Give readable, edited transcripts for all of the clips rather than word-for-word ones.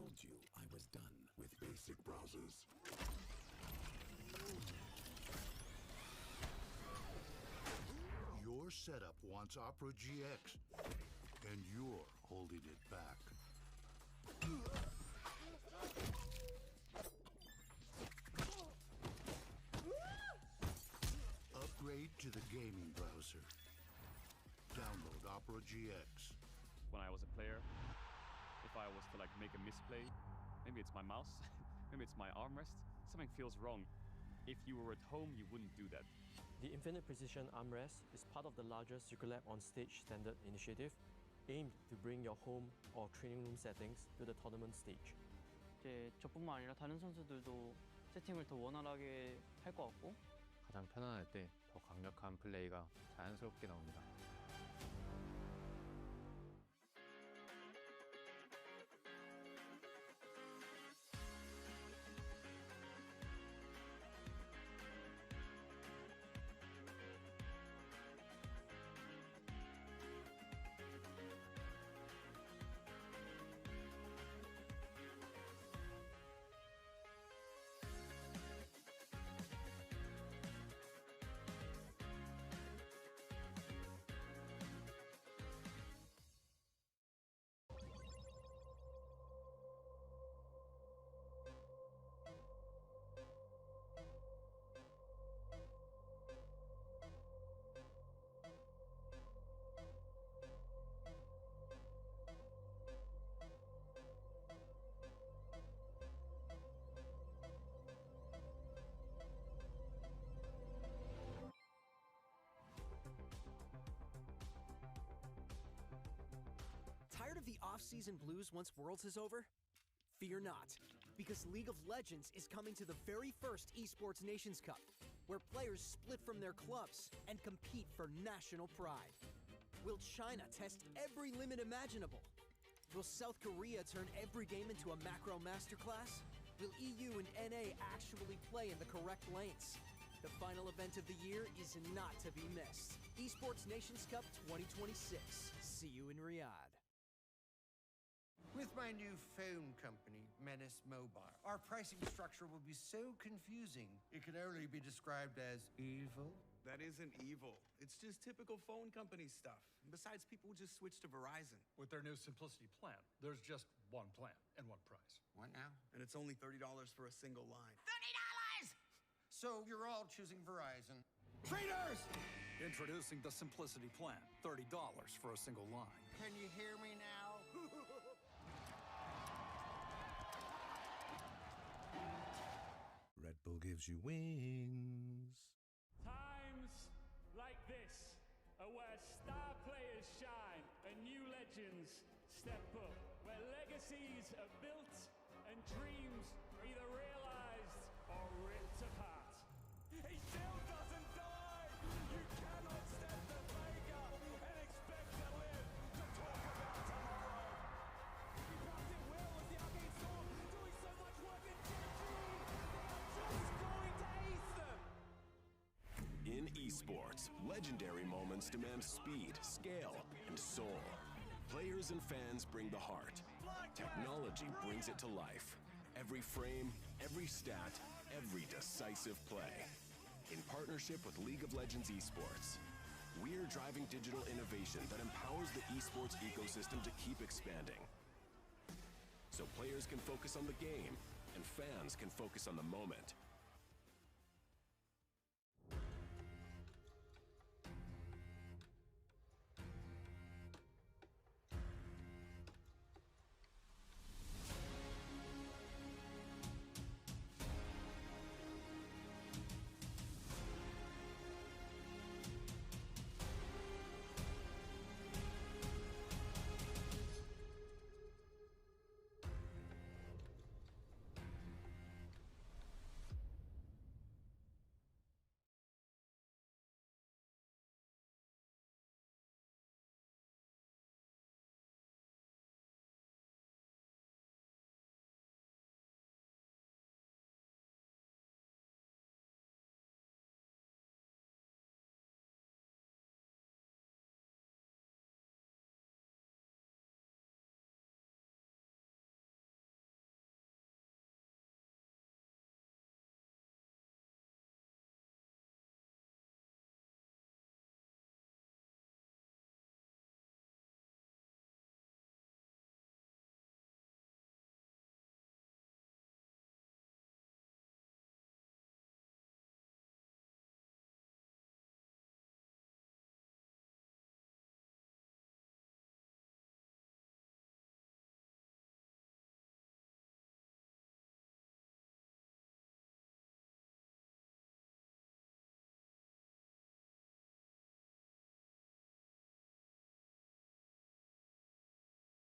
told you I was done with basic browsers. Your setup wants Opera GX, and you're holding it back. Upgrade to the gaming browser. Download Opera GX. When I was a player, if I was to make a misplay, maybe it's my mouse, maybe it's my armrest, something feels wrong. If you were at home, you wouldn't do that. The Infinite Precision Armrest is part of the larger Circulab on Stage standard initiative, aimed to bring your home or training room settings to the tournament stage. 이제 저뿐만 아니라 다른 선수들도 세팅을 더 원활하게 할 것 같고 가장 편안할 때 더 강력한 플레이가 자연스럽게 나옵니다. Tired of the off-season blues once Worlds is over? Fear not, because League of Legends is coming to the very first Esports Nations Cup, where players split from their clubs and compete for national pride. Will China test every limit imaginable? Will South Korea turn every game into a macro masterclass? Will EU and NA actually play in the correct lanes? The final event of the year is not to be missed. Esports Nations Cup 2026. See you in Riyadh. With my new phone company, Menace Mobile, our pricing structure will be so confusing, it can only be described as evil. That isn't evil. It's just typical phone company stuff. Besides, people just switch to Verizon. With their new Simplicity plan, there's just one plan and one price. What now? And it's only $30 for a single line. $30! So you're all choosing Verizon. Traitors! Introducing the Simplicity plan, $30 for a single line. Can you hear me now? Red Bull gives you wings. Times like this are where star players shine and new legends step up, where legacies are built and dreams are either realized or ripped apart. He still doesn't die! You cannot step the faker and expect to live to talk about tomorrow! He dropped it well with the Arcane Storm, doing so much work in GENG! They are just going to ace them! In esports, legendary moments demand speed, scale, and soul. Players and fans bring the heart. Technology brings it to life. Every frame, every stat, every decisive play. In partnership with League of Legends Esports, we're driving digital innovation that empowers the esports ecosystem to keep expanding. So players can focus on the game, and fans can focus on the moment.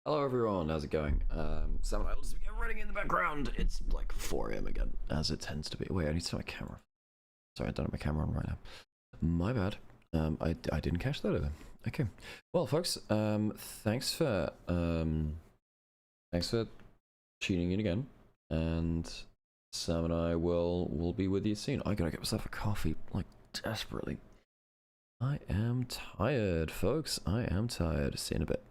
Hello everyone, how's it going? Sam and I will just get running in the background. It's like 4 AM again, as it tends to be. Wait, I need to turn my camera. Sorry, I don't have my camera on right now. My bad. I didn't catch that either. Okay. Well, folks, thanks for tuning in again, and Sam and I will be with you soon. I gotta get myself a coffee, like desperately. I am tired, folks. I am tired. See you in a bit.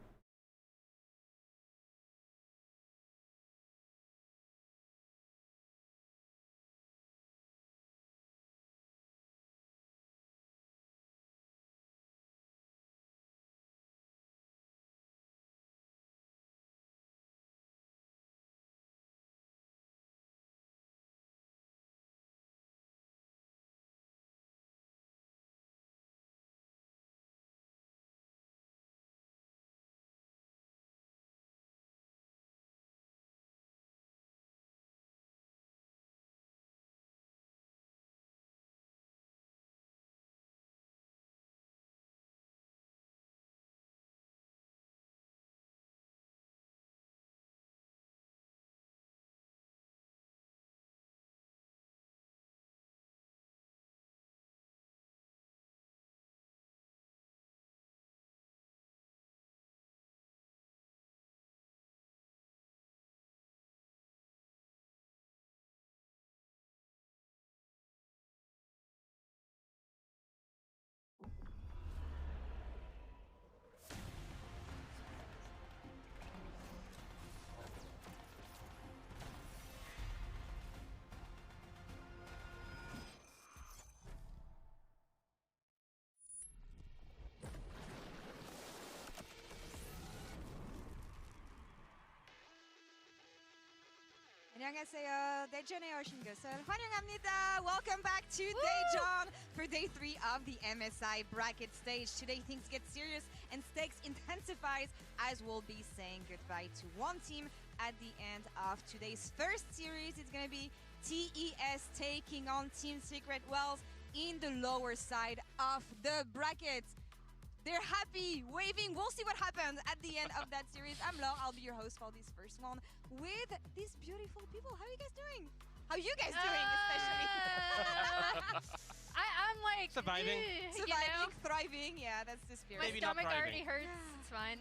안녕하세요. 대전에 오신 것을 환영합니다. Welcome back to Daejeon for day 3 of the MSI bracket stage. Today things get serious and stakes intensifies as we'll be saying goodbye to one team at the end of today's first series. It's going to be TES taking on Team Secret Wells in the lower side of the bracket. They're happy, waving. We'll see what happens at the end of that series. I'm Laure. I'll be your host for this first one with these beautiful people. How are you guys doing? How are you guys doing, especially? I'm like surviving, you know? thriving. Yeah, that's the spirit. My stomach already hurts. It's fine.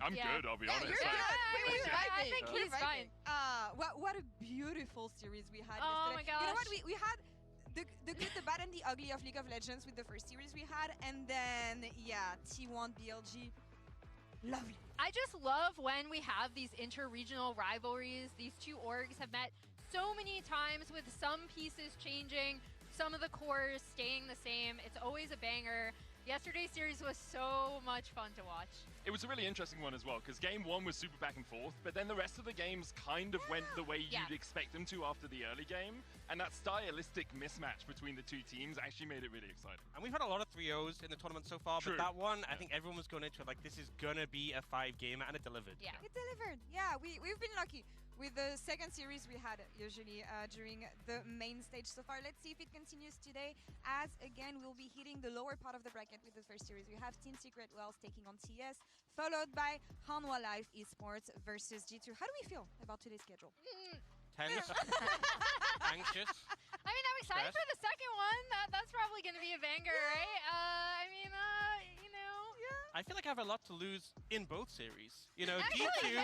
I'm good. I'll be honest. You're good. I think he's fine. What a beautiful series we had Oh yesterday. my gosh. You know what? We had the good, the bad, and the ugly of League of Legends with the first series we had, and then yeah, T1 BLG. Lovely. I just love when we have these inter-regional rivalries. These two orgs have met so many times with some pieces changing, some of the cores staying the same. It's always a banger. Yesterday's series was so much fun to watch. It was a really interesting one as well, because game 1 was super back and forth, but then the rest of the games kind of went the way you'd expect them to after the early game, and that stylistic mismatch between the two teams actually made it really exciting. And we've had a lot of 3-0s in the tournament so far, but that one, I think everyone was going into it like this is gonna be a 5-gamer, and it delivered. Yeah, it delivered. Yeah, we've been lucky with the second series we had usually during the main stage so far. Let's see if it continues today, as again we'll be hitting the lower part of the bracket with the first series. We have Team Secret Wells taking on TS, followed by Hanwha Life Esports versus G2. How do we feel about today's schedule? Tense, anxious. I mean, I'm excited for the second one. That's probably going to be a banger, right? I mean, you know. I feel like I have a lot to lose in both series. You know, Actually,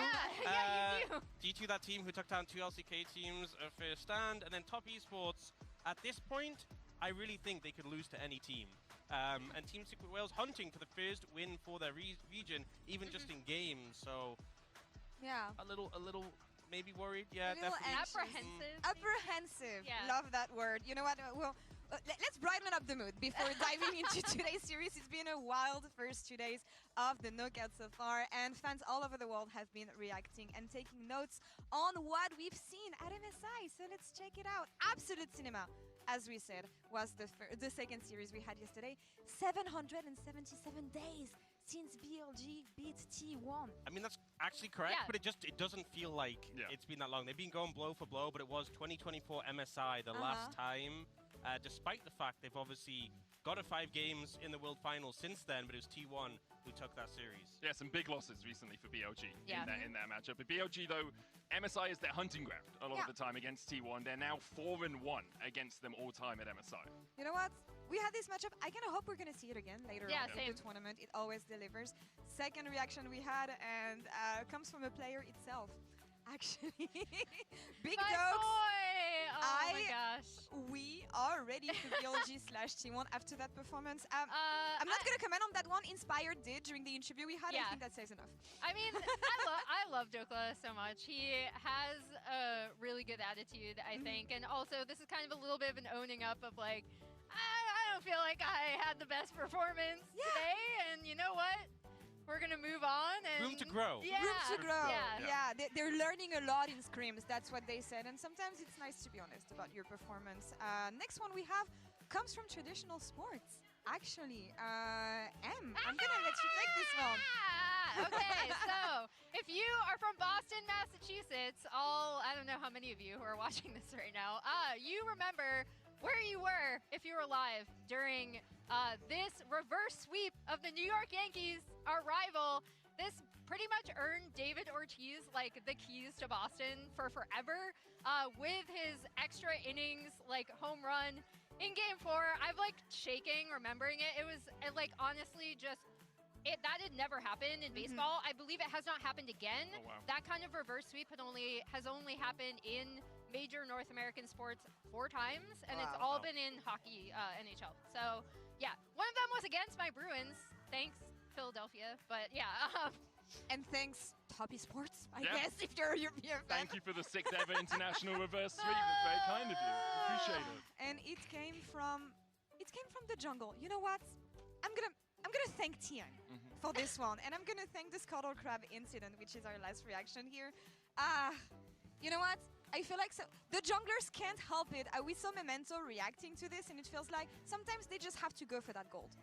G2, G2, that team who took down 2 LCK teams first stand, and then Top Esports. At this point, I really think they could lose to any team. And Team Secret Wales hunting for the first win for their region, even just in games. So, yeah, a little, maybe worried. Yeah, a little definitely. Apprehensive. Yeah. Love that word. You know what? Well, let's brighten up the mood before diving into today's series. It's been a wild first 2 days of the knockout so far, and fans all over the world have been reacting and taking notes on what we've seen at MSI. So let's check it out. Absolute cinema, as we said, was the second series we had yesterday. 777 days since BLG beat T1. I mean, that's actually correct, but it doesn't feel like it's been that long. They've been going blow for blow, but it was 2024 MSI the last time. Despite the fact they've obviously got to 5 games in the World Finals since then, but it was T1 who took that series. Yeah, some big losses recently for BLG Yeah. in that matchup. But BLG, though, MSI is their hunting ground a lot of the time against T1. They're now 4-1 against them all time at MSI. You know what? We had this matchup. I kind of hope we're going to see it again later on in same. the tournament. It always delivers. Second reaction we had, and comes from a player itself. Actually, Big My Dogs. boy! Oh my gosh. We are ready for BLG/T1 after that performance. I'm not going to comment on that one. Inspired did during the interview we had. I think that says enough. I mean, I love Dokla so much. He has a really good attitude, I think. And also, this is kind of a little bit of an owning up of like, I don't feel like I had the best performance today. And you know what? We're going to move on. And Room to grow. Yeah. Room to grow. Yeah. They're learning a lot in scrims. That's what they said. And sometimes it's nice to be honest about your performance. Next one we have comes from traditional sports. Actually, I'm going to let you take this one. Okay, so if you are from Boston, Massachusetts, I don't know how many of you who are watching this right now, you remember where you were if you were alive during this reverse sweep of the New York Yankees, our rival. This pretty much earned David Ortiz like the keys to Boston for forever with his extra innings like home run in Game 4. I'm like shaking remembering it. It was like honestly just that had never happened in baseball. I believe it has not happened again. Oh, wow. That kind of reverse sweep has only happened in major North American sports 4 times, and it's all been in hockey, NHL. So yeah, one of them was against my Bruins. Thanks, Philadelphia. But yeah. And thanks, Top Esports, I guess, if you're a European fan. Thank you for the 6th ever international reverse sweep. That's very kind of you. Appreciate it. And it came from the jungle. You know what? I'm gonna thank Tian for this one, and I'm gonna thank the Scuttle Crab incident, which is our last reaction here. You know what? I feel like the junglers can't help it. We saw Memento reacting to this, and it feels like sometimes they just have to go for that gold.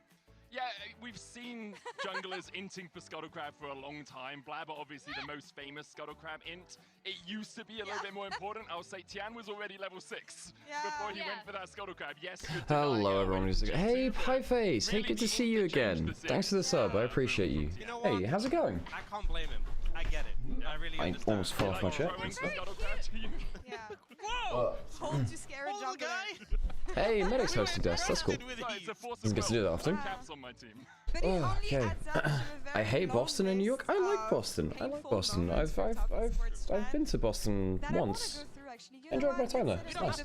Yeah, we've seen junglers inting for Scuttle Crab for a long time. Blabber, obviously the most famous Scuttle Crab int. It used to be a little bit more important. I'll say Tian was already level 6 before he went for that Scuttle Crab. Yes, good to know. Hello everyone. Hey, Pieface. Hey, good to see you again. Thanks for the sub. I appreciate you. Hey, how's it going? I can't blame him. I get it. I really understand. Almost fell off my chair. Yeah. Whoa! Hold to scare a jungler. Hey, Medic's hosting us. That's cool. Doesn't get to do that often. Oh, okay. I hate Boston and New York. I like Boston. I like Boston. I've been to Boston once. Enjoyed my time there. It's nice.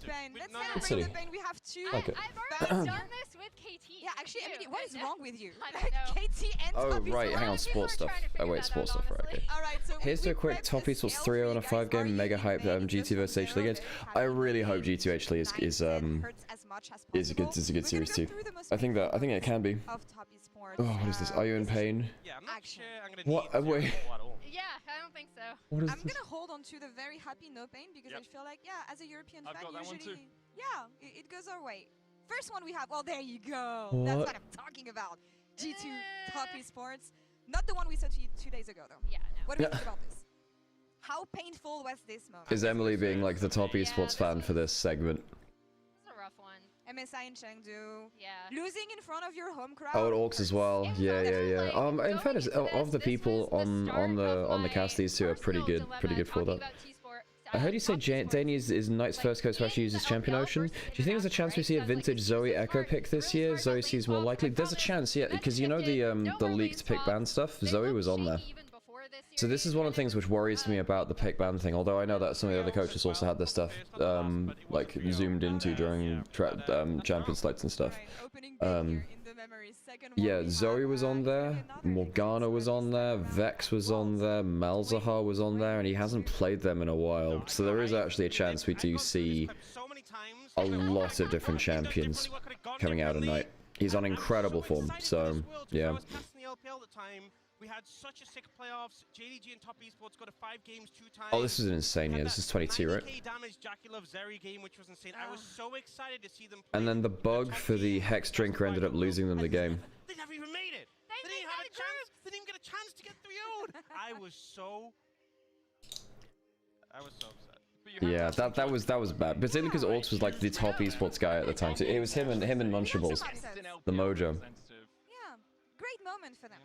Good city. Like it. I've already done this with KT. Yeah, actually, Emily, what is wrong with you? I don't know. KT and Oh, Top right, Esports. hang on, sports stuff. Oh, wait, sports stuff, right, okay. Alright, so Here's to a quick Top Esports 3-0 on a 5-game mega hype GT vs HLE games. I really hope GT HLE is a good series too. I think it can be. Oh, what is this? Are you in pain? Yeah, I'm not sure I'm gonna What? need Wait. Yeah, I don't think so. What is I'm this? gonna hold on to the very happy no pain because I feel like, yeah, as a European fan, got that one usually, too. yeah, it goes our way. First one we have, well, there you go. What? That's what I'm talking about. G2 Top Esports. Not the one we saw 2 days ago, though. Yeah, no. What do you think about this? How painful was this moment? Is Emily being like the top esports fan for this segment? It's a rough one. MSI in Chengdu. Yeah. Losing in front of your home crowd. Oh, and Orcs as well. Yeah. In fairness, of the people on the cast, these two are pretty good for that. I heard you say Danny is Knight's first coach who actually uses Champion Ocean. Do you think there's a chance we see a vintage Zoe Echo pick this year? Zoe seems more likely. There's a chance, yeah, because you know the leaked pick ban stuff? Zoe was on there. So this is one of the things which worries me about the pick ban thing, although I know that some of the other coaches also had this stuff like zoomed into during champion slides and stuff. Yeah, Zoe was on there, Morgana was on there, Vex was on there, Malzahar was on there, and he hasn't played them in a while. So there is actually a chance we do see a lot of different champions coming out at night. He's on incredible form, so yeah. We had such a sick playoffs. JDG and Top Esports got to 5 games 2 times. Oh, this is an insane year. This is 22, right? 90k damage Jackie Love Zeri game, which was insane. I was so excited to see them play. And then the bug for the Hex Drinker ended up losing them the game. They never even made it. They didn't have a chance. They didn't even get a chance to get 3-0'd. I was so upset. Yeah, that was bad. Particularly because Orcs was like the top esports guy at the time. So it was him and Munchables, the mojo. Yeah, great moment for them.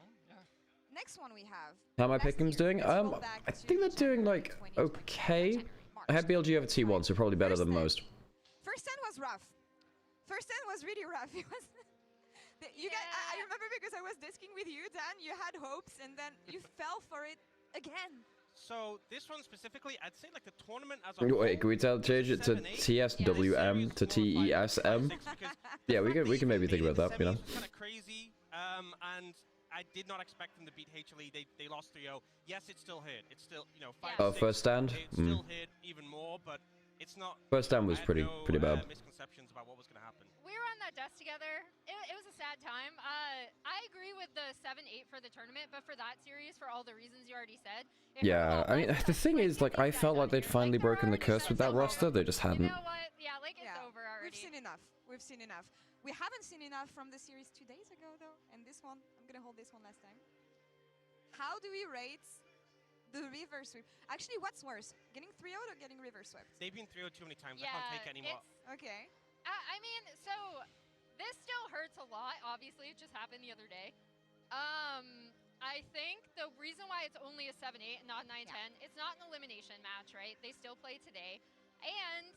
Next one we have. How my pick'em's doing? I think they're doing like okay. I had BLG over T1, so probably better than most. First stand was rough. First stand was really rough. It was. You guys, I remember because I was disking with you, Dan. You had hopes, and then you fell for it again. So this one specifically, I'd say like the tournament as a whole. Wait, can we change it to TSWM to TESM? Yeah, we can maybe think about that, you know. Kind of crazy, and I did not expect them to beat HLE. They lost 3-0. Yes, it still hit. It's still, you know, 5-6. First stand. It still hit even more, but it's not. First stand was pretty bad. Misconceptions about what was going to happen. We were on that desk together. It was a sad time. I agree with the 7-8 for the tournament, but for that series, for all the reasons you already said. Yeah, I mean, the thing is, like, I felt like they'd finally broken the curse with that roster. They just hadn't. You know what? Yeah, like it's over already. We've seen enough. We've seen enough. We haven't seen enough from the series 2 days ago, though. And this one, I'm gonna hold this one last time. How do we rate the reverse sweep? Actually, what's worse, getting 3-0'd or getting reverse swept? They've been 3-0 too many times. I can't take it anymore. Okay. I mean, so this still hurts a lot. Obviously, it just happened the other day. I think the reason why it's only a 7-8 and not 9-10, it's not an elimination match, right? They still play today. And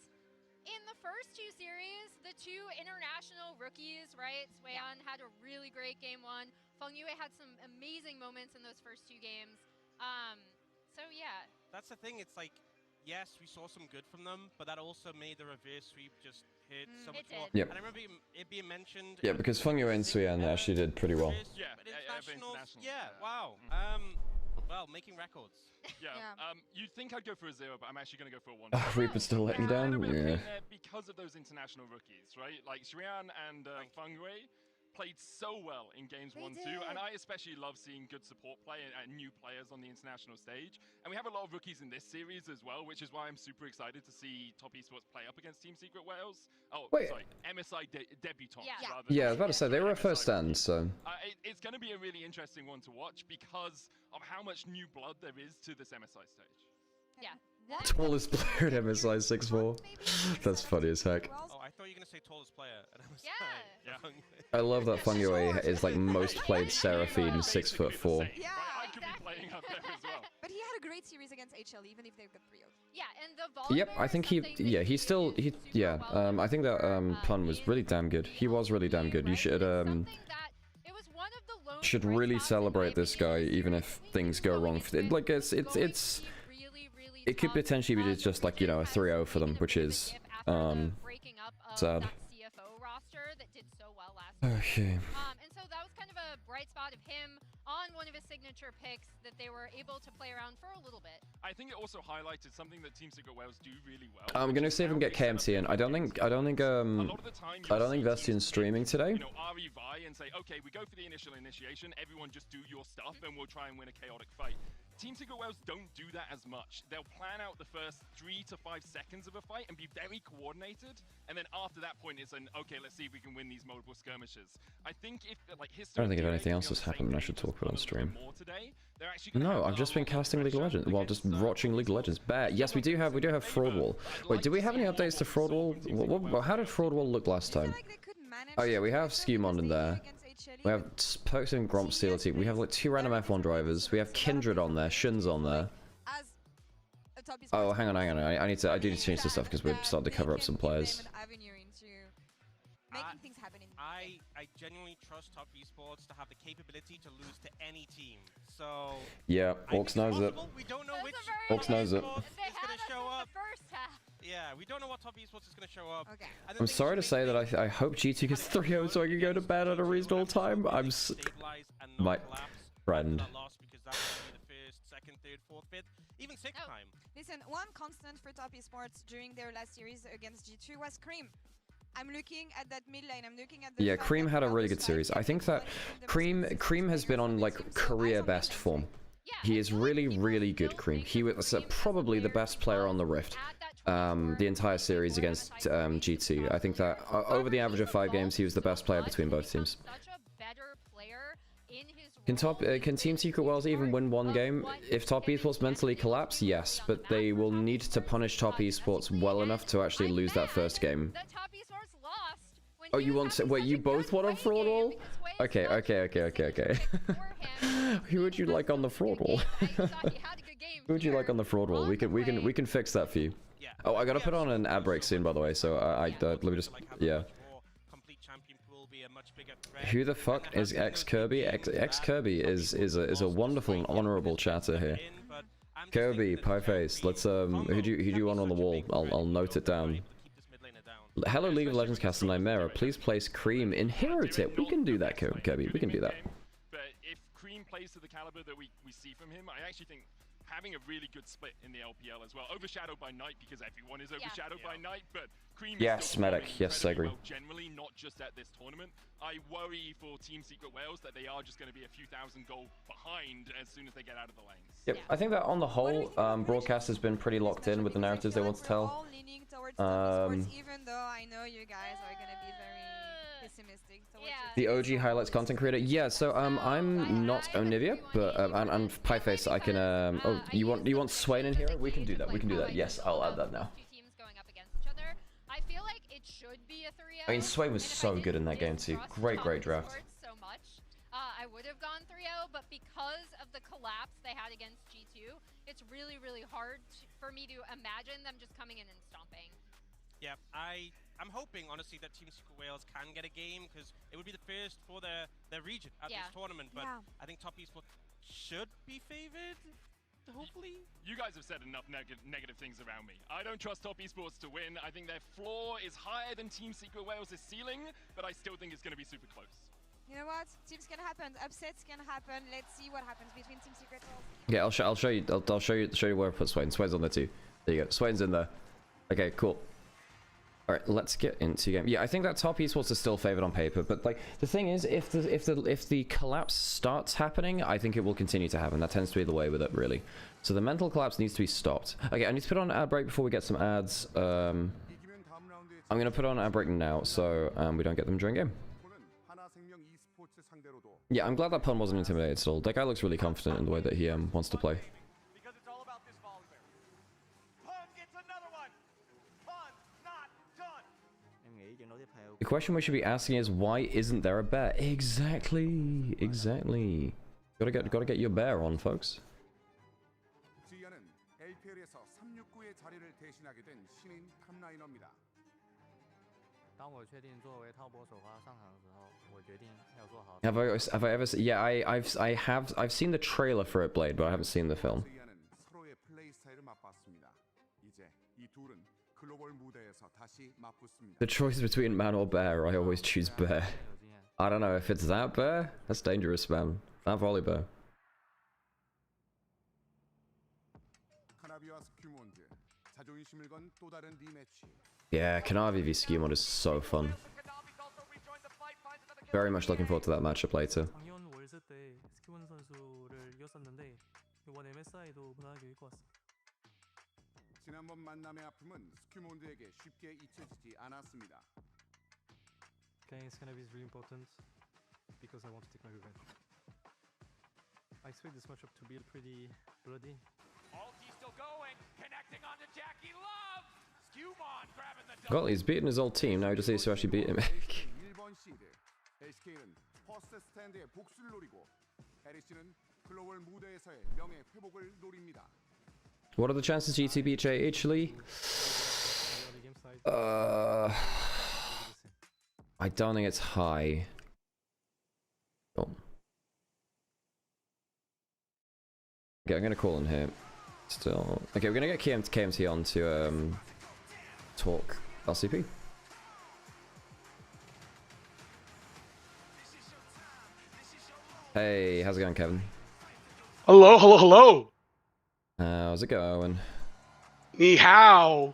in the first 2 series, the 2 international rookies, right? Swayan had a really great game 1. Feng Yue had some amazing moments in those first 2 games. So yeah. That's the thing. It's like, yes, we saw some good from them, but that also made the reverse sweep just hit so much more. Yep. And I remember it being mentioned. Yeah, because Feng Yue and Suyan actually did pretty well. Yeah, wow. Well, making records. Yeah. You'd think I'd go for a 0, but I'm actually going to go for a 1. Reaper's still letting you down? Yeah. Because of those international rookies, right? Like Shrian and Feng Yue played so well in games 1-2, and I especially love seeing good support play and new players on the international stage. And we have a lot of rookies in this series as well, which is why I'm super excited to see Top Esports play up against Team Secret Wales. Oh, wait. Sorry, MSI debutants. Yeah, I was about to say, they were a first stand, so... It's going to be a really interesting one to watch because of how much new blood there is to this MSI stage. Yeah. Tallest player at MSI 6'4". That's funny as heck. Oh, I thought you were going to say tallest player at MSI. Yeah. I love that Feng Yue is like most played Seraphine 6'4". Yeah, I could be playing up there as well. But he had a great series against HLE, even if they got 3-0'd. Yeah, and the volume. Yep, I think he I think that pun was really damn good. He was really damn good. You should really celebrate this guy, even if things go wrong. Like it could potentially be just like, you know, a 3-0 for them, which is sad. Okay. And so that was kind of a bright spot of him on one of his signature picks that they were able to play around for a little bit. I think it also highlighted something that Team Secret Wales do really well. I'm gonna see if I can get KMT in. I don't think Vestian's streaming today. You know, REVI and say, okay, we go for the initial initiation, everyone just do your stuff, and we'll try and win a chaotic fight. Team Secret Wales don't do that as much. They'll plan out the first 3 to 5 seconds of a fight and be very coordinated, and then after that point it's an, okay, let's see if we can win these multiple skirmishes. I think if, like, history... I don't think if anything else has happened, I should talk about on stream. No, I've just been casting League of Legends. Well, just watching League of Legends. Yes, we do have Fraud Wall. Wait, do we have any updates to Fraud Wall? How did Fraud Wall look last time? Oh yeah, we have Skewmond in there. We have Perks and Gromp Steeler Team. We have like 2 random F1 drivers. We have Kindred on there. Shun's on there. Oh, hang on. I do need to change this stuff because we're starting to cover up some players. I genuinely trust Top Esports to have the capability to lose to any team. So yeah, Orcs knows it. We don't know which Orcs knows it. is going to show up. Yeah, we don't know what Top Esports is going to show up. Okay. I'm sorry to say that I hope G2 gets 3-0 so I can go to bed at a reasonable time. My friend. Even 6th time. Listen, one constant for Top Esports during their last series against G2 was Cream. I'm looking at that mid lane. I'm looking at the... Yeah, Cream had a really good series. I think that Cream has been on like career best form. He is really, really good, Cream. He was probably the best player on the Rift the entire series against G2. I think that over the average of 5 games, he was the best player between both teams. Such a better player in his Can Team Secret Worlds even win one game? If Top Esports mentally collapse, yes, but they will need to punish Top Esports well enough to actually lose that first game. Oh, you want to, wait, you both want a fraud wall? Okay. Who would you like on the fraud wall? Who would you like on the fraud wall? We can fix that for you. Oh, I gotta put on an ad break soon, by the way. So let me just, yeah. Who the fuck is X Kirby? X Kirby is a wonderful and honorable chatter here. Kirby, pie face. Let's who do you want on the wall? I'll note it down. Hello, League of Legends caster Nymaera. Please place Cream in hero tip. We can do that, Kirby. We can do that. But if Cream plays to the caliber that we see from him, I actually think having a really good split in the LPL as well. Overshadowed by Knight because everyone is overshadowed by Knight, but Cream is still medic. Yes, I agree. well generally, not just at this tournament. I worry for Team Secret Wales that they are just going to be a few thousand gold behind as soon as they get out of the lanes. Yep, I think that on the whole, broadcast has been pretty locked in with the narratives they want to tell. Even though I know you guys are gonna be very pessimistic. The OG highlights content creator. Yeah, so I'm not Onivia, but and Pieface. I can. Oh, you want Swain in here? We can do that. We can do that. Yes, I'll add that now. I feel like it should be a 3-0. I mean, Swain was so good in that game too. Great draft. So much. I would have gone 3-0, but because of the collapse they had against G2, it's really hard for me to imagine them just coming in and stomping. Yeah, I'm hoping honestly that Team Secret Wales can get a game because it would be the first for their region at this tournament. But I think Top Esports should be favored. Hopefully. You guys have said enough negative things around me. I don't trust Top Esports to win. I think their floor is higher than Team Secret Wales' ceiling, but I still think it's going to be super close. You know what? Teams can happen. Upsets can happen. Let's see what happens between Team Secret Wales. Yeah, I'll show you. I'll show you where I put Swain. Swain's on there too. There you go. Swain's in there. Okay, cool. All right, let's get into game. Yeah, I think that Top Esports is still favored on paper, but like the thing is, if the collapse starts happening, I think it will continue to happen. That tends to be the way with it, really. So the mental collapse needs to be stopped. Okay, I need to put on an ad break before we get some ads. I'm gonna put on an ad break now, so we don't get them during game. Yeah, I'm glad that pun wasn't intimidated still. That guy looks really confident in the way that he wants to play. The question we should be asking is, why isn't there a bear? Exactly. Gotta get your bear on, folks. Have I ever seen? Yeah, I've seen the trailer for it, Blade, but I haven't seen the film. The choice between man or bear, I always choose bear. I don't know if it's that bear. That's dangerous, man. That volley bear. Yeah, Kanavi v Skimon is so fun. Very much looking forward to that matchup later. 지난번 만남의 아픔은 스큐몬드에게 쉽게 잊혀지지 않았습니다. Playing Scanabi is really important because I want to take my revenge. I expect this matchup to be pretty bloody. Ulti still going, connecting onto Jackie Love. Skewmon grabbing the Well, he's beaten his old team, now he just needs to actually beat him. 1번 시드. HK는 퍼스트 스탠드의 복수를 노리고 해리씨는 글로벌 무대에서의 명예 회복을 노립니다. What are the chances GT beat HLE? I don't think it's high. Oh. Okay, I'm gonna call in here. Still. Okay, we're gonna get KMT on to talk LCP. Hey, how's it going, Kevin? Hello. How's it going? Ni hao.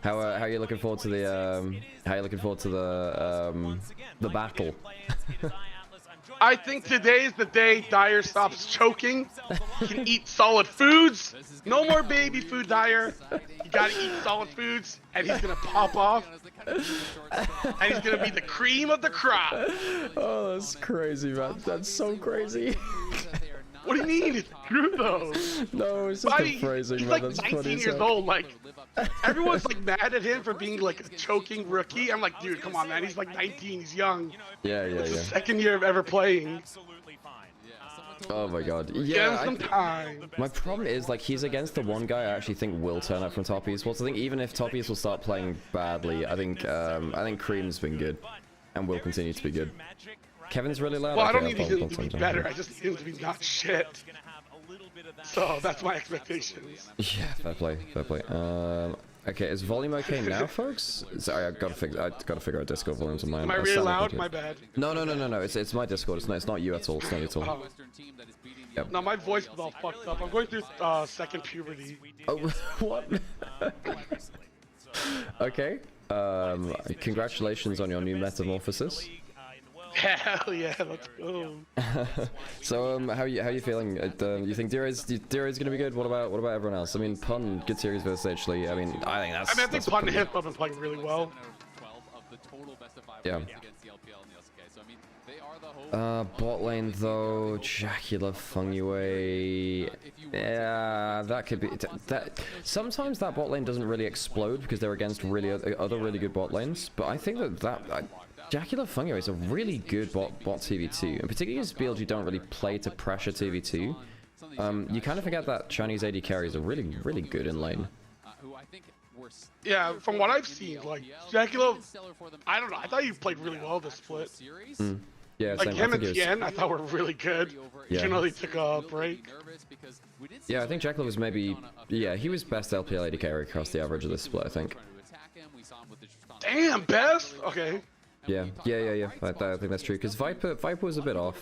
How are you looking forward to the the battle? I think today is the day Dyer stops choking. He can eat solid foods. No more baby food, Dyer. You gotta eat solid foods, and he's gonna pop off. And he's gonna be the cream of the crop. Oh, that's crazy, man. That's so crazy. What do you mean? It's true, though. No, it's just the phrasing, he's man. like That's 19 funny as years heck. old. Like, everyone's like mad at him for being like a choking rookie. I'm like, dude, come on, man. He's like 19. He's young. Yeah. It's the second year of ever playing. Oh my god. Give Yeah. him some time. My problem is, like, he's against the one guy I actually think will turn up from top esports. I think even if top esports will start playing badly, I think Cream's been good and will continue to be good. Kevin's really loud. Well, I Okay, don't need I'll him to turn be down. better. I just need him to be not shit. So that's my expectations. Yeah, fair play, fair play. Okay, is volume okay now, folks? Sorry, I gotta figure out Discord volumes on my end. Am I really loud? My bad. No. It's my Discord. It's not you at all. It's not you at all. Yep. No, my voice is all fucked up. I'm going through second puberty. Oh, what? Okay. Congratulations on your new metamorphosis. Hell yeah, let's go. So how you feeling? You think Dira's gonna be good? What about everyone else? I mean, Pun, good series versus HLE. I mean, I think Pun and Hip have been playing really well. Yeah. Bot lane though, Jacula Fungway. Yeah, that could be that. Sometimes that bot lane doesn't really explode because they're against other really good bot lanes. But I think that Jacula Fungway is a really good bot TV2, and particularly as BLG don't really play to pressure TV2. You kind of forget that Chinese AD carries are really good in lane. Yeah, from what I've seen, like Jacula, I don't know. I thought you played really well this split. Yeah, like same. him and Tien, I thought were really good. Yeah. Even though they took a break. Yeah, I think Jacula was maybe he was best LPL AD carry across the average of this split, I think. Damn, best. Okay. Yeah. I think that's true because Viper was a bit off.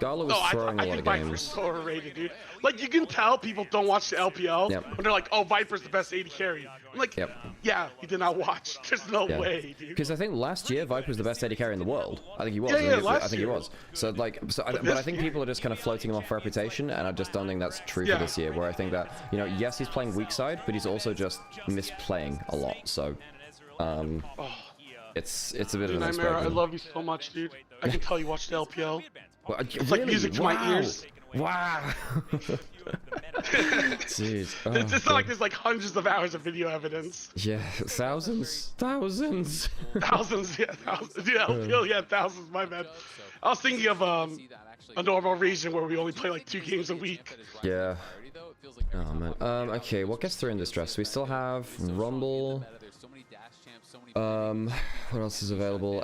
Gala was throwing a lot of Viper's games. so overrated, dude. Like you can tell people don't watch the LPL when they're like, "Oh, Viper's the best AD carry." I'm like, yeah, he did not watch. There's no way, dude. Because I think last year Viper was the best AD carry in the world. I think he was. I think he was. So like, but I think people are just kind of floating him off reputation, and I just don't think that's true for this year. Where I think that yes, he's playing weak side, but he's also just misplaying a lot. So, it's a bit of a mixed bag. I love you so much, dude. I can tell you watch the LPL. Well, it's like music to my ears. Wow. Jeez. Oh, it's not like there's like hundreds of hours of video evidence. Yeah, thousands. Yeah, thousands. Yeah, LPL, yeah, thousands. My bad. I was thinking of a normal region where we only play like 2 games a week. Yeah. Oh man. Okay, what gets through in this dress? We still have Rumble. What else is available?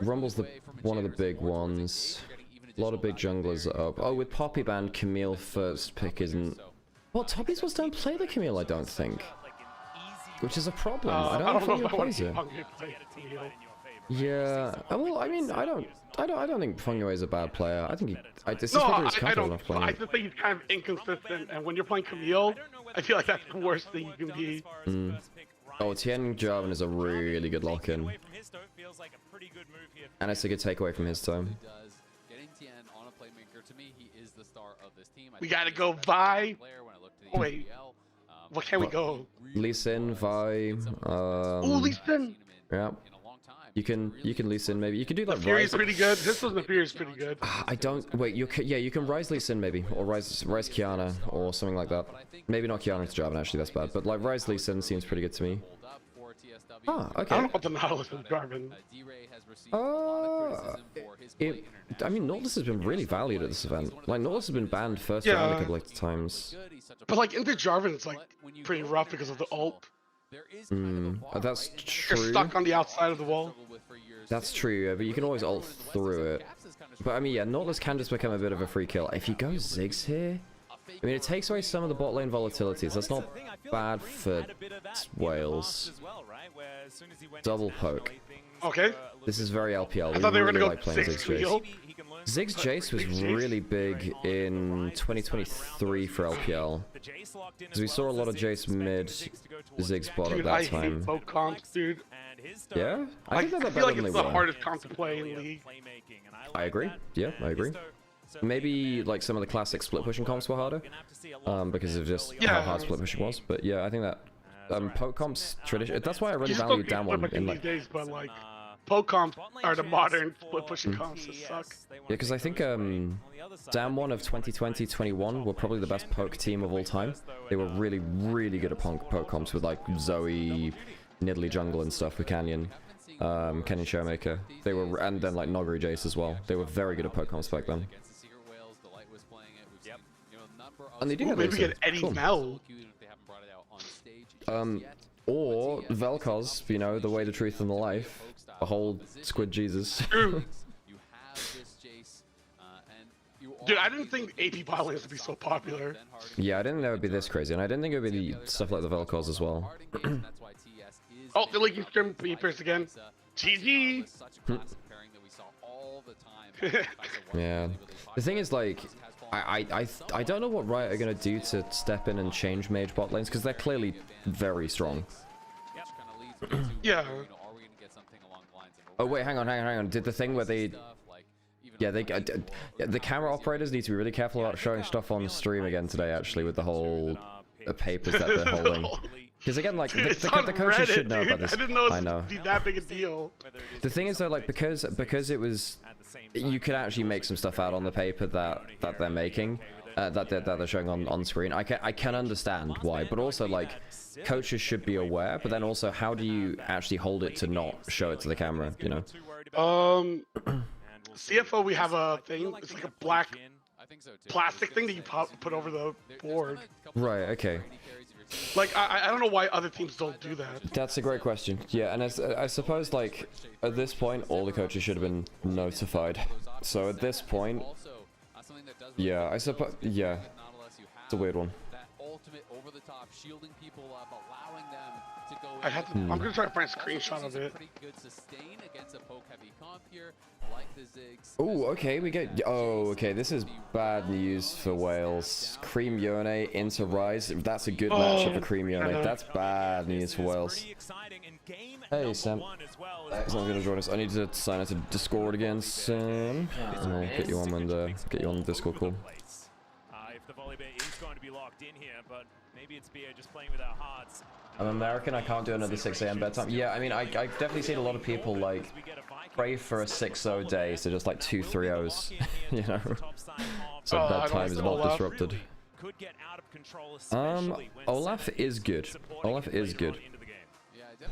Rumble's one of the big ones. A lot of big junglers up. Oh, with Poppy Band, Camille first pick isn't. Well, top esports don't play the Camille, I don't think. Which is a problem. I don't know if plays it. Yeah. Well, I mean, I don't think Fungway is a bad player. I think this is whether he's comfortable enough playing. I just think he's kind of inconsistent, and when you're playing Camille, I feel like that's the worst thing you can be. Oh, Tien Jarvan is a really good lock-in. And it's a good takeaway from his time. We gotta go Vi. Oh, wait, what can we go? Lee Sin, Vi. Lee Sin. Yeah. You can Lee Sin maybe. You can do like Fury's pretty good. This was the Fury's pretty good. I don't wait. You can Rise Lee Sin maybe, or Rise Kiana or something like that. Maybe not Kiana to Jarvan, actually, that's bad. But like Rise Lee Sin seems pretty good to me. Ah, okay. I don't know what the Nautilus is, Jarvan. I mean, Nautilus has been really valued at this event. Like, Nautilus has been banned first round a couple of times. But like, into Jarvan, it's like pretty rough because of the ult. That's true. You're stuck on the outside of the wall. That's true, yeah, but you can always ult through it. But I mean, yeah, Nautilus can just become a bit of a free kill. If you go Ziggs here, I mean, it takes away some of the bot lane volatilities. That's not bad for Wales. Double poke. Okay. This is very LPL. I thought they were really gonna like go playing 6 Ziggs. wheel. Ziggs Jace was really big in 2023 for LPL. Because we saw a lot of Jace mid, Ziggs bot at that time. Dude, I hate poke comps, dude. Yeah? I think I feel like it's the hardest comp to play in League. I agree. Yeah, I agree. Maybe like some of the classic split pushing comps were harder, because of just how hard split pushing was. But yeah, I think that poke comps tradition. That's why I really value down one in like. These days, but like poke comps are the modern split pushing comps that suck. Yeah, because I think down one of 2020-21 were probably the best poke team of all time. They were really, really good at poke comps with like Zoe, Nidalee Jungle and stuff with Canyon. Canyon Showmaker. They were, and then like Noguri Jace as well. They were very good at poke comps back then. And they do have maybe get Eddie Mel. Or Vel'Koz, you know, the way, the truth, and the life. The whole Squid Jesus. Dude, I didn't think AP bot lanes would be so popular. Yeah, I didn't know it would be this crazy, and I didn't think it would be the stuff like the Vel'Koz as well. Oh, they're leaking Stream Peepers again. GG! Yeah. The thing is, like, I don't know what Riot are gonna do to step in and change mage bot lanes, because they're clearly very strong. Yeah. Oh wait, hang on. Did the thing where they... Yeah, the camera operators need to be really careful about showing stuff on stream again today, actually, with the whole papers that they're holding. Because again, like, dude, the coaches should know about this. I didn't know it was that big a deal. The thing is, though, like, because it was... You could actually make some stuff out on the paper that they're making, that they're showing on screen. I can understand why, but also, like, coaches should be aware, but then also, how do you actually hold it to not show it to the camera, you know? CFO, we have a thing. It's like a black plastic thing that you put over the board. Right, okay. Like, I don't know why other teams don't do that. That's a great question. Yeah, and I suppose, like, at this point, all the coaches should have been notified. So at this point, yeah, I suppose, yeah, it's a weird one. I'm gonna try to find a screenshot of it. Oh, okay, okay, this is bad news for Wales. Cream Yone into Rise. That's a good matchup for Cream Yone. That's bad news for Wales. Hey, Sam. Thanks for gonna join us. I need to sign into Discord again, Sam. I'll get you on and get you on the Discord call. If the volleyball is going to be locked in here, but maybe it's BA just playing with our hearts. I'm American, I can't do another 6 AM bedtime. Yeah, I mean, I've definitely seen a lot of people, like, pray for a 6-0 day, so just like 2-3-0s, you know? So bedtime is not disrupted. Olaf is good. Olaf is good.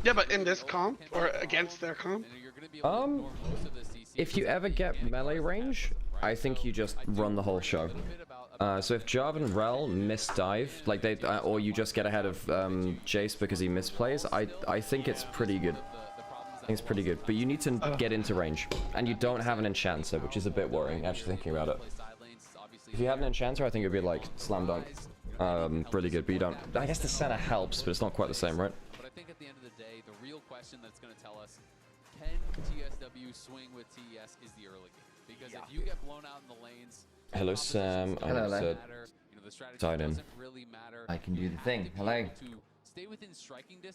Yeah, but in this comp, or against their comp? If you ever get melee range, I think you just run the whole show. So if Jarvan and Rel misdive, like they, or you just get ahead of Jace because he misplays, I think it's pretty good. I think it's pretty good, but you need to get into range, and you don't have an enchanter, which is a bit worrying. Actually thinking about it, if you had an enchanter, I think it'd be like slam dunk, really good. But you don't. I guess the center helps, but it's not quite the same, right? But I think at the end of the day, the real question that's going to tell us, can TSW swing with TES is the early game, because if you get blown out in the lanes. Hello, Sam. Hello. Sign in. I can do the thing. Hello.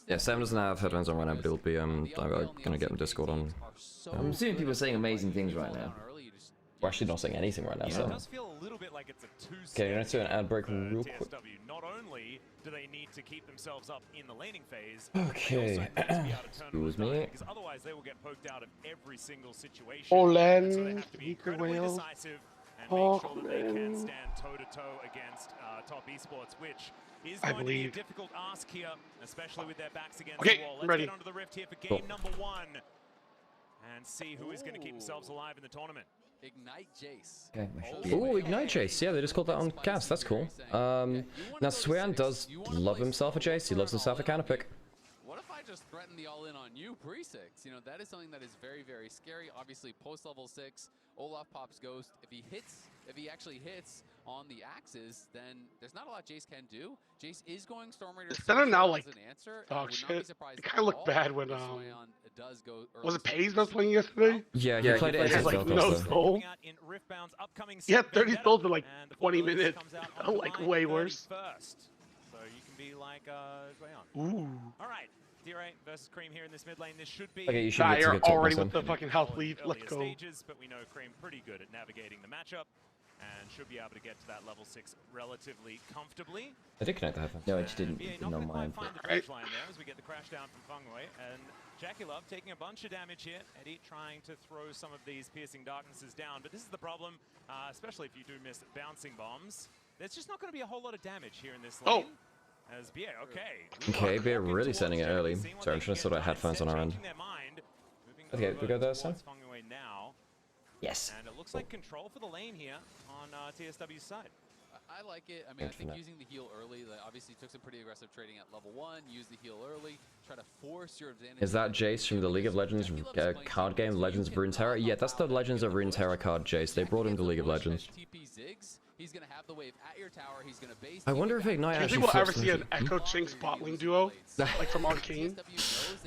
Yeah, Sam doesn't have headphones on right now, but it'll be I'm gonna get him Discord on. I'm assuming people are saying amazing things right now. We're actually not saying anything right now, so. Okay, you're gonna do an ad break real quick. Not only do they need to keep themselves up in the laning phase, okay. Excuse me. because otherwise they will get poked out of every single situation. Olen, so they have to be incredibly decisive and make sure that they can stand toe-to-toe against top Esports, which is going to be a difficult ask here, especially with their backs against the wall. Let's get onto the rift here for game number 1 and see who is going to keep themselves alive in the tournament. Ignite Jace. Okay. Ooh, Ignite Jace. Yeah, they just called that on cast. That's cool. Now, Swean does love himself a Jace. He loves himself a Canopic. What if I just threaten the all-in on you pre-6? You know, that is something that is very, very scary. Obviously, post-level 6, Olaf pops Ghost. If he actually hits, on the axes, then there's not a lot Jace can do. Jace is going Storm Raider. The center now, like, as an answer. dog shit. It kind of looked bad when, was it Pays that was playing yesterday? Yeah, he played it. He has, like, no soul. He had 30 souls in, like, 20 minutes. It felt like way worse. So you can be like, Ooh. all right. Dire versus Cream here in this mid lane. This should be Okay, you should get to get already top with the fucking health lead. Let's go. stages, but we know Cream pretty good at navigating the matchup and should be able to get to that level 6 relatively comfortably. I did connect the headphones. No, I just didn't know mine. Find the bridge line there as we get the crash down from Fengwei, and Jackie Love taking a bunch of damage here. Eddie trying to throw some of these piercing darknesses down, but this is the problem, especially if you do miss bouncing bombs. There's just not going to be a whole lot of damage here in this lane. As Bier, Okay, Bier really sending it early. Sorry, I'm trying to sort out headphones on our end. Okay, we go there, Sam? Yes. And it looks like control for the lane here on TSW's side. I like it. I mean, I think using the heal early, obviously took some pretty aggressive trading at level 1, use the heal early, try to force your advantage. Is that Jace from the League of Legends card game, Legends of Runeterra? Yeah, that's the Legends of Runeterra card, Jace. They brought him to League of Legends. He's going to have the wave at your tower. He's going to base. I wonder if Ignite Do you think we'll ever see an Echo Chinks bottling duo? Like from Arcane?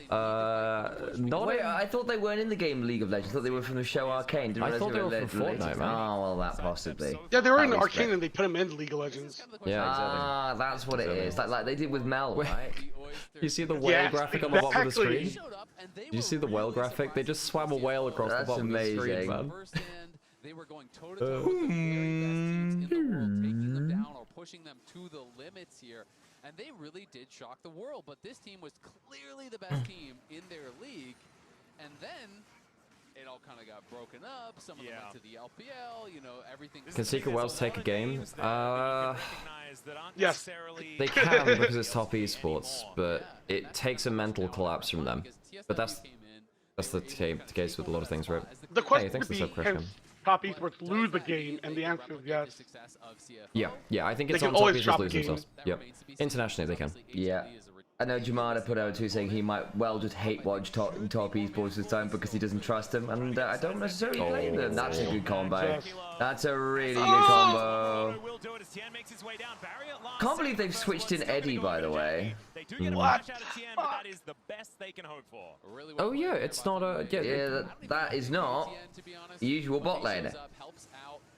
Not. Wait, I thought they weren't in the game League of Legends. I thought they were from the show Arcane. Didn't I thought they were from Legends. Fortnite, man. Oh, well, that possibly. Yeah, they were in Arcane and they put them in League of Legends. Yeah, exactly. Ah, that's what it is. Like they did with Mel, right? You see the whale graphic on the bottom of the screen? Do you see the whale graphic? They just swam a whale across the bottom of the screen, man. They were going toe-to-toe with the very best teams in the world, taking them down or pushing them to the limits here. And they really did shock the world. But this team was clearly the best team in their league. And then it all kind of got broken up. Some of them went to the LPL, you know, everything. Can Secret Whales take a game? Yes. They can because it's top esports, but it takes a mental collapse from them. But that's the case with a lot of things, right? The question thanks would for be, the can top esports lose the game? And the answer is yes. Yeah, I think it's They on can top always esports drop a lose game. themselves. Yep. Internationally they can. Yeah. I know Jamada put out too saying he might well just hate watch top esports this time because he doesn't trust them, and I don't necessarily blame them. That's a good combo. That's a really good combo. Can't believe they've switched in Eddie, by the way. What? Oh yeah, it's not a yeah. That is not the usual bot lane.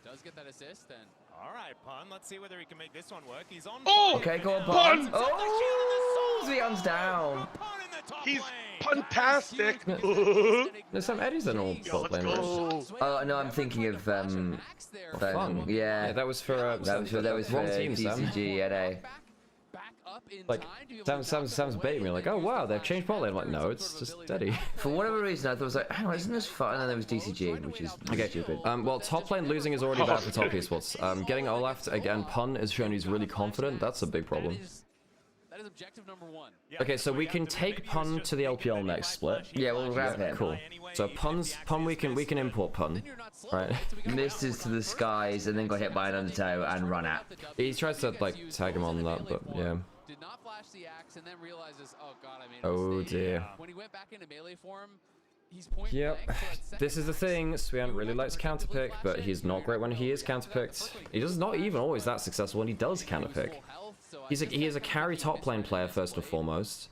Does get that assist and. All right, Pun. Let's see whether he can make this one work. He's on. Oh! Okay, go on, Pun! Oh, Zion's down. He's puntastic. There's some Eddies in all bot lane. Oh no, I'm thinking of yeah. That was for that was for wrong team, Sam. TCG NA. Like, Sam's baiting me, like, oh wow, they've changed bot lane. I'm like, no, it's just Eddie. For whatever reason, I thought it was like, hang on, isn't this fun? And then there was DCG, which is stupid. Well, top lane losing is already bad for top esports. Getting Olaf again, Pun is showing he's really confident. That's a big problem. That is objective number 1. Okay, so we can take Pun to the LPL next split. Yeah, we'll grab him. Cool. So Pun we can import Pun, right? Misses to the skies and then got hit by an undertow and run out. He tries to like tag him on that, but yeah. Did not flash the axe and then realizes, oh god, I made a mistake. Dear. When he went back into melee form, he's pointing Yep. This is the thing. Swian really likes counterpick, but he's not great when he is counterpicked. He does not even always that successful when he does counterpick. He is a carry top lane player first and foremost,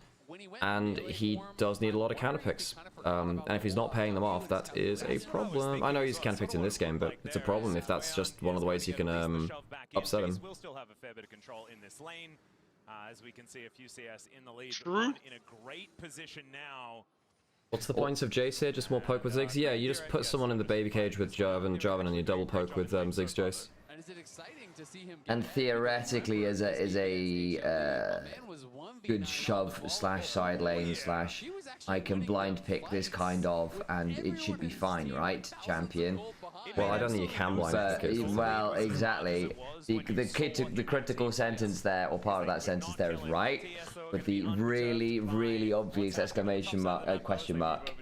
and he does need a lot of counterpicks. And if he's not paying them off, that is a problem. I know he's counterpicked in this game, but it's a problem if that's just one of the ways you can upset him. We'll still have a fair bit of control in this lane. As we can see, a few CS in the lead. True. In a great position now. What's the point of Jace here? Just more poke with Ziggs? Yeah, you just put someone in the baby cage with Jarvan, and you double poke with Ziggs Jace. And is it exciting to see him? And theoretically, as a good shove slash side lane slash, I can blind pick this kind of, and it should be fine, right, champion? Well, I don't think you can blind pick it. Well, exactly. The critical sentence there, or part of that sentence there, is right, but the really, really obvious exclamation mark, question mark.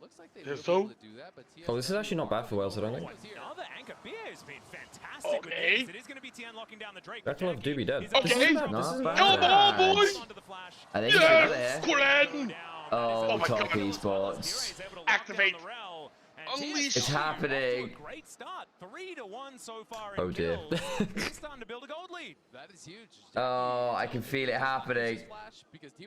Looks like they will be able to do that, but Oh, this is actually not bad for Wales, I don't think. Another Anchor Beer has been fantastic with this. It is going to be TN locking down the Drake. Back to love do be dead. Okay. This isn't bad. Elbow, boy! I think yes, Glenn! Oh, top esports. Activate. Unleash. It's happening. Great start. 3-1 so far. Oh dear. He's starting to build a gold lead. That is huge. Oh, I can feel it happening.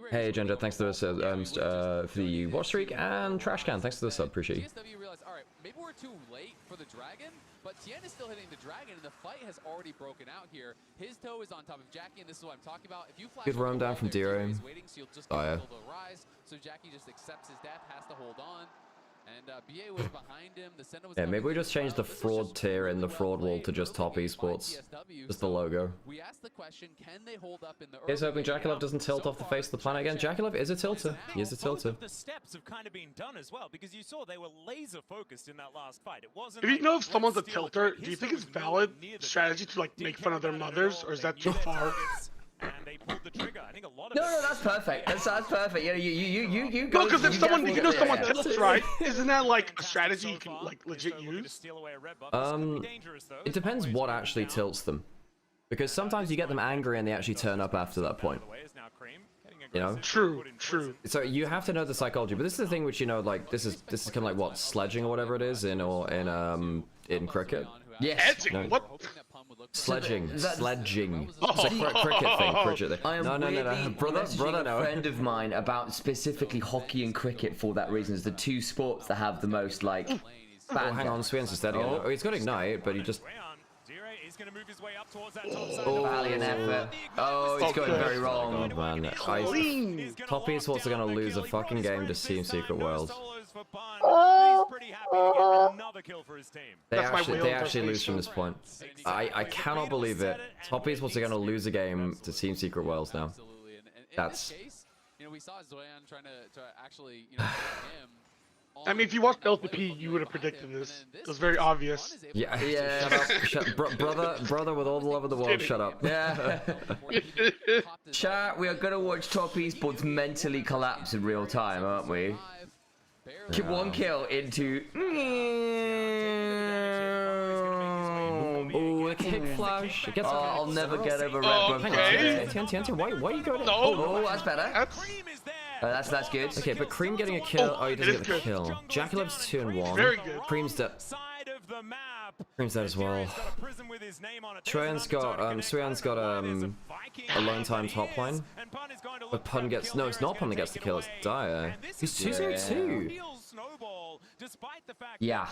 Hey, Ginger, thanks for the watch streak, and Trashcan, thanks for the sub, appreciate you. TSW realized, all right, maybe we're too late for the dragon, but Tien is still hitting the dragon, and the fight has already broken out here. His toe is on top of Jackie, and this is what I'm talking about. If you flash Good roam down from Dero. Oh yeah. So Jackie just accepts his death, has to hold on. And BA was behind him. The center was Yeah, maybe we just change the fraud tier in the fraud wall to just top esports. Just the logo. We asked the question, can they hold up in the Here's hoping Jackalov doesn't tilt off the face of the planet again. Jackalov is a tilter. He is a tilter. The steps have kind of been done as well, because you saw they were laser focused in that last fight. It wasn't. If you know if someone's a tilter, do you think it's valid strategy to like make fun of their mothers, or is that too far? And they pulled the trigger. I think a lot of No, that's perfect. That's perfect. Yeah, you No, go. because if someone, if you know someone Yeah. tilts right, isn't that like a strategy you can like legit use? It depends what actually tilts them. Because sometimes you get them angry and they actually turn up after that point. You know? True. So you have to know the psychology, but this is the thing which, you know, like this is kind of like what, sledging or whatever it is in cricket. Yes. No. What? Sledging. So Sledging. Oh. It's a cricket thing. Cricket thing. I am No. Brother, a no. friend of mine about specifically hockey and cricket for that reason. It's the two sports that have the most like. Oh, hang on, Swians is steady. Oh, he's got ignite, but he just. Oh, valiant effort. Oh, it's going very wrong. Oh man, top esports are gonna lose a fucking game to Team Secret World. They actually lose from this point. I cannot believe it. Top esports are gonna lose a game to Team Secret Worlds now. That's. You know, we saw Zoyan trying to actually, you know, him. I mean, if you watched LTP, you would have predicted this. It was very obvious. Yeah. Shut up. Brother, with all the love of the world, shut up. Yeah. Chat, we are gonna watch top esports mentally collapse in real time, aren't we? One kill into. Oh, the kick flash. It gets I'll never get over Red Bull. TNT, why are you going? Oh, that's better. That's good. Okay, but Cream getting a kill. Oh, he doesn't get the kill. Jackalop's 2-1. Very good. Cream's dead. Cream's dead as well. Suyan's got a lone time top line. But Pun gets it's not Pun that gets the kill, it's Dyer. He's 2-0-2. Yeah.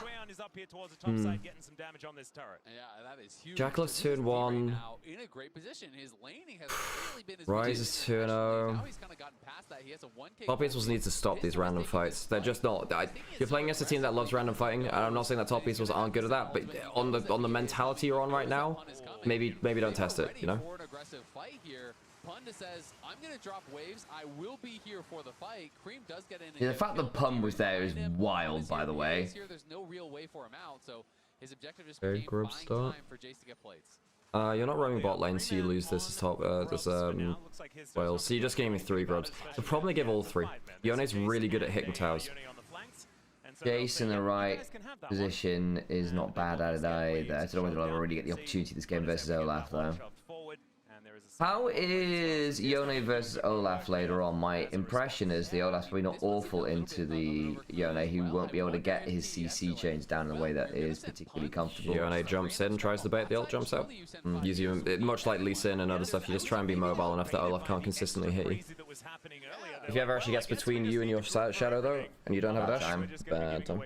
Jackalop's 2-1. In a great position. His laning has really been his Rise is 2-0. Now he's kind of gotten past that. He has a 1K. Top esports needs to stop these random fights. They're just not. You're playing against a team that loves random fighting, and I'm not saying that top esports aren't good at that, but on the mentality you're on right now, maybe don't test it. You know. Aggressive fight here. Punda says, I'm going to drop waves. I will be here for the fight. Cream does get in. Yeah, the fact that Pun was there is wild, by the way. There's no real way for him out, so his objective just Very became grub buying start. time for Jace to get plates. You're not roaming bot lane, so you lose this well, so you're just giving me 3 grubs. So probably give all 3. Yone's really good at hitting towers. Jace in the right position is not bad at it either. I don't know whether I'll already get the opportunity this game versus Olaf though. How is Yone versus Olaf later on? My impression is the Olaf's probably not awful into the Yone, who won't be able to get his CC chains down in a way that is particularly comfortable. Yone jumps in, tries to bait, the ult jumps out. Much like Lee Sin and other stuff, you just try and be mobile enough that Olaf can't consistently hit you. If he ever actually gets between you and your shadow though, and you don't have a dash, bad time.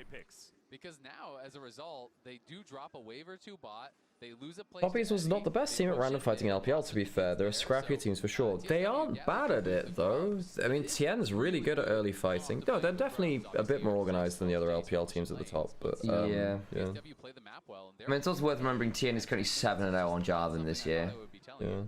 Because now, as a result, they do drop a wave or 2 bot. They lose a place. Poppies was not the best team at random fighting in LPL, to be fair. There are scrappier teams for sure. They aren't bad at it, though. I mean, Tien's really good at early fighting. No, they're definitely a bit more organized than the other LPL teams at the top, but yeah. Yeah. I mean, it's also worth remembering Tien is currently 7-0 on Jarvan this year. Yeah.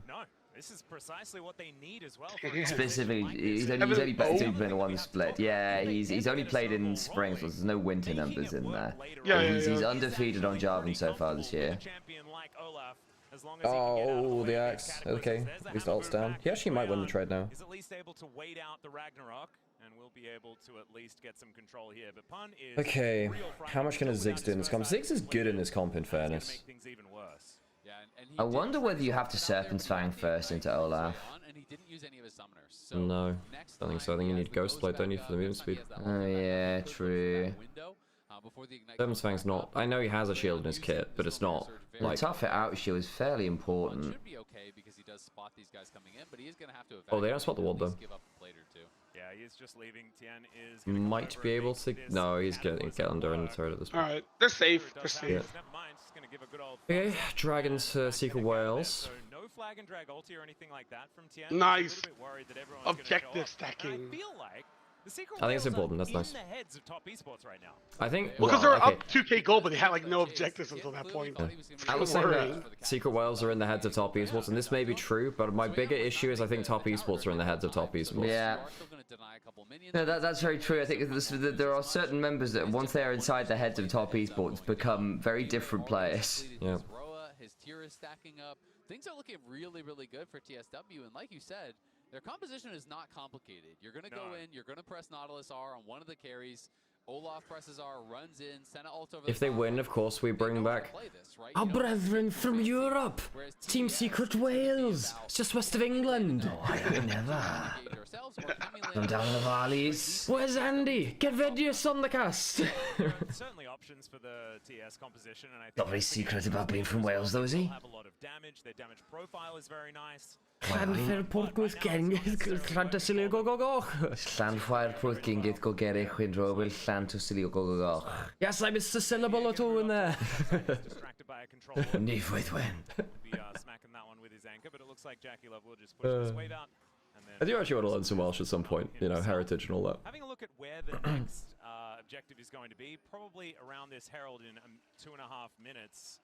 This is precisely what they need as well. Specifically, he's only played one split. Yeah, he's only played in spring, so there's no winter numbers in there. He's undefeated on Jarvan so far this year. Oh, the axe. Okay, at least ult's down. He actually might win the trade now. Is at least able to wait out the Ragnarok, and will be able to at least get some control here. But Pun is okay, how much can a Ziggs do in this comp? Ziggs is good in this comp, in fairness. I wonder whether you have to Serpent's Fang first into Olaf. No, I don't think so. I think you need Ghostblade, don't you, for the movement speed? Oh yeah, true. Sturmsfang's not. I know he has a shield in his kit, but it's not like. Tough it out shield is fairly important. Should be okay because he does spot these guys coming in, but he is going to have to. Oh, they don't spot the ward though. Give up a plate or two. Yeah, he's just leaving. Tien is Might be able to. No, he's getting under in the turret at this point. Alright, they're safe. They're safe. Yeah. Okay, Dragons to Secret Wales. No flag and drag ulti or anything like that from Tien. Nice. Objective stacking. I feel like the Secret I think it's Wales important. That's are nice. in the heads of top esports right now. I think. Well, because they're okay. up 2k gold, but they had like no objectives until that point. Yeah. I was saying that Secret Wales are in the heads of top esports, and this may be true, but my bigger issue is I think top esports are in the heads of top esports. Yeah. No, that's very true. I think there are certain members that once they are inside the heads of top esports become very different players. Yeah. His tier is stacking up. Things are looking really, really good for TSW, and like you said, their composition is not complicated. You're going to go in, you're going to press Nautilus R on one of the carries. Olaf presses R, runs in, send it ult over the If they win, of course, we bring back our brethren from Europe, Team Secret Wales. It's just west of England. Oh, I have never. From down the valleys. Where's Andy? Get Vedius on the cast. Certainly options for the TS composition, and I think Not very secret about being from Wales, though, is he? have a lot of damage. Their damage profile is very nice. Llanfairpwrdd Llantysilio go go go. Llanfairpwrdd Gingit go gerich Chwindrobwyll Llantysilio go go go. Yes, I missed a syllable or two in there. Distracted by a controller. Neithwaith wen. Be smacking that one with his anchor, but it looks like Jackie Love will just push this wave out. And then I do actually want to learn some Welsh at some point, you know, heritage and all that. having a look at where the next objective is going to be, probably around this Herald in 2.5 minutes.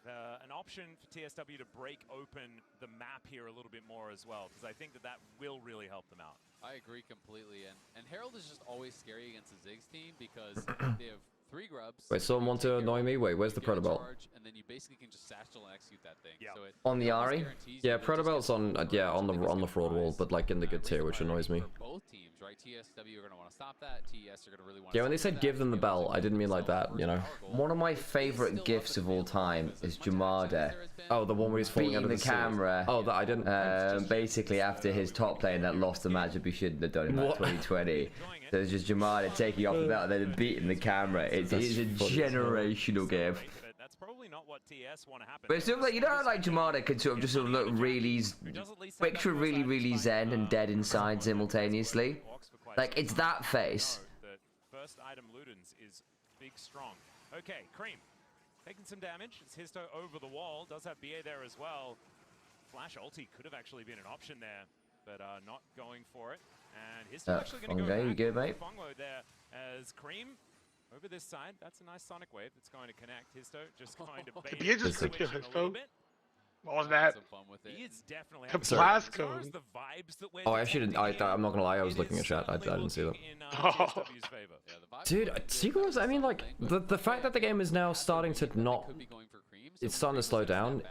An option for TSW to break open the map here a little bit more as well, because I think that will really help them out. I agree completely, and Herald is just always scary against the Ziggs team because they have 3 grubs. Wait, someone want to annoy me? Wait, where's the Protobelt? And then you basically can just satchel and execute that thing. Yeah. So it On the Ari? Yeah, Protobelt's on on the fraud wall, but like in the good tier, which annoys me. Both teams, right? TSW are going to want to stop that. TES are going to really want to. Yeah, when they said give them the belt, I didn't mean like that, you know. One of my favorite gifs of all time is Jamada. Oh, the one where he's falling out of the the sea. camera. Oh, that I didn't. Basically, after his top lane that lost the match that we shouldn't have done in that 2020. So it's just Jamada taking off the belt and then beating the camera. It's a generational gift. That's probably not what TS want to happen. But it's sort of like, you know how like Jamada can sort of just sort of look really, picture really, really zen and dead inside simultaneously. Like, it's that face. The first item Ludens is big strong. Okay, Cream taking some damage. It's Histo over the wall. Does have BA there as well. Flash ulti could have actually been an option there, but not going for it. And Histo actually going to go back. You good, mate? Fungo there as Cream over this side. That's a nice sonic wave that's going to connect. Histo just going to bait Did BA just click your Histo? What was that? He is definitely Tabasco. the vibes that Oh, I actually didn't. I'm not gonna lie. I was looking at chat. I didn't see that. Dude, Secret Wars. I mean, like the fact that the game is now starting to not. It's starting to slow down.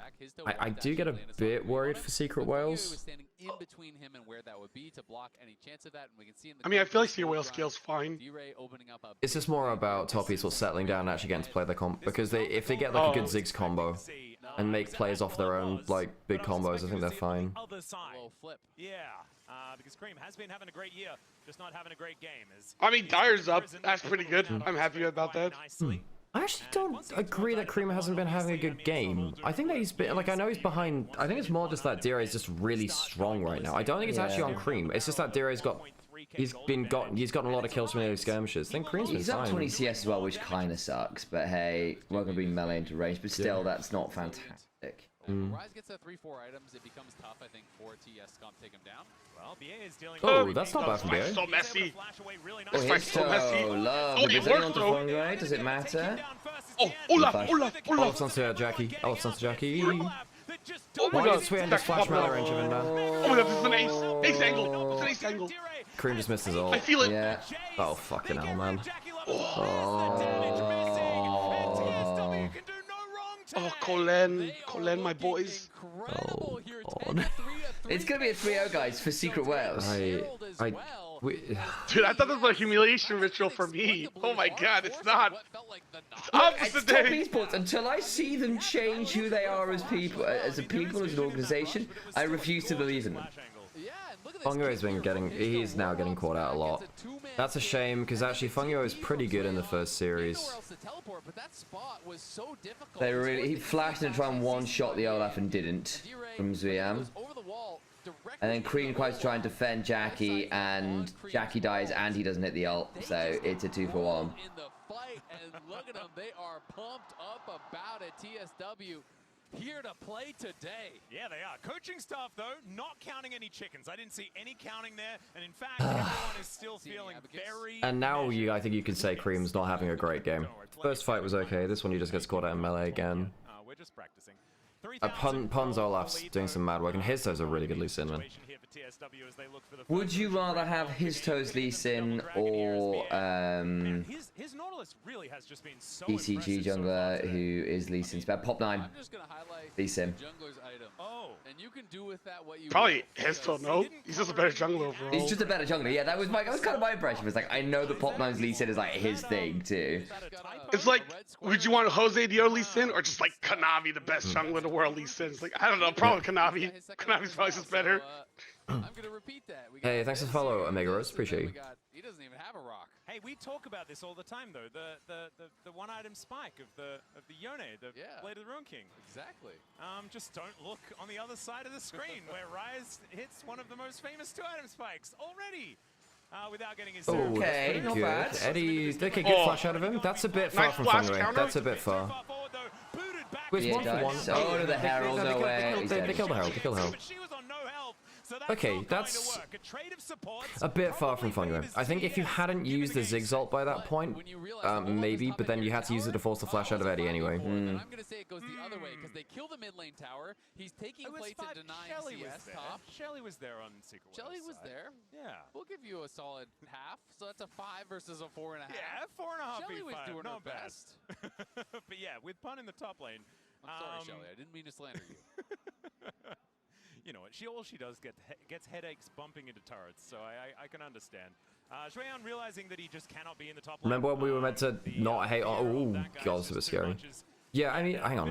I do get a bit worried for Secret Wales. In between him and where that would be to block any chance of that, and we can see in the I mean, I feel like Secret Wales scale's fine. It's just more about top esports settling down and actually getting to play their comp, because if they get like a good Ziggs combo and make plays off their own like big combos, I think they're fine. Other side. Yeah, because Cream has been having a great year, just not having a great game. I mean, Dyer's up. That's pretty good. I'm happy about that. I actually don't agree that Cream hasn't been having a good game. I think that he's been, like, I know he's behind. I think it's more just that Dire is just really strong right now. I don't think it's actually on Cream. It's just that Dire's got, he's gotten a lot of kills from early skirmishes. I think Cream's been He's up fine. 20 CS as well, which kind of sucks. But hey, we're going to bring melee into range, but still, that's not fantastic. Rise gets that 3-4 items, it becomes tough, I think, for TS to take him down. Well, BA is dealing Oh, that's not bad from BA. So messy. Oh, he's so love. Oh, Does it anyone worked, to though. Fungi? Does it matter? Oh, Olaf. Olaf's onto Jackie. Olaf's onto Jackie. Oh my Why god. did Sweet just flash melee range of him now? Oh my god, this is an ace. Ace angle. It's an ace angle. Cream just missed his ult. I feel it. Yeah. Oh, fucking hell, man. Oh, Colin, my boys. Oh, God. It's going to be a 3-0, guys, for Secret Wales. Dude, I thought this was a humiliation ritual for me. Oh my god, it's not. It's opposite It's top day. esports. Until I see them change who they are as people, as an organization, I refuse to believe in them. Yeah, and look at Funguo's been getting, he's now getting caught out a lot. That's a shame, because actually Funguo was pretty good in the first series. He flashed to try and one-shot the Olaf and didn't from Zuyam. And then Cream tries to try and defend Jackie, and Jackie dies and he doesn't hit the ult, so it's a 2-for-1. And look at them, they are pumped up about it. TSW here to play today. Yeah, they are. Coaching staff, though, not counting any chickens. I didn't see any counting there. And in fact, everyone is still feeling very... And now I think you can say Cream's not having a great game. First fight was okay. This one he just gets caught out in melee again. We're just practicing. Pun's Olaf's doing some mad work, and Histo's a really good Lee Sin, man. Would you rather have his toes Lee Sin or his Nautilus really has just been so ECG jungler who is Lee Sin's bad? Pop 9. Lee Sin. And you can do with that what you Probably Histo, no? He's just a better jungler overall. He's just a better jungler. Yeah, that was kind of my impression. It's like, I know the Pop 9's Lee Sin is like his thing too. It's like, would you want Jose Dio Lee Sin or just like Kanavi, the best jungler in the world Lee Sin? It's like, I don't know, probably Kanavi. Kanavi's probably just better. I'm gonna repeat that. Hey, thanks for the follow, Omega Rose. Appreciate you. He doesn't even have a rock. Hey, we talk about this all the time, though. The one-item spike of the Yone, the Blade of the Ruin King. Exactly. Just don't look on the other side of the screen where Rise hits one of the most famous two-item spikes already. Without getting his okay, not bad. Eddie, they can get flash out of him. That's a bit far from Funway. That's a bit far. Wait, yeah, 1 for 1. Oh, the Herald, no way. They killed the Herald. They killed the Herald. Okay, that's a bit far from Fungo. I think if you hadn't used the Zigzalt by that point, maybe, but then you had to use it to force the flash out of Eddie anyway. I'm gonna say it goes the other way because they kill the mid lane tower. He's taking plates and denying CS top. Shelly was there on Secret World. Shelly was there. Yeah. We'll give you a solid half. So that's a 5 versus a 4.5. Yeah, 4.5. Shelly was doing not her bad. best. But yeah, with Pun in the top lane. I'm sorry, Shelly. I didn't mean to slander you. You know what? All she does gets headaches bumping into turrets, so I can understand. Shueyan realizing that he just cannot be in the top lane. Remember when we were meant to not hate? Oh god, that's a bit scary. Yeah, I mean, hang on.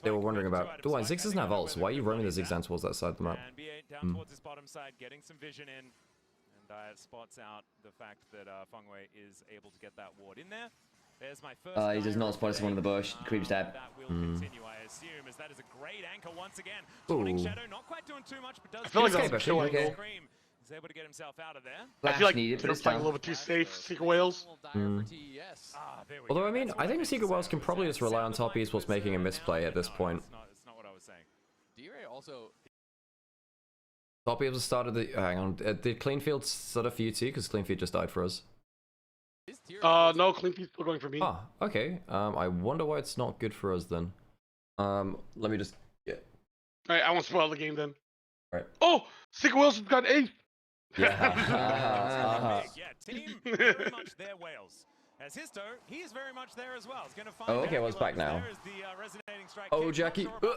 They were wondering about. Why Ziggs doesn't have ults? Why are you roaming the Ziggs towards that side of the map? And B8 down towards his bottom side, getting some vision in, and spots out the fact that Fengwei is able to get that ward in there. There's my first he does not spot someone in the bush. Creep's dead. That will continue, I assume, as that is a great anchor once again. Sonic Shadow not quite doing too much, but does. I feel like that's killing. He's able to get himself out of there. I feel like they're playing a little bit too safe. Secret Whales. Although I mean, I think Secret Whales can probably just rely on top esports making a misplay at this point. That's not what I was saying. D-Ray also. Top esports started the. Hang on, did Cleanfield start for you too? Because Cleanfield just died for us. No, Cleanfield's still going for me. Ah, okay. I wonder why it's not good for us then. Let me just. Yeah. All right, I won't spoil the game then. Right. Oh, Secret Whales has got 8. Yeah, team very much their Wales. As Histo, he is very much there as well. He's going to find okay, well, it's back now. Oh, Jackie. Oh,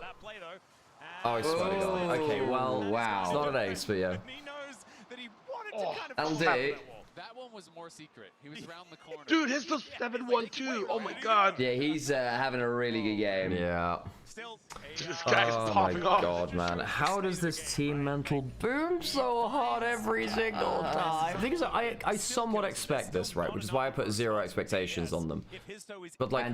I swear to God. Okay, well, wow. It's not an ace, but yeah. He knows that he wanted to kind of that'll do. That one was more secret. He was around the corner. Dude, his does 7-1-2. Oh my God. Yeah, he's having a really good game. Yeah. This guy's popping off. Oh my God, man. How does this team mental boom so hard every single time? The thing is, I somewhat expect this, right? Which is why I put 0 expectations on them. But like,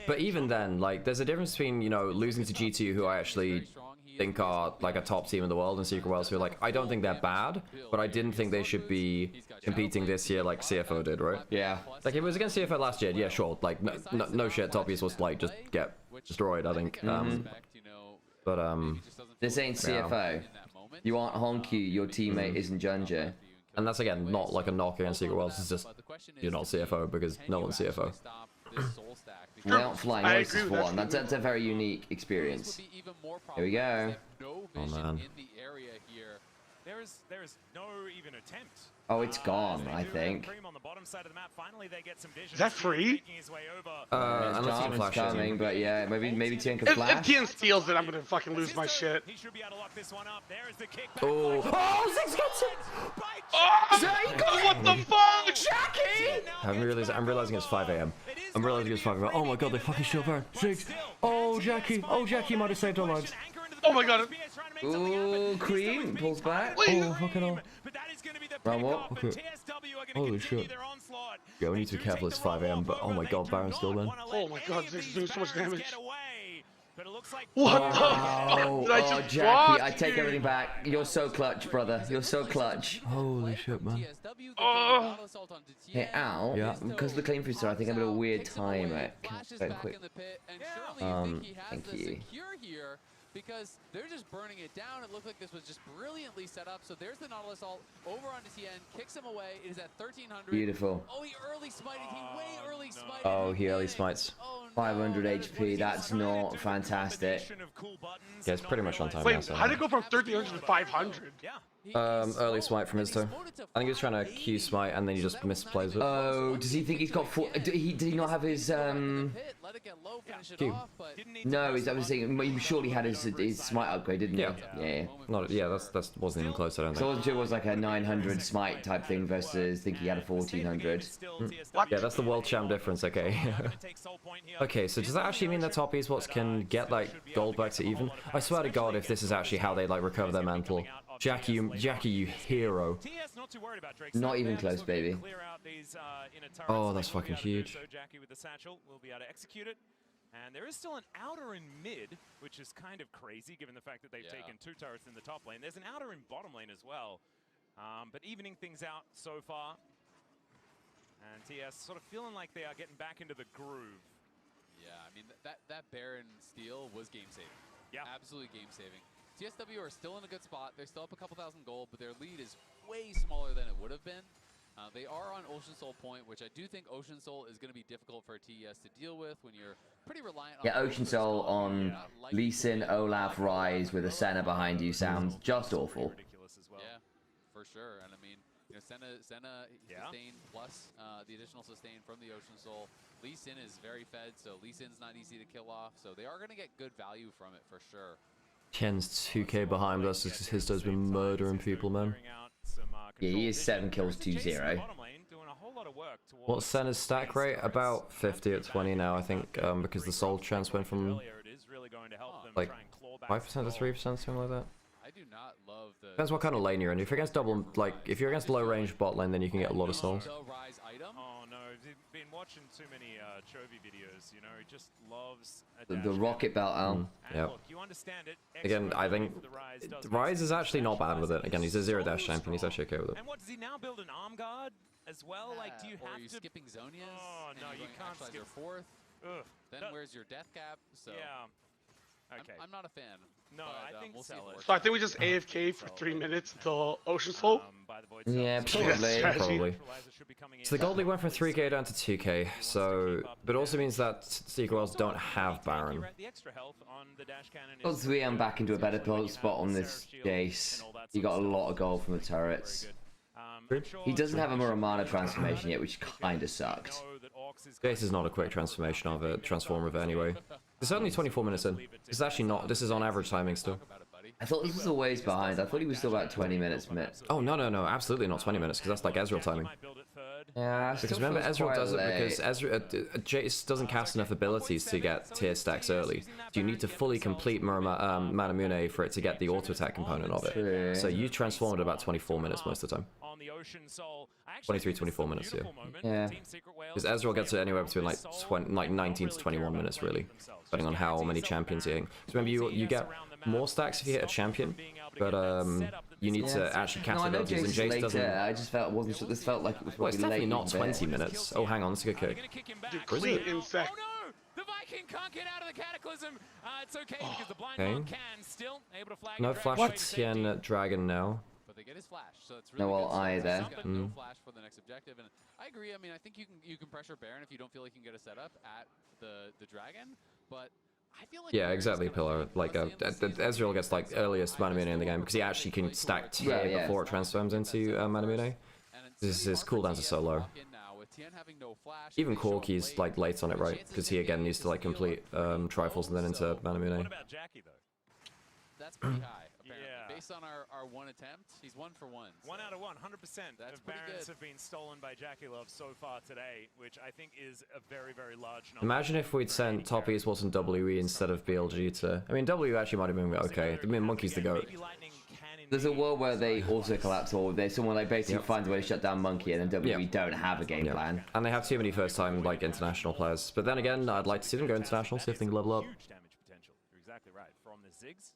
but even then, like, there's a difference between, you know, losing to G2, who I actually think are like a top team in the world, and Secret Whales, who like, I don't think they're bad, but I didn't think they should be competing this year like CFO did, right? Yeah. Like, if it was against CFO last year, yeah, sure. Like, no shit, top east was like, just get destroyed, I think. This ain't CFO. You aren't Honky, your teammate isn't Junja. And that's, again, not like a knock against Secret Whales, it's just, you're not CFO because no one's CFO. Without flying voices for one. That's a very unique experience. Here we go. Oh man. There is no even attempt. Oh, it's gone, I think. Is that free? Unless you flash coming, but yeah, maybe Tien can If flash. Tien steals it, I'm gonna fucking lose my shit. He should be able to lock this one up. There is the kick. Oh, Ziggs gets it! Oh, what the fuck? Jackie! I'm realizing it's 5 AM. Oh my God, they fucking shield burn. Ziggs. Oh, Jackie might have saved our lives. Oh my god. Ooh, Cream pulls back. Oh, fucking hell. Round what? Okay. Holy shit. Yeah, we need to be careful. It's 5 AM, but oh my god, Baron's still there. Oh my god, this is doing so much damage. What the fuck did I just Jackie, block, I take dude? everything back. You're so clutch, brother. You're so clutch. Holy shit, man. Hey, Al, Yeah. because of the clean freestyle, I think I'm in a weird time. Quick. Thank you. Here because they're just burning it down. It looked like this was just brilliantly set up. So there's the Nautilus ult over onto TN, kicks him away. It is at 1300. Beautiful. Oh, he early smited. He way early smited. Oh, he early smites. 500 HP. That's not fantastic. Yeah, it's pretty much on time. Wait, now, so. how did it go from 1300 to 500? Early smite from his toe. I think he was trying to Q smite and then he just misplays it. Oh, does he think he's got four? Did he not have his Q. No, I was saying he surely had his smite upgrade, didn't he? Yeah. Not, yeah, that wasn't even close, I don't think. So I wasn't sure it was like a 900 smite type thing versus think he had a 1400. Yeah, that's the world champ difference, okay. Okay, so does that actually mean that top esports can get like gold back to even? I swear to god if this is actually how they like recover their mantle. Jackie, you hero. Not even close, baby. Oh, that's fucking huge. Jackie with the satchel will be able to execute it. And there is still an outer in mid, which is kind of crazy given the fact that they've taken 2 turrets in the top lane. There's an outer in bottom lane as well. But evening things out so far. And TS sort of feeling like they are getting back into the groove. Yeah, I mean, that Baron steal was game-saving. Yeah. Absolutely game-saving. TSW are still in a good spot. They're still up a couple thousand gold, but their lead is way smaller than it would have been. They are on Ocean Soul point, which I do think Ocean Soul is going to be difficult for TES to deal with when you're pretty reliant on... Yeah, Ocean Soul on Lee Sin, Olaf, Rise with a Senna behind you sounds just awful. Yeah, for sure. And I mean, you know, Senna sustain plus the additional sustain from the Ocean Soul. Lee Sin is very fed, so Lee Sin's not easy to kill off. So they are going to get good value from it for sure. Ken's 2k behind us because his has been murdering people, man. Yeah, he is 7 kills 2-0. What's Senna's stack rate? About 50 at 20 now, I think, because the soul chance went from like 5% to 3%, something like that. I do not love the... Depends what kind of lane you're in. If you're against if you're against low range bot lane, then you can get a lot of souls. Oh no, I've been watching too many Chovy videos, you know, he just loves The rocket belt, Al. Yeah. You understand it. Again, I think Rise is actually not bad with it. Again, he's a 0-dash champion, he's actually okay with it. And what, does he now build an arm guard as well? Like, do you have to... skipping Zonias? Oh, no, you can't skip... your 4th. Ugh. Then where's your death cap? So yeah. Okay. I'm not a fan. No, but, I think we'll see So I think we just AFK for 3 minutes until Ocean Soul. Yeah, Probably. So the gold league went from 3k down to 2k, so... But it also means that Secret Worlds don't have Baron. Well, 3, I'm back into a better spot on this Jace. He got a lot of gold from the turrets. He doesn't have a Muramana transformation yet, which kinda sucked. Jace is not a quick transformation of it, transform of it anyway. It's only 24 minutes in. It's actually not, this is on average timing still. I thought this was a ways behind. I thought he was still about 20 minutes mid. Oh, no, absolutely not 20 minutes, because that's like Ezreal timing. Yeah, because remember, Ezreal does it because Jace doesn't cast enough abilities to get tier stacks early. So you need to fully complete Manamune for it to get the auto attack component of it. True. So you transform at about 24 minutes most of the time. 23, 24 minutes, yeah. Because Ezreal gets it anywhere between like 19 to 21 minutes, really, depending on how many champions you're hitting. So remember, you get more stacks if you hit a champion, but you need to actually cast abilities, and Jace doesn't. I just felt this felt like it was well, it's definitely not 20 minutes. Oh, hang on, that's a good kick. Oh no! The Viking can't get out of the Cataclysm. It's okay because the blind one can still able to flag. No flash Tien Dragon now. But they get his flash, so it's really no eye there. No flash for the next objective, and I agree. I mean, I think you can pressure Baron if you don't feel like you can get a setup at the dragon, but I feel like exactly, Pillar. Like Ezreal gets like earliest Manamune in the game because he actually can stack tier before it transforms into Manamune. His cooldowns are so low. Even Corki's like late on it, right? Because he again needs to like complete Trifles and then into Manamune. that's pretty high, apparently. Yeah. Based on our one attempt, he's 1 for 1. So 1 out of 1, 100% that's of pretty Barons good. have been stolen by Jackie Love so far today, which I think is a very, very large number. Imagine if we'd sent Top Esports and WE instead of BLG to... I mean, WE actually might have been okay. I mean, Monkey's the GOAT. There's a world where they also collapse, or there's someone like basically finds a way to shut down Monkey, and then WWE don't have a game plan. And they have too many first-time like international players. But then again, I'd like to see them go international, see if they can level up. Huge damage potential. You're exactly right. From the Ziggs.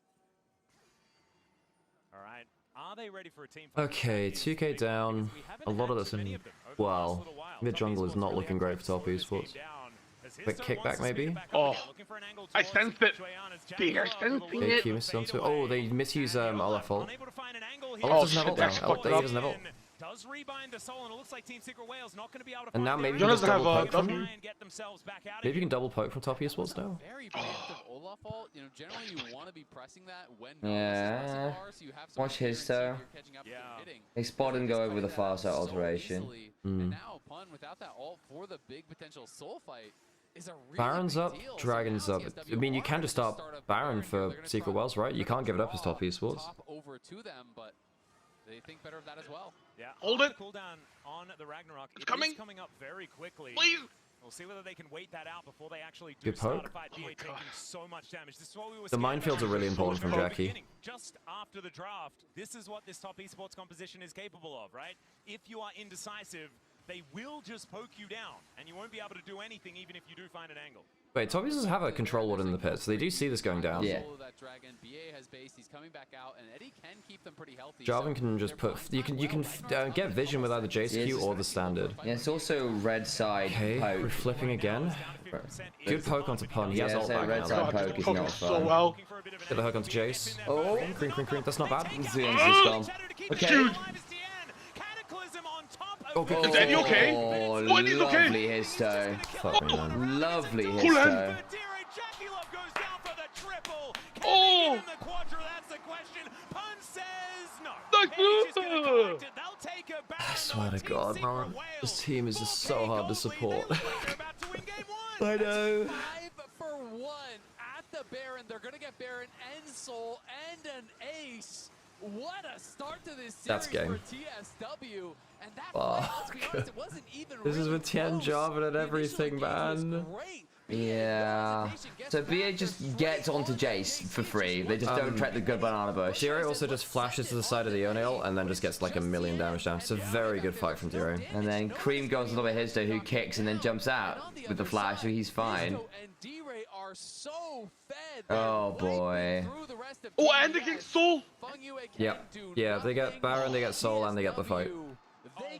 All right. Are they ready for a team fight? Okay, 2K down. A lot of this in... Well, mid jungle is not looking great for Top Esports. Quick kickback maybe? Oh, I sensed it. They are sensing it. Oh, they misuse Olaf ult. Oh, shit, that's fucked up. Doesn't have ult. Does rebind the soul, and it looks like Team Secret Whale's not going to be able to And now maybe you He can just doesn't double have poke a from... W. Maybe you can double poke from Top Esports now? Very preemptive Olaf ult. You know, generally you want to be pressing that when Yeah. so you have Watch his toe. They spot and go over the far side alteration. And now Pun without that ult for the big potential soul fight is a really Baron's big up, deal. Dragon's up. I mean, you can just start Baron for Secret Wells, right? You can't give it up as Top Esports. Top over to them, but they think better of that as well. Yeah. Hold it. Cooldown on the Ragnarok. It's coming. Coming up very quickly. Please. We'll see whether they can wait that out before they actually do Good start poke. a fight. BA taking so much damage. This is what we were The scared minefields about. are really important from Jackie. Just after the draft, this is what this Top Esports composition is capable of, right? If you are indecisive, they will just poke you down, and you won't be able to do anything even if you do find an angle. Wait, Top Esports have a control ward in the pit, so they do see this going down. Yeah. That dragon, BA has base, he's coming back out, and Eddie can keep them pretty healthy. Jarvan can just put... You can get vision with either Jace Q or the standard. Yeah, it's also red side Okay, we're poke. flipping again. Good poke onto Pun. He has Yeah, ult so back red now. side poke is not So fun. well. Get the hook onto Jace. Oh, Cream. That's not bad. Zion's just gone. Okay. Dude. Oh, good. Is Eddie okay? Oh, Oh, Eddie's okay. lovely his toe. Fuck me, man. Lovely his Cool hand. toe. Oh! I swear to God, man. This team is just so hard to support. I know. 5 for 1 at the Baron. They're going to get Baron and Soul and an ace. What a start to this series That's game. for TSW. And that Fuck. fight, let's be honest, it wasn't even This is really with Tien close. Jarvan and The everything, initial engagement man. was great. Yeah. So BA just gets onto Jace for free. They just don't track the good banana bush. Diro also just flashes to the side of the Yone ult and then just gets like a million damage down. It's a very good fight from Diro. And then Cream goes on top of his toe, who kicks and then jumps out with the flash, so he's fine. And D-Ray are so fed. Oh boy. Oh, and they get Soul. Yep. Yeah, they get Baron, they get Soul, and they get the fight.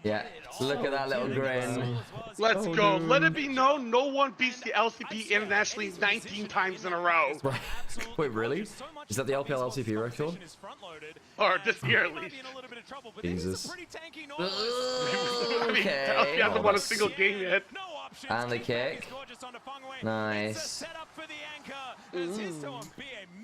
Yeah. Look at that little grin. Let's go. Let it be known, no one beats the LCP internationally 19 times in a row. Wait, really? Is that the LPL LCP record? Or this year at least. Jesus. I mean, Okay. LCP hasn't won a single game yet. And the kick. Nice.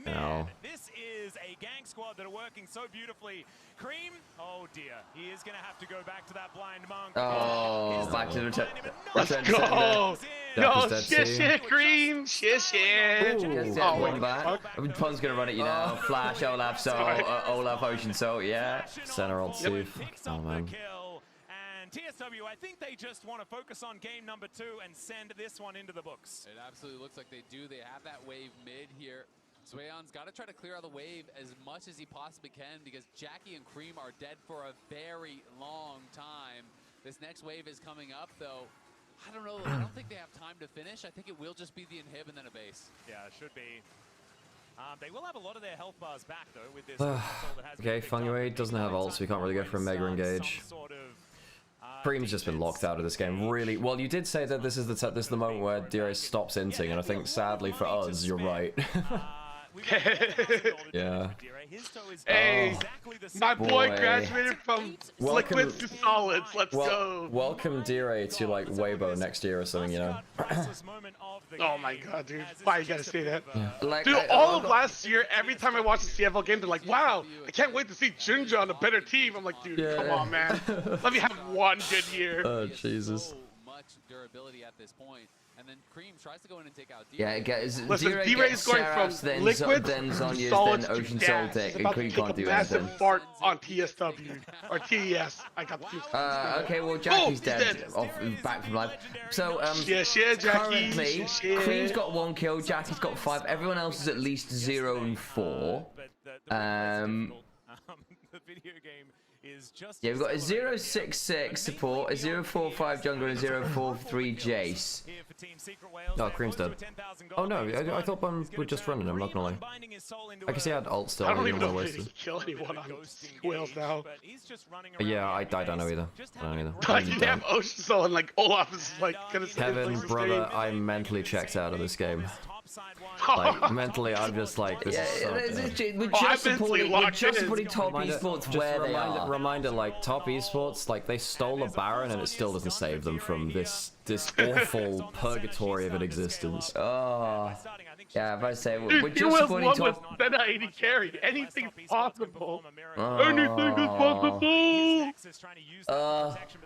No. This is a gang squad that are working so beautifully. Cream, oh dear, he is going to have to go back to that blind monk. Oh, back to the return. Let's go. No, shit, Cream. Shit. Oh, one back. I mean, Pun's gonna run at you now. Flash, Olaf, Soul, Olaf, Ocean Soul, yeah. Center ult Steve. Oh man. And TSW, I think they just want to focus on game number 2 and send this one into the books. It absolutely looks like they do. They have that wave mid here. Swayan's got to try to clear out the wave as much as he possibly can because Jackie and Cream are dead for a very long time. This next wave is coming up, though. I don't know. I don't think they have time to finish. I think it will just be the inhib and then a base. Yeah, it should be. They will have a lot of their health bars back, though, with this. That has Okay, Fangway doesn't have ult, so we can't really go for a Mega Engage. Cream's just been locked out of this game, really. Well, you did say that this is the moment where Diro stops inting, and I think sadly for us, you're right. Yeah. Hey, my boy graduated from liquids to solids. Let's go. Welcome Diro to like Weibo next year or something, you know. Oh my god, dude. Why you gotta say that? Yeah. Like, Dude, all of last year, every time I watch a CFL game, they're like, wow, I can't wait to see Ginger on a better team. I'm like, dude, come on, man. Let me have one good year. Oh, Jesus. So much durability at this point. and then Cream tries to go in and take out D-Ray. Yeah, it gets Listen, D-Ray D-Ray's gets going Seraphs, from then liquid then Zhonya's, solids then to Ocean gas. Soltic, He's and about Cream to take can't a do massive anything. fart on TSW or TES. I got the Okay, well Jackie's dead, back from life. So currently, Cream's got 1 kill, Jackie's got 5. Everyone else is at least 0 and 4. The video game is just Yeah, we've got a 066 support, a 045 jungler, and a 043 Jace. Oh, Cream's dead. Oh no, I thought one was just running, I'm not gonna lie. I guess he had ult still. I don't even know if he can kill anyone on Whales now. Yeah, I don't know either. I don't either. Like, you have Ocean Soul and like Olaf is like gonna stay Kevin, brother, I'm mentally checked out of this game. Like, mentally, I'm just like, this is so we're just supporting top esports where they are. Reminder, like, top esports, like, they stole a Baron and it still doesn't save them from this awful purgatory of an existence. Oh, yeah, if I say, we're just Whales supporting won top... with Meta 80 carry. Anything's possible. Anything is possible.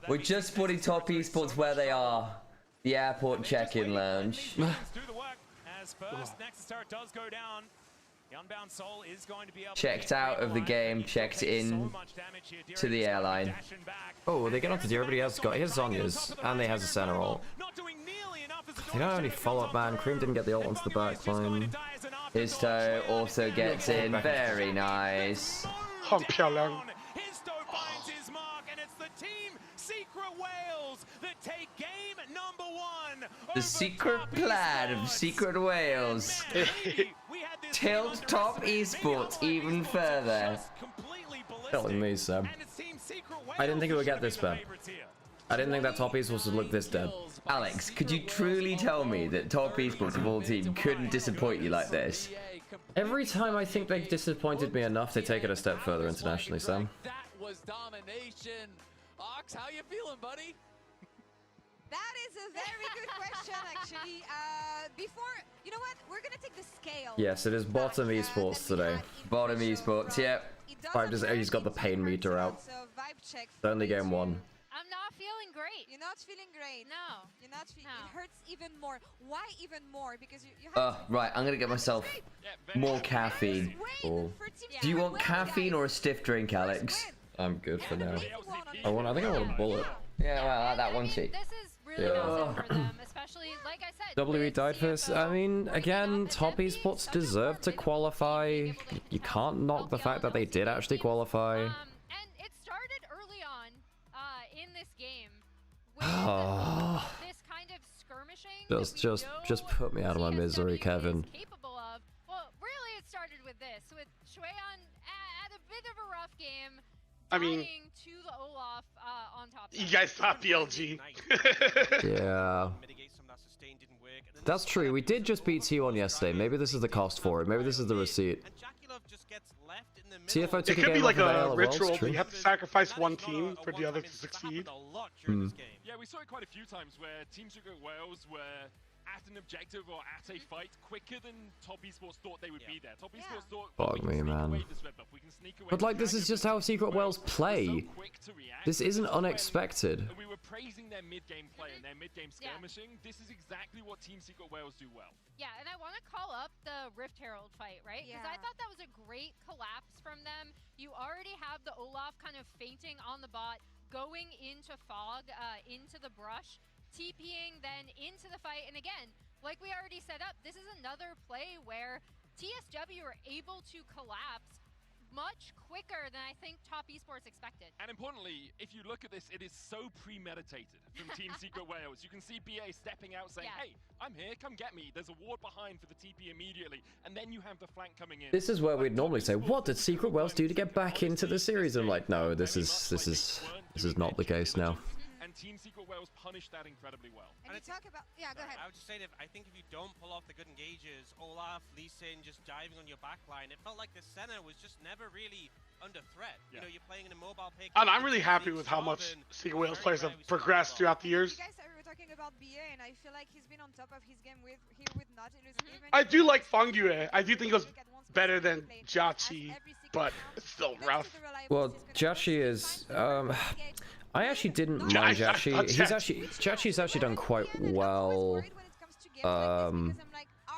We're just supporting top esports where they are. The airport check-in lounge. First, Nexus turret does go down. The Unbound Soul is going to be up. Checked out of the game, checked in to the airline. Oh, they get onto the everybody else got his Zhonya's, and they has a center ult. They don't have any follow-up, man. Cream didn't get the ult onto the backline. His toe also gets in, very nice. His toe finds his mark, and it's the Team Secret Whales that take game number 1. The secret plan of Secret Wales. Tilt top esports even further. Telling me, Sam. I didn't think it would get this bad. I didn't think that top esports would look this dead. Alex, could you truly tell me that top esports of all team couldn't disappoint you like this? Every time I think they've disappointed me enough, they take it a step further internationally, Sam. That was domination. Ox, how you feeling, buddy? That is a very good question, actually. Before, you know what? We're gonna take the scale. Yes, it is bottom esports today. Bottom esports, yep. He's got the pain meter out. So vibe check. It's only game 1. I'm not feeling great. You're not feeling great. No. You're not feeling. It hurts even more. Why even more? Because you have. Right. I'm gonna get myself more caffeine. Cool. Do you want caffeine or a stiff drink, Alex? I'm good for now. I think I want a bullet. Yeah, well, I like that one too. This is really massive for them, especially like I said. WE died first. I mean, again, top esports deserve to qualify. You can't knock the fact that they did actually qualify. And it started early on in this game with this kind of skirmishing. Just put me out of my misery, Kevin. Capable of. Well, really, it started with this, with Shueon at a bit of a rough game. I mean, to the Olaf on top. You guys thought BLG. Yeah. That's true. We did just beat T1 yesterday. Maybe this is the cost for it. Maybe this is the receipt. TFO took it could be like a ritual. True. You have to sacrifice one team for the other to succeed. Yeah, we saw it quite a few times where Team Secret Wales were at an objective or at a fight quicker than top esports thought they would be there. Top esports thought, Fuck me, man. But like, this is just how Secret Wales play. This isn't unexpected. We were praising their mid-game play and their mid-game skirmishing. This is exactly what Team Secret Wales do well. Yeah, and I want to call up the Rift Herald fight, right? Because I thought that was a great collapse from them. You already have the Olaf kind of fainting on the bot, going into fog, into the brush, TPing then into the fight, and again, like we already set up, this is another play where TSW are able to collapse much quicker than I think top esports expected. And importantly, if you look at this, it is so premeditated from Team Secret Wales. You can see BA stepping out saying, hey, I'm here, come get me. There's a ward behind for the TP immediately, and then you have the flank coming in. This is where we'd normally say, what did Secret Wales do to get back into the series? I'm like, no, this is not the case now. And Team Secret Wales punished that incredibly well. And you talk about, go ahead. I would just say that I think if you don't pull off the good engages, Olaf, Lee Sin just diving on your backline, it felt like the center was just never really under threat. You know, you're playing in a mobile pick. And I'm really happy with how much Secret Wales players have progressed throughout the years. You guys were talking about BA, and I feel like he's been on top of his game with Nautilus. I do like Fungue. I do think it was better than Jachi, but it's still rough. Well, Jachi is I actually didn't mind Jachi. Jachi's actually done quite well On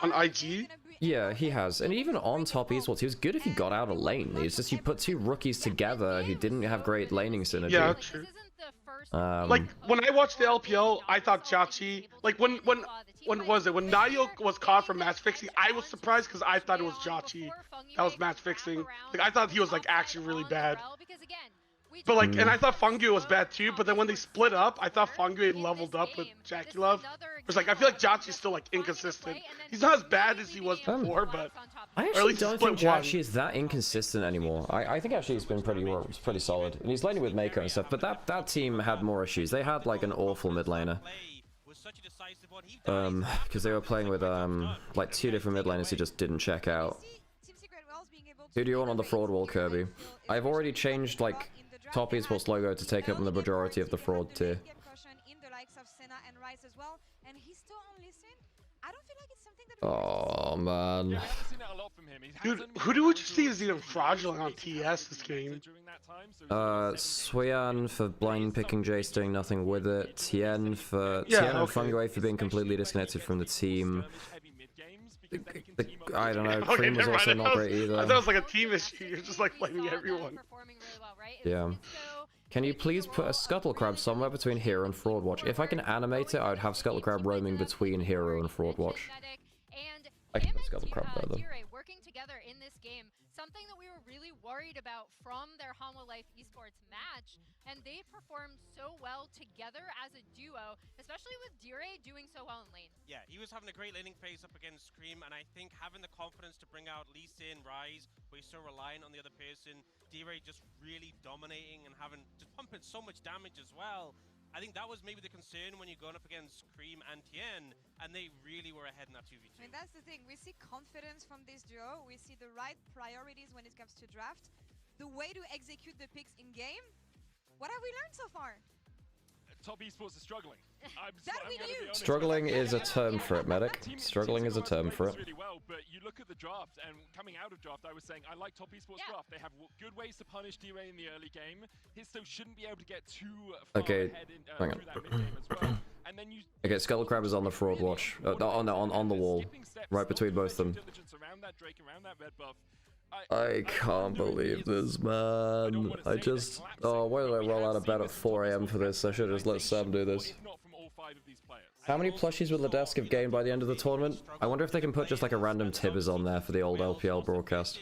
IG? Yeah, he has. And even on top esports, he was good if he got out of lane. It's just you put two rookies together who didn't have great laning synergy. Yeah, true. Like when I watched the LPL, I thought Jachi. Like when was it? When Nayo was caught for match fixing, I was surprised because I thought it was Jachi that was match fixing. Like I thought he was like actually really bad. But like, and I thought Fungu was bad too. But then when they split up, I thought Fungu leveled up with Jackie Love. It's like I feel like Jachi's still like inconsistent. He's not as bad as he was before, but I actually don't think Jachi is that inconsistent anymile. I think actually he's been pretty solid. And he's laning with Mako and stuff. But that team had more issues. They had like an awful mid laner. Because they were playing with like two different mid laners who just didn't check out. Who do you want on the fraud wall, Kirby? I've already changed like top esports logo to take up the majority of the fraud tier. Oh man. Dude, who do we just see is even fraudulent on TES this game? Swayan for blind picking Jace, doing nothing with it. Tien and Fungway for being completely disconnected from the team. I don't know, Cream was also not great either. I thought it was like a team issue, you're just like blaming everyone. Yeah. Can you please put a Scuttle Crab somewhere between Hero and Fraud Watch? If I can animate it, I would have Scuttle Crab roaming between Hero and Fraud Watch. I can put Scuttle Crab there though. Working together in this game, something that we were really worried about from their Hanwha Life Esports match, and they performed so well together as a duo, especially with Dire doing so well in lane. Yeah, he was having a great laning phase up against Scream, and I think having the confidence to bring out Lee Sin, Rise, where he's so reliant on the other person, Dire just really dominating and just pumping so much damage as well. I think that was maybe the concern when you're going up against Cream and Tien, and they really were ahead in that 2v2. I mean, that's the thing. We see confidence from this duo. We see the right priorities when it comes to draft. The way to execute the picks in game. What have we learned so far? Top esports are struggling. Struggling is a term for it, Medic. Struggling is a term for it. Really well, but you look at the draft, and coming out of draft, I was saying I like top esports draft. They have good ways to punish D-Ray in the early game. Histo shouldn't be able to get too far ahead in, hang on. through that mid game as well. And then Okay, Scuttle Crab is on the fraud watch. On the wall, right between both of them. Around that Drake, around that red buff. I can't believe this, man. I just... Oh, why did I roll out of bed at 4 AM for this? I should have just let Sam do this. How many plushies will the desk have gained by the end of the tournament? I wonder if they can put just like a random Tibbers on there for the old LPL broadcast.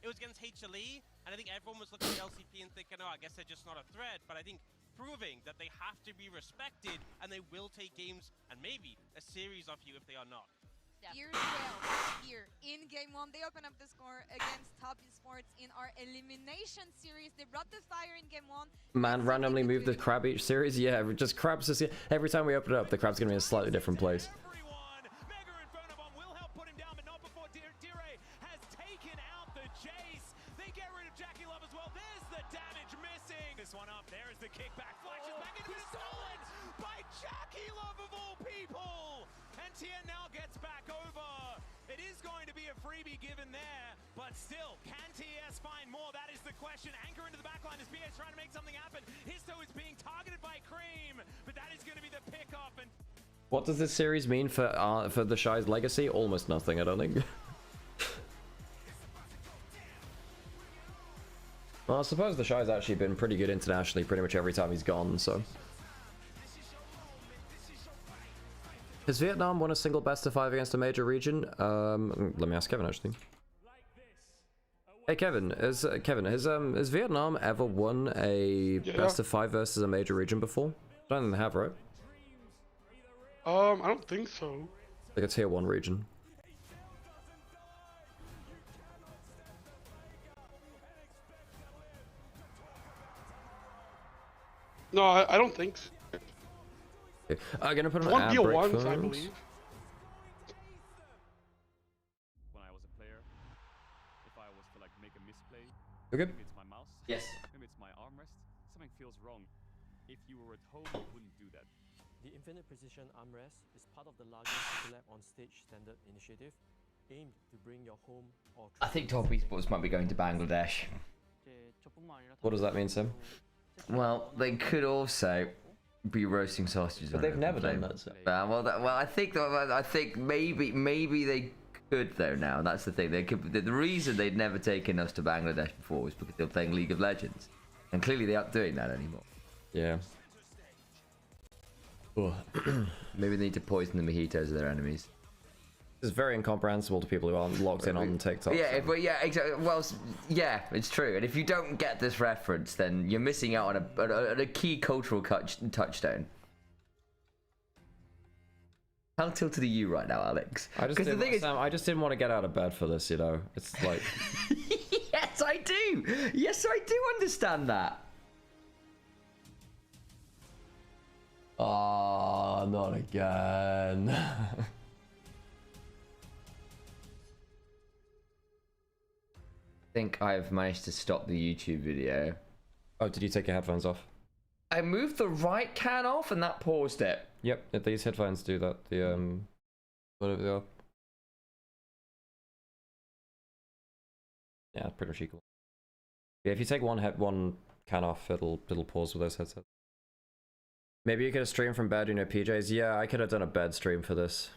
It was against HLE, and I think everyone was looking at LCP and thinking, oh, I guess they're just not a threat. But I think proving that they have to be respected, and they will take games, and maybe a series of you if they are not. Here in game 1, they open up the score against Top Esports in our elimination series. They brought the fire in game 1. Man, randomly move the crab each series? Yeah, just crabs. Every time we open it up, the crab's gonna be in a slightly different place. This one up, there's the kickback, flashes back into the stolen by Jackie Love of all people! And Tien now gets back over. It is going to be a freebie given there, but still, can TES find more? That is the question. Anchor into the backline as BS trying to make something happen. Histo is being targeted by Cream, but that is going to be the pickoff. And what does this series mean for the Shy's legacy? Almost nothing, I don't think. Well, I suppose the Shy's actually been pretty good internationally pretty much every time he's gone, so... Has Vietnam won a single best of 5 against a major region? Let me ask Kevin, actually. Hey, Kevin, has Vietnam ever won a best of 5 versus a major region before? I don't think they have, right? I don't think so. Like a tier 1 region. No, I don't think so. Okay. I'm gonna put on one ad deal break once, first. I believe. When I was a player, if I was to like make a misplay, okay. Maybe it's my mouse. Yes. Maybe it's my armrest. Something feels wrong. If you were at home, you wouldn't do that. The Infinite Precision Armrest is part of the largest collab on stage standard initiative, aimed to bring your home or... I think Top Esports might be going to Bangladesh. What does that mean, Sim? Well, they could also be roasting sausages. But they've never done that. So. Well, I think maybe they could though. Now that's the thing. They could. The reason they'd never taken us to Bangladesh before was because they were playing League of Legends, and clearly they aren't doing that anymore. Yeah. Maybe they need to poison the mojitos of their enemies. It's very incomprehensible to people who aren't logged in on TikTok. Yeah, yeah, exactly. Well, yeah, it's true. And if you don't get this reference, then you're missing out on a key cultural touchstone. How tilted are you right now, Alex? I just didn't want to get out of bed for this, you know. It's like... Yes, I do. Yes, I do understand that. Oh, not again. I think I've managed to stop the YouTube video. Oh, did you take your headphones off? I moved the right can off and that paused it. Yep, these headphones do that. The whatever they are. Yeah, pretty much equal. Yeah, if you take one can off, it'll pause with those headsets. Maybe you could have streamed from bed in your PJs. Yeah, I could have done a bed stream for this.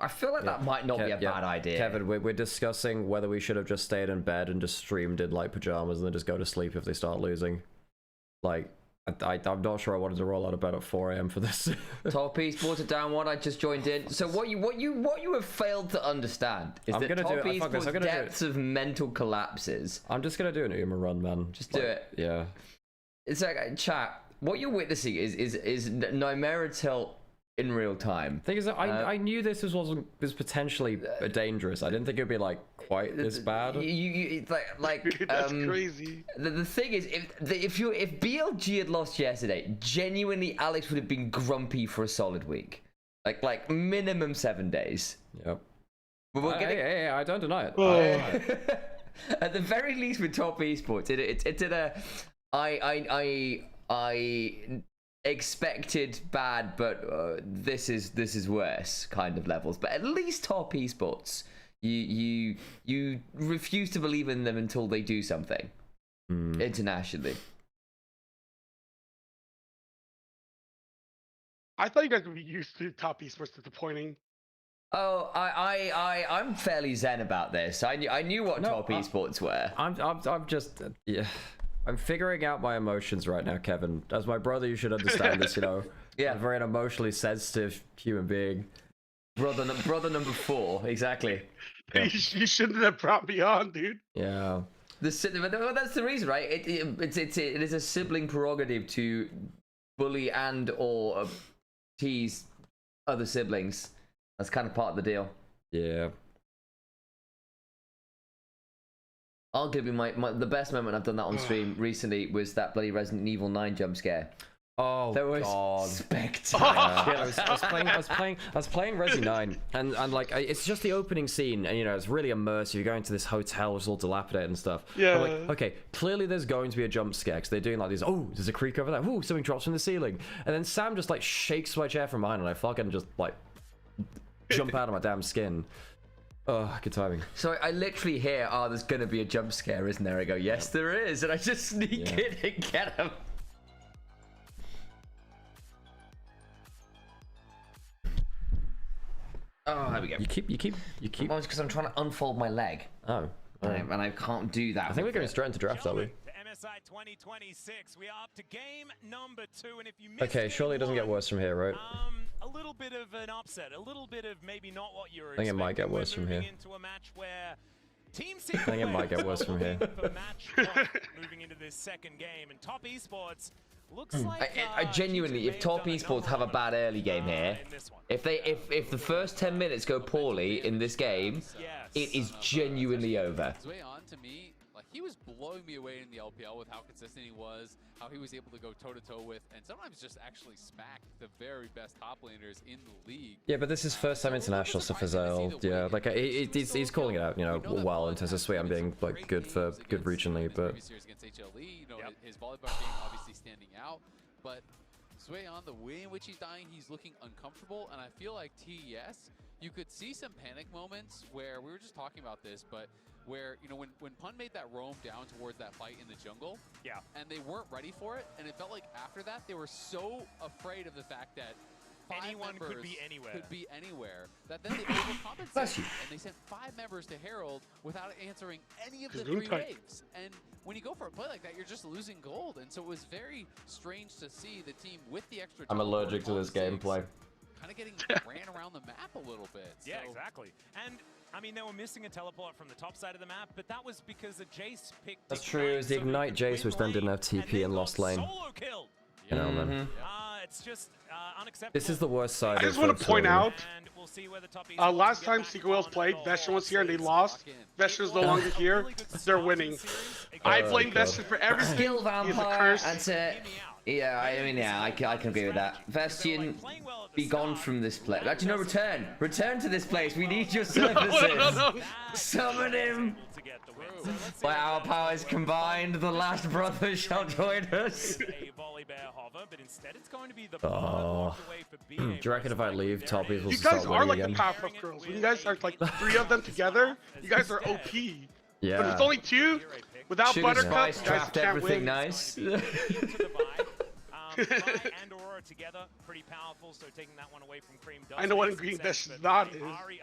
I feel like that might not be a bad idea. Kevin, we're discussing whether we should have just stayed in bed and just streamed in like pajamas and then just go to sleep if they start losing. Like, I'm not sure I wanted to roll out of bed at 4 AM for this. Top Esports are down 1. I just joined in. So what you have failed to understand is that Top Esports' depths of mental collapses. I'm just gonna do an Uma run, man. Just do it. Yeah. It's like chat. What you're witnessing is Nymaera tilt in real time. Thing is, I knew this was potentially dangerous. I didn't think it'd be like quite this bad. It's like that's crazy. The thing is, if BLG had lost yesterday, genuinely Alex would have been grumpy for a solid week, like minimum 7 days. Yep. But we're getting. Hey, I don't deny it. At the very least, with Top Esports, it's in a I expected bad, but this is worse kind of levels. But at least Top Esports, you refuse to believe in them until they do something internationally. I thought you guys would be used to Top Esports disappointing. Oh, I'm fairly zen about this. I knew what Top Esports were. I'm just yeah. I'm figuring out my emotions right now, Kevin. As my brother, you should understand this, you know. Yeah. I'm a very emotionally sensitive human being. Brother number 4, exactly. Yeah. You shouldn't have brought me on, dude. Yeah. That's the reason, right? It is a sibling prerogative to bully and or tease other siblings. That's kind of part of the deal. Yeah. Arguably, the best moment I've done that on stream recently was that bloody Resident Evil 9 jump scare. Oh, that was God. Spectacular. Yeah, I was playing Resi 9, and like it's just the opening scene, and you know it's really immersive. You're going to this hotel, it's all dilapidated and stuff. Yeah. I'm like, okay, clearly there's going to be a jump scare because they're doing like these. Oh, there's a creak over there. Oh, something drops from the ceiling, and then Sam just like shakes my chair from behind, and I fucking just like jump out of my damn skin. Oh, good timing. So I literally hear, oh, there's gonna be a jump scare, isn't there? I go, yes, there is, and I just sneak in and get him. Oh, there we go. You keep. Well, it's because I'm trying to unfold my leg. Oh. And I can't do that. I think we're going straight into draft, are we? MSI 2026. We are up to game number 2, and if you Okay, surely it doesn't get worse from here, right? A little bit of an upset, a little bit of maybe not what you were I think it might get worse from here. into a match where Team I think it might get worse from here. moving into this second game, and Top Esports looks like I genuinely, if Top Esports have a bad early game here, if the first 10 minutes go poorly in this game, it is genuinely over. To me, like he was blowing me away in the LPL with how consistent he was, how he was able to go toe-to-toe with, and sometimes just actually smack the very best top laners in the league. Yeah, but this is first time international stuff for Zale. Yeah, like he's calling it out, you know, well in terms of Sweet. I'm being like good regionally, but against HLE, you know, his volleyball game obviously standing out, but Swayon, the way in which he's dying, he's looking uncomfortable, and I feel like TES, you could see some panic moments where we were just talking about this, but where, you know, when Pun made that roam down towards that fight in the jungle, and they weren't ready for it, and it felt like after that they were so afraid of the fact that anyone could be anywhere. That then they overcompensated, and they sent 5 members to Herald without answering any of the 3 waves. And when you go for a play like that, you're just losing gold. And so it was very strange to see the team with the extra. I'm allergic to this gameplay. Kind of getting ran around the map a little bit. Yeah, exactly. And I mean, they were missing a teleport from the top side of the map, but that was because the Jace picked. That's true. It was the Ignite Jace, which then didn't have TP and lost lane. Solo killed. You know, man. It's just unacceptable. This is the worst side. I just want to point out, last time Secret Whales played, Vestian was here and they lost. Vestian is no longer here. They're winning. I blame Vestian for everything. Skill He's a vampire. curse. That's it. Yeah, I mean, yeah, I can agree with that. Vestian, be gone from this place. Actually, no, return. Return to this place. We need your services. No. Summon him. By our powers combined, the last brother shall join us. Oh. Do you reckon if I leave, top people You start guys are winning like again? the Powerpuff Girls. When you guys are like 3 of them together, you guys are OP. Yeah. But it's only 2. Without Sugar Buttercup, Spice guys trapped can't everything win. nice. And Aurora together, pretty powerful. So taking that one away from Cream. I know what Green Vestian is not.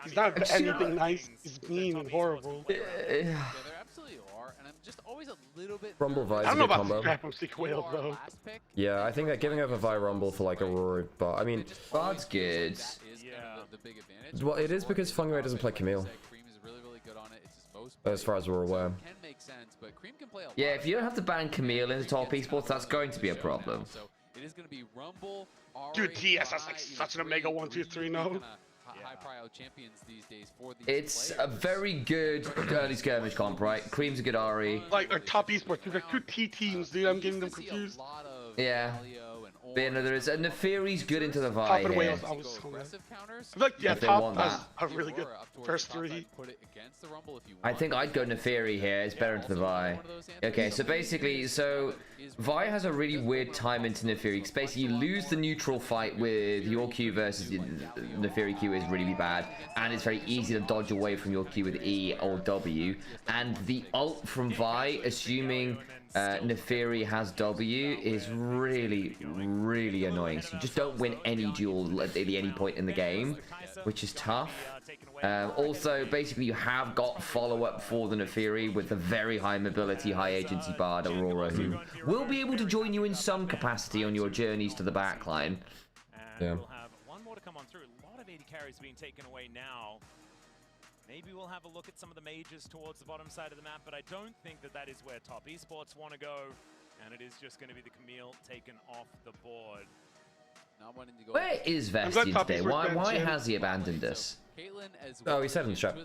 He's not anything nice. He's mean and horrible. Yeah, there absolutely are, and I'm just always a little bit. Rumble Vi I is a don't know good about combo. the crap from Secret Whales though. Yeah, I think that giving over Vi Rumble for like Aurora, but I mean, Bard's good. That is kind of the big advantage. Well, it is because Fungway doesn't play Camille. Cream is really, really good on it. It's his most. As far as we're aware. Can make sense, but Cream can play a lot. Yeah, if you don't have to ban Camille in the top esports, that's going to be a problem. So it is going to be Rumble. Dude, TS, that's like such an Omega 1, 2, 3 no. High prio champions these days for these It's players. a very good early skirmish comp, right? Cream's a good Ari. Like, our top esports, we've got 2 T teams, dude. I'm getting them confused. Yeah. But you know, there is a Neferi's good into the Top Vi and here. Wales, I was I feel like, yeah, If they top want has that. a really good first 3. I think I'd go Neferi here. It's better into the Vi. Okay, so basically, Vi has a really weird time into Neferi. Because basically, you lose the neutral fight with your Q versus Neferi Q is really bad. And it's very easy to dodge away from your Q with E or W. And the ult from Vi, assuming Neferi has W, is really, really annoying. So you just don't win any duel at any point in the game, which is tough. Also, basically, you have got follow-up for the Neferi with a very high mobility, high agency Bard Aurora, who will be able to join you in some capacity on your journeys to the backline. Yeah. We'll have one more to come on through. A lot of AD carries being taken away now. Maybe we'll have a look at some of the majors towards the bottom side of the map, but I don't think that is where top esports want to go. And it is just going to be the Camille taken off the board. Not wanting to go. Where is Vestian today? Why has he abandoned us? Oh, he said in the chat.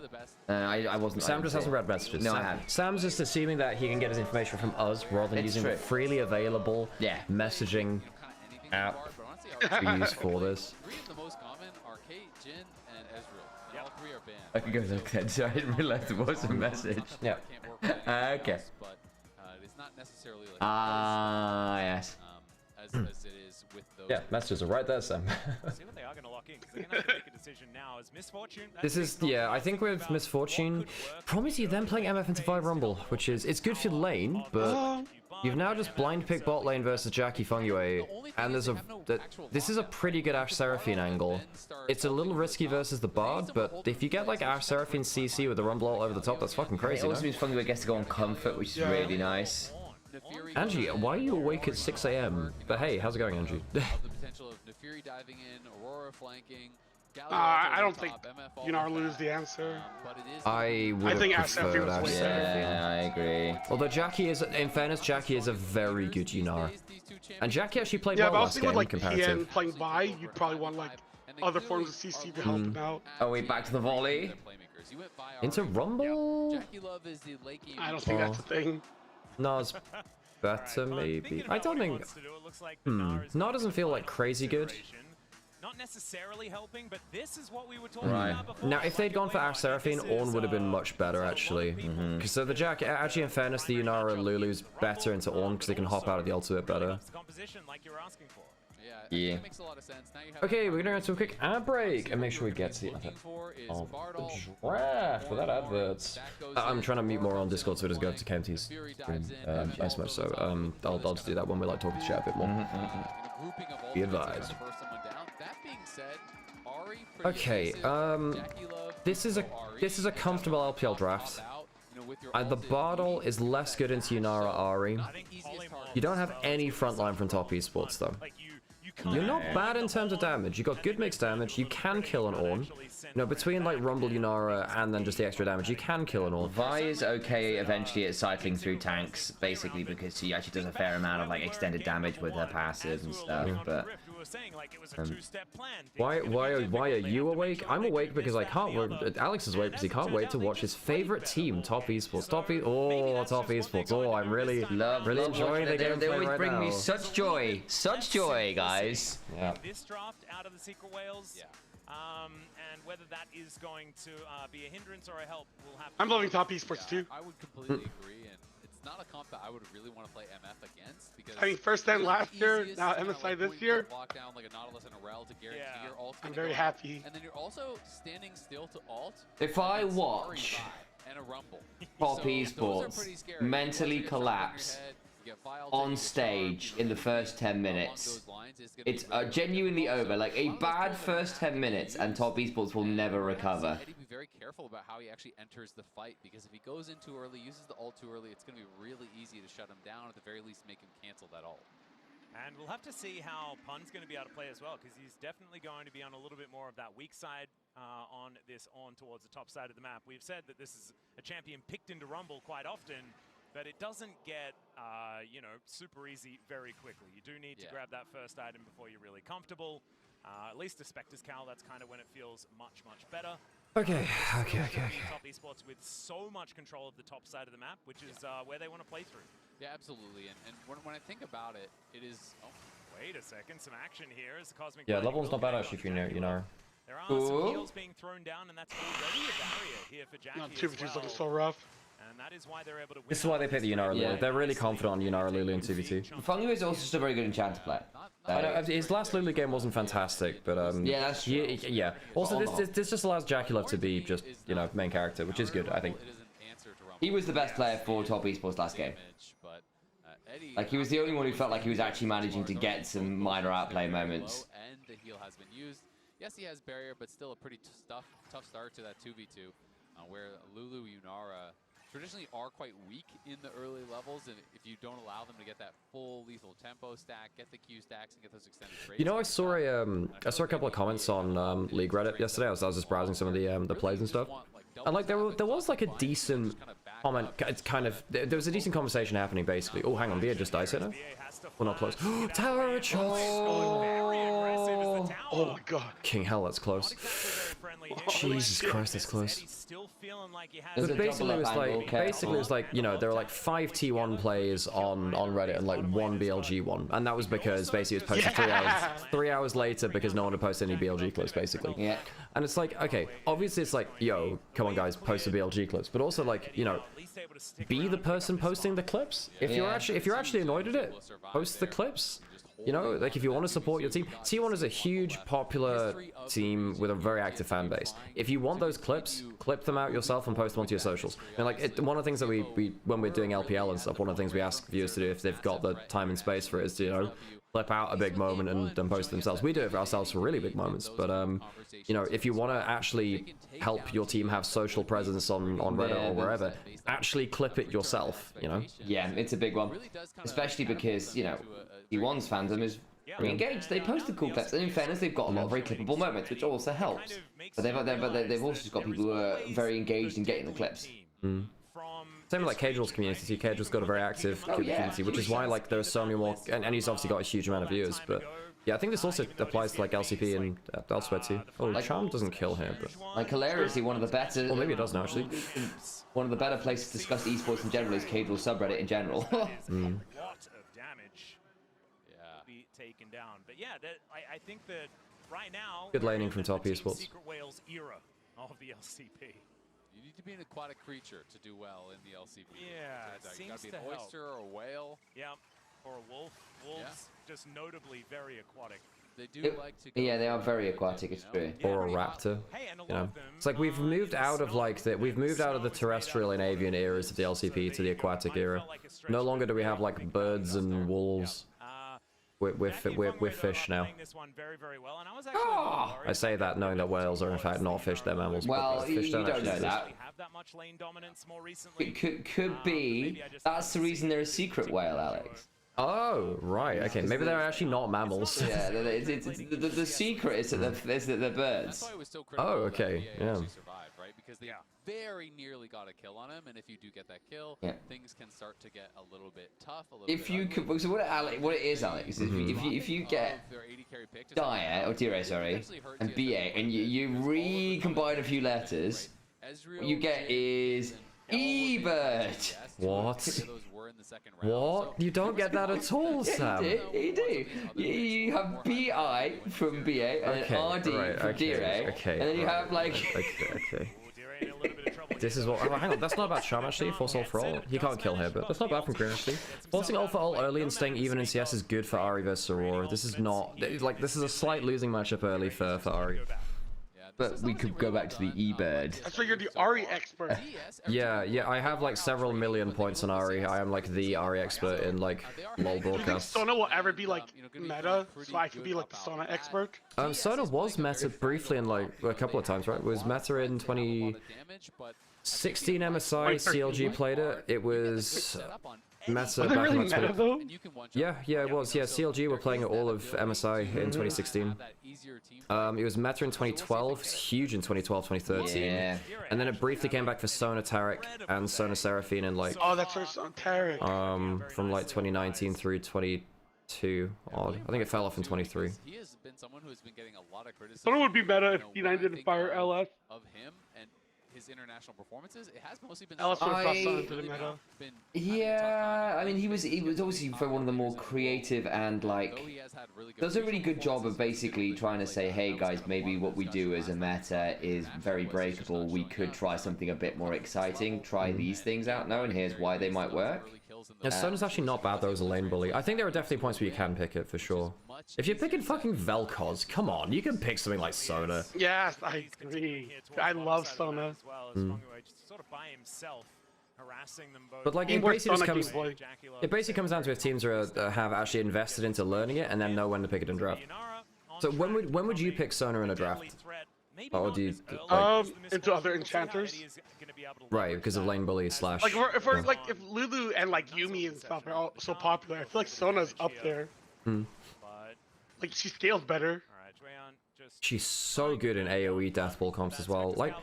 I wasn't. Sam just hasn't read messages. No, I haven't. Sam's just assuming that he can get his information from us rather than It's using true. freely available messaging app to be used for this. 3 of the most common are Kate, Jin, and Ezreal. And all 3 are banned. I can go look then, so I didn't realize there was a message. Yeah. Okay. But it is not necessarily like yes. as it is with those. Yeah, messages are right there, Sam. See what they are going to lock in, because they're going to have to make a decision now. As Misfortune... This is, yeah, I think with Misfortune, promise you them playing MF into Vi Rumble, which is, it's good for the lane, but you've now just blind picked bot lane versus Jackie Fungway, and there's this is a pretty good Ashe Seraphine angle. It's a little risky versus the Bard, but if you get like Ashe Seraphine CC with the Rumble all over the top, that's fucking crazy. It also means Fungway gets to go on comfort, which is really nice. Angie, why are you awake at 6 AM? But hey, how's it going, Angie? The potential of Neferi diving in, Aurora flanking. I don't think Unarlu is the answer. I would think have Ashe Seraphine preferred was Ashe way Seraphine. Yeah, I agree. Although Jackie is, in fairness, Jackie is a very good Yunara. And Jackie actually played Yeah, well but I was last thinking game, with like comparative. PN playing Vi, you'd probably want like other forms of CC to help him out. Are we back to the volley? Into Rumble? I don't think that's a thing. Nas better, maybe? I don't think... Nah doesn't feel like crazy good. Not necessarily helping, but this is what we were talking Right. about before. Now, if they'd gone for Ashe Seraphine, Ornn would have been much better, actually. So the Jack, actually, in fairness, the Yunara Lulu's better into Ornn because they can hop out of the ultimate better. Composition like you're asking for. Yeah. I Yeah. think that makes a lot of sense. Now you have Okay, we're gonna go to a quick ad break and make sure we get to the other of the draft without adverts. I'm trying to mute more on Discord so it doesn't go to KMT's stream as much. So I'll just do that when we like talking to chat a bit more. Be advised. That being said, Ari Okay, this is a comfortable LPL draft. The Bardol is less good into Nymaera Ari. You don't have any frontline from top esports though. You're not bad in terms of damage. You got good mixed damage. You can kill an Ornn. You know, between like Rumble, Nymaera, and then just the extra damage, you can kill an Ornn. Vi is okay eventually at cycling through tanks, basically because she actually does a fair amount of like extended damage with her passive and stuff. But why are you awake? I'm awake because I can't wait. Alex is awake because he can't wait to watch his favorite team, Top Esports. Top Esports. Oh, I'm really enjoying the gameplay. They always right bring now. me such joy, guys. Yeah. This draft out of the Secret Whales, and whether that is going to be a hindrance or a help, we'll have to... I'm loving Top Esports too. I would completely agree, and it's not a comp that I would really want to play MF against because I mean, first then last year, now MSI this year. Lock down like a Nautilus and a Rel to guarantee your ult's I'm gonna very go happy. out. And then you're also standing still to ult. If I watch and a rumble. Top Esports mentally collapse on stage in the first 10 minutes, it's genuinely over. Like a bad first 10 minutes and Top Esports will never recover. Eddie, be very careful about how he actually enters the fight because if he goes in too early, uses the ult too early, it's going to be really easy to shut him down, at the very least make him cancel that ult. And we'll have to see how Pun's going to be able to play as well, because he's definitely going to be on a little bit more of that weak side on this towards the top side of the map. We've said that this is a champion picked into Rumble quite often, but it doesn't get, you know, super easy very quickly. You do need to grab that first item before you're really comfortable. At least the Spectre's Cowl, that's kind of when it feels much, much better. Okay. Top Esports with so much control of the top side of the map, which is where they want to play through. Yeah, absolutely. And when I think about it, it is... Oh. Wait a second, some action here as the Cosmic... Yeah, level 1's not bad actually if you know. There are some heals being thrown down, and that's already a barrier here for Jackie. No, 2v2's looking so rough. And that is why they're able to win. This is why they pick the Nymaera Lily. Yeah. They're really confident on Nymaera Lily in 2v2. Fungi is also just a very good enchanter player. I know, his last Lulu game wasn't fantastic, but yeah, that's true. yeah. Also, this just allows Jackie Love to be just, you know, main character, which is good, I think. He was the best player for Top Esports last game. Like, he was the only one who felt like he was actually managing to get some minor outplay moments. And the heal has been used. Yes, he has barrier, but still a pretty tough start to that 2v2, where Lulu, Nymaera traditionally are quite weak in the early levels, and if you don't allow them to get that full lethal tempo stack, get the Q stacks, and get those extended trades. You know, I saw a couple of comments on League Reddit yesterday. I was just browsing some of the plays and stuff, and like there was like a decent comment. It's kind of there was a decent conversation happening basically. Oh, hang on, Bia just died here now. We're not close. Tower shot. Oh my god. King hell, that's close. Jesus Christ, that's close. But basically, it was like, you know, there were like 5 T1 plays on Reddit and like 1 BLG one, and that was because basically it was posted 3 hours later because no one had posted any BLG clips, basically. Yeah. And it's like, okay, obviously it's like, yo, come on guys, post the BLG clips, but also like, you know, be the person posting the clips. If you're actually annoyed at it, post the clips. You know, like if you want to support your team, T1 is a huge, popular team with a very active fan base. If you want those clips, clip them out yourself and post them onto your socials. And like one of the things that we when we're doing LPL and stuff, one of the things we ask viewers to do if they've got the time and space for it is to, you know, clip out a big moment and post it themselves. We do it for ourselves for really big moments, but you know, if you want to actually help your team have social presence on Reddit or wherever, actually clip it yourself, you know? Yeah, it's a big one, especially because, you know, T1's fandom is very engaged. They post the cool clips, and in fairness, they've got a lot of very clippable moments, which also helps. But they've also just got people who are very engaged in getting the clips. Same with like Caedrel's community. See, Caedrel's got a very active community, which is why like there's so many more, and he's obviously got a huge amount of viewers. But yeah, I think this also applies to like LCP and elsewhere too. Oh, like, Charm doesn't kill here, but like hilariously, one of the better. Well, maybe it does now actually. One of the better places to discuss esports in general is Caedrel subreddit in general. Taken down, but yeah, I think that right now good laning from Top Esports. Secret Whales era of the LCP. You need to be an aquatic creature to do well in the LCP. Yeah, you gotta be an oyster or a whale. Yeah, or a wolf. Wolves just notably very aquatic. They do like to. Yeah, they are very aquatic. It's true. Or a raptor. You know, it's like we've moved out of the terrestrial and avian eras of the LCP to the aquatic era. No longer do we have like birds and wolves. We're fish now. I say that knowing that whales are in fact not fish, they're mammals. Well, you don't know exist. that. It could be. That's the reason they're a secret whale, Alex. Oh, right. Okay, maybe they're actually not mammals. Yeah, the secret is that they're birds. Oh, okay. Yeah. Because they very nearly got a kill on him, and if you do get that kill, things can start to get a little bit tough. If you could, so what it is, Alex, is if you get Dire or Dire, sorry, and BA, and you recombine a few letters, what you get is E-Bird. What? What? You don't get that at all, Sam. You do. You have BI from BA and then RD from Dire, and then you have like. Okay. This is what. Oh, hang on. That's not about Sham actually. Force all for all. He can't kill here, but that's not bad from Green actually. Forcing all for all early and staying even in CS is good for Ari versus Aurora. This is not like this is a slight losing matchup early for Ari. But we could go back to the E-Bird. So you're the Ari expert. Yeah, I have like several million points on Ari. I am like the Ari expert in like LoL Do you think broadcasts. Sona will ever be like meta, so I could be like the Sona expert? Sona was meta briefly in like a couple of times, right? It was meta in 2016 MSI, CLG played it. It was meta back in like 20... Yeah, it was. Yeah, CLG were playing all of MSI in 2016. It was meta in 2012. It's huge in 2012, 2013. Yeah. And then it briefly came back for Sona Tarek and Sona Seraphine in like... Oh, that's right, Sona Tarek. From like 2019 through 22 odd. I think it fell off in 23. He has been someone who has been getting a lot of criticism. Sona would be better if D9 didn't fire LS. Of him and his international performances, it has mostly been. Yeah, I mean he was obviously for one of the more creative and like does a really good job of basically trying to say, hey guys, maybe what we do as a meta is very breakable. We could try something a bit more exciting. Try these things out now, and here's why they might work. Yeah, Sona's actually not bad though as a lane bully. I think there are definitely points where you can pick it for sure. If you're picking fucking Vel'Koz, come on, you can pick something like Sona. Yes, I agree. I love Sona. But like it basically comes down to if teams are have actually invested into learning it and then know when to pick it in draft. So when would you pick Sona in a draft? Or do you like, into other enchanters? Right, because of lane bully slash. Like if Lulu and like Yumi and stuff are all so popular, I feel like Sona's up there. Like she scales better. She's so good in AoE deathball comps as well. Like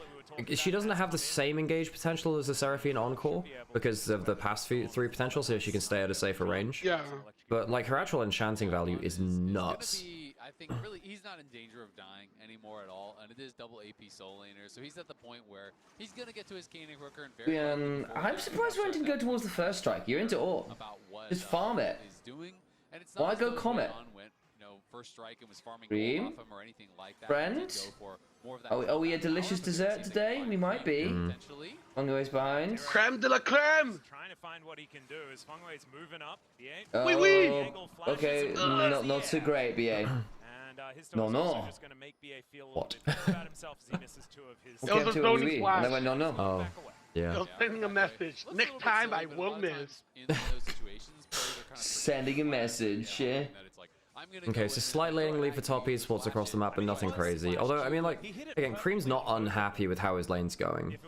she doesn't have the same engage potential as the Seraphine Encore because of the past three potential, so she can stay at a safer range. Yeah. But like her actual enchanting value is nuts. I think really he's not in danger of dying anymore at all, and it is double AP soul laner, so he's at the point where he's gonna get to his Caning Hooker and very. I'm surprised Ryan didn't go towards the first strike. You're into AWP. Just farm it. Why go Comet? First strike and was farming Dream? off him or anything like that. Friend? Are we a delicious dessert today? We might be. Fungo's behind. Creme de la creme! Trying to find what he can do as Fengwei's moving up. Oh, okay, not so great, BA. No. What? It was a bonus flash. And I went, no. Oh, yeah. I was sending a message. Next time I won't miss. Sending a message, yeah. Okay, so slight laning lead for top esports across the map, but nothing crazy. Although, I mean, like, again, Cream's not unhappy with how his lane's going.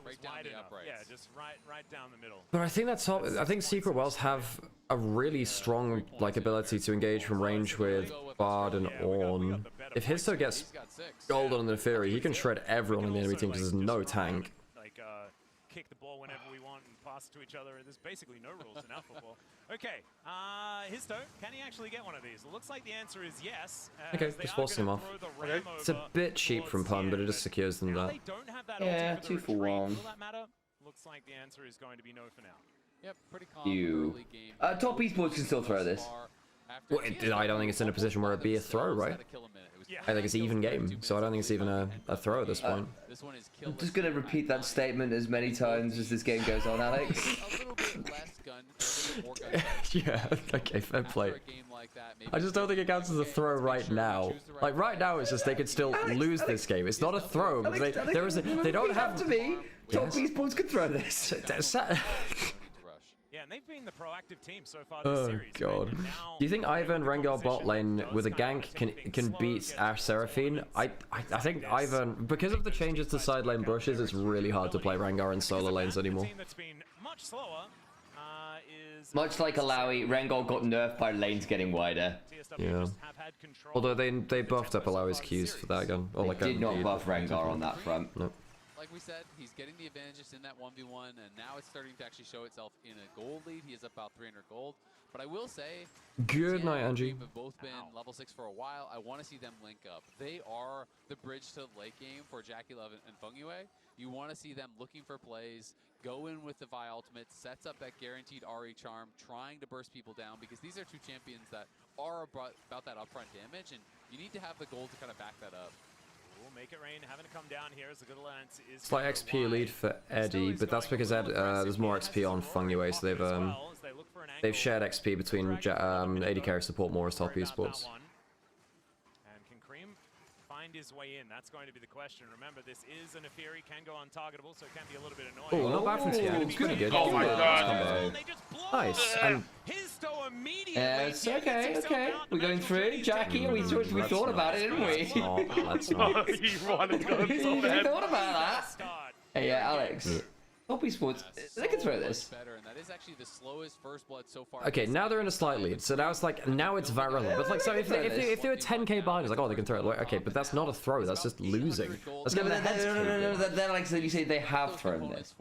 But I think that's top. I think Secret Wells have a really strong, like, ability to engage from range with Bard and Ornn. If Histo gets gold on the Fury, he can shred everyone in the enemy team because there's no tank. Kick the ball whenever we want and pass it to each other. There's basically no rules in our football. Okay, Histo, can he actually get one of these? It looks like the answer is yes. Okay, just force him off. It's a bit cheap from Pun, but it just secures them that. Yeah, 2 for 1. Will that matter? Looks like the answer is going to be no for now. Yep, pretty calm early game. Top esports can still throw this. Well, I don't think it's in a position where it'd be a throw, right? I think it's even game, so I don't think it's even a throw at this point. I'm just gonna repeat that statement as many times as this game goes on, Alex. gun. More gun Yeah, okay, fair play. I just don't think it counts as a throw right now. Like, right now, it's just they could still lose this game. It's not a throw. They don't have to be. Top Esports could throw this. Yeah, and they've been the proactive team so far this series. God. Do you think Ivern Rengar bot lane with a gank can beat Ash Seraphine? I think Ivern, because of the changes to side lane brushes, it's really hard to play Rengar in solo lanes anymore. Much like Alawi, Rengar got nerfed by lanes getting wider. Yeah. Although they buffed up Alawi's Qs for that gun. Or like they did not buff Rengar on that front. Nope. Like we said, he's getting the advantages in that 1v1, and now it's starting to actually show itself in a gold lead. He is up about 300 gold. But I will say, good night, Angie. Have both been level 6 for a while. I want to see them link up. They are the bridge to the late game for JackeyLove and Fengyue. You want to see them looking for plays, go in with the Vi ultimate, sets up that guaranteed RE charm, trying to burst people down, because these are two champions that are about that upfront damage, and you need to have the gold to kind of back that up. Make it rain, having to come down here as a good alliance is Slight XP lead for Eddie, but that's because there's more XP on Fengyue, so they've shared XP between AD carry support more as top esports. And can Cream find his way in? That's going to be the question. Remember, this is an Afiri, can go untargetable, so it can be a little bit annoying. Oh, not bad from TN. It's pretty good. Oh my god. Nice. And it's okay, okay. We're going through. Jackie, we thought about it, didn't we? That's not. You wanted to go so We bad. thought about that. Hey, Alex. Top Esports, they can throw this. That is actually the slowest first blood so far. Okay, now they're in a slight lead, so now it's like, now it's virulent. But like, so if they were 10k behind, it's like, oh, they can throw it. Like, okay, but that's not a throw, that's just losing. That's No, they're like, so you say they have thrown this.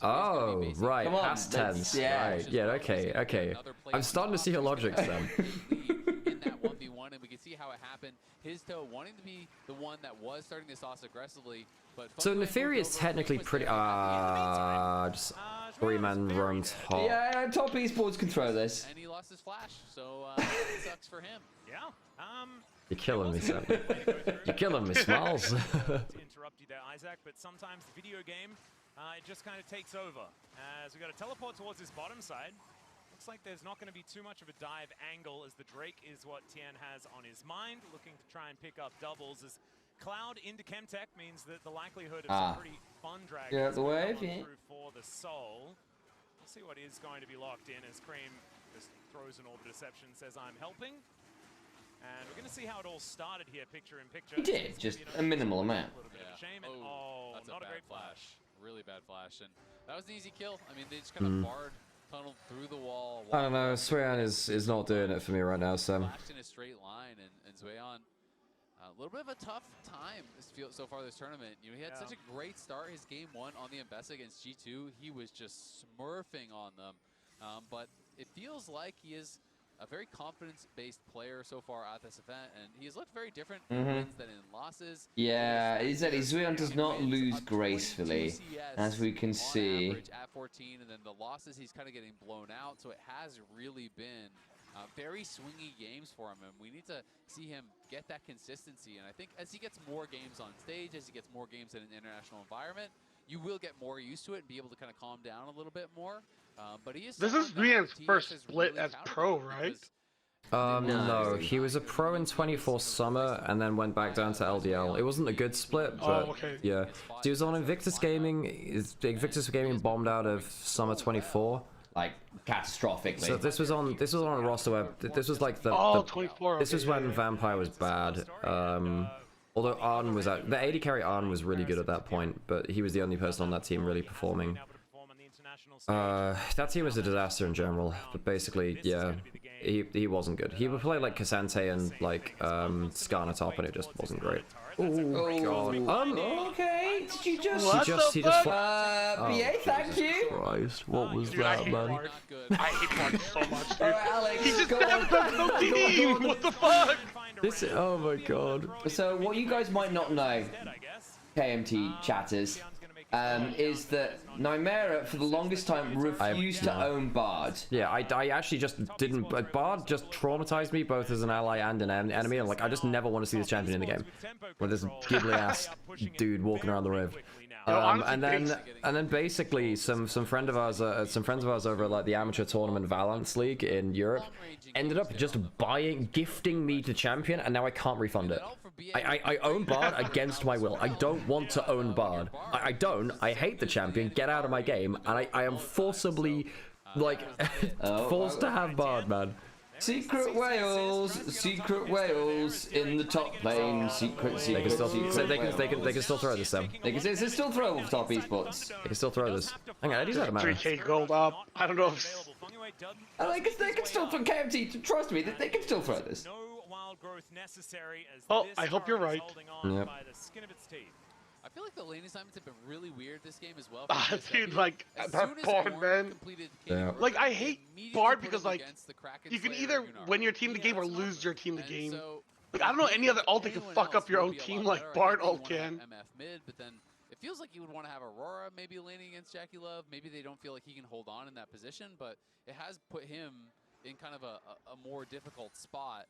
Oh, right, Come on, past tense. yeah. Right, yeah, okay. I'm starting to see your logic then. In that 1v1, and we can see how it happened. His toe wanting to be the one that was starting this toss aggressively, but So Neferi is technically pretty, just 3-man roam top. Yeah, top esports can throw this. And he lost his flash, so it sucks for him. Yeah. You're killing me, Sam. You're killing me, Smalls. To interrupt you there, Isaac, but sometimes the video game, it just kind of takes over. As we got to teleport towards this bottom side. Looks like there's not going to be too much of a dive angle, as the Drake is what Tien has on his mind, looking to try and pick up doubles. As Cloud into Chemtech means that the likelihood of some pretty fun dragons Get out the wave, yeah. through for the soul. We'll see what is going to be locked in as Cream just throws an Orb of Deception, says I'm helping. And we're going to see how it all started here, picture in picture. He did, just a minimal amount. A little bit of a shame, and That's not a a bad great flash. Really bad flash, and that was an easy kill. I mean, they just kind of barred, tunneled through the wall. I don't know, Swayan is not doing it for me right now, Sam. Flashed in a straight line, and Swayan, a little bit of a tough time so far this tournament. You know, he had such a great start. His game 1 on the Ambessa against G2, he was just smurfing on them. But it feels like he is a very confidence-based player so far at this event, and he has looked very different in wins than in losses. Yeah, exactly. Swayan does not lose gracefully, as we can see. At 14, and then the losses, he's kind of getting blown out, so it has really been very swingy games for him, and we need to see him get that consistency. And I think as he gets more games on stage, as he gets more games in an international environment, you will get more used to it and be able to kind of calm down a little bit more. But he is. This is Rian's first split as pro, right? No, he was a pro in 24 summer and then went back down to LDL. It wasn't a good split, but yeah. He was on Invictus Gaming. Invictus Gaming bombed out of summer 24. Like catastrophically. So this was on a roster where this was like the 24. This was when Vampire was bad. Although Arn was out, the AD carry Arn was really good at that point, but he was the only person on that team really performing. That team was a disaster in general, but basically, yeah, he wasn't good. He would play like Cassante and like Skarner top, and it just wasn't great. Oh god. Okay, did you just... He just BA, thank you. Christ, what was Dude, I that, hate man? Mark. I hate Mark so much, dude. Alright, Alex, He just go never on. does no team! What the fuck? This, oh my god. So what you guys might not know, KMT chatters, is that Nymaera for the longest time refused to own Bard. Yeah, I actually just didn't. Bard just traumatized me both as an ally and an enemy, and like I just never want to see this champion in the game. With this giggly ass dude walking around the riv. And then basically some friends of ours over at like the amateur tournament Valance League in Europe ended up just gifting me to champion, and now I can't refund it. I own Bard against my will. I don't want to own Bard. I don't. I hate the champion. Get out of my game, and I am forcibly like forced to have Bard, man. Secret Wales in the top lane. Secret. They can still throw this, Sam. Is it still throw top esports? They can still throw this. Hang on, Eddie's out of mana. 3k gold up. I don't know if. They can still throw KMT. Trust me, they can still throw this. Oh, I hope you're right. Yep. I feel like the lane assignments have been really weird this game as well. Dude, like that Bard, man. Yeah. Like I hate Bard because like you can either win your team the game or lose your team the game. Like I don't know any other ult that can fuck up your own team like Bard ult can. MF mid, but then it feels like you would want to have Aurora maybe laning against Jackie Love. Maybe they don't feel like he can hold on in that position, but it has put him in kind of a more difficult spot.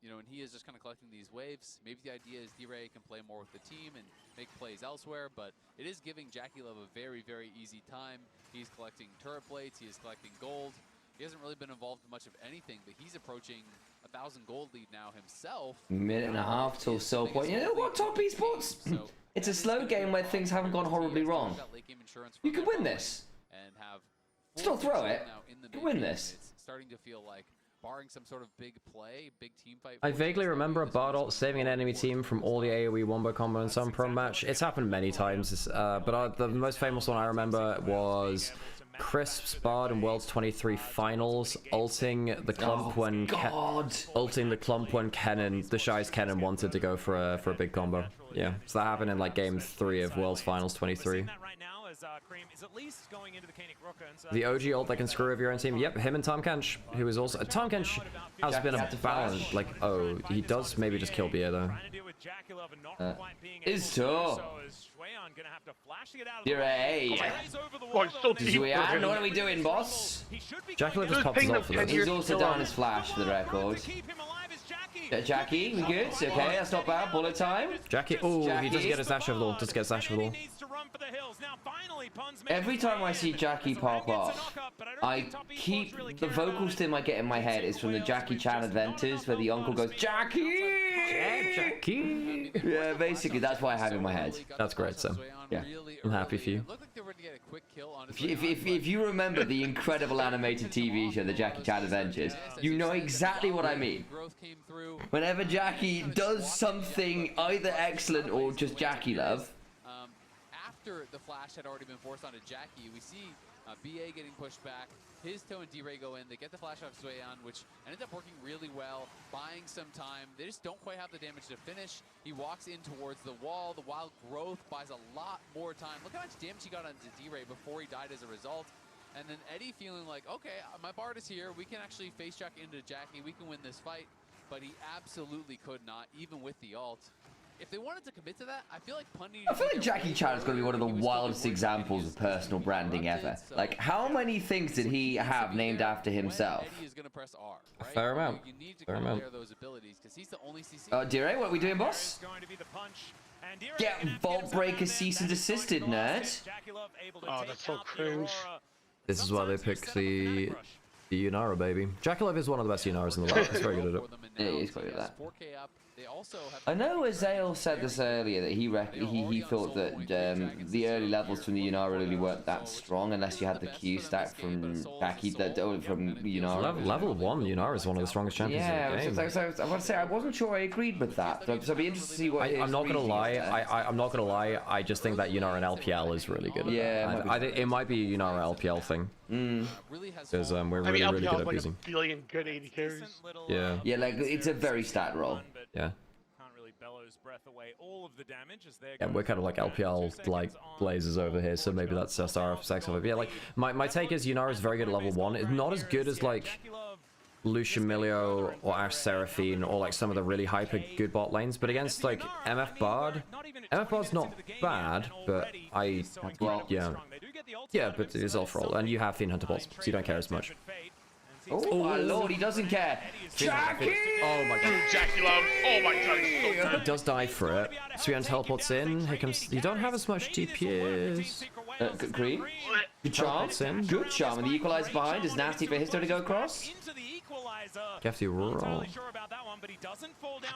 You know, and he is just kind of collecting these waves. Maybe the idea is D-Ray can play more with the team and make plays elsewhere, but it is giving Jackie Love a very, very easy time. He's collecting turret plates, he is collecting gold. He hasn't really been involved in much of anything, but he's approaching 1,000 gold lead now himself. Minute and a half till sell point. You know what, top esports? It's a slow game where things haven't gone horribly wrong. You can win this. Still throw it. You can win this. It's starting to feel like, barring some sort of big play, big team fight. I vaguely remember a Bard ult saving an enemy team from all the AoE wombo combo in some pro match. It's happened many times, but the most famous one I remember was Crisp's Bard in Worlds 23 finals, ulting the clump when the Shy's Kennen wanted to go for a big combo. Yeah, so that happened in like game 3 of Worlds Finals 23. The OG ult that can screw over your own team. Yep, him and Tom Kench, who is also Tom Kench has been a balance. Like, oh, he does maybe just kill Bia though. Is so. You're Zuyan, what are we doing, boss? Jackie just popped his ult for this. He's also down his flash for the record. Jackie, we good? Okay, that's not bad. Bullet time. Jackie, oh, he doesn't get his dash over the wall. Doesn't get his dash over the wall. Every time I see Jackie pop off, I keep the vocal stim I get in my head is from the Jackie Chan Adventures where the uncle goes Jackie. Jackie. Yeah, basically that's what I have in my head. That's great, Sam. Yeah, I'm happy for you. If you remember the incredible animated TV show, the Jackie Chan Adventures, you know exactly what I mean. Whenever Jackie does something either excellent or just Jackie love. After the flash had already been forced onto Jackie, we see BA getting pushed back. His Toe and D-Ray go in. They get the flash off Zuyan, which ended up working really well, buying some time. They just don't quite have the damage to finish. He walks in towards the wall. The wild growth buys a lot more time. Look how much damage he got onto D-Ray before he died as a result. And then Eddie feeling like, okay, my Bard is here. We can actually face check into Jackie. We can win this fight. But he absolutely could not, even with the ult. If they wanted to commit to that, I feel like Jackie Chan is going to be one of the wildest examples of personal branding ever. Like, how many things did he have named after himself? A fair amount. Fair amount. D-Ray, what are we doing, boss? Get Vault Breaker cease and desisted, nerd. Oh, that's so cringe. This is why they pick the Yunara, baby. Jackie Love is one of the best Yunaras in the world. He's very good at it. Yeah, he's quite good at that. I know Azale said this earlier that he thought that the early levels from the Yunara really weren't that strong unless you had the Q stack from Jackie from Yunara. Level 1 Yunara is one of the strongest champions in the game. So I want to say I wasn't sure I agreed with that. So I'd be interested to see what. I'm not gonna lie. I'm not gonna lie. I just think that Yunara and LPL is really good. Yeah, I think it might be a Yunara LPL thing. Because we're really good at using. A billion good 80 carries. Yeah. Yeah, like it's a very stat roll. Yeah. Can't really bellows breath away all of the damage as they're Yeah, we're kind of like LPL like blazers over here, so maybe that's just our sex of it. But yeah, like my take is Yunara is very good at level 1. It's not as good as like Luciamilio or Ash Seraphine or like some of the really hyper good bot lanes, but against like MF Bard's not bad, but yeah, but it's all for all, and you have Fiend Hunter bots, so you don't care as much. Oh my lord, he doesn't care. Jackie! Oh my god. Jackie Love. Oh my god, he's so He does die for it. Suyuan teleports in. Here comes. You don't have as much DPS. Green. Good charm. Good charm. And the equalizer behind is nasty for Histo to go across. Hefty roll.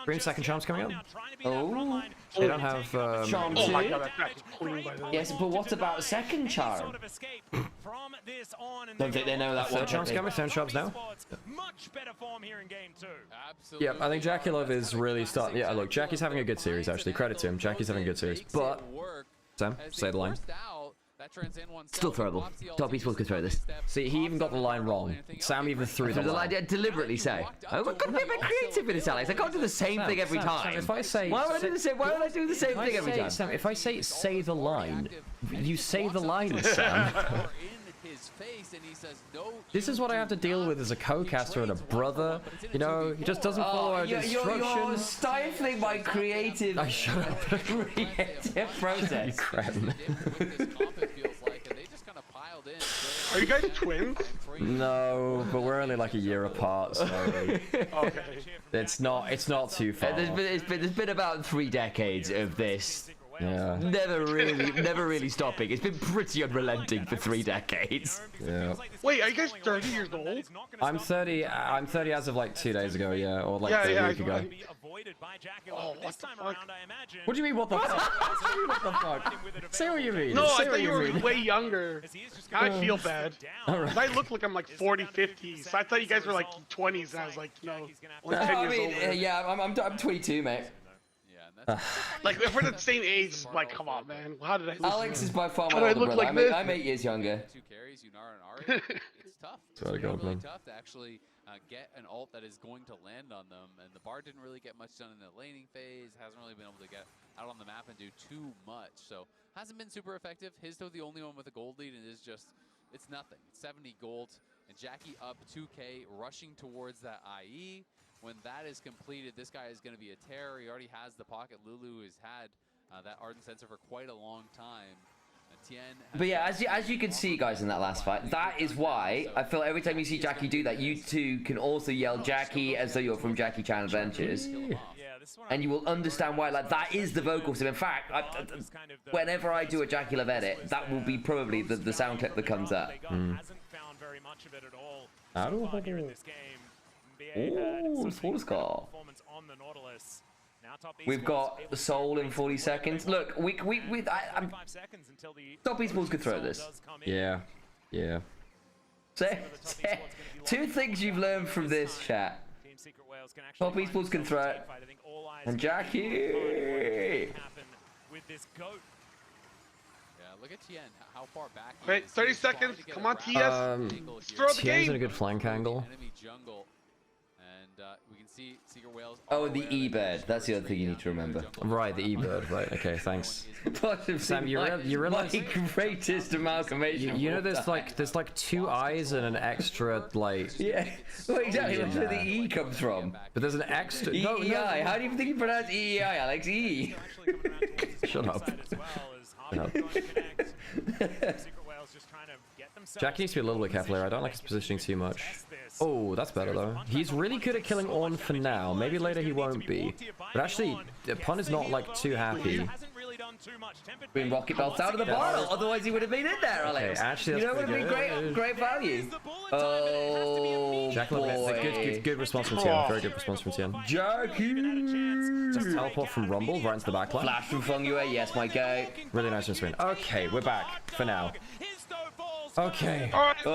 Green second charm's coming up. Oh. They don't have. Charm Oh my 2. god, that's clean by the way. Yes, but what about a second charm? Don't think they know that one. Third charm's coming. Third charm's now. Absolutely. Yeah, I think Jackie Love is really starting. Yeah, look, Jackie's having a good series actually. Credit to him. Jackie's having a good series. But Sam, say the line. Still throwable. Top esports could throw this. See, he even got the line wrong. Sam even threw the line. I deliberately say. I've got to be a bit creative with this, Alex. I can't do the same thing every time. Sam, if I say, why would I do the same? Why would I do the same thing every time? Sam, if I say the line, you say the line, Sam. This is what I have to deal with as a co-caster and a brother. You know, he just doesn't follow our instructions. You're stifling my creative, creative process. You cram. Are you guys twins? No, but we're only like a year apart, so Okay. it's not too far. There's been about 3 decades of this. Yeah. Never really stopping. It's been pretty unrelenting for 3 decades. Yeah. Wait, are you guys 30 years old? I'm 30. I'm 30 as of like 2 days ago. Yeah, or like a week ago. Oh, what the fuck? What do you mean? What the fuck? What do you mean, what the fuck? Say what you mean. No, Say I what thought you were mean. way younger. I feel bad. Alright. I look like I'm like 40, 50, so I thought you guys were like 20s, and I was like, no, only 10 years older. Yeah, I'm 22, mate. Like, if we're the same age, like, come on, man. How did I lose? Alex is by far my How do I older look brother. like this? I'm 8 years younger. 2 carries, Nymaera and Ari. It's tough. Swear to God, really man. tough to actually get an ult that is going to land on them, and the bar didn't really get much done in the laning phase. Hasn't really been able to get out on the map and do too much, so hasn't been super effective. Histo the only one with a gold lead, and it is just, it's nothing. It's 70 gold, and Jackie up 2k, rushing towards that IE. When that is completed, this guy is going to be a terror. He already has the pocket. Lulu has had that Ardent Sensor for quite a long time. But yeah, as you can see, guys, in that last fight, that is why I feel every time you see Jackie do that, you two can also yell Jackie as though you're from Jackie Chan Adventures. And you will understand why. Like, that is the vocal system. In fact, whenever I do a Jackie Love edit, that will be probably the sound clip that comes up. Oh, full score. We've got the Soul in 40 seconds. Look, Top esports could throw this. Yeah. Yeah. Say 2 things you've learned from this chat. Top esports can throw it. And Jackie. Yeah, look at Tien, how far back. Wait, 30 seconds. Come on, TS. Let's throw the Tien's game. in a good flank angle. Enemy jungle. And we can see Secret Whales. Oh, the E-Bird. That's the other thing you need to remember. Right, the E-Bird. Right. Okay. Thanks. Sam, you realize my greatest amalgamation. You know, there's like 2 eyes and an extra like. Yeah. Well, exactly. That's where the E comes from. But there's an extra. EEI. How do you think you pronounce EEI, Alex? E. Shut up. Shut up. Jackie needs to be a little bit careful here. I don't like his positioning too much. Oh, that's better though. He's really good at killing Ornn for now. Maybe later he won't be. But actually, Pun is not like too happy. Bring rocket belts out of the barrel, otherwise he would have been in there, Alex. Okay, actually, you know, it would have been great value. Oh, boy. Good response from Tien. Very good response from Tien. Jackie! Just teleport from Rumble right into the backline. Flash from Fungua, yes, my guy. Really nice win. Okay, we're back for now. Okay. Alright.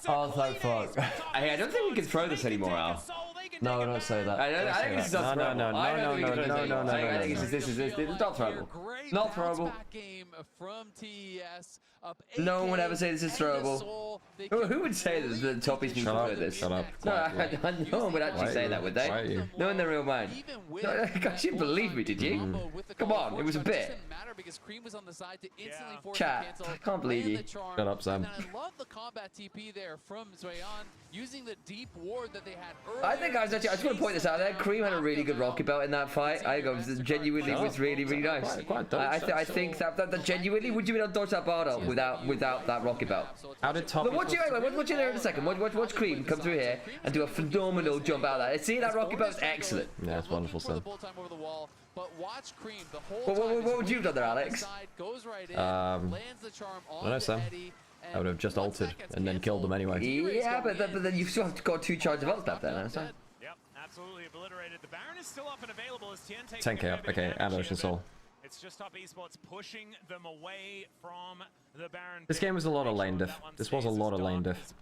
Oh, thank fuck. Hey, I don't think we can throw this anymore, Al. No, don't say that. I think this is not throwable. No. I think this is not throwable. Not throwable. From TES. No one would ever say this is throwable. Who would say that the top is throw this? Shut up. No one would actually say that, would they? No in their real mind. No, guys, you didn't believe me, did you? Come on, it was a bit. Chat, I can't believe you. Shut up, Sam. I love the combat TP there from Zoyan using the deep ward that they had earlier. I think, guys, actually, I just want to point this out there. Cream had a really good rocket belt in that fight. I think it genuinely was really, really nice. I think that genuinely, would you have done dodge that bar without that rocket belt? How did Top? But what watch it in a second. Watch Cream come through here and do a phenomenal jump out of that. See that rocket boat's excellent. Yeah, it's wonderful, son. What would you have done there, Alex? I don't know, Sam. I would have just ulted and then killed them anyway. Yeah, but then you've still got 2 charges of ult left there. That's fine. Yep, absolutely obliterated. The Baron is still up and available as TN takes 10k up. Okay, and Ocean Soul. It's just Top Esports pushing them away from the Baron. This game was a lot of lane diff. This was a lot of lane diff.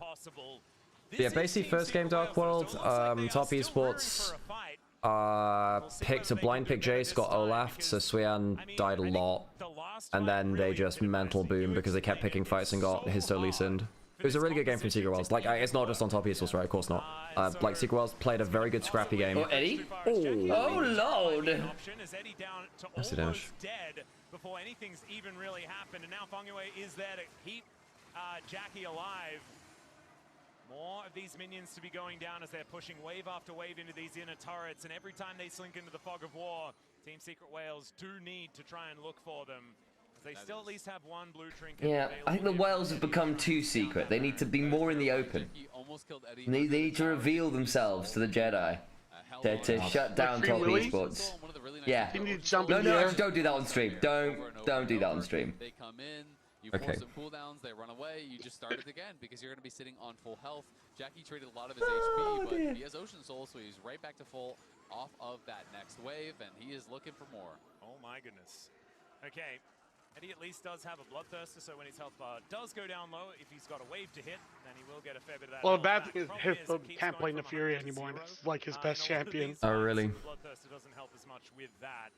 Yeah, basically first game Dark World, Top Esports picked a blind pick Jace, got Olaf, so Swian died a lot. And then they just mental boom because they kept picking fights and got his totally sinned. It was a really good game from Secret Worlds. Like, it's not just on Top Esports, right? Of course not. Like, Secret Worlds played a very good scrappy game. Oh, Eddie? Oh, Lord! That's the damage. Dead before anything's even really happened, and now Fangway is there to keep Jackie alive. More of these minions to be going down as they're pushing wave after wave into these inner turrets, and every time they slink into the fog of war, Team Secret Wales do need to try and look for them. They still at least have 1 blue trinket. Yeah, I think the whales have become too secret. They need to be more in the open. They need to reveal themselves to the Jedi to shut down Top Esports. Yeah. No, don't do that on stream. Don't do that on stream. They come in, you force some cooldowns, they run away, you just start it again because you're going to be sitting on full health. Jackie traded a lot of his HP, but he has Ocean Soul, so he's right back to full off of that next wave, and he is looking for more. Oh my goodness. Okay. Eddie at least does have a Bloodthirster, so when his health bar does go down low, if he's got a wave to hit, then he will get a fair bit of that. Well, the bad thing is Hitho can't play Neferi anymore, and it's like his best champion. Oh, really? Bloodthirster doesn't help as much with that.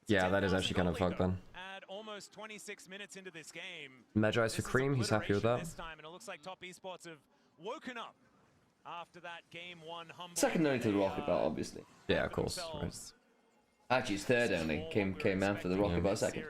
Yeah, that is actually kind of fucked then. Add almost 26 minutes into this game. Magi's for Cream, he's happy with that. This time, and it looks like Top Esports have woken up after that game 1 humble. Second only to the Rocket Belt, obviously. Yeah, of course. Right. Actually, it's third only. Came out for the Rocket Belt second.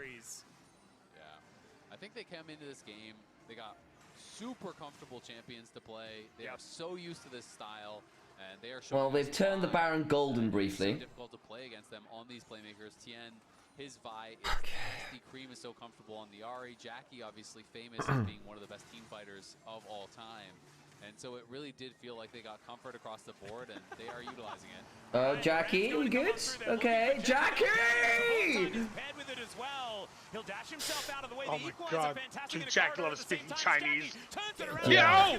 I think they came into this game, they got super comfortable champions to play. They are so used to this style, and they are showing. Well, they've turned the Baron golden briefly. It's so difficult to play against them on these playmakers. Tien, his Vi is nasty. Cream is so comfortable on the Ahri. Jackie, obviously famous as being one of the best team fighters of all time. And so it really did feel like they got comfort across the board, and they are utilizing it. Oh, Jackie, we good? Okay, Jackie! With it as well. He'll dash himself out of the way. Oh my god, Jackie loves speaking Chinese. Yeah.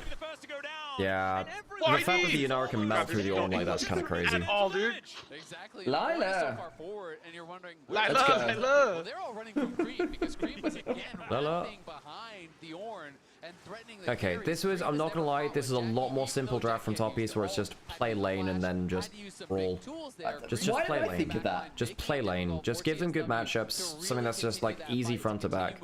Yeah. The fact that the Yanara can melt through the orb like that's kind of crazy. All, dude. Exactly. Lila. So far forward, and you're wondering, Lila. Well, they're all running from Cream because Cream was again Lila. running behind the Ornn and threatening the Okay, this was, I'm not gonna lie, this is a lot more simple draft from Top East where it's just play lane and then just brawl. Just play lane. Think of that? Just play lane. Just give them good matchups, something that's just like easy front to back.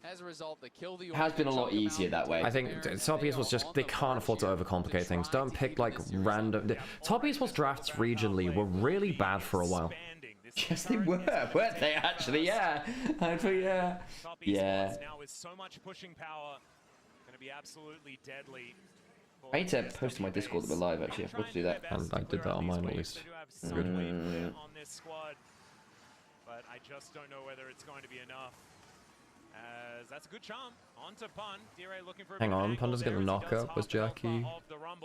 As a result, they kill the It has been a lot easier that way. I think Top East was just, they can't afford to overcomplicate things. Don't pick like random. Top East was drafts regionally were really bad for a while. Yes, they were, weren't they? Actually, yeah. Actually, yeah. Yeah. Now with so much pushing power, going to be absolutely deadly. I need to post to my Discord that we're live. Actually, I forgot to do that. And I did that on mine at least. Good. On this squad, but I just don't know whether it's going to be enough. As that's a good charm onto Pun. Dire looking for. Hang on, Pun doesn't get the knockup. Was Jackie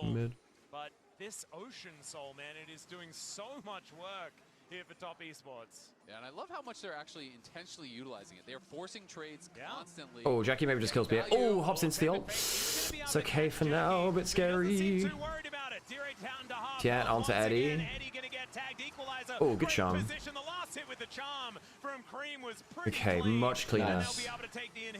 mid? But this Ocean Soul, man, it is doing so much work here for Top Esports. Yeah, and I love how much they're actually intentionally utilizing it. They're forcing trades constantly. Oh, Jackie maybe just kills me. Oh, hops into the ult. It's okay for now, a bit scary. Tien onto Eddie. Oh, good charm. Okay, much cleaner.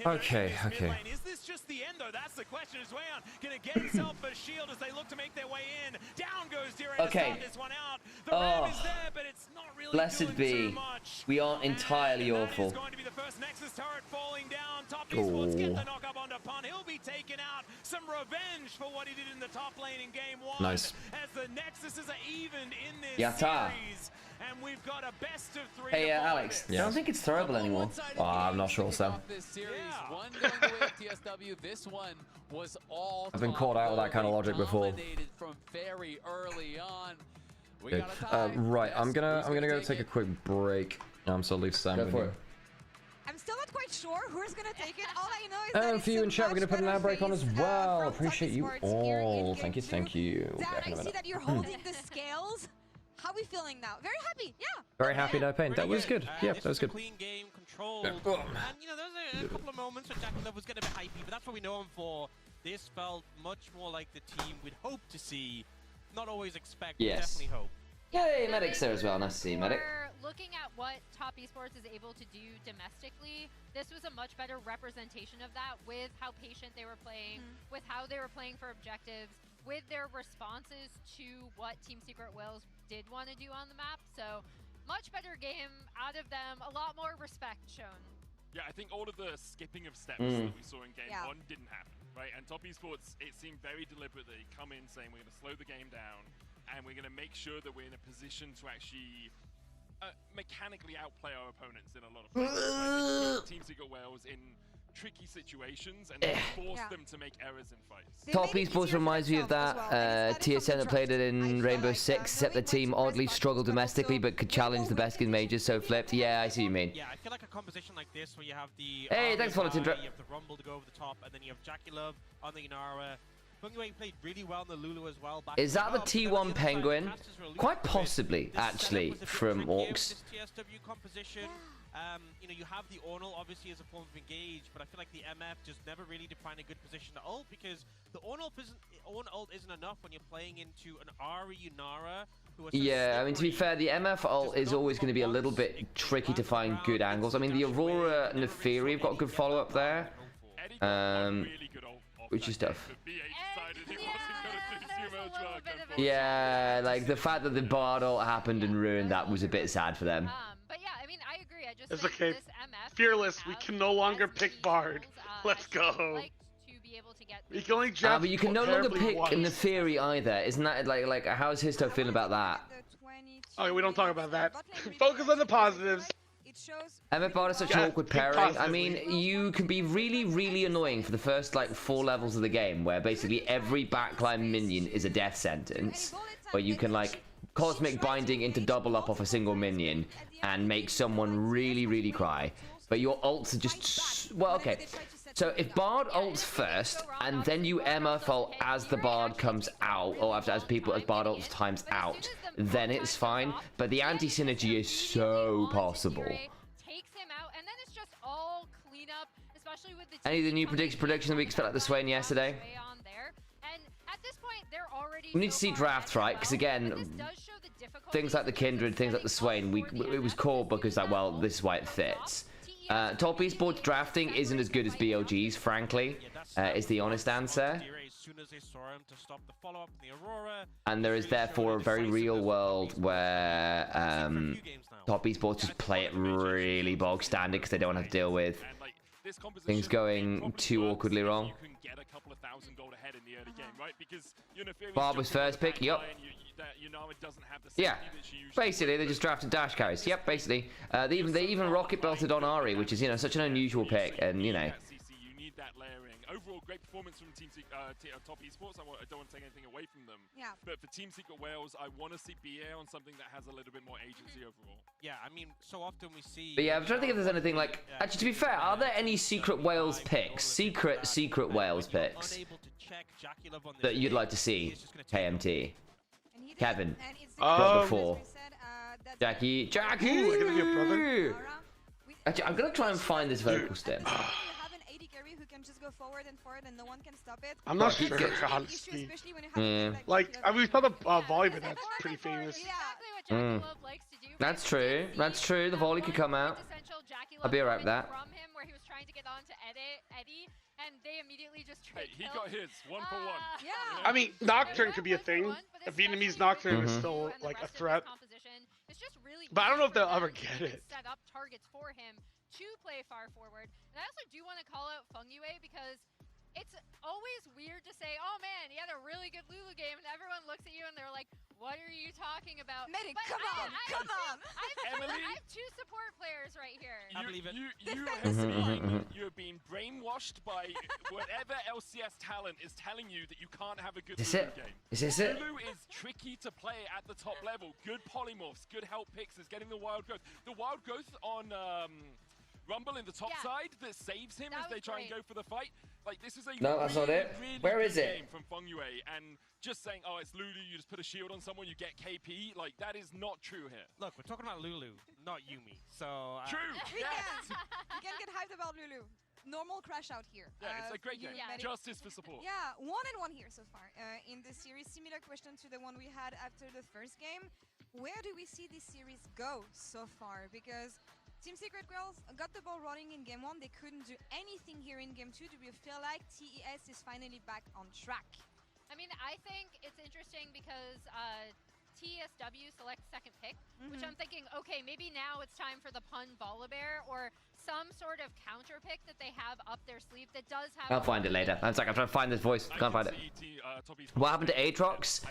Okay, okay. Is this just the end, though? That's the question. Is Wayon gonna get himself a shield as they look to make their way in? Down goes Dire to start this one out. The ram is there, but it's not really blessed be. We aren't entirely awful. Going to be the first Nexus turret falling down. Top Esports get the knock up onto Pun. He'll be taking out some revenge for what he did in the top lane in game 1. Nice. As the Nexuses are evened in this Yatta. series. And we've got a best of 3. Hey, Alex. Yeah. I don't think it's throwable anymore. Oh, I'm not sure, Sam. One going the way of TSW. This one was all. I've been caught out with that kind of logic before. From very early on. Okay. Right, I'm gonna go take a quick break. So leave Sam with you. I'm still not quite sure who's gonna take it. All I know is that And it's for you a in chat, we're much going to put an better ad break on as face, well. from Appreciate you Esports here in all. Game Thank you, 2. thank you. Dan, Back in I a see minute. that you're holding the scales. How are we feeling now? Very happy, yeah. Very happy, no pain. That was good. Yeah, that was good. Clean game, controlled. And, you know, there was a couple of moments when Jackie Love was getting a bit hypey, but that's what we know him for. This felt much more like the team we'd hope to see. Not always expect, but Yes. definitely hope. Yay, Medic's there as well. Nice to see you, Medic. Looking at what Top Esports is able to do domestically, this was a much better representation of that with how patient they were playing, with how they were playing for objectives, with their responses to what Team Secret Wales did want to do on the map. So much better game out of them, a lot more respect shown. Yeah, I think all of the skipping of steps that we saw in game 1 didn't happen, right? And Top Esports, it seemed very deliberate that they come in saying we're going to slow the game down and we're going to make sure that we're in a position to actually mechanically outplay our opponents in a lot of places. Right? They put Team Secret Wales in tricky situations and then force them to make errors in fights. Top Esports reminds me of that TSN that played it in Rainbow Six, except the team oddly struggled domestically but could challenge the best in majors, so flipped. Yeah, I see what you mean. Yeah, I feel like a composition like this where you have the Hey, thanks for following, Tindra. you have the Rumble to go over the top, and then you have Jackie Love on the Nymaera. Fungyue played really well in the Lulu as well. Is that the T1 Penguin? Quite possibly, actually, from Orcs. TSW composition. You know, you have the Ornal obviously as a form of engage, but I feel like the MF just never really defined a good position to ult because the Ornal ult isn't enough when you're playing into an Ari Yunara. Yeah, I mean, to be fair, the MF ult is always going to be a little bit tricky to find good angles. I mean, the Aurora and the Fury have got good follow-up there. Which is tough. Yeah, like the fact that the Bard ult happened and ruined that was a bit sad for them. But yeah, I mean, I agree. I just It's think okay. this MF Fearless, we can no longer pick Bard. Let's go. We can only draft But you can no longer pick once. in the Fury either. Isn't that like how's Histo feeling about that? Okay, we don't talk about that. Focus on the positives. MF Bard is such an awkward pairing. I mean, you can be really, really annoying for the first like 4 levels of the game, where basically every backline minion is a death sentence, where you can like cosmic binding into double up off a single minion and make someone really, really cry. But your ults are just well, okay. So if Bard ults first and then you MF ult as the Bard comes out, or as Bard ults times out, then it's fine. But the anti-synergy is so possible. Any of the new predictions that we expect like the Swain yesterday? We need to see drafts, right? Because again, things like the Kindred, things like the Swain, it was cool because like, well, this is why it fits. Top Esports drafting isn't as good as BOG's, frankly, is the honest answer. And there is therefore a very real world where Top Esports just play it really bog standard because they don't have to deal with things going too awkwardly wrong. Barb was first pick, yep. Yeah, basically they just drafted dash carries. Yep, basically. They even rocket belted on Ari, which is, you know, such an unusual pick, and you know. Overall, great performance from Top Esports. I don't want to take anything away from them. Yeah. But for Team Secret Wales, I want to see BA on something that has a little bit more agency overall. Yeah, I mean, so often we see... But yeah, I'm trying to think if there's anything like... Actually, to be fair, are there any Secret Wales picks? Secret Wales picks that you'd like to see, KMT? Kevin, before. Jackie! Actually, I'm going to try and find this vocal stem. Just go forward and no one can stop it. I'm not sure, honestly. Like, I mean, we saw the volley, but that's pretty famous. That's true. That's true. The volley could come out. I'll be alright with that. Hey, he got his 1 for 1. Yeah. I mean, Nocturne could be a thing. A Vietnamese Nocturne is still like a threat. But I don't know if they'll ever get it. Set up targets for him to play far forward. And I also do want to call out Fungyue because it's always weird to say, oh man, he had a really good Lulu game, and everyone looks at you and they're like, what are you talking about? Medic, but come on. I have 2 support players right here. I believe it. You have been brainwashed by whatever LCS talent is telling you that you can't have a good Lulu game. Is this it? Lulu is tricky to play at the top level. Good polymorphs, good help picks, is getting the wild growth. The wild growth on Rumble in the top side that saves him as they try and go for the fight. Like, this is a No, that's not it. really Where is good it? game from Feng Yue, and just saying, oh, it's Lulu, you just put a shield on someone, you get KP, like, that is not true here. Look, we're talking about Lulu, not Yumi. So True. We can get hyped about Lulu. Normal crash out here. Yeah, it's a great game. Yeah. Justice for support. Yeah, 1-1 here so far in the series. Similar question to the one we had after the first game. Where do we see this series go so far? Because Team Secret Girls got the ball rolling in game 1. They couldn't do anything here in game 2. Do we feel like TES is finally back on track? I mean, I think it's interesting because TSW selects second pick, which I'm thinking, okay, maybe now it's time for the Pun Volibear or some sort of counter pick that they have up their sleeve that does have... I'll find it later. I'm sorry, I'm trying to find this voice. Can't find it. What happened to Aatrox?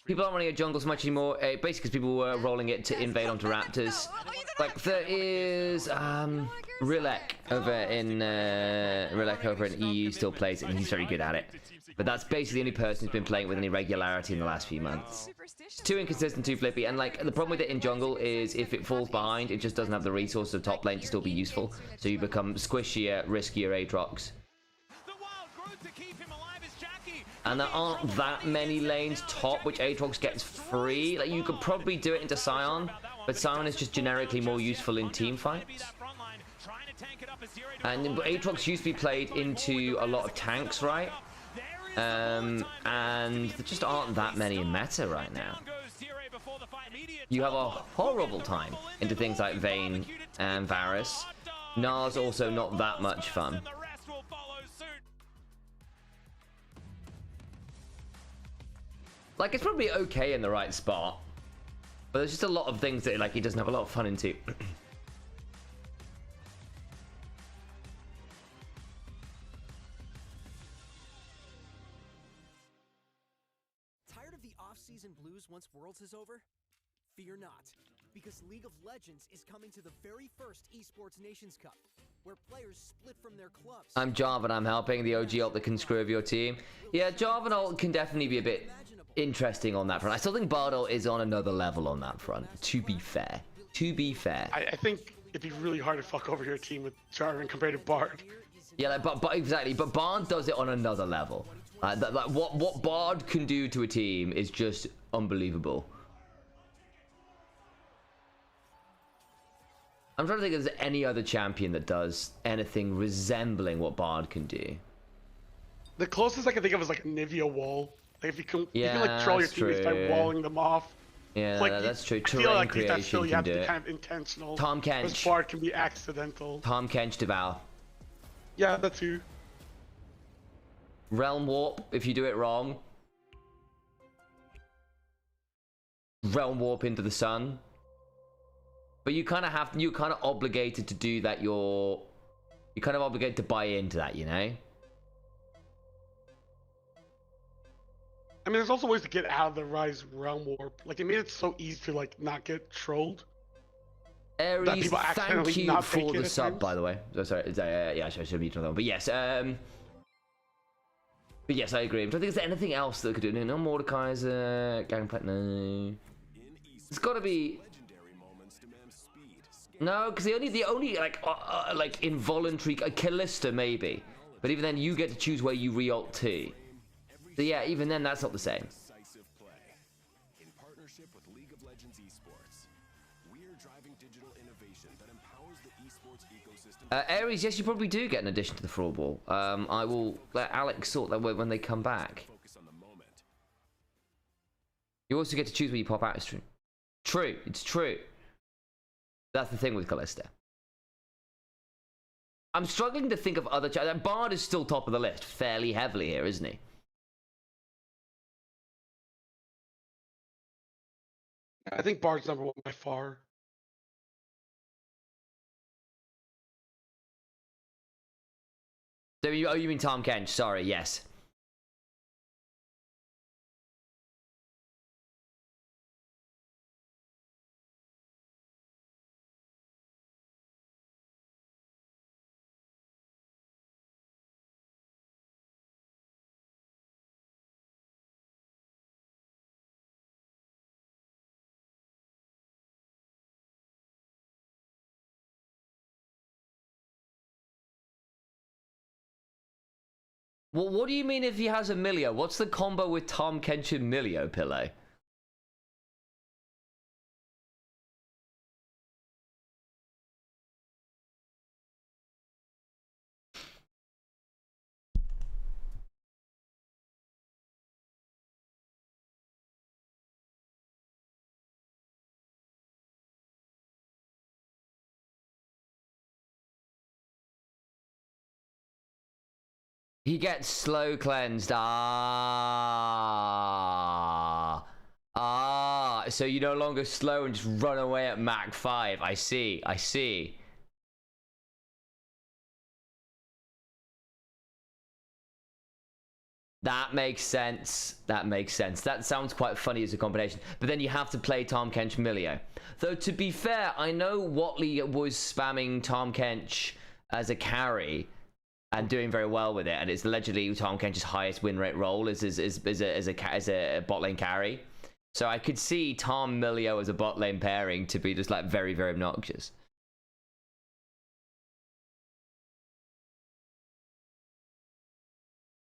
People aren't running a jungle so much anymore. Basically, because people were rolling it to invade onto Raptors. Like, there is Rilek over in EU still plays it, and he's very good at it. But that's basically the only person who's been playing with any regularity in the last few months. It's too inconsistent, too flippy, and like the problem with it in jungle is if it falls behind, it just doesn't have the resources of top lane to still be useful. So you become squishier, riskier Aatrox. And there aren't that many lanes top which Aatrox gets free. Like, you could probably do it into Sion, but Sion is just generically more useful in team fights. And Aatrox used to be played into a lot of tanks, right? And there just aren't that many in meta right now. You have a horrible time into things like Vayne and Varus. Nars also not that much fun. Like, it's probably okay in the right spot, but there's just a lot of things that like he doesn't have a lot of fun into. Tired of the off-season blues once Worlds is over? Fear not, because League of Legends is coming to the very first Esports Nations Cup, where players split from their clubs. I'm Jarvan, I'm helping the OG ult that can screw over your team. Yeah, Jarvan ult can definitely be a bit interesting on that front. I still think Bard ult is on another level on that front, to be fair. To be fair. I think it'd be really hard to fuck over your team with Jarvan compared to Bard. Yeah, like, but exactly, but Bard does it on another level. Like what Bard can do to a team is just unbelievable. I'm trying to think if there's any other champion that does anything resembling what Bard can do. The closest I can think of is like a Nivea wall. Like if you can, you can like troll your teammates by walling them off. Yeah, like, that's true. I Terrain feel like creation that's still, you can have do to be it. kind of intentional. Tom Kench. Because Bard can be accidental. Tom Kench Devour. Yeah, that too. Realm Warp, if you do it wrong. Realm Warp into the sun. But you kind of have, you're kind of obligated to do that. You're kind of obligated to buy into that, you know? I mean, there's also ways to get out of the Rise Realm Warp. Like, it made it so easy to, like, not get trolled. Aries, thank you for the sub, by the way. Oh, sorry, yeah, I should be another one. But yes, But yes, I agree. I'm trying to think, is there anything else that could do? No, Mordekaiser, Gangplank, no. It's got to be... No, because the only like involuntary Callista maybe, but even then you get to choose where you re-ult to. So yeah, even then that's not the same. In partnership with League of Legends Esports, we're driving digital innovation that empowers the esports ecosystem. Aries, yes, you probably do get an addition to the fraud wall. I will let Alex sort that when they come back. You also get to choose where you pop out. It's true. True, it's true. That's the thing with Callista. I'm struggling to think of other... Bard is still top of the list fairly heavily here, isn't he? I think Bard's number one by far. So you mean Tom Kench? Sorry, yes. Well, what do you mean if he has a Milio? What's the combo with Tahm Kench and Milio, Pille? He gets slow cleansed. So you no longer slow and just run away at Mach 5. I see. That makes sense. That sounds quite funny as a combination. But then you have to play Tahm Kench Milio. Though, to be fair, I know Watley was spamming Tahm Kench as a carry and doing very well with it, and it's allegedly Tahm Kench's highest win rate role as a bot lane carry. So I could see Tahm Milio as a bot lane pairing to be just like very, very obnoxious.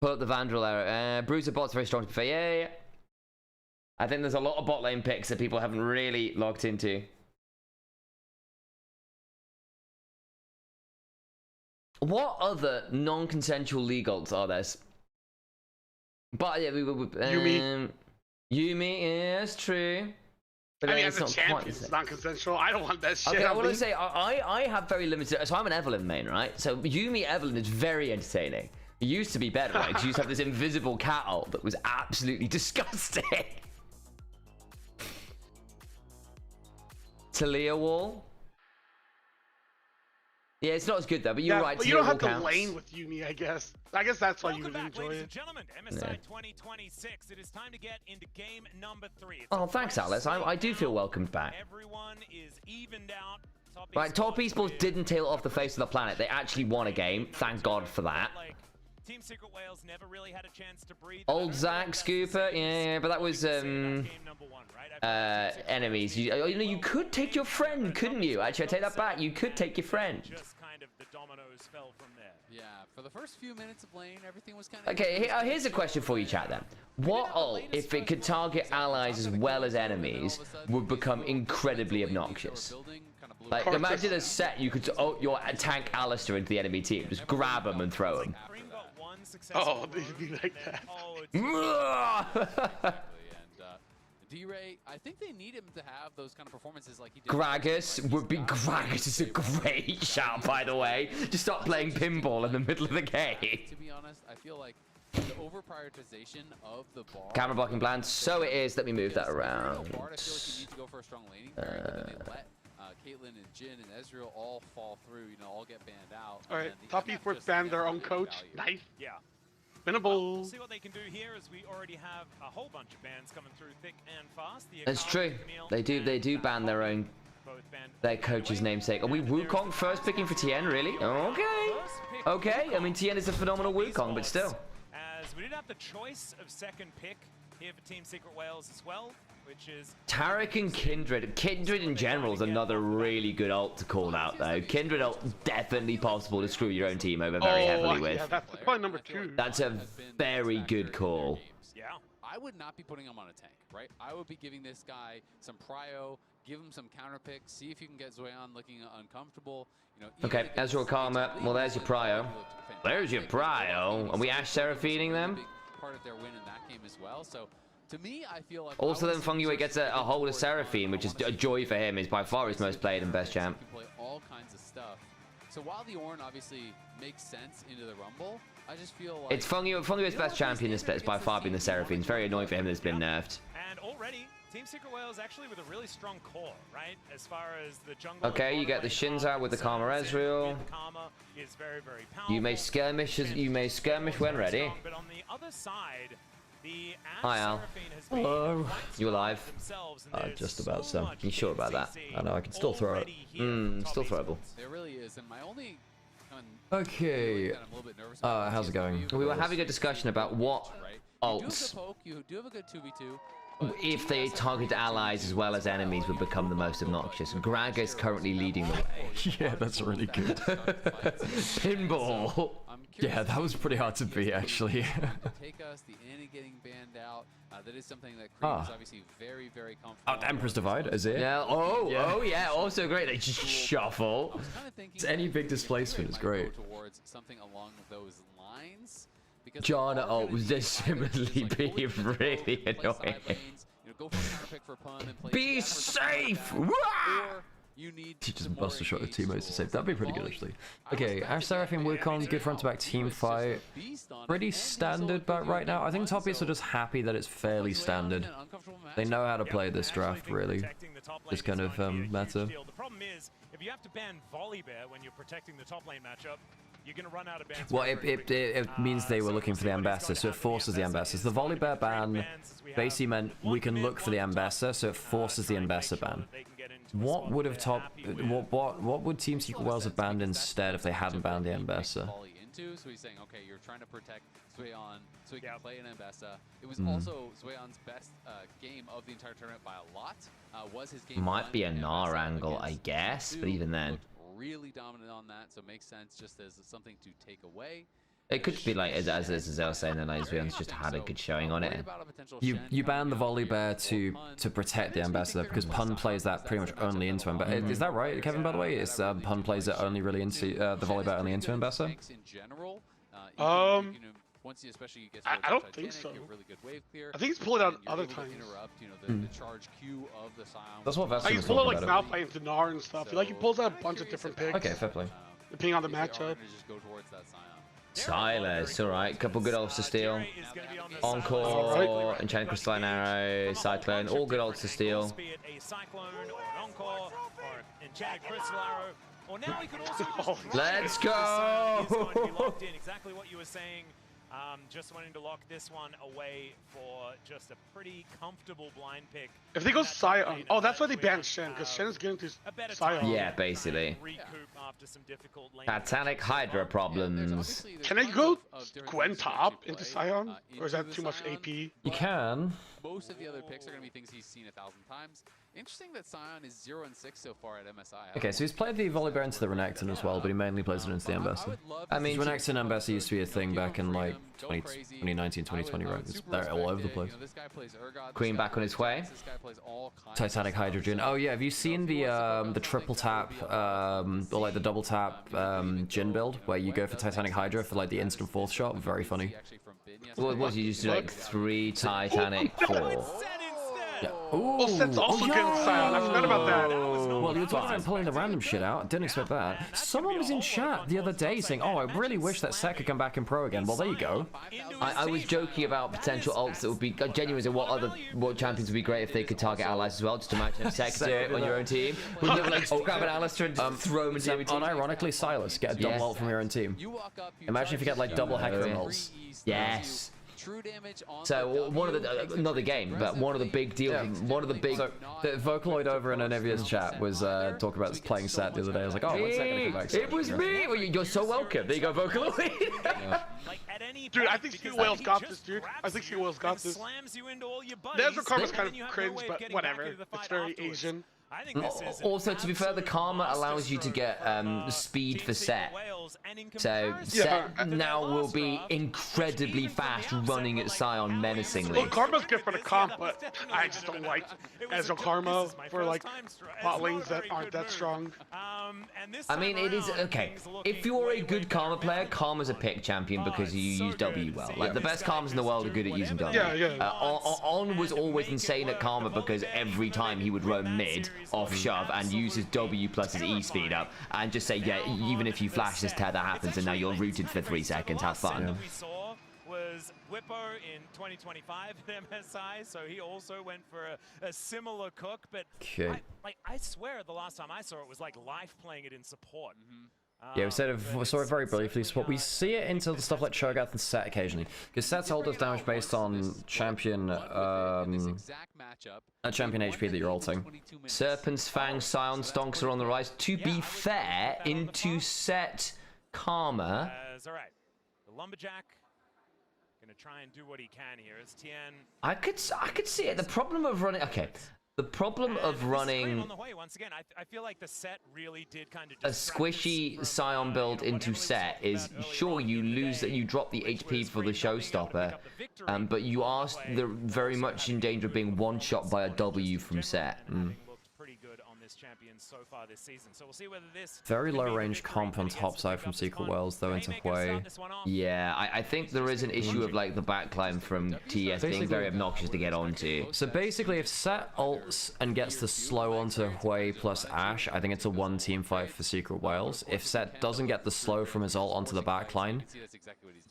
Pull up the Vandal arrow. Bruiser bot's very strong to be fair. Yeah. I think there's a lot of bot lane picks that people haven't really locked into. What other non-consensual league ults are there? But yeah, Yumi, yeah, that's true. But I mean, as a champion, it's not consensual. I don't want that shit. Okay, I want to say, I have very limited... So I'm an Evelyn main, right? So Yumi Evelyn is very entertaining. It used to be better, right? Because you used to have this invisible cat ult that was absolutely disgusting. Talia wall. Yeah, it's not as good though, but you're right. But you don't have to lane with Yumi, I guess. I guess that's why you would enjoy ladies it. And gentlemen, MSI 2026. It is time to get into game number 3. Oh, thanks, Alice. I do feel welcomed back. Everyone is evened out. Right, Top Esports didn't tail off the face of the planet. They actually won a game. Thank God for that. Team Secret Wales never really had a chance to breathe. Old Zach Scooper, yeah, but that was enemies. You could take your friend, couldn't you? Actually, I take that back. You could take your friend. Just kind of the dominoes fell from there. Yeah, for the first few minutes of lane, everything was kind of... Okay, here's a question for you, chat, then. What ult, if it could target allies as well as enemies, would become incredibly obnoxious? Like, imagine a set you could your tank Alistair into the enemy team. Just grab him and throw him. Oh, they'd be like that. D-Ray, I think they need him to have those kind of performances like he did. Gragas would be... Gragas is a great shout, by the way. Just stop playing pinball in the middle of the game. To be honest, I feel like the over-prioritization of the ball... Camera blocking plan. So it is. Let me move that around. I feel like you need to go for a strong laning pairing, but then they let Caitlyn and Jin and Ezreal all fall through, all get banned out. All right, Top Esports banned their own coach. Nice. Yeah. Winnable. We'll see what they can do here, as we already have a whole bunch of bans coming through thick and fast. That's true. They do ban their own, their coach's namesake. Are we Wukong first picking for Tien, really? Okay. I mean, Tien is a phenomenal Wukong, but still. As we did have the choice of second pick here for Team Secret Wales as well, which is Taric and Kindred. Kindred in general is another really good ult to call out, though. Kindred ult definitely possible to screw your own team over very heavily with. Yeah, that's point number 2. That's a very good call. Yeah. I would not be putting him on a tank, right? I would be giving this guy some prio, give him some counter picks, see if you can get Zoyan looking uncomfortable. Okay, Ezreal Karma. Well, there's your prio. There's your prio. Are we Ashe Seraphining them? Part of their win in that game as well. So to me, I feel like also then Fungyue gets a hold of Seraphine, which is a joy for him. He's by far his most played and best champ. He can play all kinds of stuff. So while the Ornn obviously makes sense into the Rumble, I just feel like it's Fungyue's best champion in this split is by far been the Seraphine. It's very annoying for him that it's been nerfed. And already Team Secret Wales actually with a really strong core, right? As far as the jungle. Okay, you get the Shinza with the Karma Ezreal. Is very, very powerful. You may skirmish when ready. But on the other side, the Hi Al. Hello. You alive? Just about so. You sure about that? I know I can still throw it. Still throwable. There really is, and my only okay. How's it going? We were having a discussion about what ults, you do have a good 2v2. if they target allies as well as enemies, would become the most obnoxious. Graga is currently leading the way. Yeah, that's really good. Pinball. I'm Yeah, that was pretty hard to beat, actually. Take us, the Annie getting banned out. That is something that Cream is obviously very, very comfortable. Oh, Empress Divide, is it? Yeah. Oh, yeah. Also great. They just shuffle. Any big displacement is great. Towards something along those lines. Jana ult was just similarly being really annoying. Be safe! He just busts a shot at teammates to save. That'd be pretty good, actually. Okay, Ash Seraphim, Wukong, good front-to-back team fight. Pretty standard, but right now, I think Top East are just happy that it's fairly standard. They know how to play this draft, really. This kind of meta. The problem is, if you have to ban Volibear when you're protecting the top lane matchup, you're going to run out of bans. Well, it means they were looking for the Ambassador, so it forces the Ambassador. The Volibear ban basically meant we can look for the Ambassador, so it forces the Ambassador ban. What would have what would Team Secret Worlds have banned instead if they hadn't banned the Ambassador? So he's saying, okay, you're trying to protect Sueon so he can play an Ambessa. It was also Sueon's best game of the entire tournament by a lot. Was his game Might be a Gnar angle, I guess, but even then. Really dominant on that, so it makes sense just as something to take away. It could be like, as I was saying, that Sueon's just had a good showing on it. You ban the Volibear to protect the Ambassador because Pun plays that pretty much only into Ambassador. Is that right, Kevin? By the way, is Pun plays it only really into the Volibear only into Ambassador? I don't think so. I think he's pulling out other times. That's what Vesper he's pulling like Malphite into Gnar and stuff. He pulls out a bunch of different picks. Okay, fair play. Depending on the matchup. Silas, alright. Couple good ults to steal. Encore, Enchanted Crystalline Arrow, Cyclone, all good ults to steal. Let's go! Exactly what you were saying. Just wanting to lock this one away for just a pretty comfortable blind pick. If they go Sion, oh, that's why they banned Shen, because Shen is getting to Sion. Yeah, basically. Titanic Hydra problems. Can I go Gwen top into Sion? Or is that too much AP? You can. Most of the other picks are going to be things he's seen 1,000 times. Interesting that Sion is 0-6 so far at MSI. Okay, so he's played the Volibear into the Renekton as well, but he mainly plays it into the Ambassador. I mean, Renekton Ambassador used to be a thing back in like 2019, 2020, right? They're all over the place. Queen back on its way. Titanic Hydrogen. Oh yeah, have you seen the triple tap or like the double tap Jhin build where you go for Titanic Hydra for like the instant fourth shot? Very funny. What was you used to do like 3 Titanic 4? Yeah. Oh, Set's also getting Sion. I forgot about that. Well, you were talking about pulling the random shit out. Didn't expect that. Someone was in chat the other day saying, "Oh, I really wish that Set could come back in pro again." Well, there you go. I was joking about potential ults that would be genuine. And what champions would be great if they could target allies as well, just to match up Set do it on your own team. Would you like grab an Alistair and throw him into your team? Unironically, Silas, get a double ult from your own team. Imagine if you get like double Hecarim ults. Yes. So one of the another game, but one of the big deals, one of the big. So the Vocaloid over in Onivia's chat was talking about play Set the other day. I was like, oh, when's that gonna come back? It was me. Well, you're so welcome. There you go, Vocaloid. Dude, I think Secret Whales got this, dude. I think Secret Whales got this. Their Karma's kind of cringe, but whatever. It's very Asian. Also, to be fair, the Karma allows you to get speed for Set. So Set now will be incredibly fast running at Sion menacingly. Well, Karma's good for the comp, but I just don't like Ezreal Karma for like bot lanes that aren't that strong. I mean, it is okay. If you're a good Karma player, Karma's a pick champion because you use W well. Like the best Karmas in the world are good at using W. On was always insane at Karma because every time he would roam mid off shove and use his W plus his E speed up and just say, yeah, even if you flash this tether happens and now you're rooted for 3 seconds, have fun. We saw was Whippo in 2025 at MSI, so he also went for a similar cook, but I swear the last time I saw it was like Life playing it in support. Yeah, we saw it very briefly. So we see it into the stuff like Cho'Gath and Set occasionally, because Set's hold does damage based on champion champion HP that you're ulting. Serpent's Fang, Sion, Stonks are on the rise. To be fair, into Set Karma. All right, the Lumberjack gonna try and do what he can here. As Tien. I could see it. The problem of running. Okay. The problem of running on the way. Once again, I feel like the set really did kind of a squishy Scion build into set is, sure, you lose that, you drop the HP for the showstopper, but you are very much in danger of being one shot by a W from set. Pretty good on this champion so far this season. So we'll see whether this Very low range comp on top side from Secret Worlds though into Hui. Yeah, I think there is an issue of like the backline from TS being very obnoxious to get onto. So basically, if Set ults and gets the slow onto Hui plus Ashe, I think it's a one team fight for Secret Wales. If Set doesn't get the slow from his ult onto the backline,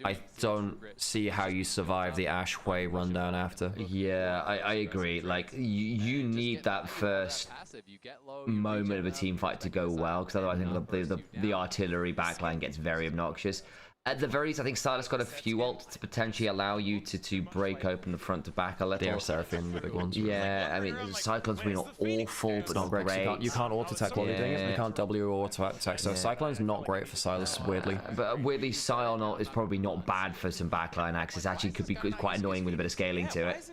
I don't see how you survive the Ashe Hui rundown after. Yeah, I agree. Like, you need that first moment of a team fight to go well, because otherwise I think the artillery backline gets very obnoxious. At the very least, I think Silas got a few ults to potentially allow you to break open the front to back a little. They are Seraphim, the big ones. Yeah, I mean, Cyclone's been awful, but not great. You can't auto-attack while you're doing it, you can't W or auto-attack, so Cyclone's not great for Silas, weirdly. But weirdly, Scion ult is probably not bad for some backline access. Actually, could be quite annoying with a bit of scaling to it.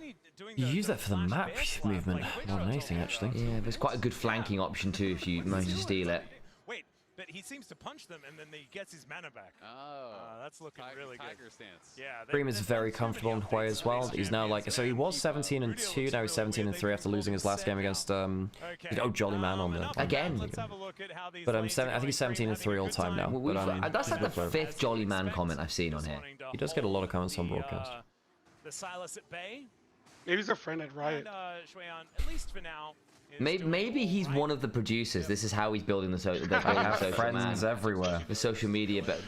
You use that for the map movement more than anything, actually. Yeah, but it's quite a good flanking option too if you manage to steal it. Wait, but he seems to punch them and then he gets his mana back. That's looking really good. Stance. Yeah, Dream is very comfortable in Hui as well. He's now like, so he was 17-2, now he's 17-3 after losing his last game against Jolly Man on the again. But I think he's 17-3 all time now. But, that's like the 5th Jolly Man comment I've seen on here. He does get a lot of comments on broadcast. The Silas at bay. Maybe he's a friend at Riot. And, at least for now. Maybe he's one of the producers. This is how he's building the social. Friends everywhere. The social media, but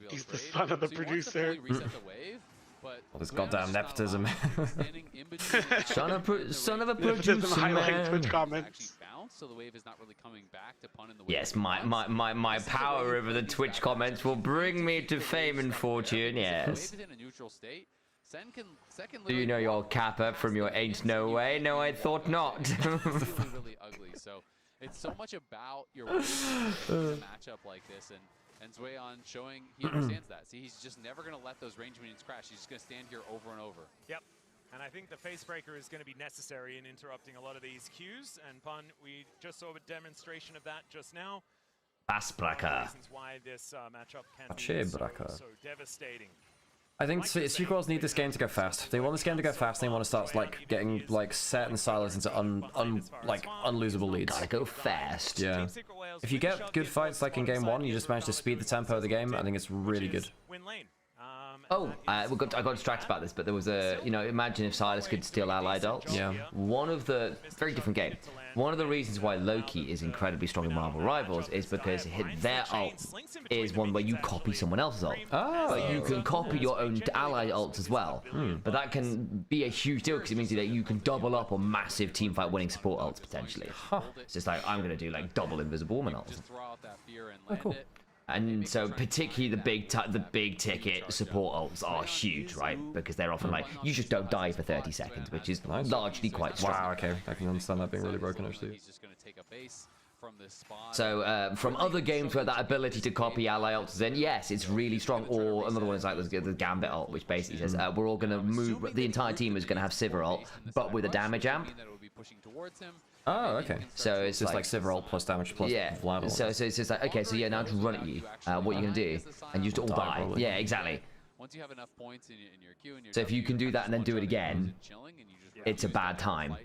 he's the son of the producer. All this goddamn nepotism. son of a producer, man. Comments. So the wave is not really coming back to pun in the yes, my power over the Twitch comments will bring me to fame and fortune. Yes. Do you know your Kappa from your Ain't No Way? No, I thought not. Really ugly. So it's so much about your matchup like this, and Zweon showing he understands that. See, he's just never gonna let those range minions crash. He's just gonna stand here over and over. Yep. And I think the face breaker is going to be necessary in interrupting a lot of these queues. And Pun, we just saw a demonstration of that just now. Basbraka. Reasons why this matchup can be so devastating. I think Secret Worlds need this game to go fast. They want this game to go fast. They want to start like getting like Set and Silas into unlosable leads. Gotta go fast. Yeah. If you get good fights like in game 1, you just manage to speed the tempo of the game. I think it's really good. I got distracted about this, but there was a, imagine if Silas could steal allied ults. Yeah. One of the, very different game. One of the reasons why Loki is incredibly strong in Marvel Rivals is because their ult is one where you copy someone else's ult. Oh. But you can copy your own ally ults as well. But that can be a huge deal because it means that you can double up on massive teamfight winning support ults potentially. It's just like, I'm going to do like double Invisible Woman ults. Oh, cool. And so particularly the big ticket support ults are huge, right? Because they're often like, you just don't die for 30 seconds, which is largely quite strong. Wow, okay. I can understand that being really broken, actually. So from other games where that ability to copy ally ults is in, yes, it's really strong. Or another one is like the Gambit ult, which basically says, we're all going to move, the entire team is going to have Sivir ult, but with a damage amp. Oh, okay. So it's just like Sivir ult plus damage plus Vlad ult. So it's just like, okay, so yeah, now to run at you. What are you going to do? And you just all die. Probably. Yeah, exactly. Once you have enough points in your queue and so if you can do that and then do it again, it's a bad time.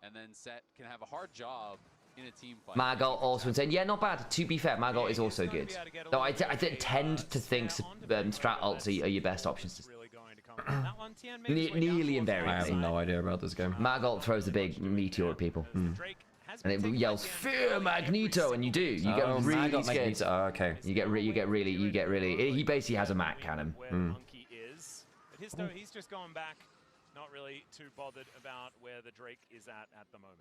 And then Set can have a hard job in a team fight. Magol also saying, yeah, not bad. To be fair, Magol is also good. Though I tend to think strat ults are your best options. Nearly invariably. I have no idea about this game. Magol throws a big meteor at people. And it yells, "Fear Magneto," and you do. You get really scared. Oh, okay. You get really. He basically has a Mac cannon. But he's just going back, not really too bothered about where the Drake is at the moment.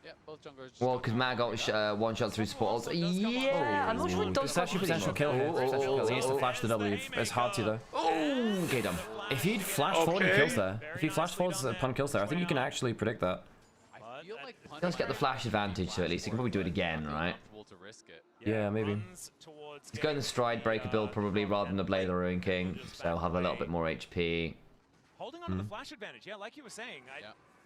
Yeah, both junglers. Well, because Magol one shot through support. Yeah, I'm not sure it does. It's actually potential kill here. He needs to flash the W. It's hard to though. Oh, okay, done. If he'd flashed forward, he kills there. If he flashed forward, Pun kills there. I think you can actually predict that. He does get the flash advantage, so at least he can probably do it again, right? Yeah, maybe. He's going the Stride Breaker build probably rather than the Blade of the Ruin King, so he'll have a little bit more HP. Holding on to the flash advantage, yeah, like you were saying.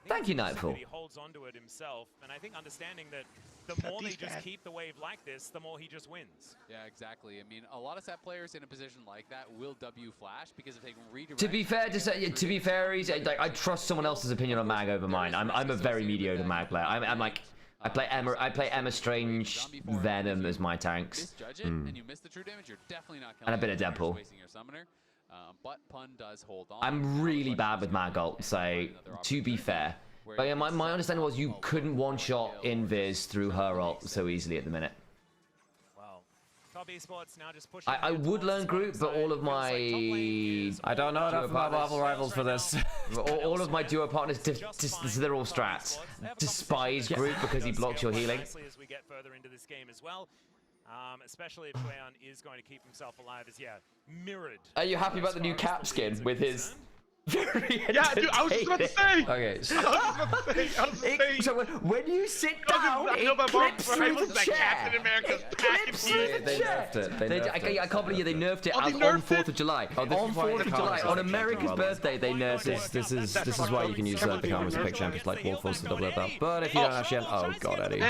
Thank you, Nightfall. He holds onto it himself, and I think understanding that the more they just keep the wave like this, the more he just wins. Yeah, exactly. I mean, a lot of set players in a position like that will W flash because if they can redirect. To be fair, like, I trust someone else's opinion on Mag over mine. I'm a very mediocre Mag player. I'm like. I play Emma Strange, Venom as my tanks. And you miss the true damage, you're definitely not and a bit of Deadpool. Your summoner. But Pun does hold on. I'm really bad with Mag ult, so to be fair. But yeah, my understanding was you couldn't one-shot Invis through her ult so easily at the minute. Top Esports now just pushing. I would learn Groot, but all of my... I don't know enough about Marvel Rivals for this. all of my duo partners, they're all strats. Despise Groot because he blocks your healing. As we get further into this game as well. Especially if Shueyan is going to keep himself alive as, mirrored. Are you happy about the new Cap skin with his... Yeah, dude, I was just about to say. Okay. So when you sit down, it clips through the chair. Captain America's They nerfed it. I can't believe they nerfed it on 4th of July. On 4th of July, on America's birthday, they nerfed it. This is why you can use the cameras to pick champions like Warforce and double that. But if you don't actually, oh god, Eddie.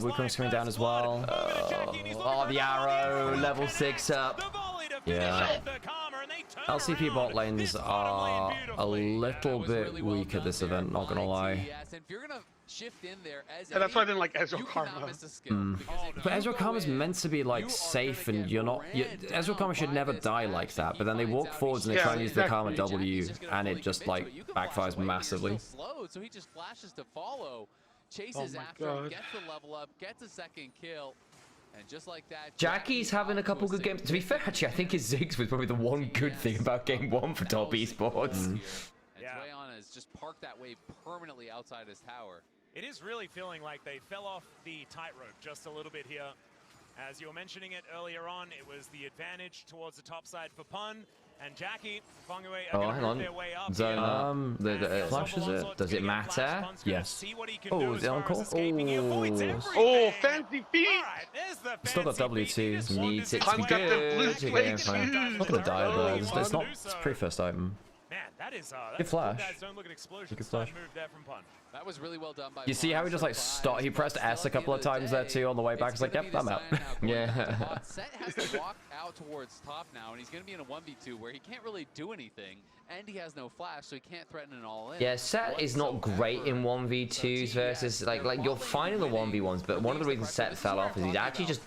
Wukong's coming down as well. Oh, the arrow, level 6 up. Yeah. LCP bot lanes are a little bit weak at this event, not gonna lie. And that's why I didn't like Ezreal Karma. But Ezreal Karma's meant to be like safe, and you're not. Ezreal Karma should never die like that. But then they walk forwards and they try and use the Karma W, and it just like backfires massively. So he just flashes to follow, chases after him, gets the level up, gets a second kill. And just like that, Jackie's having a couple good games. To be fair, actually, I think his Ziggs was probably the one good thing about Game 1 for Top Esports. And Shueyan has just parked that wave permanently outside his tower. It is really feeling like they fell off the tightrope just a little bit here. As you were mentioning it earlier on, it was the advantage towards the top side for Pun. And Jackie, Fongwei are going to move their way up. Zone the flashes it. Does it matter? Yes. Oh, is it on call? Oh, fancy feet! Still got W2. Needs it to be good. Not gonna die though. It's not. It's pretty first item. Man, that is good flash. Good flash. Move there from Pun. That was really well done by You see how he just like stopped? He pressed S a couple of times there too on the way back. It's like, yep, I'm out. Yeah. Set has to walk out towards top now, and he's going to be in a 1v2 where he can't really do anything, and he has no flash, so he can't threaten an all-in. Yeah, Set is not great in 1v2s versus like you're fine in the 1v1s, but one of the reasons Set fell off is he's actually just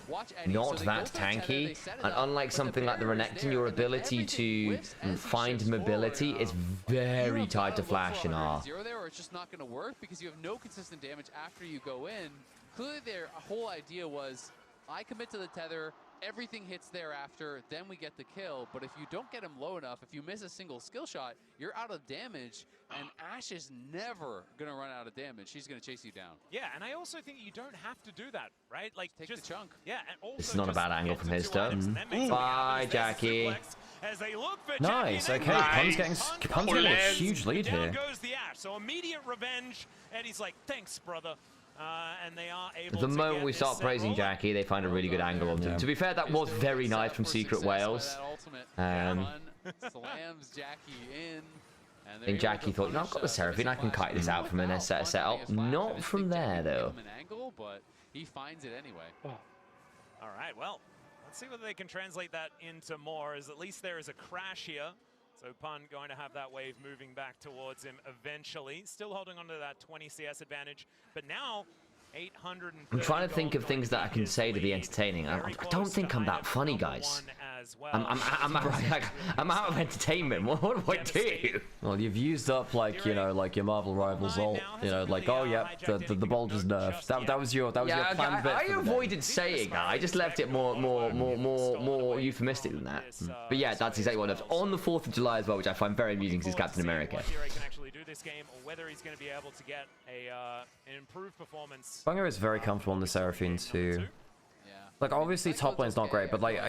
not that tanky, and unlike something like the Renekton, your ability to find mobility is very tied to flash in R. Zero there, or it's just not going to work because you have no consistent damage after you go in. Clearly their whole idea was, I commit to the tether, everything hits thereafter, then we get the kill. But if you don't get him low enough, if you miss a single skill shot, you're out of damage, and Ashe is never going to run out of damage. She's going to chase you down. Yeah, and I also think you don't have to do that, right? Like, take just the chunk. Yeah, and also This is not a bad angle from his turn. Bye, Jackie. Nice. Okay, Pun's getting a huge lead here. Goes the Ashe, so immediate revenge. Eddie's like, thanks, brother. And they are able the moment we start praising Jackie, they find a really good angle on him. To be fair, that was very nice from Secret Wales. Slams Jackie in. I think Jackie thought, no, I've got the Seraphine, I can kite this out from a setup. Not from there, though. But he finds it anyway. All right, well, let's see whether they can translate that into more, as at least there is a crash here. So Pun going to have that wave moving back towards him eventually. Still holding on to that 20 CS advantage, but now 800. I'm trying to think of things that I can say to be entertaining. I don't think I'm that funny, guys. I'm out of entertainment. What do I do? Well, you've used up like like your Marvel Rivals ult. Like oh yeah, the bulge was nerfed. That was your planned bit. I avoided saying that. I just left it more euphemistic than that. But yeah, that's exactly what it was. On the 4th of July as well, which I find very amusing since Captain America. This game, or whether he's going to be able to get an improved performance. Bunger is very comfortable on the Seraphine too. Like obviously top lane's not great, but like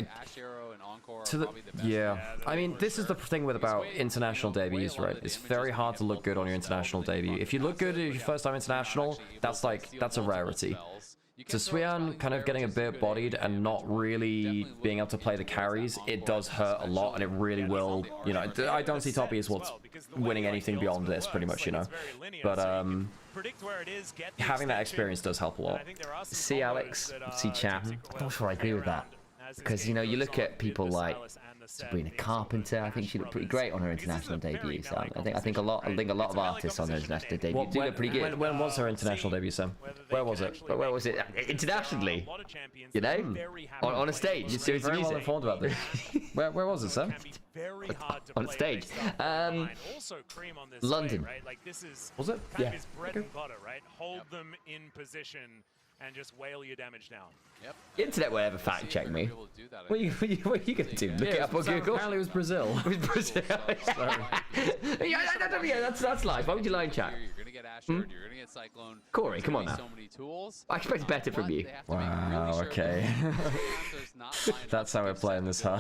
I mean this is the thing about international debuts, right? It's very hard to look good on your international debut. If you look good at your first time international, that's a rarity. So Swean kind of getting a bit bodied and not really being able to play the carries, it does hurt a lot, and it really will, you know, I don't see Top Esports winning anything beyond this, pretty much, you know. But having that experience does help a lot. See Alex, see Chap, I'm not sure I agree with that. Because, you know, you look at people like Sabrina Carpenter. I think she looked pretty great on her international debut. So I think a lot of artists on their international debut do look pretty good. When was her international debut, Sam? Where was it? Where was it? Internationally, you know, on a stage. You're very well informed about this. Where was it, Sam? On stage. London. Was it? Yeah. His bread and butter, right? Hold them in position and just whale your damage down. Yep. The internet will ever fact check me. What are you going to do? Look it up on Google? Apparently it was Brazil. It was Brazil. yeah, that's live. Why would you lie in chat? You're going to get Asher, you're going to get Cyclone. Corey, come on now. So many tools, I expect better from you. Wow, okay. That's how we're playing this, huh?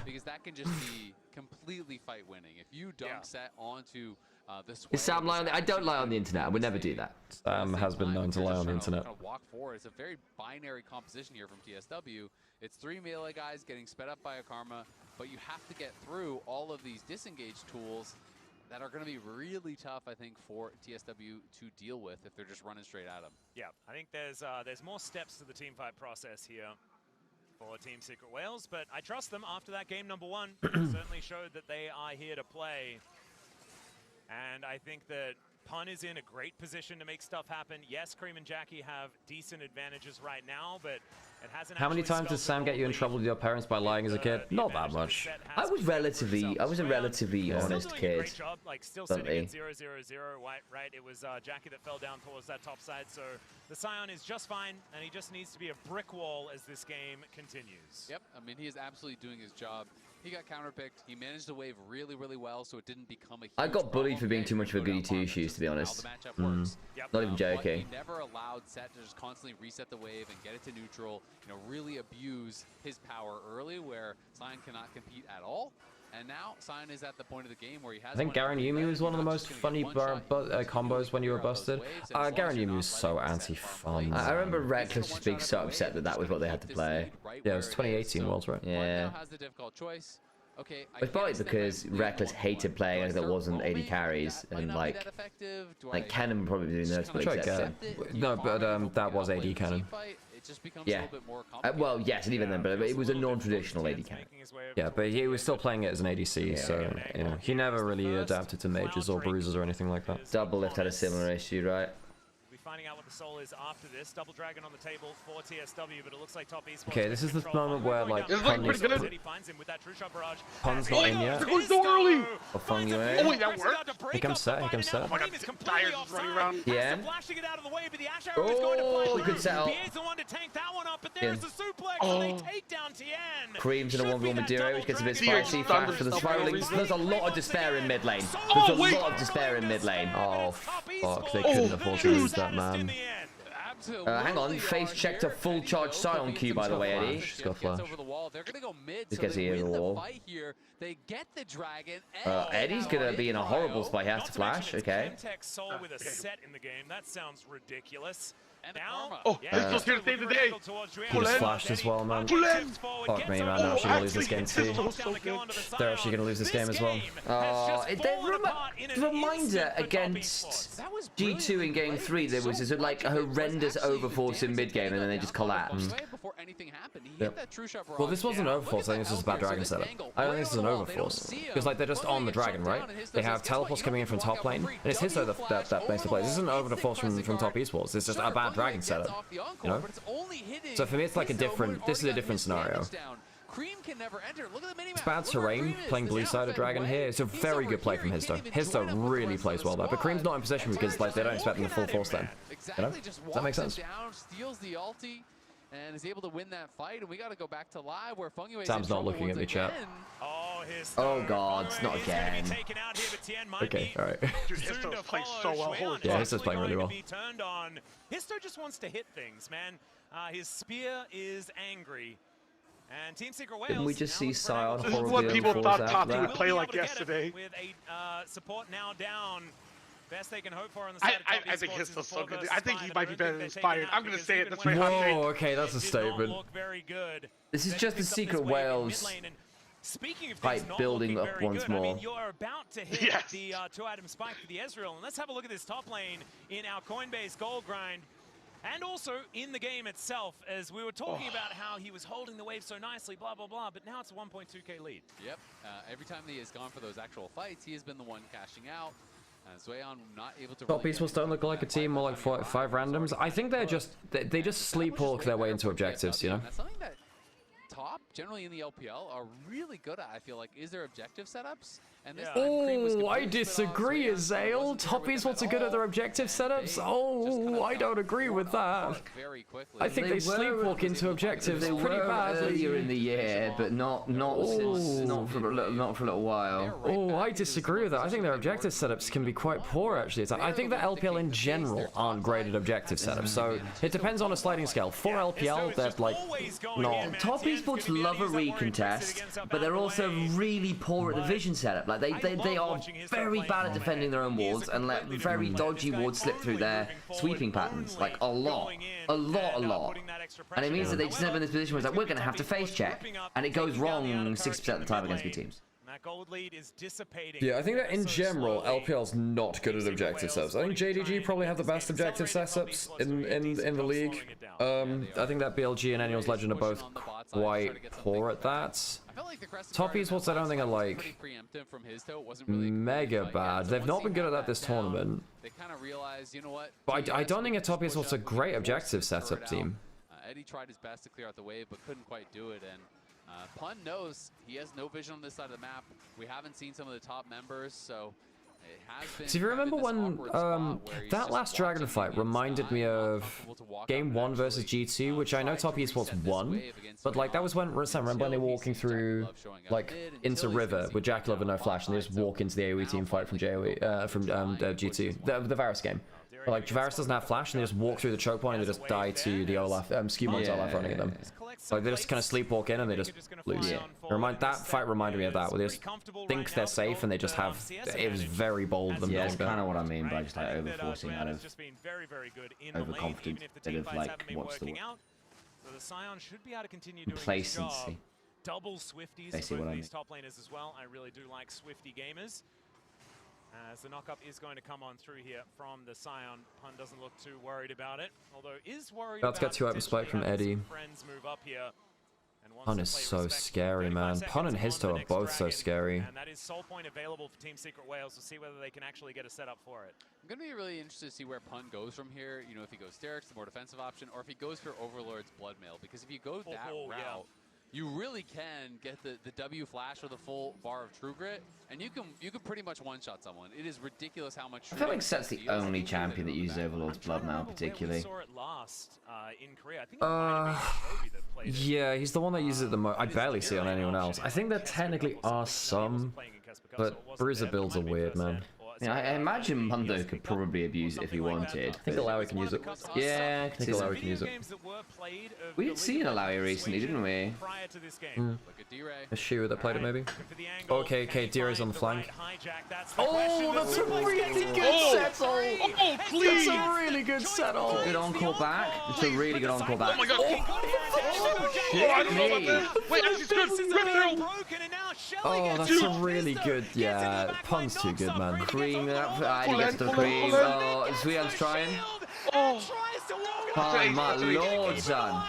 Because that can just be completely fight winning. If you dunk set onto Is Sam lie on I don't lie on the internet. I would never do that. Sam has been known to lie on the internet. Walk forward. It's a very binary composition here from TSW. It's 3 melee guys getting sped up by a Karma, but you have to get through all of these disengage tools that are going to be really tough, I think, for TSW to deal with if they're just running straight at them. Yeah, I think there's more steps to the team fight process here for Team Secret Wales, but I trust them after that game number 1. Certainly showed that they are here to play. And I think that Pun is in a great position to make stuff happen. Yes, Cream and Jackie have decent advantages right now, but it hasn't. How many times did Sam get you in trouble with your parents by lying as a kid? Not that much. I was a relatively honest kid. Great job, like still sitting at 0-0-0, right? It was Jackie that fell down towards that top side, so the Scion is just fine, and he just needs to be a brick wall as this game continues. Yep, I mean, he is absolutely doing his job. He got counterpicked. He managed the wave really, really well, so it didn't become a huge I got bullied for being too much of a goody two-shoes, to be honest. Not even joking. He never allowed Set to just constantly reset the wave and get it to neutral, you know, really abuse his power early where Sion cannot compete at all. And now Sion is at the point of the game where he has. I think Garen Yumi was one of the most funny combos when you were busted. Garen Yumi was so anti-fun. I remember Reckless just being so upset that that was what they had to play. Yeah, it was 2018 Worlds, right? Yeah. Has the difficult choice. Okay, it's probably because Reckless hated playing anything that wasn't 80 carries, and like Cannon probably doing those, but no, but that was AD Cannon. Yeah. Well, yes, and even then, but it was a non-traditional AD Cannon. Yeah, but he was still playing it as an ADC, so you know, he never really adapted to mages or bruisers or anything like that. Double Lift had a similar issue, right? Finding out what the soul is after this. Double Dragon on the table for TSW, but it looks like Top Esports. Okay, this is the moment where like Pun's not in yet. Or Fung Yue. Oh wait, that worked? He comes set, he comes set. Oh my god, Dyer's just running around. Yeah. Oh, good setup. Cream's in a 1v1 with Duro, which gets a bit spicy. Flash for the spiraling. There's a lot of despair in mid lane. There's a lot of despair in mid lane. Oh fuck, they couldn't afford to lose that, man. Hang on, face checked a full charge Scion Q, by the way, Eddie. She's got flash. Just gets the wall. Eddie's gonna be in a horrible spot. He has to flash. Okay. Soul with a set in the game. That sounds ridiculous. Now, oh, Pistol's here to save the day. He just flashed as well, man. Fuck me, man. They're actually gonna lose this game too. They're actually gonna lose this game as well. Reminder against G2 in game 3, there was this like a horrendous overforce in mid game, and then they just collapsed. Yep. Well, this wasn't overforce. I think this was a bad dragon setup. I don't think this is an overforce because like they're just on the dragon, right? They have teleports coming in from top lane, and it's Histo that makes the play. This isn't overforce from top esports. It's just a bad dragon setup, you know. So for me, it's like a different. This is a different scenario. It's bad terrain playing blue side of dragon here. It's a very good play from Histo. Histo really plays well there, but Cream's not in position because like they don't expect them to full force then. You know? Does that make sense? And is able to win that fight, and we got to go back to live where Fung Yue is Sam's not looking at me, chat. Oh god, not again. Okay, alright. Histo's playing so well. Holy yeah, Histo's playing really well. Histo just wants to hit things, man. His spear is angry. And Team Secret Wales. Didn't we just see Scion horribly? This is what people thought Toppy would play like yesterday. With a support now down. Best they can hope for on the side of Top I think Esports he's is still a so 4 good. versus I think he 5. might be better than they're Inspired. taking I'm that gonna because say it. even That's when my hot they take. Whoa, okay, that's a did not statement. look very good. This is They just the picked up Secret this wave in Wales mid lane, and speaking of fight things not building looking up very once good, I mean, more. you're about to hit Yes. the 2-item spike for the Ezreal, and let's have a look at this top lane in our Coinbase gold grind. And also in the game itself, as we were talking about how he was holding the wave so nicely, blah, blah, blah, but now it's a 1.2k lead. Yep, every time he has gone for those actual fights, he has been the one cashing out. Zweon not able to Top Esports don't look like a team, more like five randoms. I think they're just, they just sleepwalk their way into objectives, you know? That's something that Top, generally in the LPL, are really good at, I feel like, is their objective setups. And this Oh, I disagree, Azale. Top Esports are good at their objective setups. Oh, I don't agree with that. I think they sleepwalk into objectives pretty badly. Earlier in the year, but not for a little while. Oh, I disagree with that. I think their objective setups can be quite poor, actually. I think that LPL in general aren't great at objective setups, so it depends on a sliding scale. For LPL, they're like not. Top Esports love a recontest, but they're also really poor at the vision setup. Like they are very bad at defending their own wards and let very dodgy wards slip through their sweeping patterns, like a lot. And it means that they just end up in this position where it's like, we're going to have to face check, and it goes wrong 60% of the time against good teams. That gold lead is dissipating. Yeah, I think that in general, LPL's not good at objective setups. I think JDG probably have the best objective setups in the league. I think that BLG and Annual's Legend are both quite poor at that. Top Esports, I don't think are like mega bad. They've not been good at that this tournament. But I don't think a Top Esports a great objective setup team. Eddie tried his best to clear out the wave, but couldn't quite do it. And Pun knows he has no vision on this side of the map. We haven't seen some of the top members, so it has been. So if you remember when that last Dragon fight reminded me of Game 1 versus G2, which I know Top Esports won, but like that was when remember when they were walking through like into River with Jack Love and no flash, and they just walk into the AoE team fight from G2, the Varus game. But, like Varus doesn't have flash, and they just walk through the choke point and they just die to the Olaf, Skew-Mon's Olaf running at them. Like they just kind of sleepwalk in and they just lose. That fight reminded me of that, where they just think they're safe and they just have. It was very bold of them. Yeah, it's kind of what I mean by just like overforcing out of overconfident, bit of like what's the word? So the Scion should be able to continue doing Complacency. Double Swifties Basically for both what I these mean. top laners as well. I really do like Swifty gamers. As the knockup is going to come on through here from the Scion. Pun doesn't look too worried about it, although is worried About to get 2-item potentially spike from having some Eddie. friends move up here and wants Pun to is play so respectfully. scary, man. 35 Pun and seconds Histo on the are both next so dragon, scary. And that is Soul Point available for Team Secret Wales to see whether they can actually get a setup for it. I'm going to be really interested to see where Pun goes from here. You know, if he goes Sterak's, the more defensive option, or if he goes for Overlord's Bloodmail. Because if you go that route, you really can get the W flash with a full bar of True Grit, and you can pretty much one-shot someone. It is ridiculous how much. I feel like Set's the only champion that uses Overlord's Bloodmail particularly. Saw it last in Korea. I think it might have been Kobe that played it. Yeah, he's the one that uses it the most. I barely see it on anyone else. I think there technically are some, but Bruiser builds are weird, man. Yeah, I imagine Mundo could probably abuse it if he wanted. I think Alawi can use it. Yeah, I think Alawi can use it. We had seen Alawi recently, didn't we? A Shiro that played it, maybe? Okay, Dire's on the flank. Oh, that's a really good settle! Oh, please! That's a really good settle! Good encore back. It's a really good encore back. Oh my god! Oh, I don't know about this! Wait, this is good! Rip through! Oh, that's a really good. Yeah, Pun's too good, man. Cream up. I didn't get to the cream. Oh, Zweon's trying. Oh, my lord, son.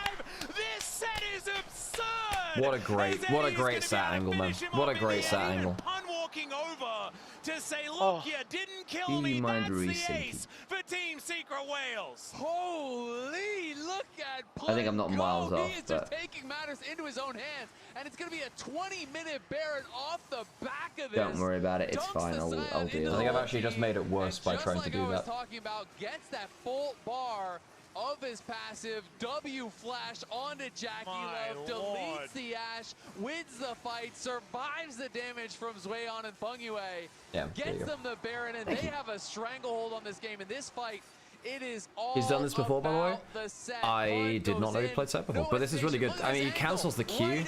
What a great sat angle, man. What a great sat angle. Walking over to say, look, you didn't kill me. That's the ace for Team Secret Wales. Holy, look at Pun. I think I'm not miles off, He is but taking matters into his own hands, and it's going to be a 20-minute Baron off the back of this. Don't worry about it. It's fine. I'll deal. I think I've actually just made it worse by trying to do I was that. talking about, gets that full bar of his passive, W flash onto Jackie Love, deletes the Ashe, wins the fight, survives the damage from Zweon and Fungyue, gets them the Baron, and they have a stranglehold on this game. In this fight, it is all He's done this before, by the way. the set. I did not know he played set before, but this is really good. I mean, he cancels the Q. And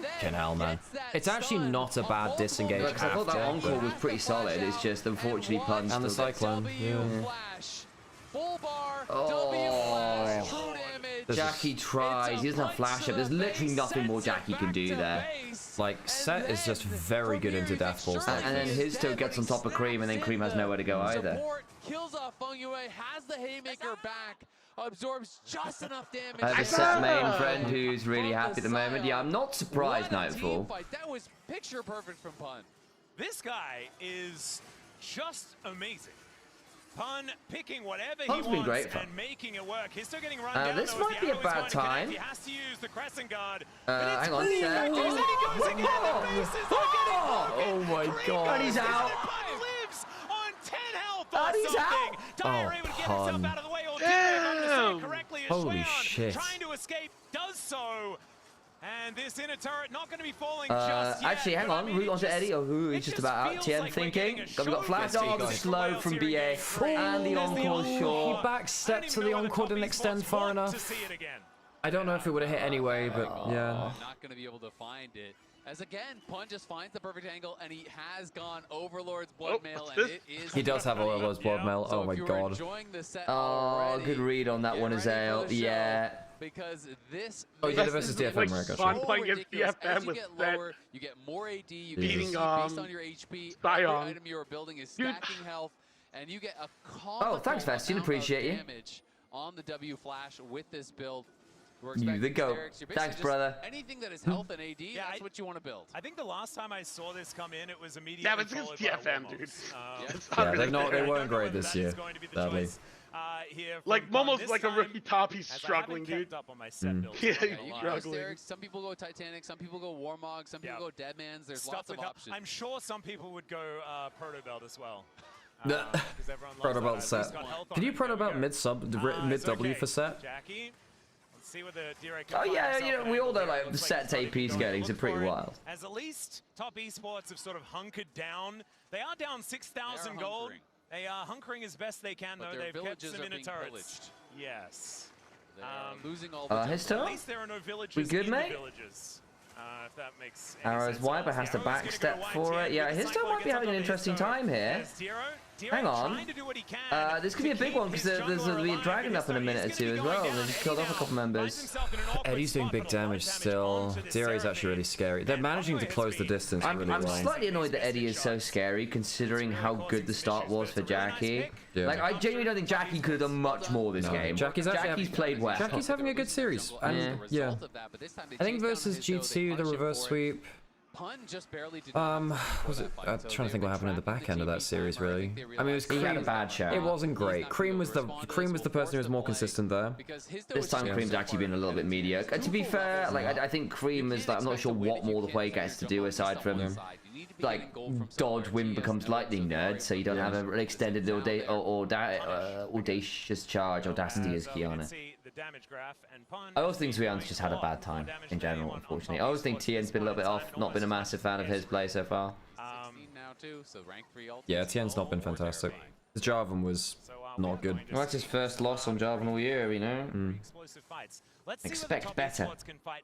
then Fucking hell, man. It's actually not a bad disengage. Because I thought that encore was pretty solid. It's just unfortunately punched. And the cyclone. Yeah. Oh, Jackie tries. He doesn't have flash up. There's literally nothing more Jackie can do there. Like, Set is just very good into death balls. And then his still gets on top of Cream, and then Cream has nowhere to go either. Kills off Feng Yue, has the haymaker back, absorbs just enough damage. I have a Set main friend who's really happy at the moment. Yeah, I'm not surprised, Nightfall. That was picture perfect from Pun. This guy is just amazing. Pun picking whatever Pun's he been wants great fun. and making it work. He's still getting run down. This might be a bad time. He has to use the crescent guard. Hang on. Oh my god. And he's out. Pun lives on 10 health or And he's something. out. Dyer able to get himself Pun. out of the way. Or Damn. Correctly, Holy Shuyan shit. trying to escape, does so. And this inner turret not going to be falling just yet. Actually, hang on. Root onto Eddie, or who is just about out. Tien thinking. Got flash. Oh, the slow from BA. And the encore short. He backstepped to the encore, didn't extend far enough. I don't know if it would have hit anyway, but yeah. Not going to be able to find it. As again, Pun just finds the perfect angle, and he has gone Overlord's blood mail, and it is. He does have Overlord's blood mail. Oh my god. Oh, good read on that one, Azale. Yeah. Because this. Oh, yeah, versus DFM, right? Fun playing against DFM with that. You get more AD, you beating based on your HP. Every item you are building is stacking health, and you get a Oh, thanks, Vestian. Appreciate you. Damage on the W flash with this build. You the goat. Thanks, brother. Anything that is health and AD, that's what you want to build. I think the last time I saw this come in, it was immediately. Yeah, but it's against DFM, dude. They weren't great this year. Sadly. Like Momo's like a rookie top. He's struggling, dude. Yeah, he's struggling. Some people go Titanic, some people go Warmog, some people go Deadmans. There's lots of options. I'm sure some people would go Proto Belt as well. Proto Belt Set. Can you Proto Belt mid W for Set? Jackie. See what the Oh yeah, you know, we all know like the Set's AP scaling are pretty wild. As at least top esports have sort of hunkered down. They are down 6,000 gold. They are hunkering as best they can, though. They've kept some inner turrets. Yes. Losing all the his turn? At least there are no villages We good, in mate? the villages. If that makes any Arrow's sense. wide, but has to backstep for it. Yeah, his turn might be having an interesting time here. Hang on. This could be a big one because there's a dragon up in a minute or two as well. They just killed off a couple members. Eddie's doing big damage still. Zero is actually really scary. They're managing to close the distance really well. I'm slightly annoyed that Eddie is so scary considering how good the start was for Jackie. Yeah. Like, I genuinely don't think Jackie could have done much more this game. Jackie's played well. Jackie's having a good series. And yeah. I think versus G2, the reverse sweep. Was it? I'm trying to think what happened in the back end of that series. Really, I mean, it was Cream. He had a bad show. It wasn't great. Cream was the person who was more consistent there. This time, Cream's actually been a little bit mediocre. To be fair, like I think Cream is like I'm not sure what more the play gets to do aside from like dodge wind becomes lightning nerd, so you don't have an extended audacious charge. Audacity is key on it. I also think Swean's just had a bad time in general, unfortunately. I always think Tien's been a little bit off, not been a massive fan of his play so far. Yeah, Tien's not been fantastic. The Jarvan was not good. Well, that's his first loss on Jarvan all year, you know? Expect better.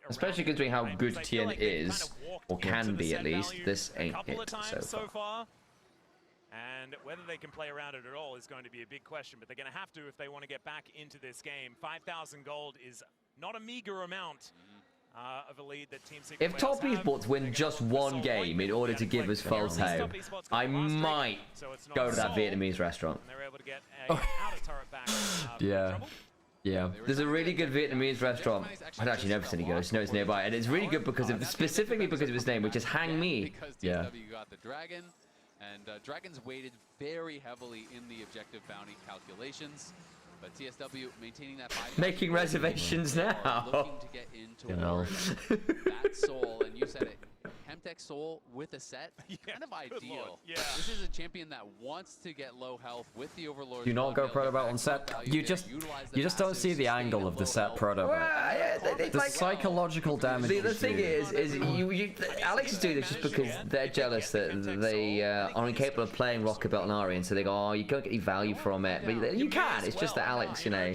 Especially considering how good Tien is, or can be at least. This ain't it so far. And whether they can play around it at all is going to be a big question, but they're going to have to if they want to get back into this game. 5,000 gold is not a meager amount of a lead that Team Secret If top esports win just one game in order to give us false hope, I might go to that Vietnamese restaurant. Yeah. Yeah. There's a really good Vietnamese restaurant. I'd actually never seen it go. It's nearby, and it's really good because of specifically because of his name, which is Hang Me. Yeah. And Dragons weighted very heavily in the objective bounty calculations, but TSW maintaining that making reservations now. Looking to get into that soul, and you said it. Hemtech Soul with a set, kind of ideal. Lord. Yeah. This is a champion that wants to get low health with the Overlord. Do not go proto belt on set. You just don't see the angle of the set proto belt. The psychological damage. The thing is Alex is doing this just because they're jealous that they are incapable of playing Rocket Belt and Ari, and so they go, oh, you can't get any value from it. But you can. It's just that Alex, you know,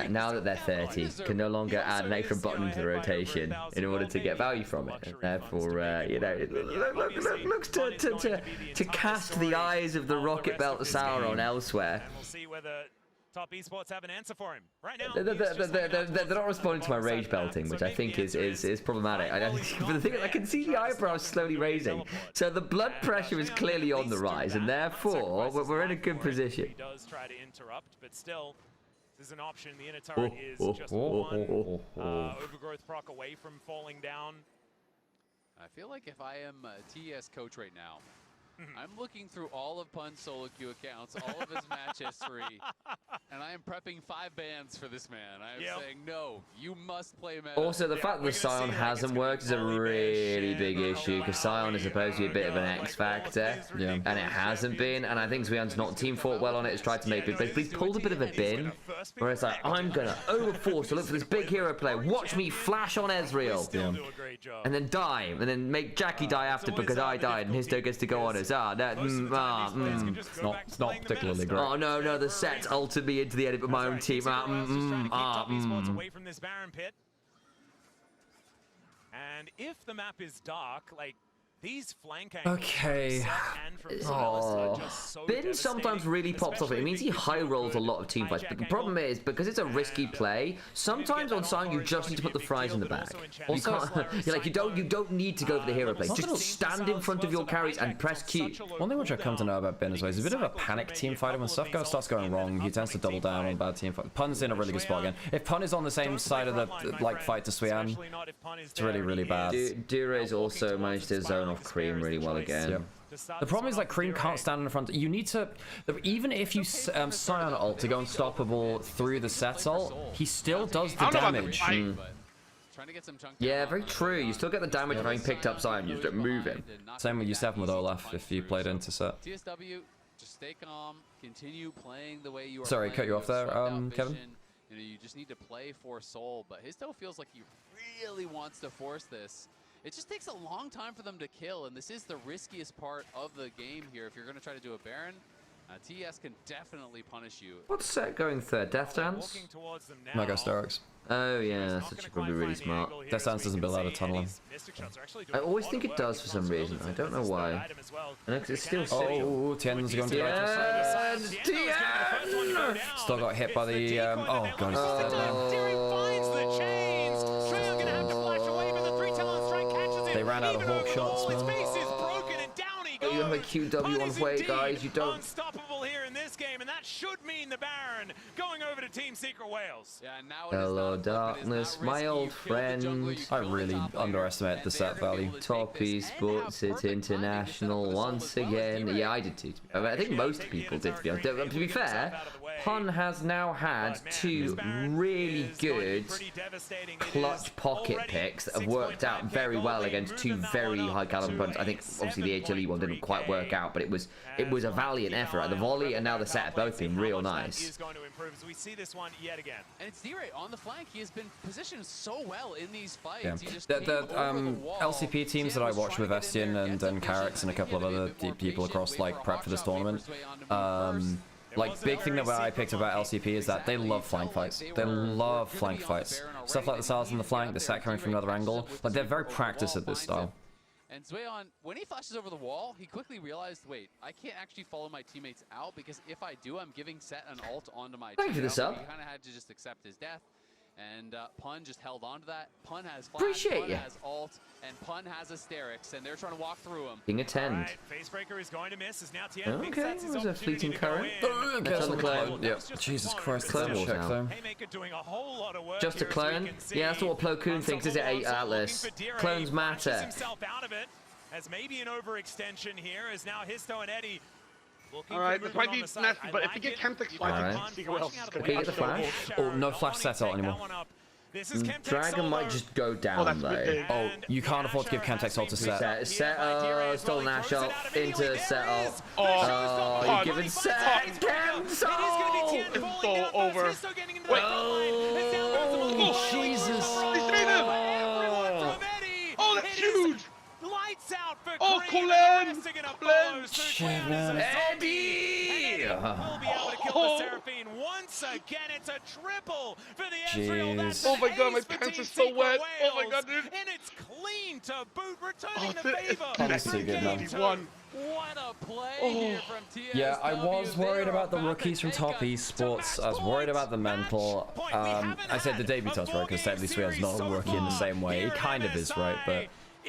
now that they're 30, can no longer add an extra button to the rotation in order to get value from it. And therefore, you know, it looks to cast the eyes of the Rocket Belt Sauron elsewhere. And we'll see whether Top Esports have an answer for him. Right now, they're not responding to my rage belting, which I think is problematic. But the thing is, I can see the eyebrows slowly raising. So the blood pressure is clearly on the rise, and therefore we're in a good position. He does try to interrupt, but still, this is an option. The inner turret is just one overgrowth proc away from falling down. I feel like if I am a TES coach right now, I'm looking through all of Pun's solo queue accounts, all of his match history, and I am prepping 5 bans for this man. I am saying, no, you must play meta. Also, the fact that Sion hasn't worked is a really big issue, because Sion is supposed to be a bit of an X factor, and it hasn't been. And I think Zweon's not team fought well on it. It's tried to make it, but he's pulled a bit of a bin, where it's like, I'm gonna overforce to look for this big hero player. Watch me flash on Ezreal, and then die, and then make Jackie die after because I died, and Histo gets to go on it. It's not particularly great. Oh no, the set ulted me into the edit of my own team. Away from this Baron pit. And if the map is dark, like these flank angles, okay. Bin sometimes really pops off. It means he high rolls a lot of team fights. But the problem is, because it's a risky play, sometimes on Sion you just need to put the fries in the bag. You can't, you're like, you don't need to go for the hero play. Just stand in front of your carries and press Q. One thing which I've come to know about Bin as well, he's a bit of a panic team fighter. When stuff starts going wrong, he tends to double down on bad team fight. Pun's in a really good spot again. If Pun is on the same side of the fight to Swian, it's really bad. Dure's also managed to zone off Cream really well again. Yeah. The problem is, like, Cream can't stand in front. You need to, even if you Sion ult to go unstoppable through the set ult, he still does the damage. Yeah, very true. You still get the damage of having picked up Sion. You just don't move him. Same with U7 with Olaf if you played into set. TSW, just stay calm, continue playing the way you are. Sorry, cut you off there, Kevin. You know, you just need to play for Soul, but Histo feels like he really wants to force this. It just takes a long time for them to kill, and this is the riskiest part of the game here. If you're going to try to do a Baron, TS can definitely punish you. What's set going third? Death Dance? Mega Starks. Oh yeah, that's actually probably really smart. Death Dance doesn't build out a tunnel. I always think it does for some reason. I don't know why. And it's still silly. Oh, Tien's going to die. Tien! Still got hit by the oh god. They ran out of hawk shots, man. You have a QW on way, guys. You don't. Unstoppable here in this game, and that should mean the Baron going over to Team Secret Wales. Yeah, now hello, darkness, my old friend. I really underestimate the set value. Top Esports at International once again. Yeah, I did too. I think most people did, to be honest. To be fair, Pun has now had 2 really good clutch pocket picks that have worked out very well against 2 very high caliber opponents. I think obviously the HLE one didn't quite work out, but it was a valiant effort. Right? The volley and now the set have both been real nice. We see this one yet again. And it's D-Ray on the flank. He has been positioned so well in these fights. Yeah. He just the LCP teams that I watch with Estian and Carrix and a couple of other people across like prep for this tournament. Like, big thing that I picked up about LCP is that they love flank fights. They love flank fights. Stuff like the Sars on the flank, the set coming from another angle. Like, they're very practiced at this style. And Zweon, when he flashes over the wall, he quickly realized, wait, I can't actually follow my teammates out, because if I do, I'm giving Set an ult onto my team. Thank you for this up. He kind of had to just accept his death. And Pun just held on to that. Pun has flash, Appreciate Pun ya. has ult, and Pun has Asterix, and they're trying to walk through him. King attend. Right, Facebreaker is going to miss as now Tien Okay, it was a fleeting current. That's on the clone. Yeah. Jesus Christ, clone wars now. Haymaker doing a whole lot of work. Just a clone? Yeah, that's what Plo Koon thinks, is it, Atlas? Clones matter. Himself out of it as maybe an overextension here, as now Histo and Eddie. Alright, this might be messy, but if we get Chemtech flash, Secret Wales is going to get the flash? Oh, no flash set out anymore. This is Chemtech Dragon solo. might just go down that's a bit though. big. Oh, you can't afford to give Chemtech Salt to Set. Set, stolen Ash out into Set. Oh, You're giving Set Chem Salt. It's all over. Wait. Oh, Jesus. He's made him. Oh, that's huge. Lights out for Oh, Green. Colin. Shit, man. Eddie will be able to kill the Seraphine once again. It's a triple for the Ezreal. That's Oh my an god, my ace for pants Team are so Secret wet. Wales. Oh my god, dude. And it's clean to boot, returning the favor. That's too good, man. What a play here from TSW. Yeah, I was worried about the rookies from Top Esports. I was worried about the mental. I said the debutants, right? Because technically Swean's not a rookie in the same way. He kind of is, right? But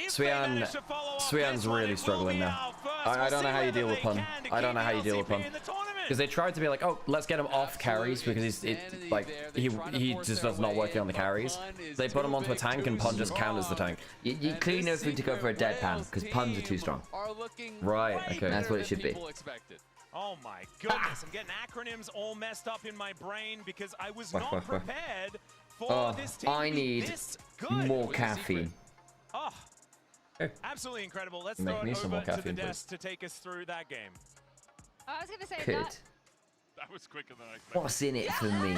Swean's really struggling now. I don't know how you deal with Pun. I don't know how you deal with Pun. Because they tried to be like, oh, let's get him off carries because he just does not working on the carries. They put him onto a tank and Pun just counters the tank. You clearly know if we to go for a deadpan because puns are too strong. Right, okay. That's what it should be. Oh my goodness, I'm getting acronyms all messed up in my brain because I was not prepared for this team I to be need this good. more caffeine. Oh, absolutely incredible. Let's Make throw me it some over more to the caffeine, desk to take us through that game. I was gonna say Good. That was quicker than I expected. What's in it for me?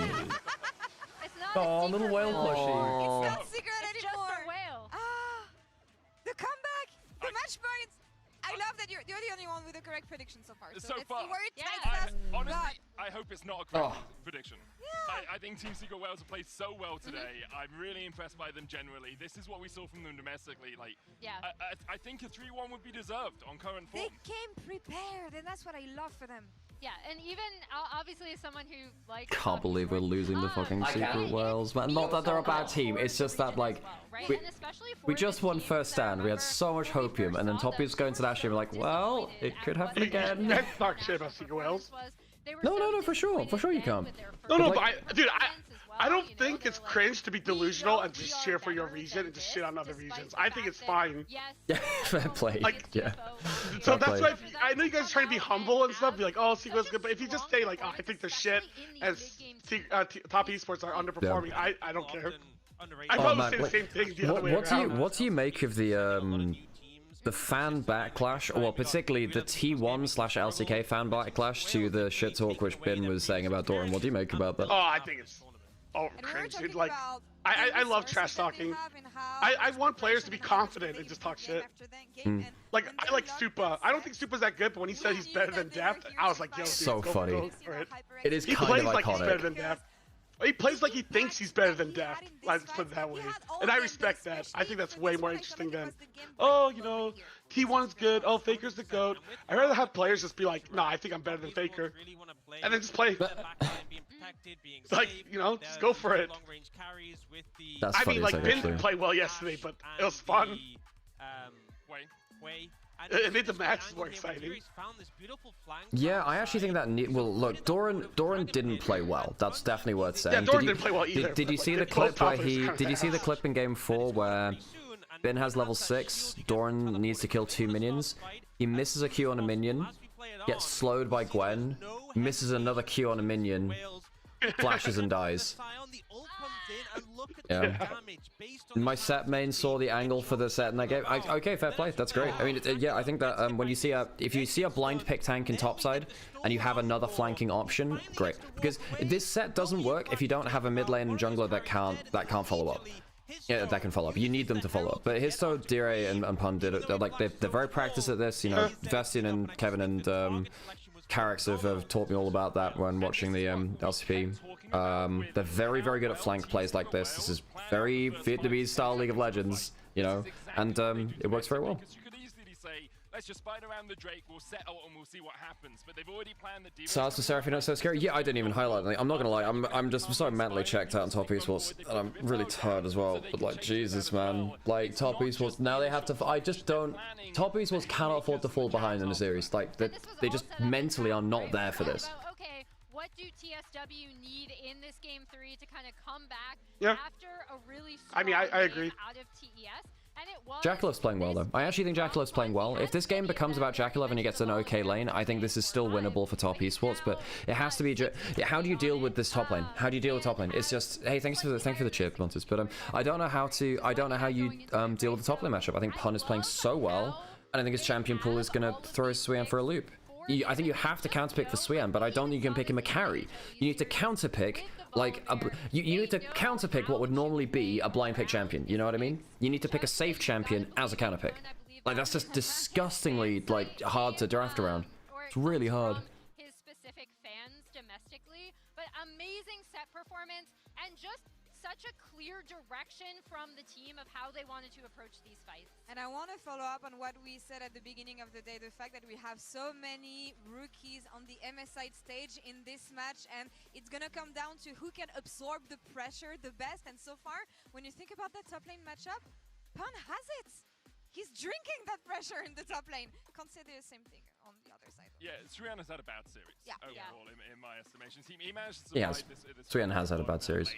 It's not Oh, a little whale plushie. It's not secret It's anymore. just a whale. The comeback, the match points. I love that you're the only one with the correct prediction so far. So let's far, see where it takes us. honestly, I hope it's not a correct Oh. prediction. I think Team Secret Wales have played so well today. I'm really impressed by them generally. This is what we saw from them domestically. Like, I think a 3-1 would be deserved on current form. They came prepared, and that's what I love for them. Yeah, and even obviously as someone who likes Can't believe we're losing the fucking I Secret can. Wales, man. Not that they're a bad team, it's just that, like, right? we, And especially for we just the won teams first that stand. We had so much hopium, and then Toppy's going to that shit. We're like, well, it could happen again. Let's talk shit about Secret Wales. No, for sure you can't. No, But, but like, dude, I don't think it's cringe to be delusional and just cheer for your region and just shit on other regions. I think it's fine. yeah, fair play. Like, yeah. So Fair that's play. why I know you guys are trying to be humble and stuff, be like, oh, Secret Wales good, but if you just say like, oh, I think they're shit, as Top Esports are underperforming, I don't care. I probably say the same thing the other way around. What do you make of the fan backlash, or particularly the T1/LCK fan backlash to the shit talk which Ben was saying about Doran? What do you make about that? Oh, I think it's cringe, dude. Like, I love trash talking. I want players to be confident and just talk shit. Like, I like Supa. I don't think Supa's that good, but when he said he's better than Death, I was like, yo, dude, So go funny. for it. It is He kind plays of like he's better iconic. than Death. He plays like he thinks he's better than Death. Let's put it that way. And I respect that. I think that's way more interesting than, oh, you know, T1's good. Oh, Faker's the GOAT. I'd rather have players just be like, nah, I think I'm better than Faker. And then just play. Like, you know, just go for it. That's I funny mean, as like, heck, Ben actually. didn't play well yesterday, but it was fun. It made the match more exciting. Yeah, I actually think that. Well, look, Doran didn't play well. That's definitely worth saying. Yeah, Doran didn't play well either, Did you but, see like, the both clip where top players he? kinda Did you see the ass. clip in Game 4 where Ben has level 6? Doran needs to kill 2 minions. He misses a Q on a minion, gets slowed by Gwen, misses another Q on a minion, flashes and dies. Yeah. My set main saw the angle for the set in that game. Okay, fair play. That's great. I mean, yeah, I think that when you see if you see a blind pick tank in topside and you have another flanking option, great. Because this set doesn't work if you don't have a mid lane and jungler that can't follow up. Yeah, that can follow up. You need them to follow up. But Histo, Dire, and Pun did it. They're very practiced at this. You know, Vestian and Kevin and Carrix have taught me all about that when watching the LCP. They're very, very good at flank plays like this. This is very Vietnamese style League of Legends, you know, and it works very well. You could easily say, let's just spider around the Drake, we'll settle and we'll see what happens. But they've already planned the defense. So as for Seraphine, not so scary. Yeah, I didn't even highlight anything. I'm not gonna lie. I'm just so mentally checked out on Top Esports, and I'm really tired as well. But like, Jesus, man, like Top Esports now they have to. I just don't. Top Esports cannot afford to fall behind in the series. Like they just mentally are not there for this. Okay, what do TSW need in this game 3 to kind of come back Yeah. after a really I mean, strong I agree. game out of TES? And it was Jackalov's playing well, though. I actually think Jackalov's playing well. If this game becomes about Jackalov and he gets an okay lane, I think this is still winnable for top esports, but it has to be... How do you deal with this top lane? How do you deal with top lane? It's just... Hey, thank you for the chip, Montes, but I don't know how to... I don't know how you deal with the top lane matchup. I think Pun is playing so well, and I think his champion pool is going to throw Swian for a loop. I think you have to counterpick for Swian, but I don't think you can pick him a carry. You need to counterpick... Like, you need to counterpick what would normally be a blind pick champion, you know what I mean? You need to pick a safe champion as a counterpick. Like, that's just disgustingly, like, hard to draft around. It's really hard. His specific fans domestically, but amazing set performance and just such a clear direction from the team of how they wanted to approach these fights. And I want to follow up on what we said at the beginning of the day, the fact that we have so many rookies on the MSI stage in this match, and it's going to come down to who can absorb the pressure the best. And so far, when you think about that top lane matchup, Pun has it. He's drinking that pressure in the top lane. Can't say the same thing on the other side. Yeah, Srian has had a bad series overall, in my estimation. He managed to Yes, Swian has had a bad series.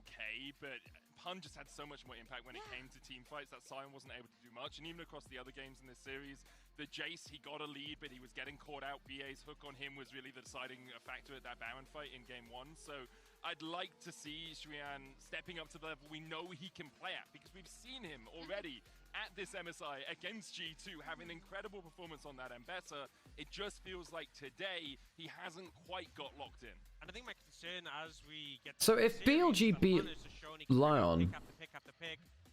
Okay, but Pun just had so much more impact when it came to team fights that Sion wasn't able to do much, and even across the other games in this series, the Jace, he got a lead, but he was getting caught out. BA's hook on him was really the deciding factor at that Baron fight in game 1, so I'd like to see Srian stepping up to the level we know he can play at, because we've seen him already at this MSI against G2 have an incredible performance on that Mbeta. It just feels like today he hasn't quite got locked in. And I think my concern as we get So if BLG beat Lion,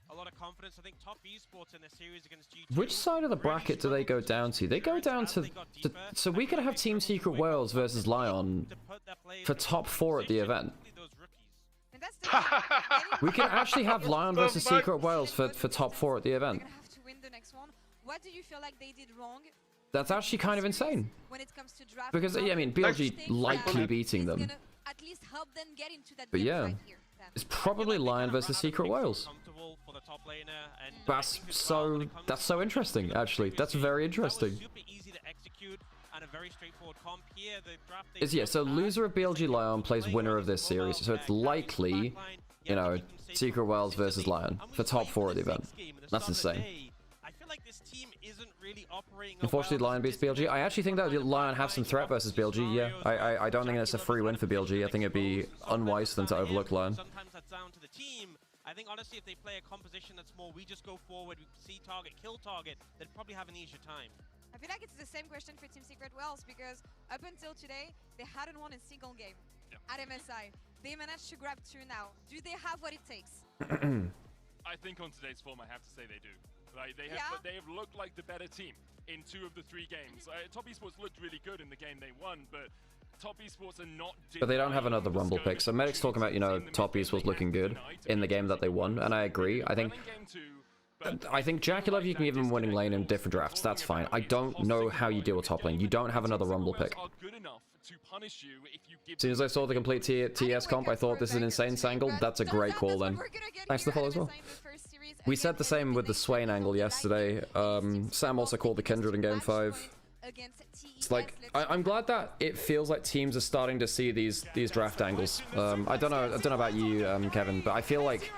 a lot of confidence. I think top esports in the series against G2. which side of the bracket do they go down to? They go down to so we could have Team Secret Wales versus Lion for top 4 at the event. We can actually have Lion versus Secret Wales for top 4 at the event. They're gonna have to win the next one. What do you feel like they did wrong? That's actually kind of insane. When it comes to draft, Because, yeah, I mean, BLG likely beating them. At least help them get into that But yeah, fight here, it's probably Lion versus Secret Wales. That's so interesting, actually. That's very interesting. Yeah, so loser of BLG Lion plays winner of this series, so it's likely, you know, Secret Wales versus Lion for top 4 at the event. That's insane. Unfortunately, Lion beats BLG. I actually think that Lion have some threat versus BLG, yeah. I don't think that's a free win for BLG. I think it'd be unwise for them to overlook Lion. Sometimes that's down to the team. I think, honestly, if they play a composition that's more, we just go forward, we see target, kill target, they'd probably have an easier time. I feel like it's the same question for Team Secret Wales, because up until today, they hadn't won a single game at MSI. They managed to grab 2 now. Do they have what it takes? I think on today's form, I have to say they do. Like, they have looked like the better team in 2 of the 3 games. Top Esports looked really good in the game they won, but Top Esports are not... But they don't have another Rumble pick. So Medic's talking about, you know, Top Esports looking good in the game that they won, and I agree. I think Jackalov, you can give him winning lane in different drafts. That's fine. I don't know how you deal with top lane. You don't have another Rumble pick. As soon as I saw the complete TS comp, I thought this is an insane angle. That's a great call then. Thanks for the follow as well. We said the same with the Swain angle yesterday. Sam also called the Kindred in game 5. It's like, I'm glad that it feels like teams are starting to see these draft angles. I don't know about you, Kevin, but I feel like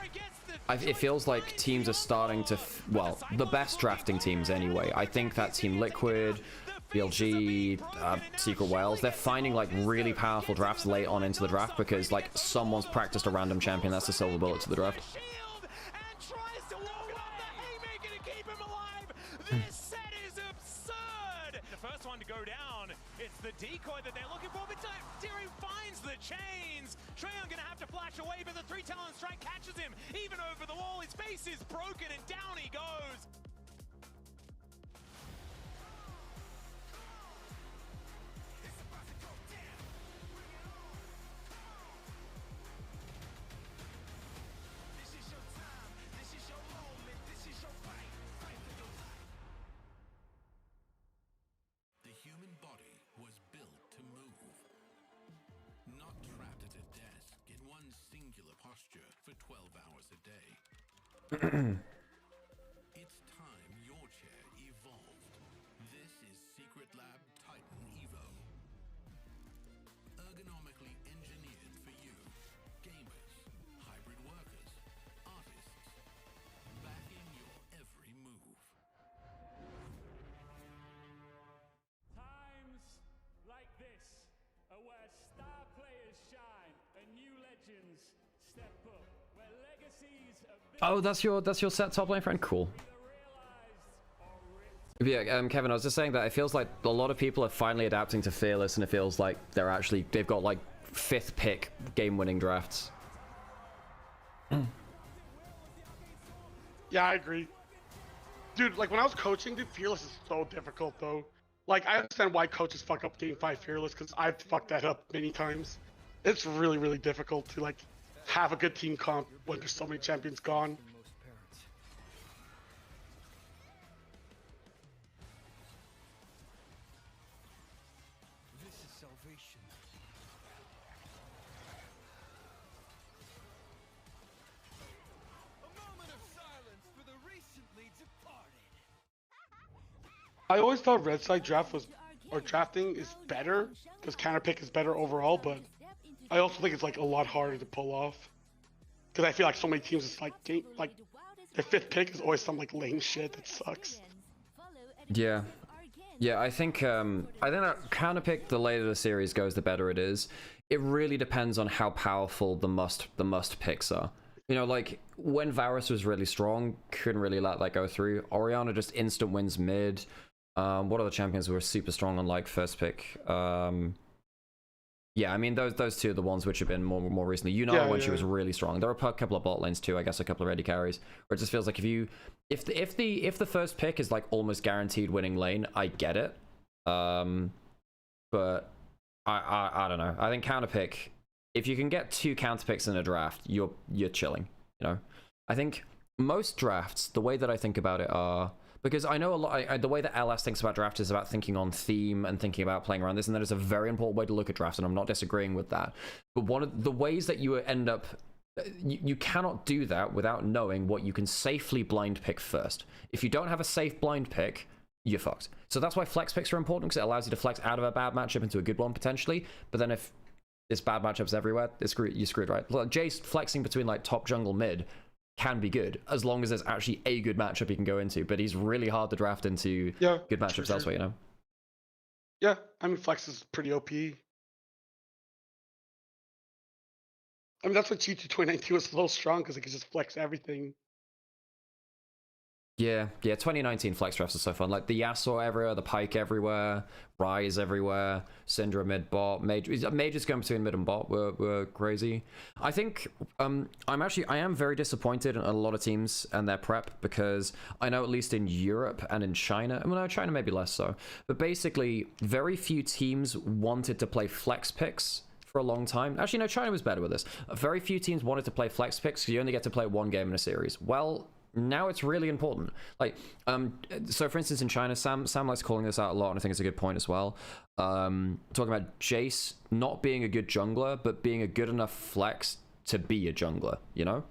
it feels like teams are starting to, well, the best drafting teams anyway. I think that Team Liquid, BLG, Secret Wales, they're finding like really powerful drafts late on into the draft because like someone's practiced a random champion. That's the silver bullet to the draft. This set is absurd! The first one to go down, it's the decoy that they're looking for, but Tyrion finds the chains! Treyon gonna have to flash away, but the 3-talon strike catches him, even over the wall. His face is broken, and down he goes! For 12 hours a day. It's time your chair evolved. This is Secret Lab Titan Evo. Ergonomically engineered for you, gamers, hybrid workers, artists, backing your every Oh, that's your set top lane friend. Cool. Yeah, Kevin, I was just saying that it feels like a lot of people are finally adapting to Fearless, and it feels like they've got like 5th pick game-winning drafts. Yeah, I agree. Dude, like when I was coaching, dude, Fearless is so difficult though. Like I understand why coaches fuck up Game 5 Fearless, because I've fucked that up many times. It's really, really difficult to like have a good team comp when there's so many champions gone. I always thought red side draft was, or drafting is better, because counter pick is better overall, but I also think it's like a lot harder to pull off. Because I feel like so many teams, it's like their 5th pick is always some like lame shit that sucks. Yeah. Yeah, I think that counter pick, the later the series goes, the better it is. It really depends on how powerful the must picks are. You know, like when Varus was really strong, couldn't really let that go through. Orianna just instant wins mid. What other champions were super strong on like first pick? Yeah, I mean those two are the ones which have been more recently. Yuna when she was really strong. There were a couple of bot lanes too. I guess a couple of ready carries. Where it just feels like if the first pick is like almost guaranteed winning lane, I get it. But I don't know. I think counter pick. If you can get 2 counter picks in a draft, you're chilling. You know, I think most drafts, the way that I think about it are, because I know a lot, the way that LS thinks about draft is about thinking on theme and thinking about playing around this, and that is a very important way to look at drafts, and I'm not disagreeing with that. But one of the ways that you end up, you cannot do that without knowing what you can safely blind pick first. If you don't have a safe blind pick, you're fucked. So that's why flex picks are important, because it allows you to flex out of a bad matchup into a good one potentially. But then if it's bad matchups everywhere, you're screwed, right? Like Jace flexing between like top jungle mid can be good as long as there's actually a good matchup he can go into, but he's really hard to draft into good matchups elsewhere, you know? Yeah, I mean flex is pretty OP. I mean that's why G2 2019 was so strong, because it could just flex everything. Yeah, 2019 flex drafts are so fun. Like the Yasuo everywhere, the Pyke everywhere, Ryze everywhere, Syndra mid bot, Mages going between mid and bot were crazy. I think I am very disappointed in a lot of teams and their prep, because I know at least in Europe and in China, well no, China maybe less so, but basically very few teams wanted to play flex picks for a long time. Actually no, China was better with this. Very few teams wanted to play flex picks because you only get to play 1 game in a series. Well, now it's really important. Like, so for instance in China, Sam likes calling this out a lot, and I think it's a good point as well. Talking about Jace not being a good jungler, but being a good enough flex to be a jungler, you know?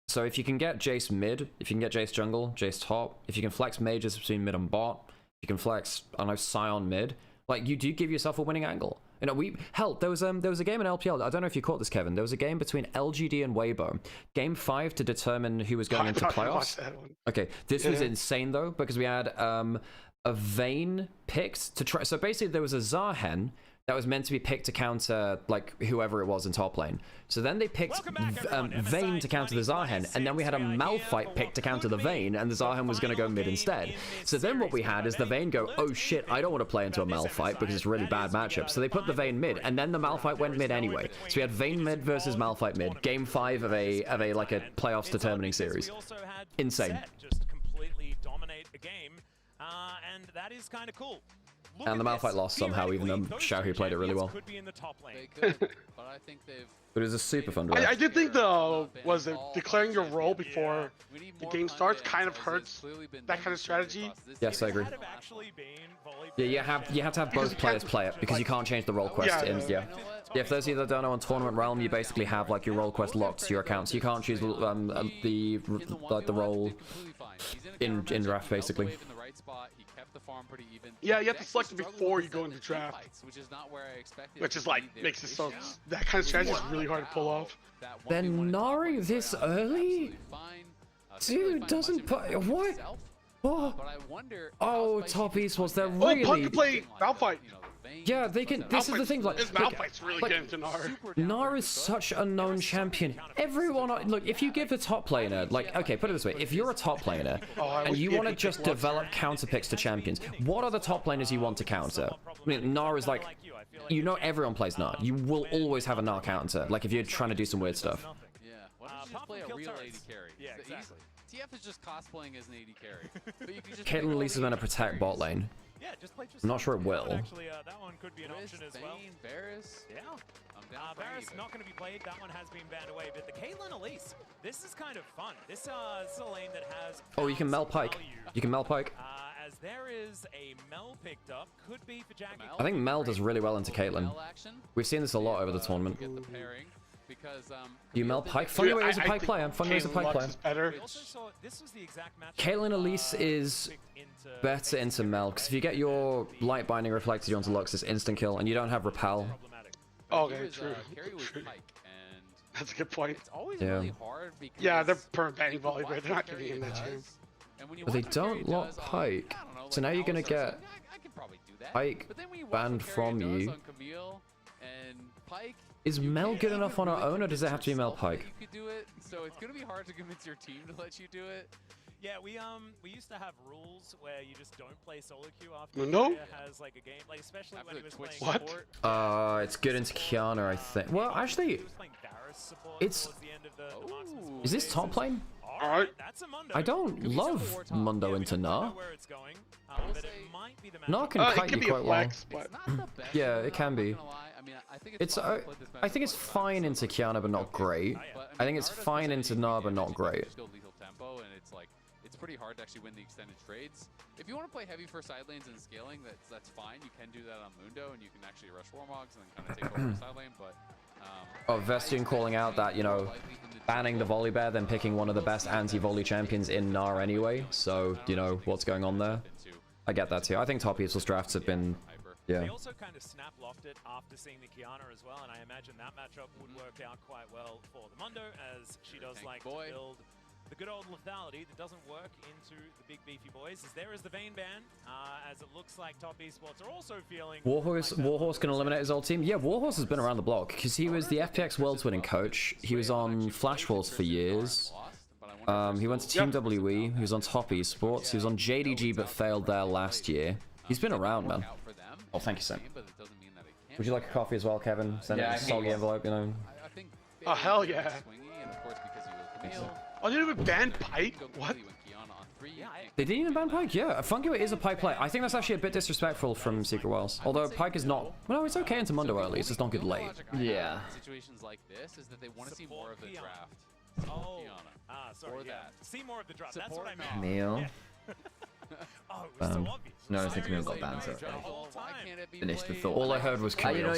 So if you can get Jace mid, if you can get Jace jungle, Jace top, if you can flex mages between mid and bot, if you can flex, I don't know, Sion mid, like you do give yourself a winning angle. You know, there was a game in LPL. I don't know if you caught this, Kevin. There was a game between LGD and Weibo. Game 5 to determine who was going into playoffs. Okay, this was insane though, because we had a Vayne picked to try. So basically, there was a Zarhen that was meant to be picked to counter like whoever it was in top lane. So then they picked Vayne to counter the Zarhen, and then we had a Malphite picked to counter the Vayne, and the Zarhen was going to go mid instead. So then what we had is the Vayne go, oh shit, I don't want to play into a Malphite because it's a really bad matchup. So they put the Vayne mid, and then the Malphite went mid anyway. So we had Vayne mid versus Malphite mid. Game 5 of a like a playoffs determining series. Insane. Just completely dominate a game, and that is kind of cool. And the Malphite lost somehow, even though Xiaohu played it really well. They could, but I think they've... But it was a super fun draft. I did think declaring your role before the game starts kind of hurts that kind of strategy. Yes, I agree. Yeah, you have to have both players play it, because you can't change the role quest. Yeah, if those of you that don't know, on Tournament Realm, you basically have like your role quest locked to your account, so you can't choose the role in draft basically. Yeah, you have to select it before you go into draft, which is like makes it so that kind of strategy is really hard to pull off. Then Nari this early, dude doesn't put what? Oh, top Esports, they're really. Oh, Punk can play Malphite. Yeah, they can. This is the thing. Like, His Malphite's really good into Gnar. Gnar is such a known champion. Everyone, look, if you give the top laner, like, okay, put it this way: if you're a top laner and you want to just develop counter picks to champions, what are the top laners you want to counter? I mean, Gnar is like, you know, everyone plays Gnar. You will always have a Gnar counter. Like, if you're trying to do some weird stuff. Yeah, why don't you just play a real AD carry? Yeah, exactly. TF is just cosplaying as an AD carry. But you can just Caitlyn Elise is going to protect bot lane. Yeah, just play I'm not sure it will. Actually, that one could be an option as well. Varus. Yeah. I'm down for Varus not going to be played. That one has been banned away. But the Caitlyn Elise, this is kind of fun. This is a lane that has. Oh, you can Mel Pike. You can Mel Pike. As there is a Mel picked up, could be for Jackie. I think Mel does really well into Caitlyn. We've seen this a lot over the tournament. Because You Mel Pike? Funny is a Pike player. Funny is a Pike player. Better. Caitlyn Elise is better into Mel, because if you get your light binding reflected onto Lux, it's instant kill, and you don't have repel. Okay, true. That's a good point. Yeah. Yeah, they're perm banning volley, but they're not giving him that chance. But they don't lock Pike, so now you're gonna get Pike banned from you. Is Mel good enough on her own, or does it have to be Mel Pike? You could do it, so it's gonna be hard to convince your team to let you do it. Yeah, we used to have rules where you just don't play solo queue after No. the player has like a game, like especially when he was playing support. It's good into Kiana, I think. Well, actually, it's. Is this top lane? Alright. I don't love Mundo into Gnar. Gnar can It kite can you be a quite flex, well. but Yeah, it can be. It's I think it's fine into Kiana, but not great. I think it's fine into Gnar, but not great. It's pretty hard to actually win the extended trades. If you want to play heavy for side lanes and scaling, that's fine. You can do that on Mundo, and you can actually rush Warmogs and then kind of take over the side lane. But Vestian calling out that, you know, banning the volley bear, then picking one of the best anti-volley champions in Gnar anyway. So, you know, what's going on there? I get that too. I think top Esports drafts have been, yeah. They also kind of snap locked it after seeing the Kiana as well, and I imagine that matchup would work out quite well for the Mundo, as she does like to build the good old lethality that doesn't work into the big beefy boys. As there is the Vayne ban, as it looks like top Esports are also feeling. Warhorse can eliminate his old team. Yeah, Warhorse has been around the block because he was the FPX World's winning coach. He was on Flash Wars for years. He went to Team WE. He was on top Esports. He was on JDG but failed there last year. He's been around, man. Oh, thank you, Sam. Would you like a coffee as well, Kevin? Send it in a soggy envelope, you know. Oh, hell yeah. Oh, they didn't even ban Pike? What? They didn't even ban Pike? Yeah, Funko is a Pike player. I think that's actually a bit disrespectful from Secret Wells. Although Pike is not... Well, no, it's okay into Mundo early. It's just not good late. Yeah. Situations like this is that they want to see more of the draft. Oh, sorry. Or that. See more of the draft. That's what I meant. Meal. Oh, it was so obvious. No, I think Camille got banned, so finished the thought. All I heard was Camille.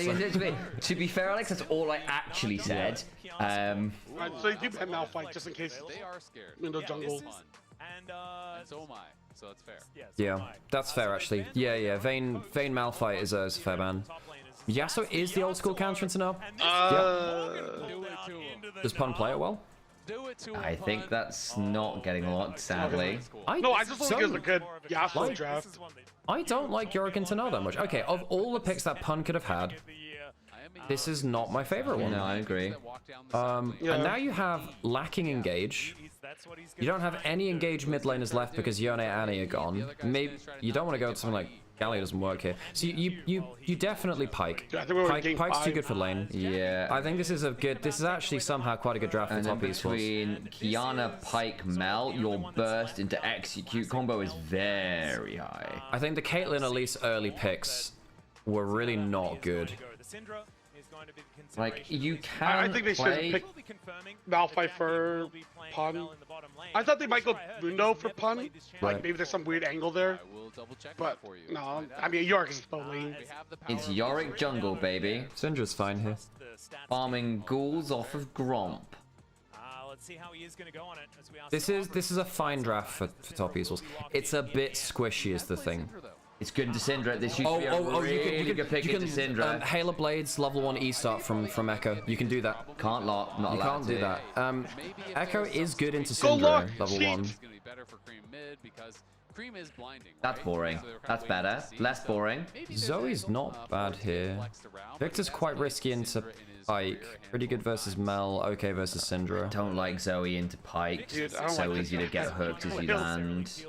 To be fair, Alex, that's all I actually said. Right, so you do ban Malphite just in case. They are scared. Into jungle. And so am I, so it's fair. Yeah, that's fair, actually. Yeah. Vayne Malphite is a fair ban. Yasuo is the old school counter into now. Does Pun play it well? I think that's not getting locked, sadly. I just think it's a good Yasuo draft. I don't like Yorick into now that much. Okay, of all the picks that Pun could have had, this is not my favorite one. No, I agree. And now you have lacking engage. You don't have any engaged mid laners left because Yone and Annie are gone. Maybe you don't want to go to something like Gallia doesn't work here. So you definitely Pike. Pike's too good for lane. Yeah. I think this is actually somehow quite a good draft for top Esports. Between Kiana, Pike, Mel, your burst into execute combo is very high. I think the Caitlyn Elise early picks were really not good. Like, you can I think they should pick Malphite for Pun. I thought they might go Mundo for Pun. Like, maybe there's some weird angle there. But, no, I mean, Yorick is the lane. It's Yorick jungle, baby. Syndra's fine here. Farming ghouls off of Gromp. Let's see how he is going to go on it. This is a fine draft for top Esports. It's a bit squishy is the thing. It's good to Syndra. This used to be a really good pick into Syndra. Halo Blades, level 1 E-start from Echo. You can do that. Can't lock, not You allowed can't do to. that. Echo is good into Syndra, level 1. It's going to be better for Cream mid because Cream is blinding. That's boring. That's better. Less boring. Zoe's not bad here. Victor's quite risky into Pike. Pretty good versus Mel. Okay versus Syndra. Don't like Zoe into Pike. Dude, So easy to get hooked as you land.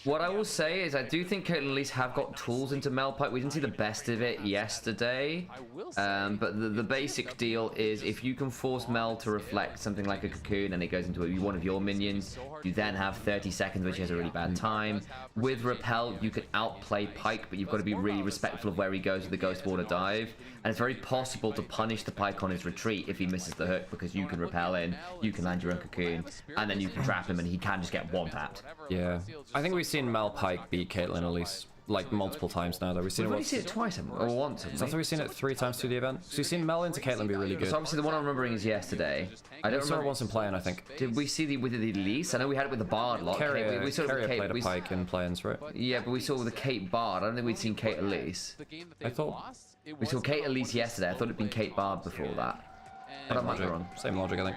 What I will say is I do think Caitlyn Elise have got tools into Mel Pike. We didn't see the best of it yesterday. But the basic deal is if you can force Mel to reflect something like a cocoon and it goes into one of your minions, you then have 30 seconds, which has a really bad time. With Repel, you can outplay Pike, but you've got to be really respectful of where he goes with the Ghost Water dive. And it's very possible to punish the Pike on his retreat if he misses the hook, because you can repel in, you can land your own cocoon, and then you can trap him and he can just get one-tapped. Yeah. I think we've seen Mel Pike beat Caitlyn Elise like multiple times now, though. We've only seen it twice, or once. So I think we've seen it 3 times through the event. So we've seen Mel into Caitlyn be really good. So obviously the one I'm remembering is yesterday. I don't remember once in playing, I think. Did we see with the Elise? I know we had it with the Bard lot. Carrier we saw it with played a Pike in play-ins, right? Yeah, but we saw with the Kate Bard. I don't think we'd seen Kate Elise. I thought we saw Kate Elise yesterday. I thought it'd been Kate Bard before that. But I might be wrong. Same logic, I think.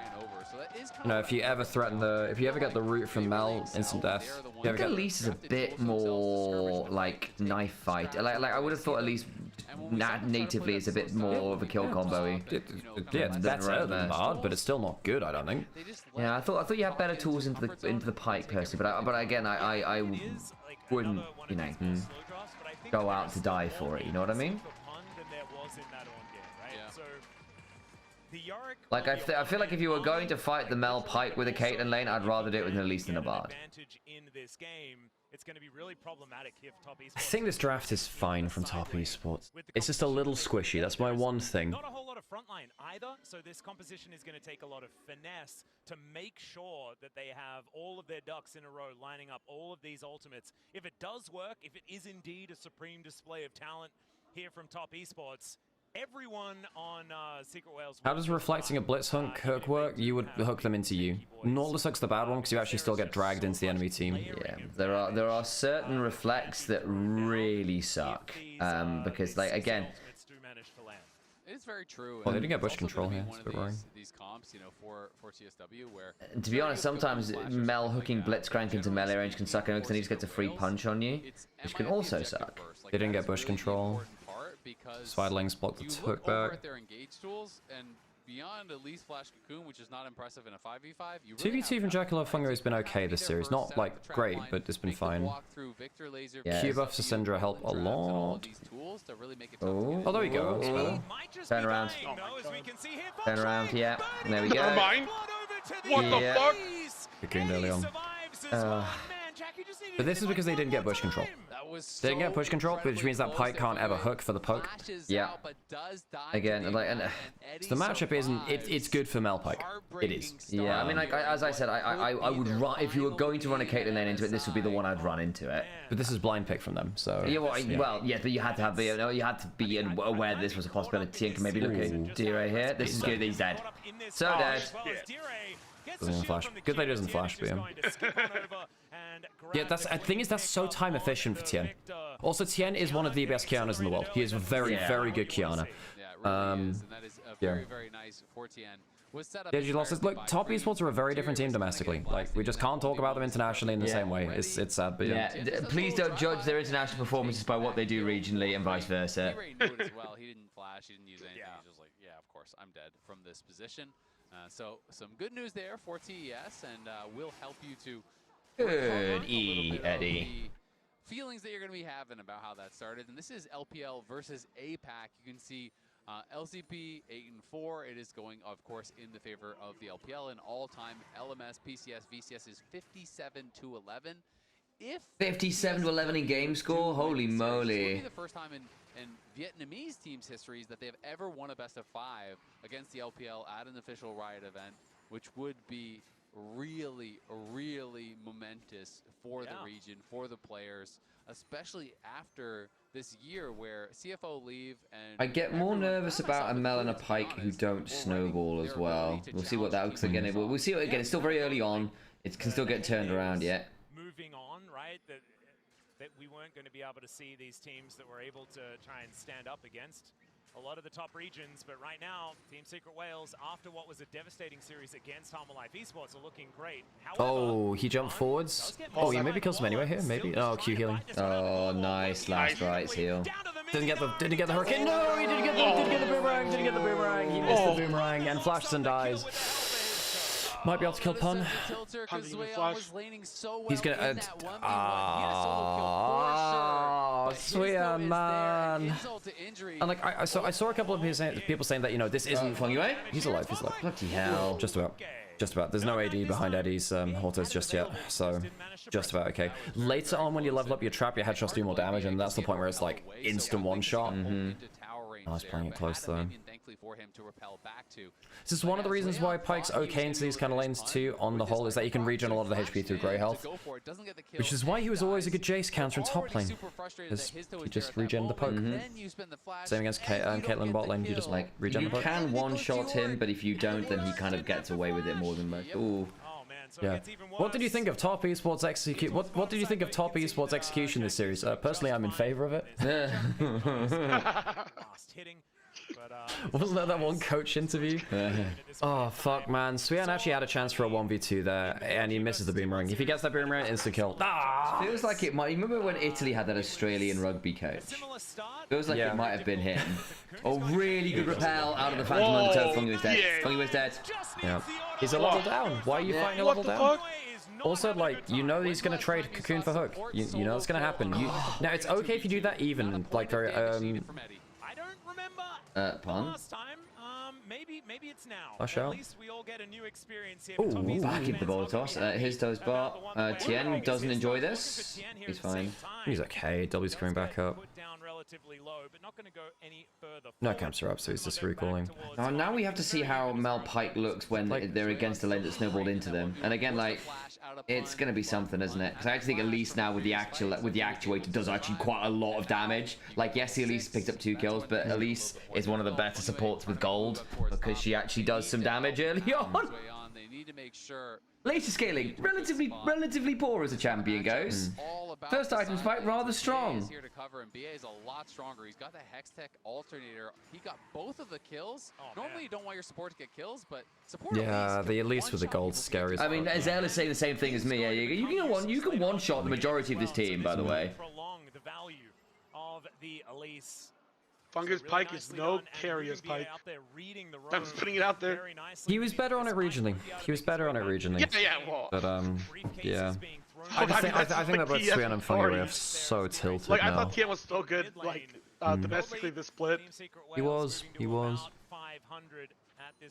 You know, if you ever get the root from Mel, instant death. Kate Elise is a bit more like knife fight. Like I would have thought Elise natively is a bit more of a kill combo-y. Yeah, it's better than Bard, but it's still not good, I don't think. Yeah, I thought you had better tools into the Pike personally, but again, I wouldn't, you know, go out to die for it. You know what I mean? Like I feel like if you were going to fight the Mel Pike with a Caitlyn lane, I'd rather do it with an Elise than a Bard. I think this draft is fine from top esports. It's just a little squishy. That's my one thing. Not a whole lot of frontline either, so this composition is going to take a lot of finesse to make sure that they have all of their ducks in a row, lining up all of these ultimates. If it does work, if it is indeed a supreme display of talent here from top esports, everyone on Secret Whales. How does reflecting a blitz hook work? You would hook them into you. Nautilus hook's the bad one because you actually still get dragged into the enemy team. Yeah, there are certain reflects that really suck. Because like again, it is very true. Well, they didn't get bush control here. It's a bit worrying. These comps, you know, for TSW, where to be honest, sometimes Mel hooking Blitzcrank into melee range can suck, because then he just gets a free punch on you, which can also suck. They didn't get bush control. Swadlings blocked the hook back. At their engage tools, and beyond Elise Flash Cocoon, which is not impressive in a 5v5, you really 2v2 from Jackalope Fungo has been okay this series. Not like great, but it's been fine. Yeah. Q buffs to Syndra help a lot. Oh, there we go. That's better. Turn around. Turn around, yeah. There we go. Never mind. What the fuck? Cocooned early on. But this is because they didn't get bush control. They didn't get push control, which means that Pike can't ever hook for the poke. Yeah. Again, like, so the matchup isn't. It's good for Mel Pike. It is. Yeah, I mean, like as I said, I would run if you were going to run a Caitlyn lane into it. This would be the one I'd run into it. But this is blind pick from them, so. Yeah, well, yeah, but you had to have aware that this was a possibility and can maybe look at Dire here. This is good. He's dead. So dead. Doesn't flash. Good that he doesn't flash, but yeah, I think that's so time efficient for Tien. Also, Tien is one of the best Kianas in the world. He is a very good Kiana. Yeah. Yeah, you lost. Look, top esports are a very different team domestically. Like, we just can't talk about them internationally in the same way. It's sad, but yeah. Please don't judge their international performances by what they do regionally and vice versa. He knew it as well. He didn't flash. He didn't use anything. He was just like, yeah, of course, I'm dead from this position. So some good news there for TES, and we'll help you to good Eddie. Feelings that you're going to be having about how that started. And this is LPL versus APAC. You can see LCP 8-4. It is going, of course, in the favor of the LPL. And all-time LMS, PCS, VCS is 57-11. If 57-11 in game score, holy moly! This will be the first time in Vietnamese teams' histories that they've ever won a best-of-5 against the LPL at an official Riot event, which would be really, really momentous for the region, for the players, especially after this year where CFO leave and I get more nervous about a Mel and a Pike who don't snowball as well. We'll see what that looks like again. We'll see again. It's still very early on. It can still get turned around yet. Moving on, right? That we weren't going to be able to see these teams that were able to try and stand up against a lot of the top regions, but right now, Team Secret Wales, after what was a devastating series against Life Esports, are looking great. However, Oh, he jumped forwards. Oh, he maybe kills him anyway here. Maybe. Oh, Q healing. Oh, nice last rights heal. Didn't get the hurricane. No, he didn't get the boomerang. Didn't get the boomerang. He missed the boomerang and flashes and dies. Might be able to kill Pun. He's gonna. Swean, man. And like I saw a couple of people saying that, you know, this isn't Feng Yue. He's alive. He's alive. Bloody hell. Just about. Just about. There's no AD behind Eddie's autos just yet, so just about okay. Later on, when you level up your trap, your headshots do more damage, and that's the point where it's like instant one shot. I was playing it close though. This is one of the reasons why Pyke's okay into these kind of lanes too, on the whole, is that you can regen a lot of the HP through Grey Health. Which is why he was always a good Jace counter in top lane. Because he just regen the poke. Same against Caitlyn bot lane, you just like regen the poke. You can one-shot him, but if you don't, then he kind of gets away with it more than most. Ooh. Yeah. What did you think of Top Esports execute? What did you think of Top Esports execution this series? Personally, I'm in favor of it. Wasn't that one coach interview? Oh fuck, man. Swean actually had a chance for a 1v2 there, and he misses the boomerang. If he gets that boomerang, instant kill. Feels like it might. Remember when Italy had that Australian rugby coach? Feels like it might have been him. Oh, really good repel out of the Phantom Undertow. Feng Yue's dead. Feng Yue's dead. Yeah. He's a level down. Why are you fighting a level down? Also, like, you know he's gonna trade Cocoon for Hook. You know it's gonna happen. Now, it's okay if you do that even, like, very, Pun? Maybe it's now. Flash out. At least we all get a new experience here. Ooh, back into the ball toss. His toes bar. Tien doesn't enjoy this. He's fine. He's okay. W's coming back up. No camps are up, so he's just recalling. Now we have to see how Mel Pyke looks when they're against a lane that snowballed into them. And again, like, it's gonna be something, isn't it? Because I actually think at least now with the actuator does actually quite a lot of damage. Like, yes, he at least picked up 2 kills, but Elise is one of the better supports with gold because she actually does some damage early on. Later scaling, relatively poor as a champion goes. First item spike, rather strong. Here to cover, and BA is a lot stronger. He's got the Hextech alternator. He got both of the kills. Normally you don't want your support to get kills, but support. Yeah, the Elise with the gold's scary. I mean, Azelle is saying the same thing as me. Yeah, you can one shot the majority of this team, by the way. Prolong the value of the Elise. Fungus Pyke is no carry as Pyke. I'm just putting it out there. He was better on it regionally. Yeah, well. But yeah. I think that both Swean and Feng Yue are so tilted like, now. I thought Tien was so good, like, domestically this split. He was.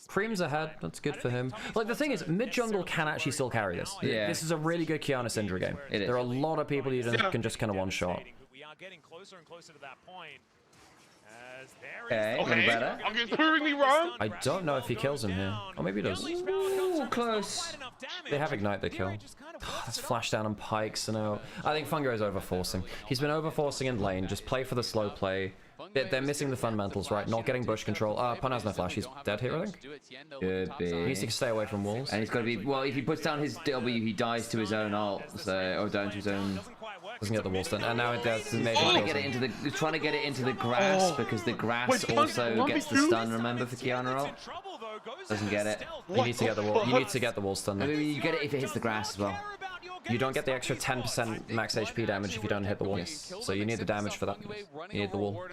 Cream's ahead, that's good for him. Like, the thing is, mid-jungle can actually still carry this. Yeah. This is a really good Kiana Syndra game. There are a lot of people you can just kind of one-shot. We are getting closer and closer to that point. Okay, better. I'm proving me wrong. I don't know if he kills him here. Or maybe he does. Ooh, close. They have Ignite, they kill. That's flash down on Pyke, so no. I think Fungo is overforcing. He's been overforcing in lane. Just play for the slow play. They're missing the fundamentals, right? Not getting bush control. Pun has no flash. He's dead here, I think. Could be. He needs to stay away from walls. And he's got to be. Well, if he puts down his W, he dies to his own ult, or down to his own. Doesn't get the wall stun, and now it does. Maybe trying to get it into the grass because the grass also gets the stun. Remember for Kiana ult? Doesn't get it. You need to get the wall. You need to get the wall stun. I mean, you get it if it hits the grass as well. You don't get the extra 10% max HP damage if you don't hit the wall. So you need the damage for that. You need the wall.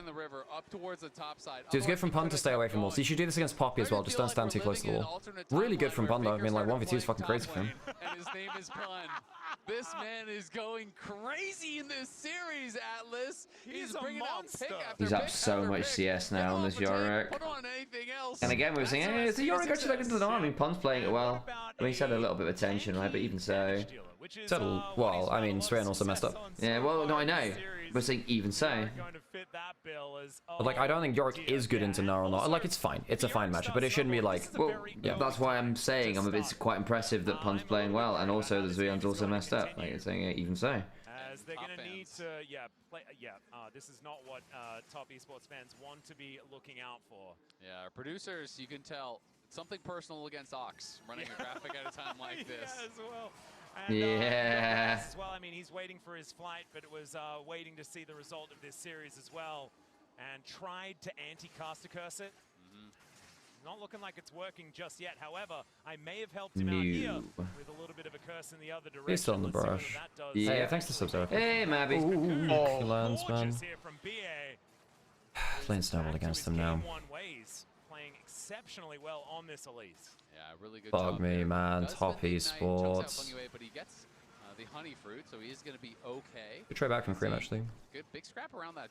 So it's good from Pun to stay away from walls. You should do this against Poppy as well. Just don't stand too close to the wall. Really good from Pun though. I mean, like 1v2 is fucking crazy for him. And his name is Pun. This man is going crazy in this series, Atlas. He's bringing out pick after He's up so much CS now on this Yorick. And again, we were saying, hey, is the Yorick actually into the arm? I mean, Pun's playing it well. I mean, he's had a little bit of attention, right? But even so. Well, I mean, Swean also messed up. Yeah, well, no, I know. We're saying even so. But, like, I don't think Yorick is good into Gnar or not. Like, it's fine. It's a fine matchup, but it shouldn't be like... Well, yeah, that's why I'm saying it's quite impressive that Pun's playing well, and also that Zweon's also messed up. Like, it's saying even so. As they're going to need to, this is not what top esports fans want to be looking out for. Yeah, our producers, you can tell, something personal against Ox, running a graphic at a time like this. Yeah, as well. And, as well, I mean, he's waiting for his flight, but it was waiting to see the result of this series as well. and tried to anti-caster curse it. Not looking like it's working just yet. However, I may have helped him out here with a little bit of a curse in the other direction. He's still on the brush. Yeah, hey, thanks to subs. Hey, Mabby. He lands, man. Playing snowball against them now. Playing exceptionally well on this Elise. Yeah, really good Fuck job me, there. man. Does Top spend the night, chokes out esports. Feng Yue, but he gets the honey fruit, so he is going to be okay. Good trade back from Cream, actually. Good big scrap around that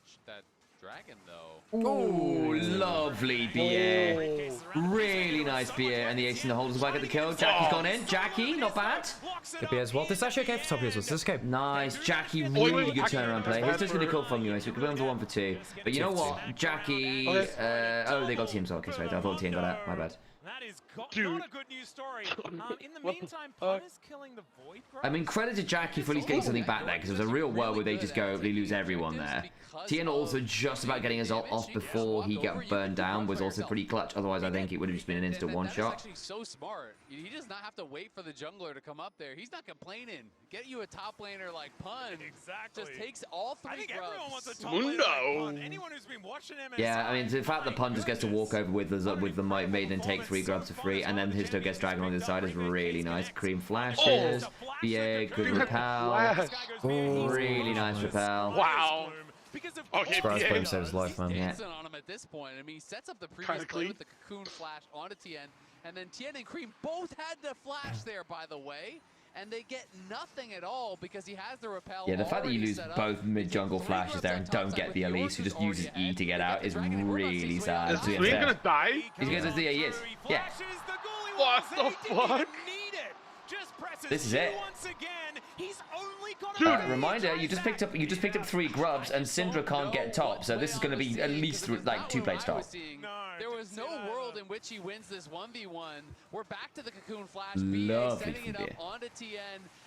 dragon, though. Ooh, lovely BA. Really nice BA, and the ace in the hole doesn't quite get the kill. Jackie's gone in. Jackie, not bad. Good BA as well. This is actually okay for top esports. This is okay. Nice. Jackie, really good turnaround play. He's just going to call from you, so we could go for 1 for 2. But you know what? Jackie... oh, they got TM's. Okay, sorry. I thought TM got out. My bad. That is not a good news story. In the meantime, Pun is killing the Void. I mean, credit to Jackie for at least getting something back there, because it was a real world where they just go, they lose everyone there. Tien also just about getting us off before he got burned down was also pretty clutch. Otherwise, I think it would have just been an instant one-shot. Actually so smart. He does not have to wait for the jungler to come up there. He's not complaining. Get you a top laner like Pun. Exactly. Just takes all 3 I think grubs. everyone wants a top laner like Pun. Anyone who's been watching MSI. Yeah, I mean, the fact that Pun just gets to walk over with the maiden and take 3 grubs for free, and then Histo gets Dragon on the side is really nice. Cream flashes. BA, good repel. Really nice repel. Wow. Okay, Surprise play him save his life, man. Yeah. On him at this point. I mean, he sets up the previous play with the cocoon flash onto Tien, and then Tien and Cream both had the flash there, by the way, and they get nothing at all because he has the repel. Yeah, the fact that you lose both mid-jungle flashes there and don't get the Elise, who just uses E to get out, is really sad. Is Swing gonna die? He's gonna see he is. Yeah. What the fuck? This is it. Dude, reminder, you just picked up 3 grubs, and Syndra can't get top, so this is going to be at least like 2 plates top. There was no world in which he wins this 1v1. We're back to the cocoon flash. Lovely setting it up onto Tien,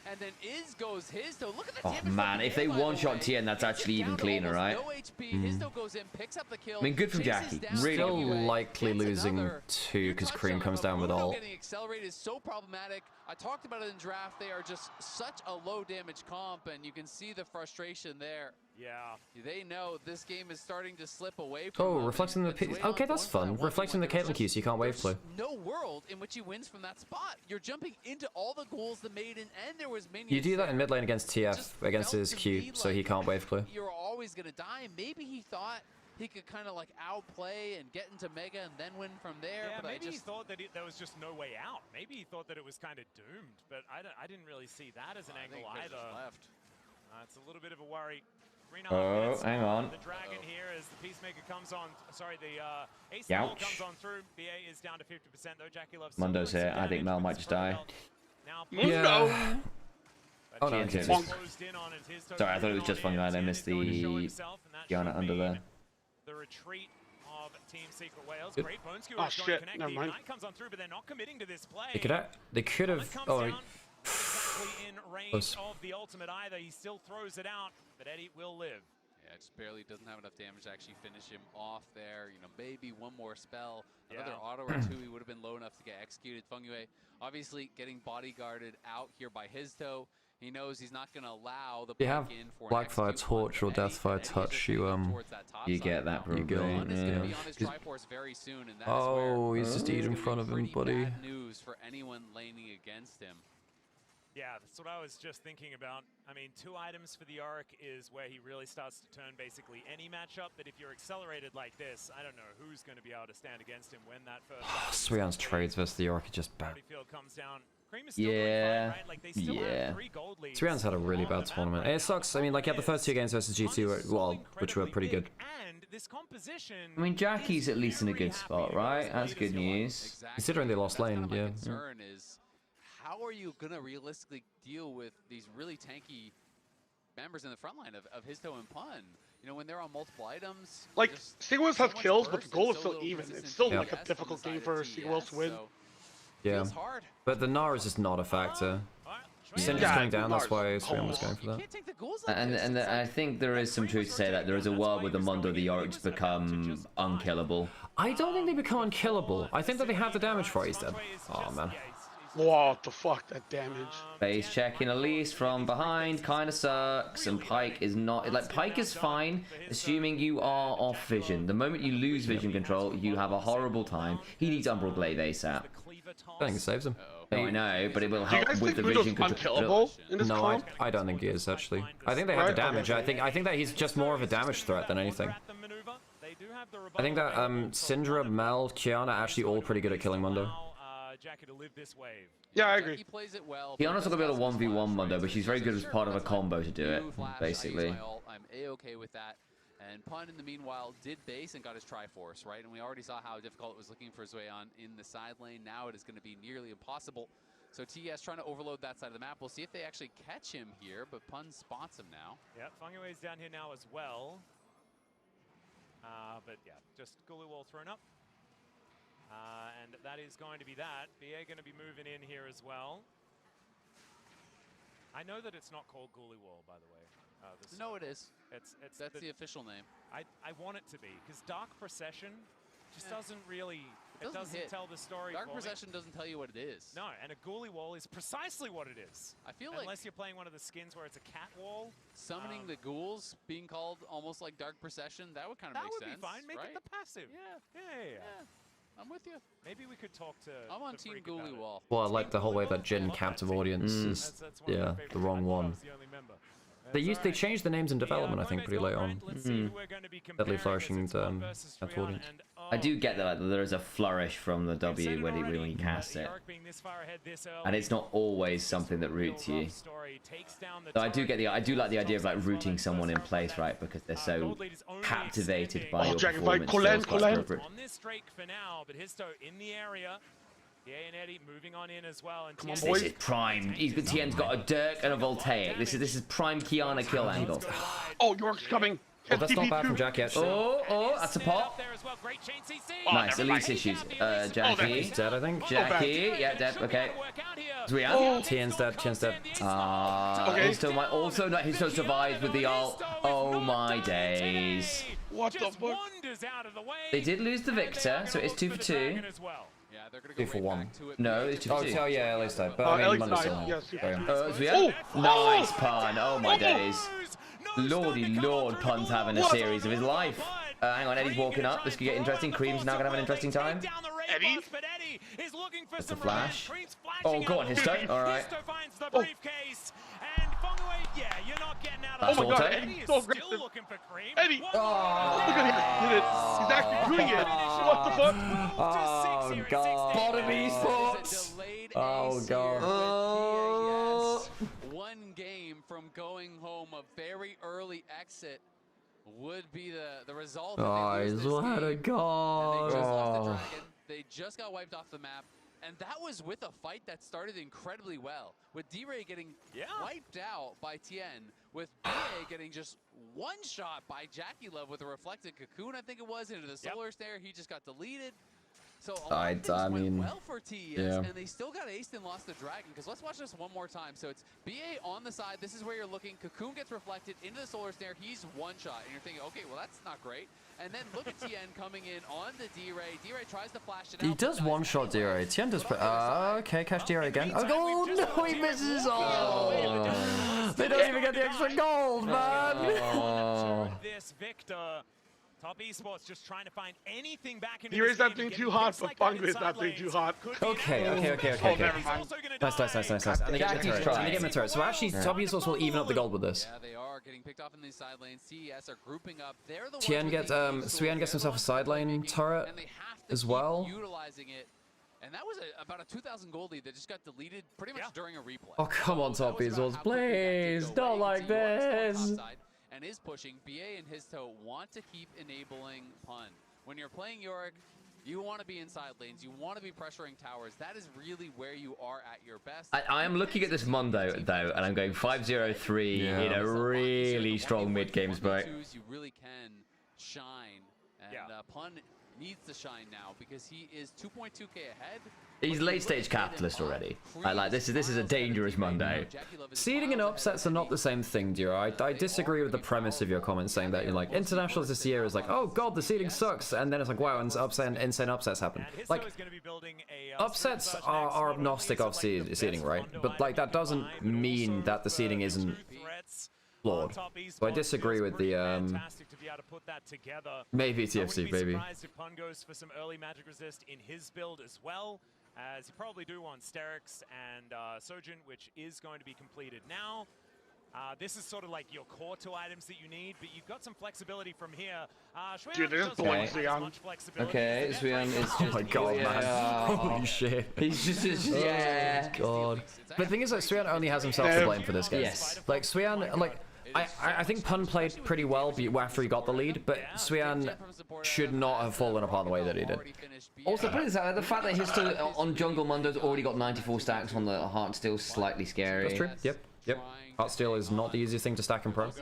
and then Goes Histo. Look at the Oh damage man, if they one-shot Tien, that's actually even cleaner, right? no HP. Histo goes in, picks up the kill. I mean, good from Jackie. Really Still likely losing 2 because Cream comes down with ult. Getting accelerated is so problematic. I talked about it in draft. They are just such a low damage comp, and you can see the frustration there. Yeah. They know this game is starting to slip away from Oh, them. reflecting the... Okay, that's fun. Reflecting the Caitlyn Q so you can't wave play. No world in which he wins from that spot. You're jumping into all the ghouls, the maiden, and there was minions. You do that in mid lane against TF, against his Q, so he can't wave play. You're always going to die. Maybe he thought he could kind of like outplay and get into Mega and then win from there. Yeah, but maybe he thought that there was just no way out. Maybe he thought that it was kind of doomed, but I didn't really see that as an angle either. It's a little bit of a worry. Oh, hang on. The dragon here as the Peacemaker comes on. Sorry, the Ace Youch. comes on through. BA is down to 50% though. Jackie loves Mundo's here. I think Mel might just die. Mundo! Oh no, GNT. Sorry, I thought it was just Fungi. I missed the Diana under there. The retreat of Team Secret Wales. Good. Great bone skewer Oh is going to shit, connect. never The mind. Ignite comes on through, but they're not committing to this play. They could have... Oh, Exactly in range of the ultimate either. He still throws it out, but Eddie will live. Yeah, just barely doesn't have enough damage to actually finish him off there. You know, maybe one more spell, another auto or 2, he would have been low enough to get executed. Feng Yue obviously getting bodyguarded out here by Histo. He knows he's not going to allow the you have in for Blackfire Torch or Deathfire Touch, You get that probably. You go. Pun is going to be Yeah. on his Triforce very soon, and that's Oh, where he's just eating in front of him, buddy. bad news for anyone laning against him. Yeah, that's what I was just thinking about. I mean, 2 items for the Arc is where he really starts to turn basically any matchup, but if you're accelerated like this, I don't know who's going to be able to stand against him when that first Sweon's trades versus the Orc are just bad. field comes down. Cream is still doing fine, right? Like, they still have 3 gold leads. Sweon's had a really bad tournament. It sucks. I mean, like, he had the first 2 games versus G2, which were pretty good. And this composition... I mean, Jackie's at least in a good spot, right? That's good news. Considering they lost lane, yeah. Concern is, how are you going to realistically deal with these really tanky members in the front line of Histo and Pun? You know, when they're on multiple items... Like, Seagulls have kills, but the goal is still even. It's still like a difficult game for Seagulls to win. Yeah, but the Nara is just not a factor. Syndra's coming down, that's why Sweon was going for that. And I think there is some truth to say that there is a world where the Mundo the Yoriks become unkillable. I don't think they become unkillable. I think that they have the damage for it, he's dead. Oh man. What the fuck? That damage. Base checking Elise from behind kind of sucks, and Pyke is not. Like, Pyke is fine, assuming you are off vision. The moment you lose vision control, you have a horrible time. He needs Umbral Blade ASAP. I think it saves him. No, I know, but it will Do you help guys with think the Udo's vision control. unkillable in this No, comp? I don't think he is actually. I think they have the damage. I think that he's just more of a damage threat than anything. I think that Syndra, Mel, Kiana are actually all pretty good at killing Mundo. Yeah, I agree. He plays it well. Kiana's not gonna be able to 1v1 Mundo, but she's very good as part of a combo to do it, basically. I'm A-okay with that. And Pun, in the meanwhile, did base and got his Triforce, right? And we already saw how difficult it was looking for Zueon in the side lane. Now it is going to be nearly impossible. So TES trying to overload that side of the map. We'll see if they actually catch him here, but Pun spots him now. Yeah, Fungue's down here now as well. But yeah, just Gulu Wall thrown up. And that is going to be that. BA going to be moving in here as well. I know that it's not called Gulu Wall, by the way. No, it is. That's the official name. I want it to be, because Dark Procession just doesn't really, it doesn't hit. tell the story. Dark for me. Procession doesn't tell you what it is. No, and a Ghoulie Wall is precisely what it is. I feel like unless you're playing one of the skins where it's a cat wall. Summoning the ghouls being called almost like Dark Procession, that would kind of make sense. That would be fine. Make right? it the passive. Yeah. I'm with you. Maybe we could talk to. I'm on Team Ghoulie Wall. Well, I like the whole way that Jin captive audience is, yeah, the wrong one. They changed the names in development, I think, pretty late on. Deadly Flourishing and captive audience. I do get that there is a flourish from the W when you cast it, and it's not always something that roots you. So I do like the idea of like rooting someone in place, right? Because they're so captivated by your performance. On this Drake for now, but Histo in the area. Yeah, and Eddie moving on in as well. And This is prime. Tien's got a Dirk and a Voltaic. This is prime Kiana kill angle. Oh, York's coming. Oh, that's not bad from Jack yet. Oh, that's a pop. Nice, Elise issues. Jackie. Dead, I think. Jackie, yeah, dead, okay. Zuyan? Oh. Tien's dead, Tien's dead. Histo survived with the ult. Oh my days. What the fuck? They did lose the Victor, so it's 2 for 2. 2 for 1. No, it's 2 for 2. Oh, yeah, at least But I mean, Mundo's still Zuyan? Nice pun. Oh my days. Lordy lord, Pun's having a series of his life. Hang on, Eddie's walking up. This could get interesting. Cream's now gonna have an interesting time. Eddie? That's a flash. Oh, go on, Histo. Alright. Oh my god, Eddie's so aggressive. Eddie! Look at him. Did it. He's actually doing it. What the fuck? Oh god. Bottom esports. Oh god. One game from going home, a very early exit would be the result. What a god. And they just lost the dragon. They just got wiped off the map. And that was with a fight that started incredibly well. With D-Ray getting wiped out by Tien, with BA getting just one shot by Jackie Love with a reflected cocoon, I think it was, into the solar snare. He just got deleted. So I mean, well for TES, and they still got aced and lost the dragon. Because let's watch this one more time. So it's BA on the side. This is where you're looking. Cocoon gets reflected into the solar snare. He's one shot, and you're thinking, okay, well that's not great. And then look at Tien coming in on the D-Ray. D-Ray tries to flash it out. He does one-shot D-Ray. Tien does... okay, catch D-Ray again. Oh, no, he misses! Oh, they don't even get the extra gold, man! Oh. This Victor, Top Esports just trying to find anything back into D-Ray's not being too hot, but Fungu is not being too hot. Okay. Oh, never mind. Nice. And they get him a turret. So actually, Top Esports will even up the gold with this. Yeah, they are getting picked off in these side lanes. TES are grouping up. They're the Tien gets, Suyan gets himself a side lane turret as well. Utilizing it. And that was about a 2,000 gold lead that just got deleted pretty much during a replay. Oh, come on, Top Esports, please, don't like this. And is pushing. BA and Histo want to keep enabling Pun. When you're playing Yorick, you want to be in side lanes. You want to be pressuring towers. That is really where you are at your best. I am looking at this Mundo, though, and I'm going 5-0-3 in a really strong mid-game spot. You really can shine. And Pun needs to shine now because he is 2.2k ahead. He's late stage capitalist already. Like this is a dangerous Monday. Seeding and upsets are not the same thing, Duro. I disagree with the premise of your comment saying that you're like internationals this year is like, oh god, the seeding sucks, and then it's like, wow, and insane upsets happen. Like upsets are agnostic of seeding, right? But like that doesn't mean that the seeding isn't flawed. So I disagree with the maybe TFC, baby. If Pun goes for some early magic resist in his build as well, as you probably do on Sterix and Sojin, which is going to be completed now. This is sort of like your core 2 items that you need, but you've got some flexibility from here. Dude, there's boys Sweon. Okay, Sweon is just... Oh my god, man. Holy shit. He's just yeah. God. But the thing is, like, Sweon only has himself to blame for this game. Yes. Like, Sweon, like... I think Pun played pretty well after he got the lead, but Sweon should not have fallen apart the way that he did. Also, put this out, the fact that he's still on Jungle Mundo's already got 94 stacks on the Heart Steel slightly scary. That's true. Yep. Heart Steel is not the easiest thing to stack in Pro.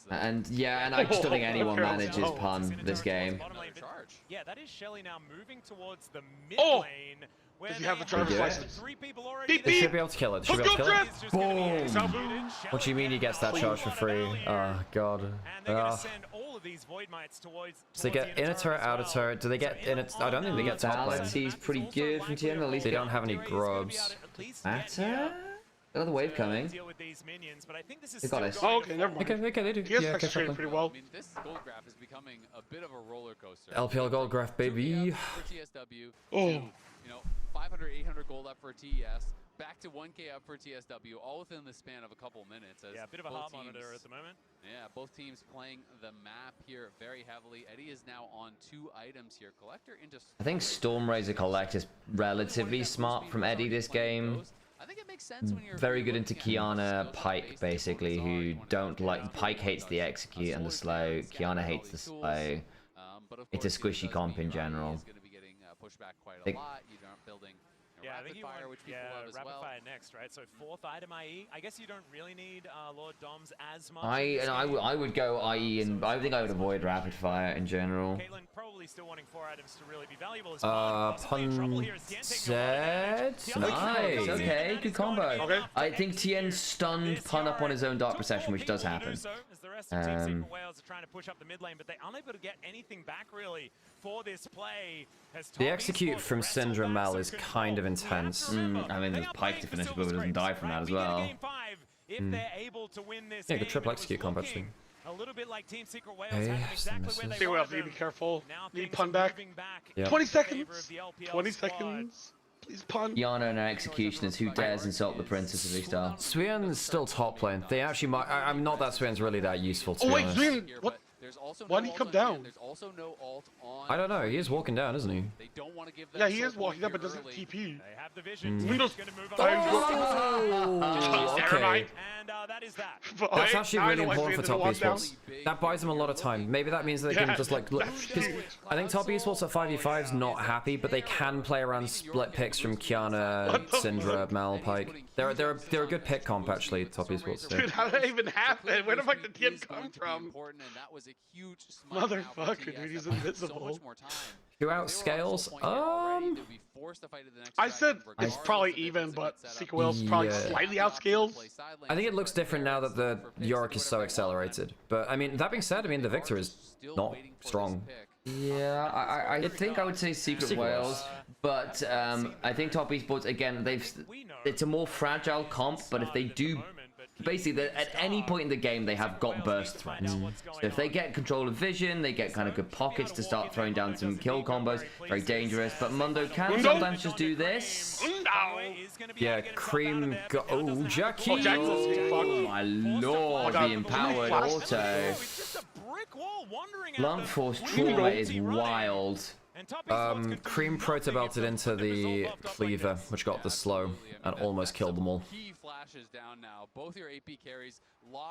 And yeah, and I just don't think anyone manages Pun this game. Yeah, that is Shelly now moving towards the mid Oh! lane. Does he have the driver's license? They should be able to kill it. Should be able to kill it. Boom! What do you mean he gets that charge for free? Oh god. So they get inner turret, outer turret. Do they get inner? I don't think they get top lane. He's pretty good from TM, at least. They don't have any grubs. Matter? Another wave coming. They got us. Oh, okay, never mind. Okay, they do. He has Yeah, okay, traded pretty well. I mean, this gold graph is becoming a bit of a roller coaster. LPL gold graph, baby. For TSW, Oh. you know, 500, 800 gold up for TES, back to 1k up for TSW, all within the span of a couple minutes. As yeah, a bit of a heart monitor at the moment. Yeah, both teams playing the map here very heavily. Eddie is now on 2 items here. Collector into... I think Stormrazor Collect is relatively smart from Eddie this game. I think it makes sense when you're Very good into Kiana Pike, basically, who don't like... Pike hates the execute and the slow. Kiana hates the slow. It's a squishy comp in general. Pushed back quite a lot. You aren't building rapid fire, which people love as rapid well. fire next, right? So 4th item IE. I guess you don't really need Lord Doms as much. I would go IE, and I think I would avoid rapid fire in general. Caitlyn probably still wanting 4 items to really be valuable as Pun said. Nice. Okay, good combo. Okay. I think Tien stunned Pun up on his own Dark Procession, which does happen. As the rest of Team Secret Wales are trying to push up the mid lane, but they're unable to get anything back really for this play. The execute from Syndra Mel is kind of intense. I mean, there's Pike to finish, but doesn't die from that as well. If they're able to win this Yeah, good triple execute combo actually. a little bit like Team Secret Wales Hey, had them exactly where they Secret Wales, wanted need to be careful. Now Need things Pun are back. moving back Yep. 20 in favor seconds. of the LPL 20 squad. seconds. Please, Pun. Yana and our executioners, who dares insult the Princess of Ishtar? Sweon's still top lane. They actually might. I'm not that Sweon's really that useful to Oh be wait, honest. Sweon, what? Why did he come down? There's also no alt on. I don't know. He is walking down, isn't he? They don't want to give them Yeah, he is support walking up, but here doesn't early. TP. They have the vision. Windows. Oh, okay. And that is that. That's actually really important for top esports. esports. That buys them a lot of time. Maybe that means that they can just like look. Because I think top esports at 5v5's not happy, but they can play around split picks from Kiana, Syndra, Mal, Pike. They're a good pick comp actually. Top esports. Dude, how did that even happen? Where the fuck did Tien come from? Motherfucker, dude, he's invisible. Who outscales? I said it's probably even, but Secret Wales probably slightly outscales. I think it looks different now that the Yorick is so accelerated. But I mean, that being said, I mean the Victor is not strong. Yeah, I think I would say Secret Wales, but I think top esports again. It's a more fragile comp, but if they do. Basically, at any point in the game, they have got burst threats. So if they get control of vision, they get kind of good pockets to start throwing down some kill combos. Very dangerous, but Mundo can sometimes just do this. Yeah, Cream. Oh, Jackie! Oh my lord, the empowered auto. Lump Force Trauma is wild. Cream proto-belted into the Cleaver, which got the slow and almost killed them all.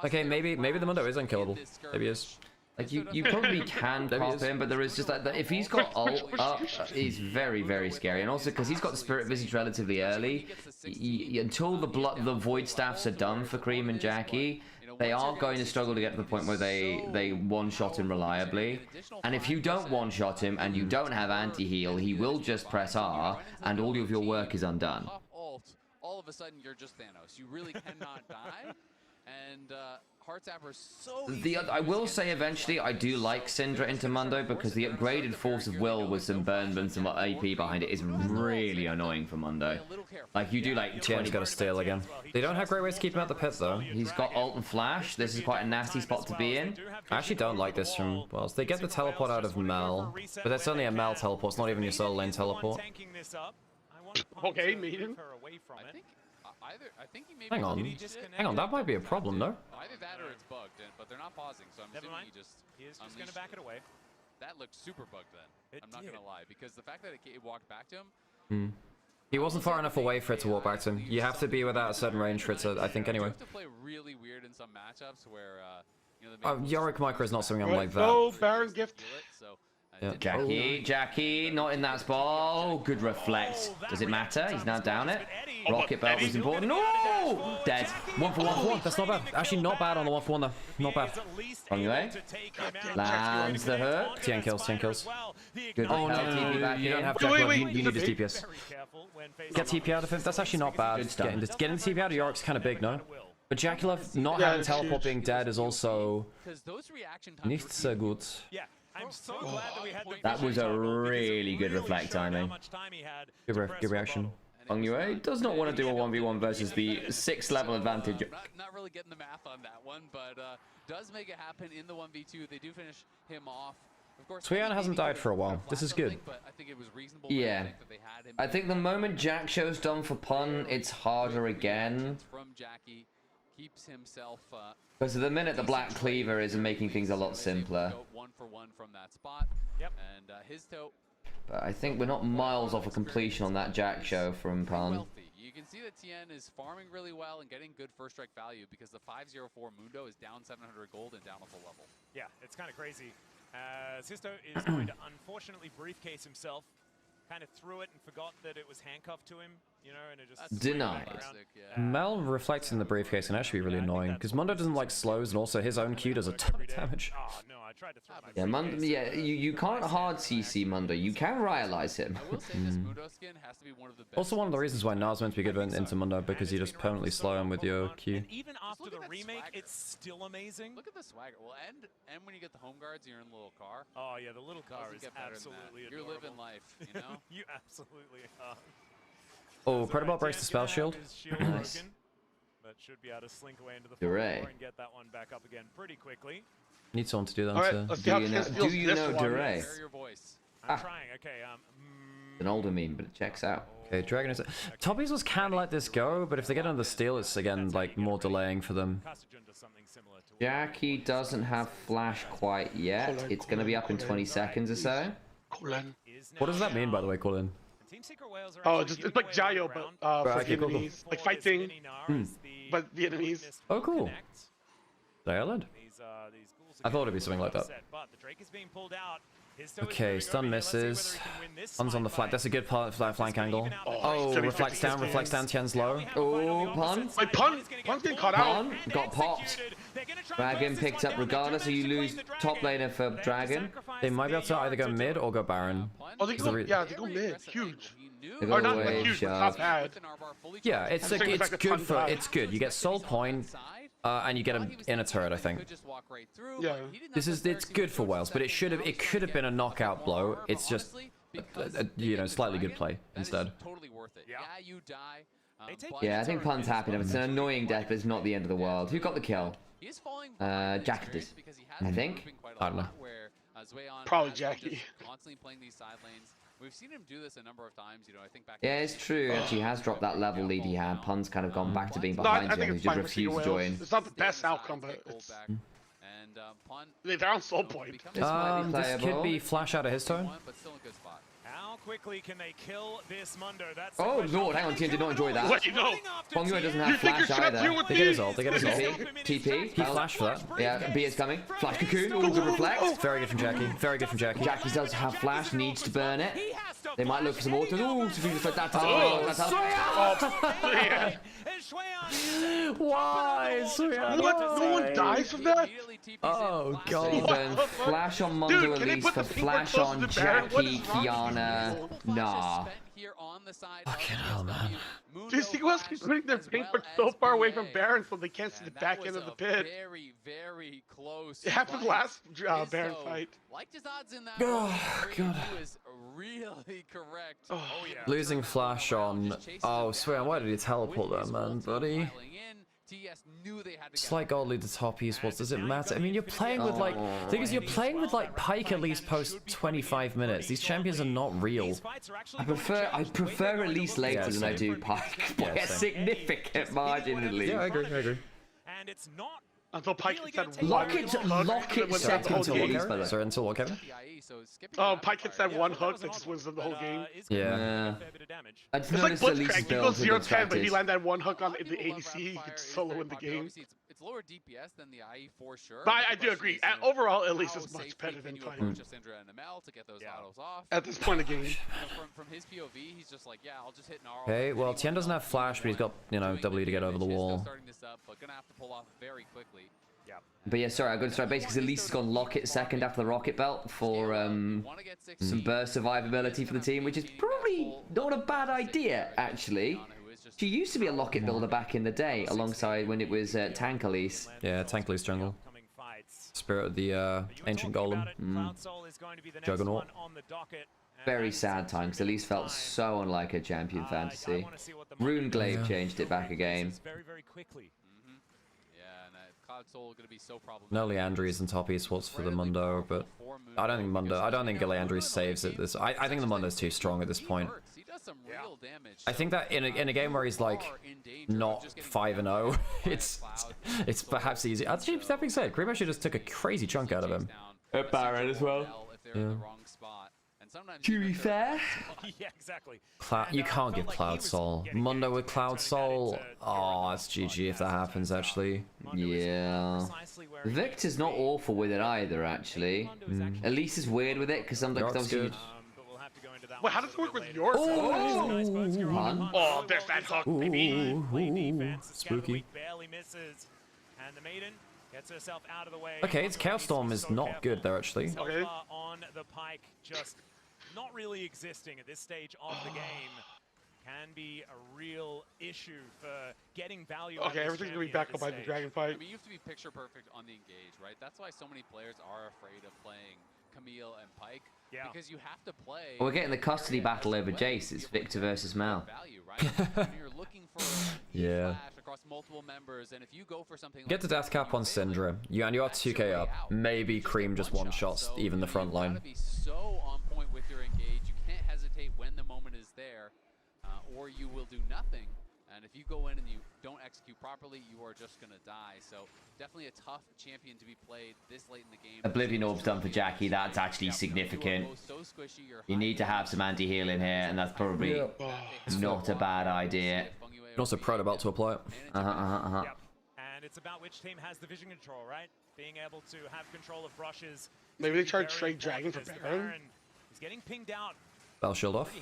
Okay, maybe the Mundo is unkillable. Maybe he is. Like you probably can pop him, but there is just like if he's got ult up, he's very, very scary. And also because he's got the Spirit Visage relatively early, until the Void Staffs are done for Cream and Jackie, they are going to struggle to get to the point where they one-shot him reliably. And if you don't one-shot him and you don't have anti-heal, he will just press R, and all of your work is undone. All of a sudden, you're just Thanos. You really cannot die. And Heart Zapper is so easy. I will say eventually I do like Syndra into Mundo because the upgraded Force of Will with some burn and some AP behind it is really annoying for Mundo. Like you do like 20. Got to steal again. They don't have great ways to keep him out the pit though. He's got ult and flash. This is quite a nasty spot to be in. I actually don't like this from Wells. They get the teleport out of Mel, but that's only a Mel teleport. It's not even your solo lane teleport. Okay, Maiden. I think he may Hang on, that might be a problem, no? Either that or it's bugged, but they're not pausing, so I'm assuming he is just going to back it away. That looked super bugged then. I'm not going to lie, because the fact that it walked back to him. He wasn't far enough away for it to walk back to him. You have to be without a certain range for it to, I think, anyway. You have to play really weird in some matchups where, you know, Yorick Micro is not something I'm like that. No, Baron gift. Yeah. Jackie, not in that spot. Oh, good reflect. Does it matter? He's now down it. Rocket belt was important. No! Dead. 1 for 1. That's not bad. Actually, not bad on the 1 for 1 though. Not bad. Wrong way. Lands the hook. 10 kills. Good. Oh no, you don't have Jack. You need his DPS. Get TP out of him. That's actually not bad. Getting the TP out of Yorick's kind of big, no? But Jackulov not having teleport being dead is also nicht so gut. I'm so glad that we had the That was a really good reflect timing. Good reaction. Wrong way. Does not want to do a 1v1 versus the 6th level advantage. Not really getting the math on that one, but does make it happen in the 1v2. They do finish him off. Of course, Suyan hasn't died for a while. This is good. But I think it was reasonable. Yeah. I think the moment Jack shows done for pun, it's harder again. From Jackie keeps himself. Because at the minute the Black Cleaver is making things a lot simpler. 1 for 1 from that spot. Yep. And his toe. But I think we're not miles off a completion on that Jack show from pun. You can see that TN is farming really well and getting good first strike value because the 504 Mundo is down 700 gold and down a full level. Yeah, it's kind of crazy. Sisto is going to unfortunately briefcase himself. Kind of threw it and forgot that it was handcuffed to him, you know, and it just... Denied. Mel reflecting the briefcase can actually be really annoying, because Mundo doesn't like slows, and also his own Q does a ton of damage. Oh, no, I tried to throw Yeah, you can't hard CC Mundo. You can realize him. I will say this Mundo skin has to be one of the best. Also one of the reasons why Nars meant to be good into Mundo, because you just permanently slow him with your Q. And even after the remake, it's still amazing. Look at the swagger. Well, and when you get the home guards, you're in a little car. Oh, yeah, the little car is absolutely adorable. You're living life, you know? You absolutely are. Oh, Predabot breaks the spell shield. Nice. But should be able to slink away into the Floor and get that one back up again pretty quickly. Need someone to do that. All right, let's see how Tiz feels do you this know one. Duray? I'm trying. Okay. An older meme, but it checks out. Okay, Dragon is... Toppies was kind of let this go, but if they get another steal, it's again like more delaying for them. Jackie doesn't have flash quite yet. It's going to be up in 20 seconds or so. What does that mean, by the way, Colin? Oh, it's like Jayo, but for Vietnamese. Like fighting, but Vietnamese. Oh, cool. Dialed? I thought it'd be something like that. Okay, stun misses. Pun's on the flank. That's a good flank angle. Oh, reflects down, Tien's low. Oh, Pun. Wait, Pun's getting caught out. Pun got popped. Dragon picked up regardless, so you lose top laner for Dragon. They might be able to either go mid or go Baron. Oh, they go, yeah, they go mid. Huge. They Or not like huge, but it's not bad. Yeah, it's good for You get soul point. And you get him in a turret, I think. Yeah. It's good for Wales, but it could have been a knockout blow. It's just slightly good play instead. Totally worth it. Yeah, you die. Yeah, I think Pun's happy enough. It's an annoying death, but it's not the end of the world. Who got the kill? Jack did, I think. I don't know. Probably Jackie. Constantly playing these side lanes. We've seen him do this a number of times, I think back. Yeah, it's true. Actually, he has dropped that level lead he had. Pun's kind of gone back to being behind him. He just refused to join. It's not the best outcome, but it's... They're on soul point. This could be flash out of his tone. How quickly can they kill this Mundo? That's oh lord, hang on, Tien did not enjoy that. What, you know? Bongyue doesn't have flash either. They get his ult, TP. He flashed for that. Yeah, B is coming. Flash cocoon, all good reflect. Very good from Jackie. Jackie does have flash, needs to burn it. He has to They might look for some autos. Ooh, that's up. Why? No one dies from that? Oh god. Steven, flash on Mondo Dude, can they Elise put for the pink flash close on to the Baron? What Jackie, is wrong with Kiana. Nah. Fucking hell, man. Dude, Sequels keep putting their pink but so far away from Baron so they can't see the back end of the pit. Very, very close. It happened last Baron fight. Liked his odds in that. Oh god. He was really correct. Oh yeah. Losing flash on. Oh, swear, why did he teleport there, man, buddy? TS knew they had to It's like godly the top esports, does it matter? I mean, you're playing with like, the thing is, you're playing with like Pike at least post 25 minutes. These champions are not real. I prefer at least later than I do Pike by a significant margin at least. Yeah, I agree. And it's not until Pike hits that Lock it second to Elise. Sorry, until what, Kevin? Oh, Pike hits that one hook that just wins them the whole game. Yeah. I just It's like noticed Elise's Blitzcrank. He build goes with 0-10, but he distracted. landed that one hook on the ADC. He could solo in the game. It's lower DPS than the IE for sure. But I do agree. Overall, Elise is much better than Pike. To get those autos off. At this point of the game. From his POV, he's just like, yeah, I'll just hit an RL. Okay, well, Tien doesn't have flash, but he's got, you know, W to get over the wall. Starting this up, but gonna have to pull off very quickly. But yeah, sorry, I'm going to start basically Elise has gone Locket second after the Rocket Belt for some burst survivability for the team, which is probably not a bad idea, actually. She used to be a Locket builder back in the day, alongside when it was Tank Elise. Yeah, Tank Elise jungle. Spirit of the Ancient Golem. Juggernaut. Very sad time, because Elise felt so unlike her champion fantasy. Rune Glaive changed it back again. No Leandries and top esports for the Mundo, but I don't think Leandries saves it. I think the Mundo's too strong at this point. I think that in a game where he's like not 5-0, it's perhaps easy. Actually, that being said, Cream actually just took a crazy chunk out of him. At Baron as well. Yeah. To be fair, yeah, exactly. You can't give Cloud Soul. Mundo with Cloud Soul. Oh, it's GG if that happens, actually. Yeah. Victor's not awful with it either, actually. Elise is weird with it, because sometimes good. Wait, how does it work with your Oh, there's that hook, baby. Spooky. Barely misses. And the maiden gets herself out of the way. Okay, its Chaos Storm is not good there, actually. Okay. On the Pike, just not really existing at this stage of the game, can be a real issue for getting value. Okay, everything's gonna be back up by the Dragon fight. I mean, you have to be picture perfect on the engage, right? That's why so many players are afraid of playing Camille and Pike. Yeah. Because you have to play. We're getting the custody battle over Jace. It's Victor versus Mal. Value, right? When you're looking for yeah. flash across multiple members, and if you go for something Get the death cap on Syndra. You are 2k up. Maybe Cream just one-shots even the front line. Be so on point with your engage. You can't hesitate when the moment is there, or you will do nothing. And if you go in and you don't execute properly, you are just gonna die. So definitely a tough champion to be played this late in the game. Oblivion Orb's done for Jackie. That's actually significant. You need to have some anti-heal in here, and that's probably not a bad idea. And also Proto about to apply it. Yep. And it's about which team has the vision control, right? Being able to have control of brushes. Maybe they tried straight Dragon for Baron. He's getting pinged out. Battle shield off.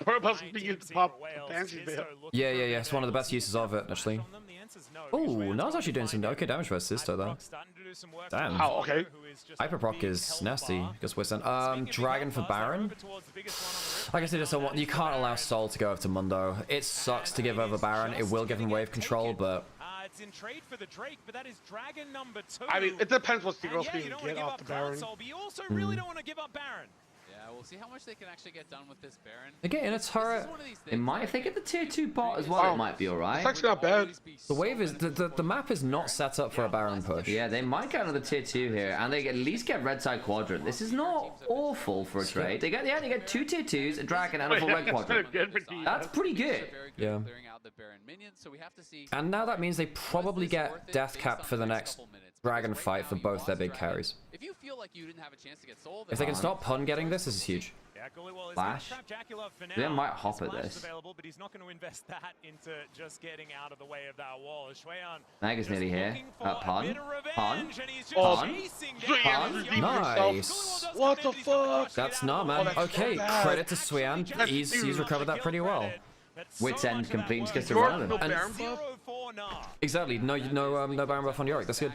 We're about to begin to pop fancy bit. Yeah. It's one of the best uses of it, actually. Oh, Nars actually doing some okay damage versus Sister, though. Damn. Oh, okay. Hyperproc is nasty. Because we're sent. Dragon for Baron. I guess they just don't want. You can't allow Soul to go over to Mundo. It sucks to give over Baron. It will give him wave control, but. It's in trade for the Drake, but that is Dragon number 2. I mean, it depends what Seagulls can get off the Baron. But you also really don't want to give up Baron. Yeah, we'll see how much they can actually get done with this Baron. Again, it's her. It might, if they get the tier 2 bot as well, it might be alright. It's actually not bad. The wave is the map is not set up for a Baron push. Yeah, they might get another tier 2 here, and they at least get red side quadrant. This is not awful for a trade. They get 2 tier 2s, a dragon, and a full red quadrant. That's pretty good. Yeah. the Baron minions, so we have to see. And now that means they probably get death cap for the next dragon fight for both their big carries. If you feel like you didn't have a chance to get soul, If they can stop Pun getting this is huge. Flash. They might hop at this. Available, but he's not going to invest that into just getting out of the way of that wall. Mega's nearly here. Pun. Pun. Oh, Pun. Nice. What the fuck? That's not, man. Okay, credit to Swian. He's recovered that pretty well. Wits End completes gets to run. Exactly. No Baron buff on Yorick. That's good.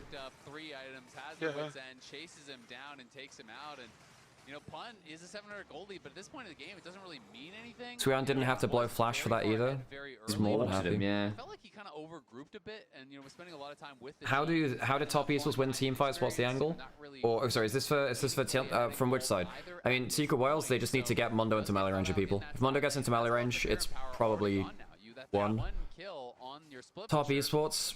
3 items, has the Wits End, chases him down and takes him out, and you know, Pun is a 700 goldie, but at this point in the game, it doesn't really mean anything. Swian didn't have to blow flash for that either. He's more than happy. Yeah. I felt like he kind of overgrouped a bit, and you know, was spending a lot of time with the How did top Esports win team fights? What's the angle? Or sorry, is this for from which side? I mean, Secret Whales, they just need to get Mondo into melee range of people. If Mondo gets into melee range, it's probably one. Top Esports,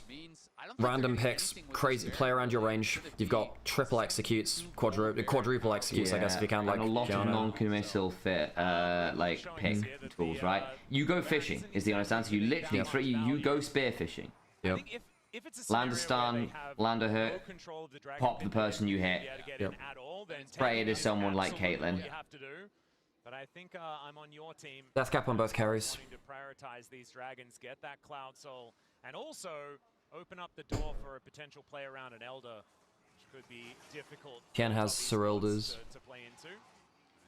random picks, crazy play around your range. You've got triple executes, quadruple executes, I guess, if you can, like and a lot Gianna. of non-committal fit, like pick tools, right? You go fishing is the honest answer. You literally you go spearfishing. Yep. Land a stun, land a hit, pop the person you hit. Yep. Spray it as someone like Caitlyn. But I think I'm on your team. Death cap on both carries. To prioritize these dragons, get that Cloud Soul, and also open up the door for a potential play around an Elder, which could be difficult. Ken has Serilders. To play into.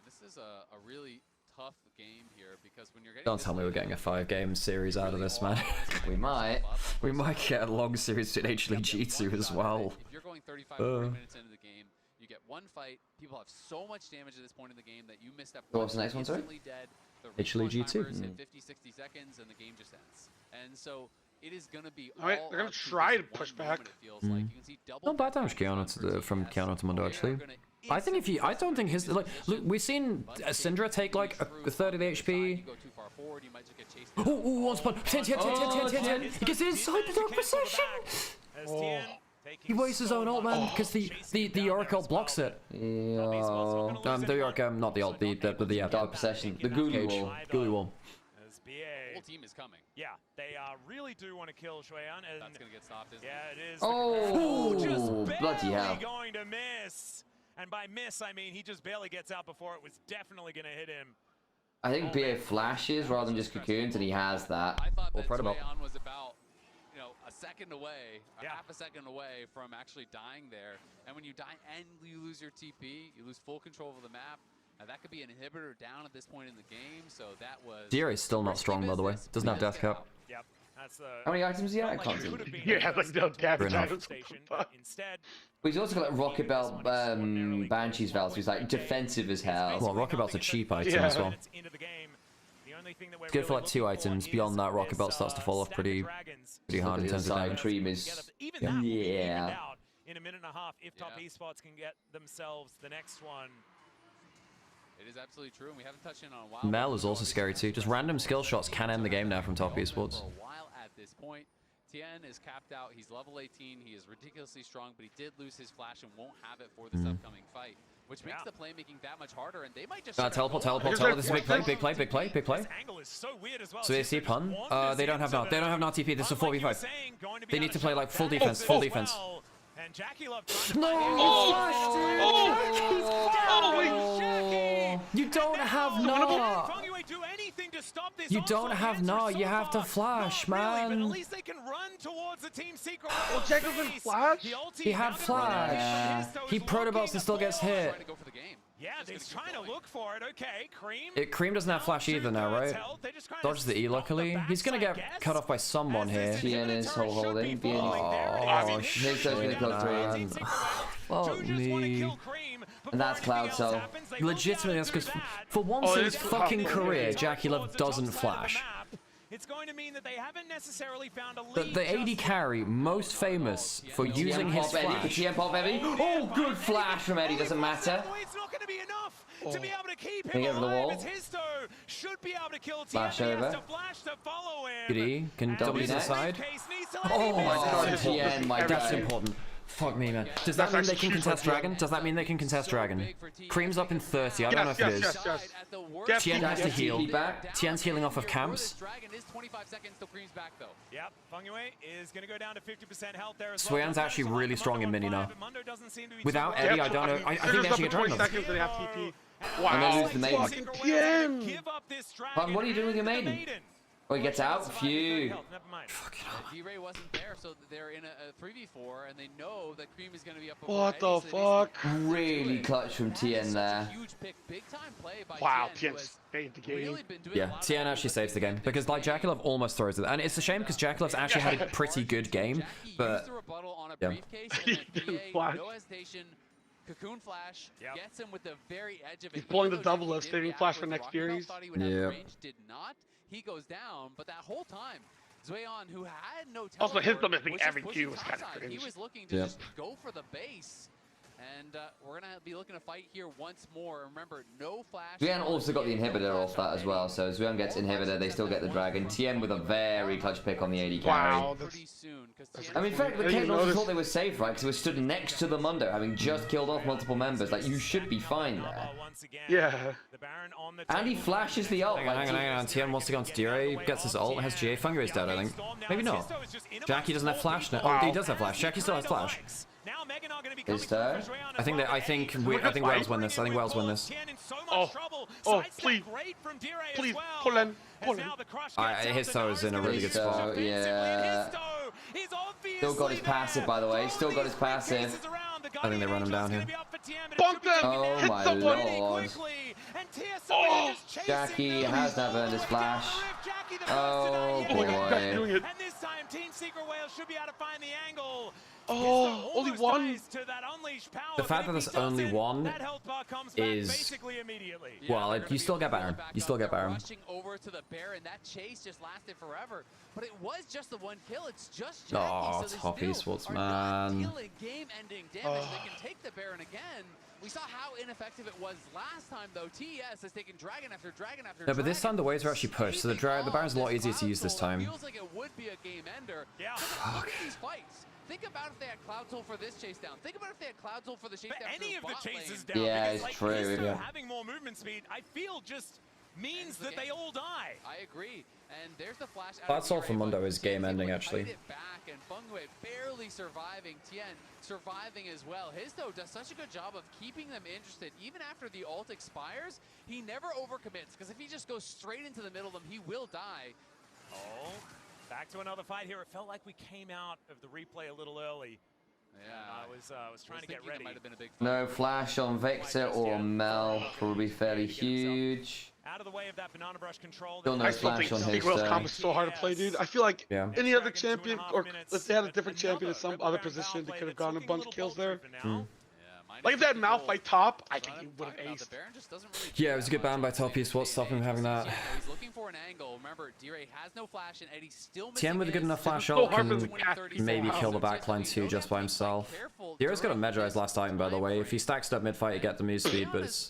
This is a really tough game here because when you're getting. Don't tell me we're getting a 5-game series out of this, man. We might. We might get a long series to HLE G2 as well. If you're going 35 40 minutes into the game, you get one fight. People have so much damage at this point in the game that you miss that. What's the next one, sorry? Dead. HLE G2. Hit 50, 60 seconds, and the game just ends. And so it is going to be. Alright, they're going to try to push back. Not bad damage from Keanu to Mondo, actually. I think if you, I don't think his, like, look, we've seen Syndra take like a third of the HP. Oh, one spot. 10. He gets inside the dark possession. He wastes his own ult, man, because the Yorick ult blocks it. Yeah. The Yorick, not the ult, the dark possession, the Ghoulie wall. Ghoulie wall. The whole team is coming. Yeah, they really do want to kill Shueyan, and that's gonna get stopped, isn't it? It is. Oh, just bloody hell! Going to miss, and by miss I mean he just barely gets out before it was definitely gonna hit him. I think BA flashes rather than just cocoons, and he has that. I thought that Shueyan was about, you know, a second away, half a second away from actually dying there. And when you die and you lose your TP, you lose full control of the map. Now that could be an inhibitor down at this point in the game, so that was. Dira is still not strong, by the way. Doesn't have death cap. Yep, that's the. How many items do you have? I can't see. Yeah, like no damage items. Instead. But he's also got like Rocket Belt, Banshee's Valve, so he's like defensive as hell. Well, Rocket Belt's a cheap item as well. Good for like 2 items. Beyond that, Rocket Belt starts to fall off pretty hard in terms of damage. Dream is. Yeah. In a minute and a half, if top Esports can get themselves the next one. It is absolutely true, and we haven't touched in on a while. Mel is also scary too. Just random skill shots can end the game now from top Esports. For a while at this point, Tien is capped out. He's level 18. He is ridiculously strong, but he did lose his flash and won't have it for this upcoming fight, which makes the playmaking that much harder. And they might just teleport. This is big play. So they see Pun. They don't have now. They don't have now TP. This is a 4v5. They need to play like full defense. Full defense. And Jackie Love you don't have Gnaw. You don't have Gnaw. You have to flash, man. But at least they can run towards the team secret. Oh, Jackie can flash? He had flash. He protobults and still gets hit. Yeah, they're trying to look for it. Okay, Cream doesn't have flash either now, right? Dodges the E, luckily. He's gonna get cut off by someone here. Tien is holding. Oh, shit, man. Fuck me. And that's Cloud Soul. Legitimately, that's because for once in his fucking career, Jackie Love doesn't flash. It's going to mean that they haven't necessarily found a lead. The AD carry most famous for using his flash. Oh, good flash from Eddie. Doesn't matter. It's not going to be enough to be able to keep him alive. Over the wall. Should be able to kill flash over. Good E. Can W to the side. Oh my god, Tien, my god. That's important. Fuck me, man. Does that mean they can contest Dragon? Does that mean they can contest Dragon? Cream's up in 30. I don't know if it is. Yes. Tien has to heal. back. Tien's healing off of camps. Dragon is 25 seconds till Cream's back though. Yep, Fengyue is going to go down to 50% health there as Suyan's well. actually really strong in mini now. Mundo doesn't seem to be Without Eddie, I don't know. I think they actually get Dragon. Seconds and they have TP. And then Wow. lose the maiden. Fucking Tien. Pun, what are you doing with your maiden? Oh, he gets out? Phew. D-Ray wasn't there, so they're in a 3v4, and they know that Cream is going to be up. What the fuck? Really clutch from Tien there. Huge pick, big time play by Wow, Tien, who Tien has saved the game. really been doing Yeah, Tien actually saves the game because like Jakilov almost throws it, and it's a shame because Jakilov's actually had a pretty good game, but yeah. No hesitation. Cocoon Flash gets him with the very edge of it. He's pulling the double of saving Flash for next series. Yeah. Did not. He goes down, but that whole time, Zueon, who had no teleport, Also, his missing was just every pushing Q was kind of topside. He cringe. was looking to just go for the base. And we're going to be looking to fight here once more. Remember, no flash. Zuyan also got the inhibitor off that as well, so Zuyan gets inhibitor, they still get the Dragon. Tien with a very clutch pick on the AD carry. Wow. I mean, in fact, the Kate also thought they were safe, right? Because they were stood next to the Mundo, having just killed off multiple members. Like, you should be fine there. Yeah. And he flashes the ult. Hang on. Tien wants to go into D-Ray, gets his ult, has GA. Fengyue's dead, I think. Maybe not. Jackie doesn't have flash now. Oh, he does have flash. Jackie still has flash. Is there? I think Wales win this. I think Wales win this. Oh, please. Please, pull in. His toe is in a really good spot. Yeah. Still got his passive, by the way. Still got his passive. I think they run him down here. Bonk them! Oh Hit my someone! lord. Oh! Jackie has not burned his flash. Oh boy. Doing it. And this time, Team Secret Whale should be able to find the angle. Oh, only one. The fact that there's only one is, well, you still get Baron. You still get Baron. Rushing over to the Baron, that chase just lasted forever. But it was just the one kill. It's just Jackie. Oh, so top they still esports, are not man. dealing game-ending damage. They can take the Baron again. We saw how ineffective it was last time, though. TES has taken Dragon after Dragon after No, but this time the waves are actually pushed, so the Baron's a lot easier to use this time. Feels like it would be a game ender. Yeah. Look at these fights. Think about if they had Cloud Soul for this chase down. Think about if they had Cloud Soul for the chase down. Any of the chases down. down. Yeah, because, it's true. Yeah. Having more movement speed, I feel just means that they all die. I agree. And there's the flash. That's all for Mundo is game ending actually. It back and Fengyue barely surviving. Tien surviving as well. His though does such a good job of keeping them interested. Even after the ult expires, he never overcommits because if he just goes straight into the middle of them, he will die. Oh, back to another fight here. It felt like we came out of the replay a little early. Yeah, I was trying to get ready. No flash on Victor or Mel. Probably fairly huge. Out of the way of that banana brush control. Still no I still flash think on his Secret Whale's comp is so hard to play, dude. I feel like any other champion, or if they had a different champion in some other position, they could have gotten a bunch of kills there. Like if they had Malphite top, I think he would have aced. Yeah, it was a good ban by top Esports, stopping him having that. He's looking for an angle. Remember, D-Ray has no flash and Eddie's still missing. Tien with a good enough flash ult can maybe kill the backline too just by himself. D-Ray's got a Medjai's last item, by the way. If he stacks it up mid-fight, you get the move speed, but it's,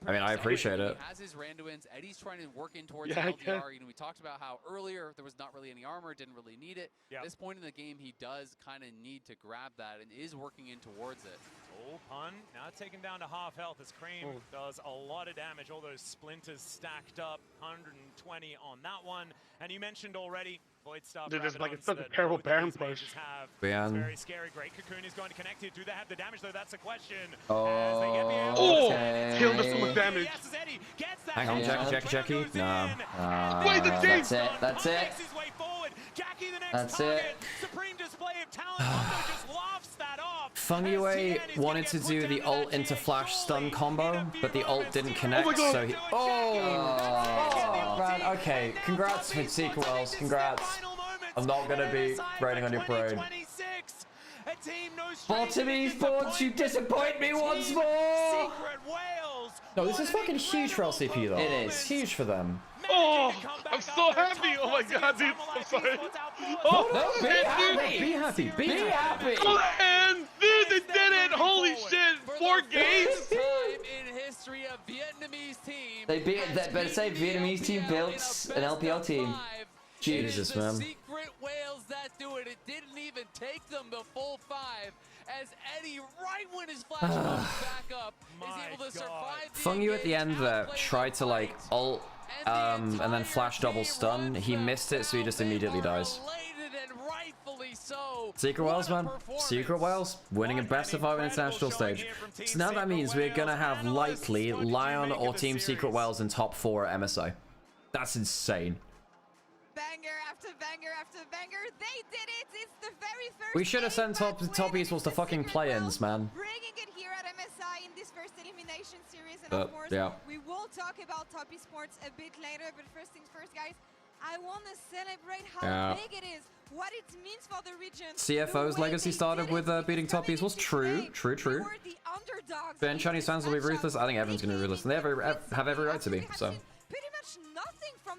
I mean, I appreciate it. Has his Randuins. Eddie's trying to work in towards LDR. You know, we talked about how earlier there was not really any armor, didn't really need it. At this point in the game, he does kind of need to grab that and is working in towards it. Oh, Pun now taken down to half health as Cream does a lot of damage. All those splinters stacked up, 120 on that one. And you mentioned already, Void Star. Dude, it's like it's such a terrible Baron push. It's very scary. Great Cocoon is going to connect it. Do they have the damage though? That's a question. Oh, okay. Killed us with damage. Hang on, Jackie. No. Wait, the that's it. That's it. Jackie, the next That's target. it. Supreme display of talent. Mundo just laughs that off. Fengyue wanted to do the ult into flash stun combo, but the ult didn't connect, so he... Oh, man, okay. Congrats with Secret Whales, congrats. I'm not gonna be raining on your parade. Bottom Esports, you disappoint me once more! No, this is fucking huge for LCP though. It is. Huge for them. Oh, I'm so happy. Oh my god, dude. I'm sorry. Oh, no, be happy. Be happy. Be happy. Man, dude, they did it. Holy shit. 4 games. Time in history of Vietnamese team. They beat that, better say Vietnamese team built an LPL team. Jesus, man. Secret Whales that do it. It didn't even take them the full 5. as Eddie, right when his flash comes back up, is able to survive the Fung you at the end there tried to like ult and then flash double stun. He missed it, so he just immediately dies. and rightfully so. Secret Wales, man. Secret Wales winning a best of 5 international stage. So now that means we're gonna have likely Lion or Team Secret Wales in top 4 at MSI. That's insane. Banger after banger after banger. They did it. It's the very first. We should have sent top esports to fucking play-ins, man. Bringing it here at MSI in this first elimination series, and of course, yeah. we will talk about top esports a bit later. But first things first, guys. I want to celebrate how big it is, what it means for the region. CFO's legacy started with beating top esports. True. Ben Chinese fans will be ruthless. I think everyone's gonna be ruthless, and they have every right to be. So.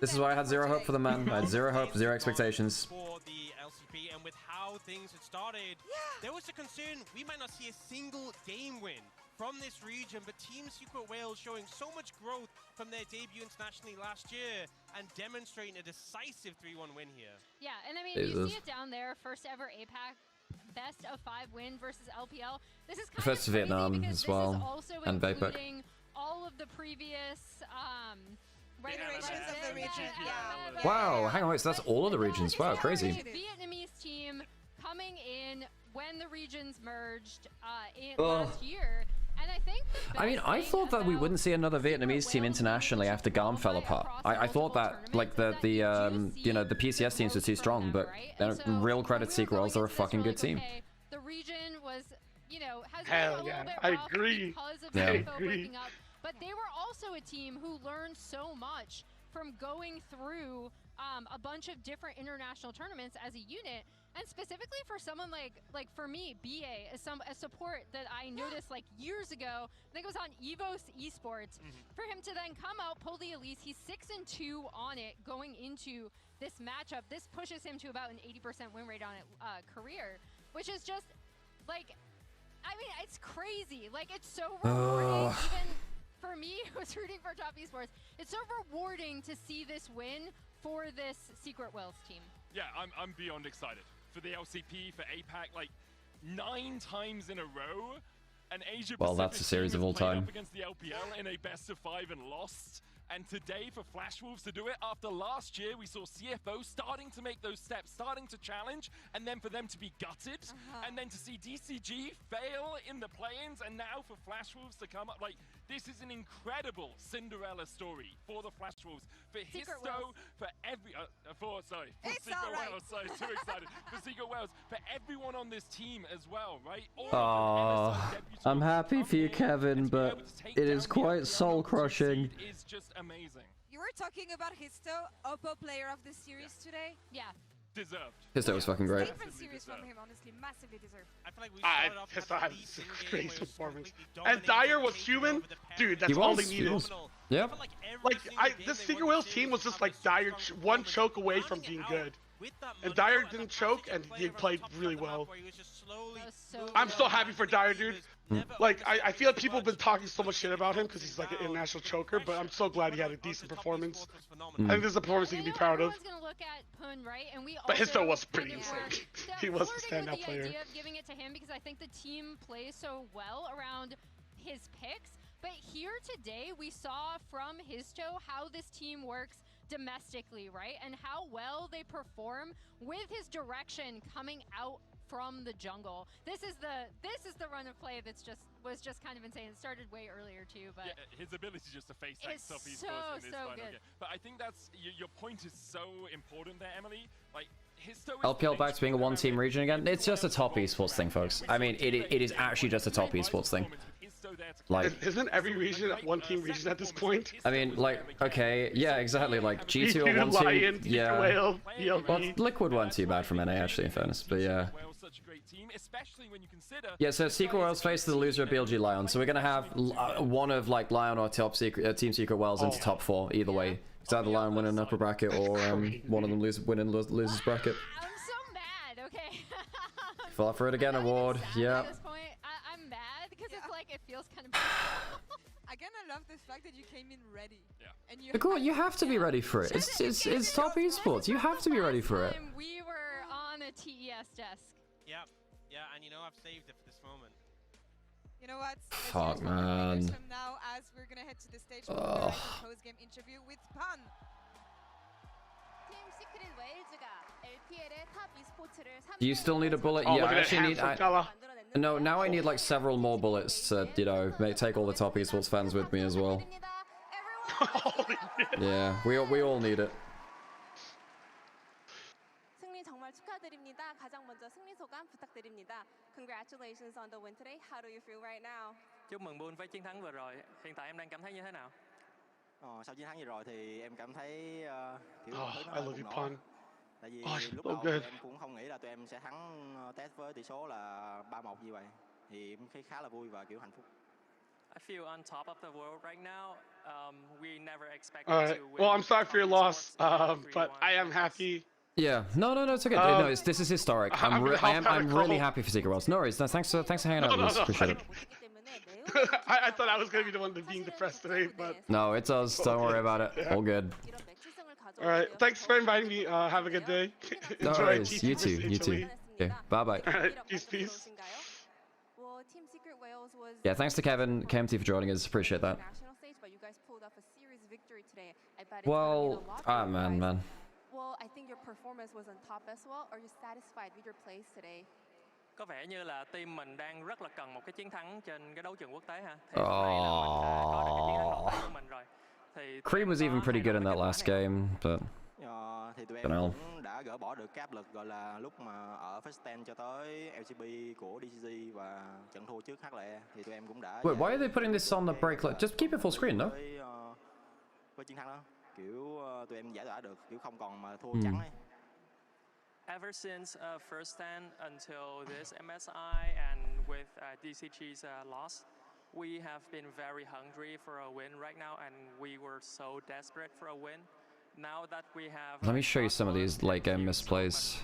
This is why I had zero hope for the man. I had zero hope, zero expectations. For the LCP, and with how things had started, there was a concern we might not see a single game win from this region, but Team Secret Wales showing so much growth from their debut internationally last year and demonstrating a decisive 3-1 win here. Yeah, and I mean, you see it down there, first ever APAC best of 5 win versus LPL. This is kind first of crazy Vietnam as well, and Vapek. All of the previous Federations of the region. Wow, hang on, wait, so that's all of the regions. Wow, crazy. Vietnamese team coming in when the regions merged last year. And I think I mean, I thought that we wouldn't see another Vietnamese team internationally after GARM fell apart. I thought that, like, you know, the PCS teams were too strong, but real credit to Secret Wales, they're a fucking good team. The region was, you know, has Hell yeah, I agree. Because of CFO breaking up. But they were also a team who learned so much from going through a bunch of different international tournaments as a unit, and specifically for someone like for me, BA is a support that I noticed like years ago. I think it was on Esports. For him to then come out, pull the Elise, he's 6-2 on it going into this matchup. This pushes him to about an 80% win rate on it career, which is just like, I mean, it's crazy. Like, it's so rewarding. Even for me, who's rooting for top esports, it's so rewarding to see this win for this Secret Wales team. Yeah, I'm beyond excited for the LCP, for APAC, like 9 times in a row. An Asia Well, that's a series of all time. Up against the LPL in a best of 5 and lost. And today for Flash Wolves to do it after last year, we saw CFO starting to make those steps, starting to challenge, and then for them to be gutted, and then to see DCG fail in the play-ins, and now for Flash Wolves to come up. Like, this is an incredible Cinderella story for the Flash Wolves, for Histo, for every, for Secret Wales, sorry, too excited, for Secret Wales, for everyone on this team as well, right? I'm happy for you, Kevin, but it is quite soul-crushing. It's just amazing. You were talking about Histo, Oppo player of the series today? Yeah. Deserved. Histo was fucking great. Statement series from him, honestly, massively deserved. I feel like we Histo had a great performance. And Dyer was human? Dude, that's all they needed. Yep. Like, this Secret Wales team was just like Dyer one choke away from being good. And Dyer didn't choke, and he played really well. I'm so happy for Dyer, dude. Like, I feel like people have been talking so much shit about him because he's like an international choker, but I'm so glad he had a decent performance. I think this is a performance he can be proud of. But Histo was pretty insane. He was a standout player. The idea of giving it to him because I think the team plays so well around his picks. But here today, we saw from Histo how this team works domestically, right? And how well they perform with his direction coming out from the jungle. This is the run of play that's was just kind of insane. It started way earlier too, but yeah, his ability just to face that stuff he's in this final game. But I think that's your point is so important there, Emily. Like, LPL back to being a one-team region again. It's just a top esports thing, folks. I mean, it is actually just a top esports thing. Like, isn't every region a one-team region at this point? I mean, like, okay, yeah, exactly. Like G2 or one-team, yeah. Whale, well, Liquid weren't too bad from NA actually, in fairness, but yeah. Yeah, so Secret Wales face the loser of BLG Lion, so we're gonna have one of like Lion or Team Secret Wales into top 4 either way. It's either Lion winning upper bracket or one of them winning losers bracket. I'm so mad. Okay. Fall for it again award. Yeah. At this point, I'm mad because it's like it feels kind of. Again, I love the fact that you came in ready. Yeah. And you have to be ready for it. It's top esports. You have to be ready for it. We were on a TES desk. Yep. Yeah, and you know, I've saved it for this moment. You know what? Fuck, man. From now, as we're gonna head to the stage for the post-game interview with Pan. Do you still need a bullet? Oh, yeah, look I at actually that need. fella. No, now I need like several more bullets to, you know, take all the top esports fans with me as well. Yeah, we all need it. 승리 정말 축하드립니다. 가장 먼저 승리 소감 부탁드립니다. Congratulations on the win today. How do you feel right now? Chúc mừng Bull với chiến thắng vừa rồi. Hiện tại em đang cảm thấy như thế nào? Sau chiến thắng vừa rồi thì em cảm thấy kiểu I love you, Pun. Tại vì Oh, lúc so đầu good. em cũng không nghĩ là tụi em sẽ thắng TES với tỷ số là 3-1 như vậy. Thì em thấy khá là vui và kiểu hạnh phúc. I feel on top of the world right now. We never expected Alright. to win. Well, I'm sorry for your loss, but I am happy. Yeah, no, it's okay. No, this is historic. I'm really happy for Secret Worlds. No worries. No, thanks for hanging out with us. Appreciate it. I thought I was gonna be the one being depressed today, but No, it's us. Don't worry about it. All good. all right. Thanks for inviting me. Have a good day. No Enjoy worries. TT You too. versus You too. HLE. Okay. Bye bye. All right. Peace. Well, Team Secret Wales was Yeah, thanks to Kevin, KMT for joining us. Appreciate that. national stage, but you guys pulled off a series victory today. I bet it's gonna Well, mean a lot for you guys. man. Well, I think your performance was on top as well. Are you satisfied with your plays today? Có vẻ như là team mình đang rất là cần một cái chiến thắng trên cái đấu trường quốc tế ha. Thì lúc này là mình đã có được cái chiến thắng đầu tiên của mình rồi. Thì Cream was even pretty good in that last game, but Thì tụi I em don't know. cũng đã gỡ bỏ được cái áp lực gọi là lúc mà ở first stand cho tới LCB của DCG và trận thua trước HLE thì tụi em cũng đã Wait, why are they putting this on the break? Like, just keep it full screen, no? với chiến thắng đó kiểu tụi em giải tỏa được kiểu không còn mà thua trắng ấy. Ever since first stand until this MSI and with DCG's loss, we have been very hungry for a win right now, and we were so desperate for a win. Now that we have, Let me show you some of these late game misplays.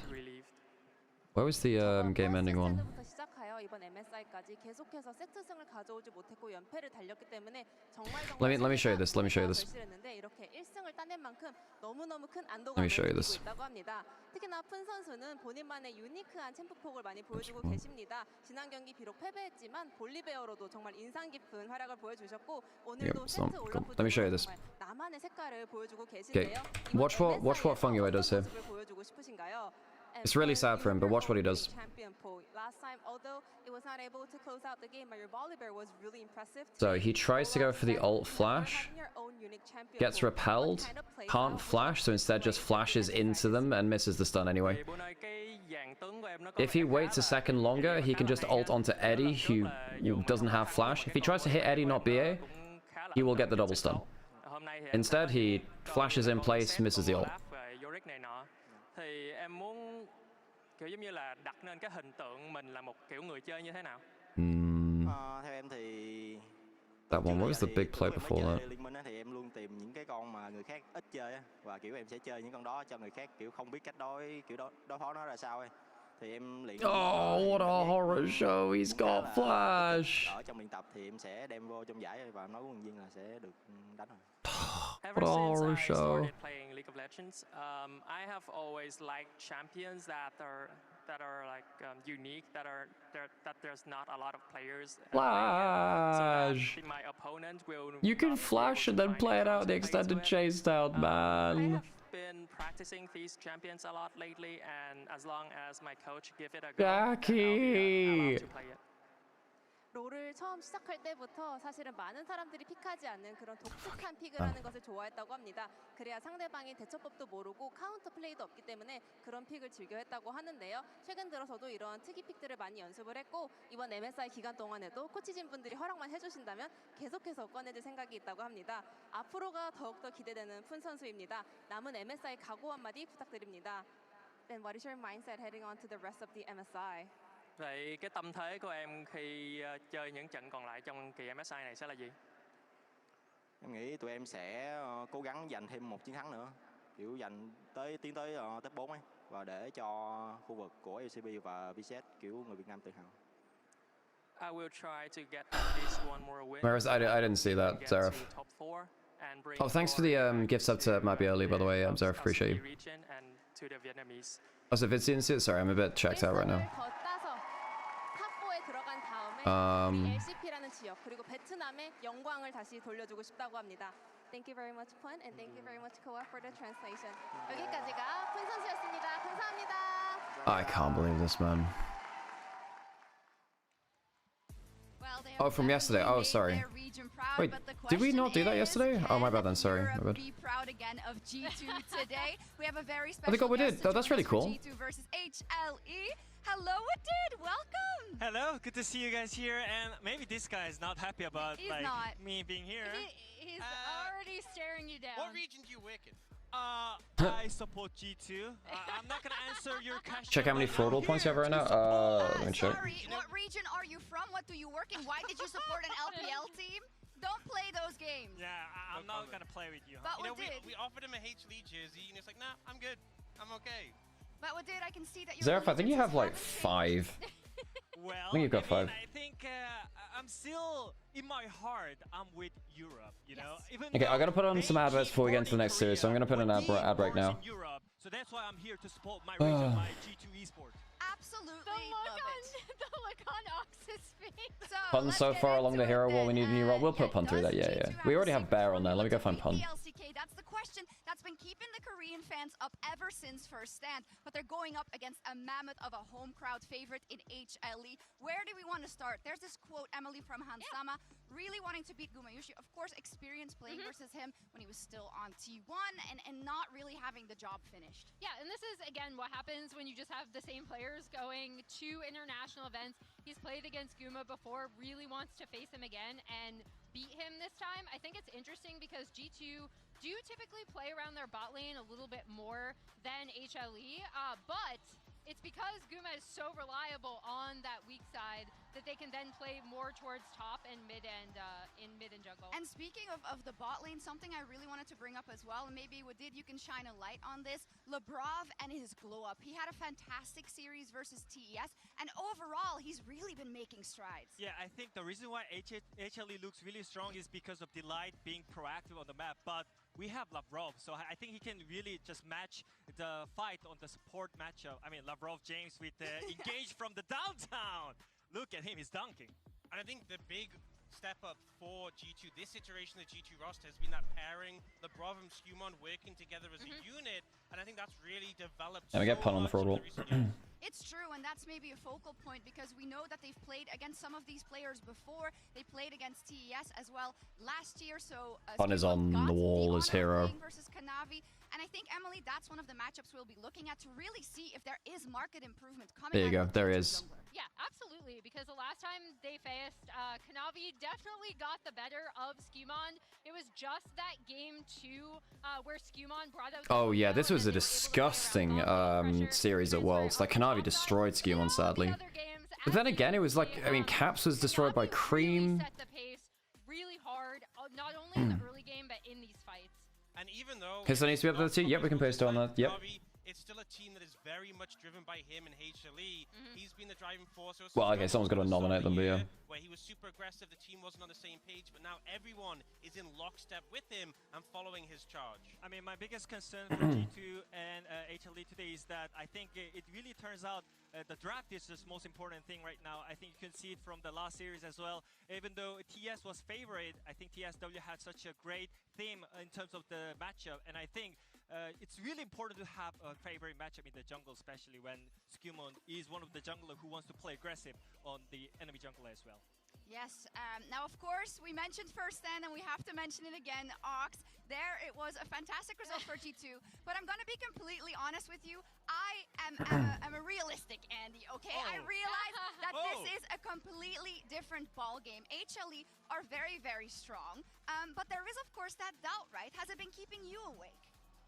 Where was the game ending one? 부터 시작하여 이번 MSI까지 계속해서 세트승을 가져오지 못했고 연패를 달렸기 때문에 정말 Let me show you this. Let me show you this. 절실했는데 이렇게 1승을 따낸 만큼 너무너무 큰 Let 안도감을 me show you 느끼고 this. 있다고 합니다. 특히나 푼 선수는 본인만의 유니크한 챔프폭을 많이 보여주고 계십니다. 지난 경기 비록 패배했지만 볼리베어로도 정말 인상 깊은 활약을 보여주셨고 오늘도 it's not 세트 cool. Let me show you 올라프도 this. 정말 나만의 색깔을 보여주고 Okay, 계신데요. watch what Fung Yue does here. 모습을 보여주고 싶으신가요? It's really sad for him, but watch what he does. Champion pool. Last time, although it was not able to close out the game, but your Volibear was really impressive. So he tries to go for the alt flash, gets repelled, can't flash, so instead just flashes into them and misses the stun anyway. If he waits a second longer, he can just ult onto Eddie, who doesn't have flash. If he tries to hit Eddie, not BA, he will get the double stun. Instead, he flashes in place, misses the ult. Thì em muốn kiểu giống như là đặt nên cái hình tượng mình là một kiểu người chơi như thế nào? Theo em thì That one, what was the big play before that? Liên minh thì em luôn tìm những cái con mà người khác ít chơi á và kiểu em sẽ chơi những con đó cho người khác kiểu không biết cách đối phó nó ra sao ấy. Thì em luyện. Oh, what a horror show! He's got flash. Ở trong luyện tập thì em sẽ đem vô trong giải và nói với huấn viên là sẽ được đánh rồi. Ever What a since horror I show. started playing League of Legends, I have always liked champions that are like unique, that there's not a lot of players. Flash. So that my opponent will. You can flash and then play it out the extended chase down, man. I've been practicing these champions a lot lately, and as long as my coach give it a go, Jackie. to play it. 롤을 처음 시작할 때부터 사실은 많은 사람들이 픽하지 않는 그런 독특한 픽을 하는 것을 좋아했다고 합니다. 그래야 상대방이 대처법도 모르고 카운터 플레이도 없기 때문에 그런 픽을 즐겨했다고 하는데요. 최근 들어서도 이런 특이 픽들을 많이 연습을 했고 이번 MSI 기간 동안에도 코치진 분들이 허락만 해주신다면 계속해서 꺼내줄 생각이 있다고 합니다. 앞으로가 더욱더 기대되는 푼 선수입니다. 남은 MSI 각오 한마디 부탁드립니다. Then what is your mindset heading on to the rest of the MSI? Vậy cái tâm thế của em khi chơi những trận còn lại trong kỳ MSI này sẽ là gì? Em nghĩ tụi em sẽ cố gắng giành thêm một chiến thắng nữa, kiểu tiến tới top 4 ấy và để cho khu vực của LCB và VCS kiểu người Việt Nam tự hào. I will try to get at least one more win. Whereas I didn't see that, Zaref. Oh, thanks for the gift sub to might be early, by the way, Zaref, appreciate you. Also, Vincian, sorry, I'm a bit checked out right now. LCP라는 지역 그리고 베트남의 영광을 다시 돌려주고 싶다고 합니다. Thank you very much, Pun, and thank you very much, Koa, for the translation. 여기까지가 푼 선수였습니다. 감사합니다. I can't believe this, man. Oh, from yesterday. Oh, sorry. Wait, did we not do that yesterday? Oh, my bad then. Sorry. My bad. Be proud again of G2 today. We have a very I think special we did. That's really cool. G2 versus HLE. Hello, Wadid. Welcome. Hello, good to see you guys here. And maybe this guy is not happy about He's like not. me being here. He's already staring you down. What region do you work in? I support G2. I'm not gonna answer your question. Check how many fraudal points you have right now. Let me check. Sorry, what region are you from? What do you work in? Why did you support an LPL team? Don't play those games. Yeah, I'm not gonna play with you. But You know, Wadid, we offered him a HLE jersey, and he's like, nah, I'm good. I'm okay. but Wadid, I can see that you're. Zareth, I think you have like 5. Well, I think you've got 5. I think I'm still in my heart. I'm with Europe. You know. Even Okay, I gotta put on some adverts before we get into the next series, so I'm gonna put an ad break now. in Europe, so that's why I'm here to support my region, my G2 Esports. Absolutely love it. The look on Ox's face. Pun so far along the hero wall, we need a new role. We'll put Pun through that, yeah. We already have Bear on there. Let me go find Pun. LCK, that's the question that's been keeping the Korean fans up ever since first stand, but they're going up against a mammoth of a home crowd favorite in HLE. Where do we want to start? There's this quote, Emily from Hansama, really wanting to beat Gumayushi. Of course, experience playing versus him when he was still on T1 and not really having the job finished. Yeah, and this is, again, what happens when you just have the same players going to international events. He's played against Guma before, really wants to face him again and beat him this time. I think it's interesting because G2 do typically play around their bot lane a little bit more than HLE, but it's because Guma is so reliable on that weak side that they can then play more towards top and mid and jungle. And speaking of the bot lane, something I really wanted to bring up as well, and maybe Wadid, you can shine a light on this. Lebrov and his glow up. He had a fantastic series versus TES, and overall, he's really been making strides. Yeah, I think the reason why HLE looks really strong is because of Delight being proactive on the map, but we have Lavrov, so I think he can really just match the fight on the support matchup. I mean, Lavrov James with engage from the downtown. Look at him, he's dunking. And I think the big step up for G2, this iteration of the G2 roster has been that pairing, Lavrov and Skumon working together as a unit, and I think that's really developed. And we get Pun on the fraud wall. It's true, and that's maybe a focal point because we know that they've played against some of these players before. They played against TES as well last year, so Pun is on the wall as hero. Versus Kanavi, and I think, Emily, that's one of the matchups we'll be looking at to really see if there is market improvement coming. There you go, there is. Yeah, absolutely, because the last time they faced, Kanavi definitely got the better of Skumon. It was just that game 2 where Skumon brought out... Oh yeah, this was a disgusting series at Worlds. Like, Kanavi destroyed Skumon, sadly. But then again, it was like, I mean, Caps was destroyed by Cream. Set the pace really hard, not only in the early game, but in these fights. And even though Pistol needs to be up there too. Yep, we can post on that. Yep. it's still a team that is very much driven by him and HLE. He's been the driving force. Well, okay, someone's got to nominate them, but yeah. Where he was super aggressive, the team wasn't on the same page, but now everyone is in lockstep with him and following his charge. I mean, my biggest concern for G2 and HLE today is that I think it really turns out the draft is the most important thing right now. I think you can see it from the last series as well. Even though TS was favorite, I think TSW had such a great theme in terms of the matchup, and I think it's really important to have a favorite matchup in the jungle, especially when Skumon is one of the jungler who wants to play aggressive on the enemy jungler as well. Yes, now of course we mentioned first stand and we have to mention it again, Ox. There it was a fantastic result for G2, but I'm gonna be completely honest with you. I am a realistic Andy, okay? I realize that this is a completely different ball game. HLE are very, very strong, but there is of course that doubt, right? Has it been keeping you awake?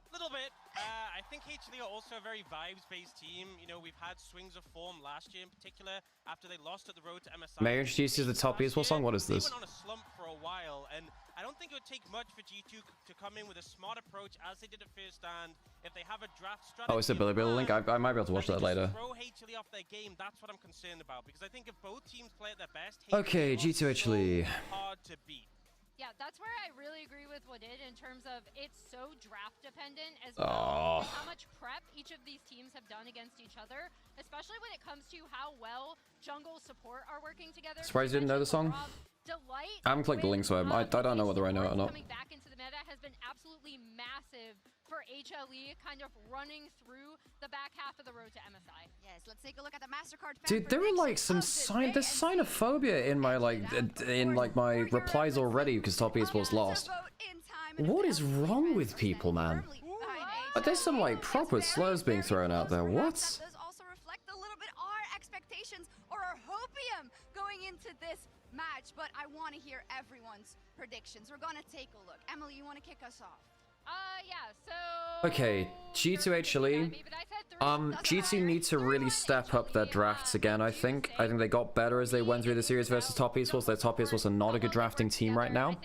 A little bit. I think HLE are also a very vibes-based team. You know, we've had swings of form last year in particular after they lost at the road to MSI. May I introduce you to the top Esports song? What is this? They went on a slump for a while, and I don't think it would take much for G2 to come in with a smart approach as they did at first stand. If they have a draft strategy... Oh, it's a Billy Bill link? I might be able to watch that later. Throw HLE off their game, that's what I'm concerned about, because I think if both teams play at their best... Okay, G2 HLE. Hard to beat. Yeah, that's that's where I really agree with what did in terms of it's so draft dependent as well. How much prep each of these teams have done against each other, especially when it comes to how well jungle support are working together. Surprised you didn't know the song? Delight. I haven't clicked the link, so I don't know whether I know it or not. Coming back into the meta has been absolutely massive for HLE, kind of running through the back half of the road to MSI. Yes, let's take a look at the MasterCard. Dude, there are like some there's xenophobia in my my replies already because Top Esports lost. What is wrong with people, man? But there's some like proper slurs being thrown out there. What? Does also reflect a little bit our expectations or our hopium going into this match, but I want to hear everyone's predictions. We're gonna take a look. Emily, you want to kick us off? Yeah, so... Okay, G2 HLE. G2 need to really step up their drafts again, I think. I think they got better as they went through the series versus Top Esports. Their Top Esports are not a good drafting team right now.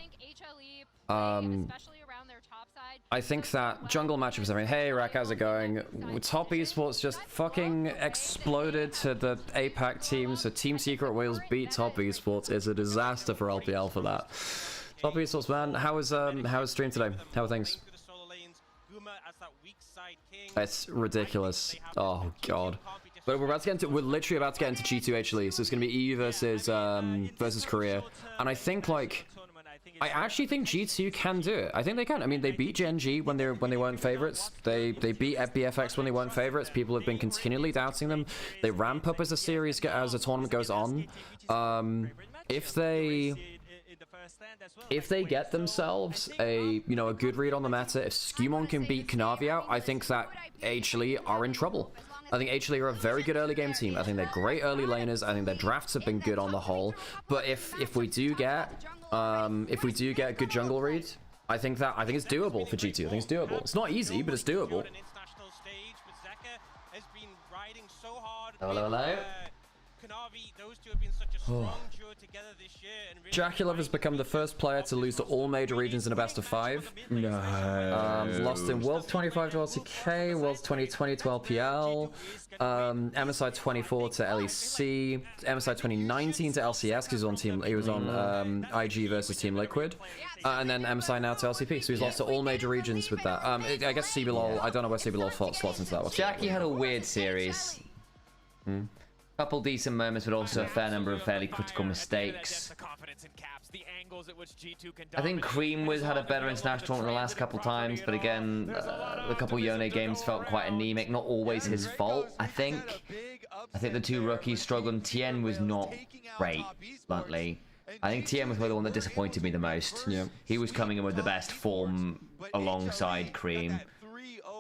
I think that jungle matchups, I mean, hey, Rack, how's it going? Top Esports just fucking exploded to the APAC team, so Team Secret Wales beat Top Esports. It's a disaster for LPL for that. Top Esports, man, how was stream today? How are things? It's ridiculous. Oh god. But we're literally about to get into G2 HLE, so it's gonna be EU versus Korea. And I think I actually think G2 can do it. I think they can. I mean, they beat GENG when they weren't favorites. They beat BFX when they weren't favorites. People have been continually doubting them. They ramp up as a series, as a tournament goes on. If they get themselves a good read on the meta, if Skewmon can beat Kanavi out, I think that HLE are in trouble. I think HLE are a very good early game team. I think they're great early laners. I think their drafts have been good on the whole. But if we do get a good jungle read, I think it's doable for G2. I think it's doable. It's not easy, but it's doable. Hello. Jaculov has become the first player to lose to all major regions in a best of 5. No. Lost in World 25 to LCK, World 2020 to LPL, MSI 24 to LEC, MSI 2019 to LCS because he was on IG versus Team Liquid, and then MSI now to LCP. So he's lost to all major regions with that. I guess CBLOL, I don't know where CBLOL slots into that one. Jackie had a weird series. Couple decent moments, but also a fair number of fairly critical mistakes. I think Cream had a better international tournament the last couple times, but again, the couple Yone games felt quite anemic. Not always his fault, I think. I think the two rookies struggled. TN was not great, bluntly. I think TN was the one that disappointed me the most. Yeah. He was coming in with the best form alongside Cream.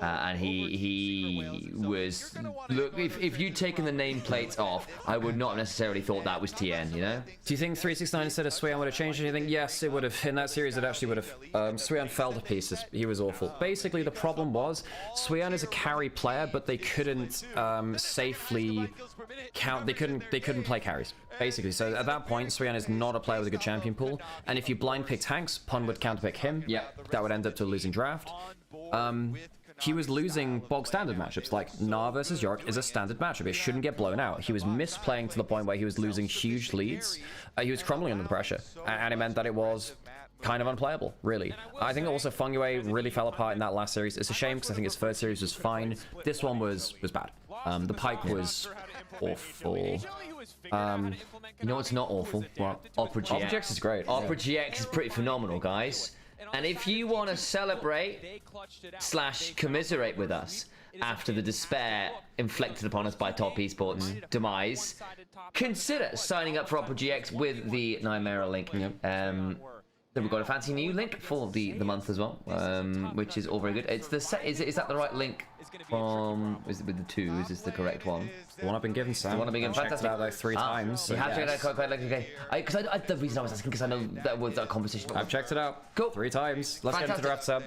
And he was... Look, if you'd taken the nameplates off, I would not necessarily thought that was TN, you know? Do you think 369 instead of Sweon would have changed anything? Yes, it would have. In that series, it actually would have. Sweon fell to pieces. He was awful. Basically, the problem was, Sweon is a carry player, but they couldn't safely count... They couldn't play carries, basically. So at that point, Sweon is not a player with a good champion pool. And if you blind pick tanks, Pun would counterpick him. Yeah. That would end up to a losing draft. He was losing bog standard matchups, like Gnar versus York is a standard matchup. It shouldn't get blown out. He was misplaying to the point where he was losing huge leads. He was crumbling under the pressure, and it meant that it was kind of unplayable, really. I think also Fungyue really fell apart in that last series. It's a shame because I think his first series was fine. This one was bad. The Pike was awful. You know what's not awful? What? Opera GX. Opera GX is great. Opera GX is pretty phenomenal, guys. And if you want to celebrate / commiserate with us after the despair inflicted upon us by Top Esports' demise, consider signing up for Opera GX with the Nymaera link. Then we've got a fancy new link for the month as well, which is all very good. It's the is that the right link? Is it with the 2? Is this the correct one? The one I've been given, Sam. The one I've been given. Fantastic. About like 3 times. So you have checked it out quite okay. Because the reason I was asking because I know that was a conversation. I've checked it out. Cool. 3 times. Let's get into the draft, Sam.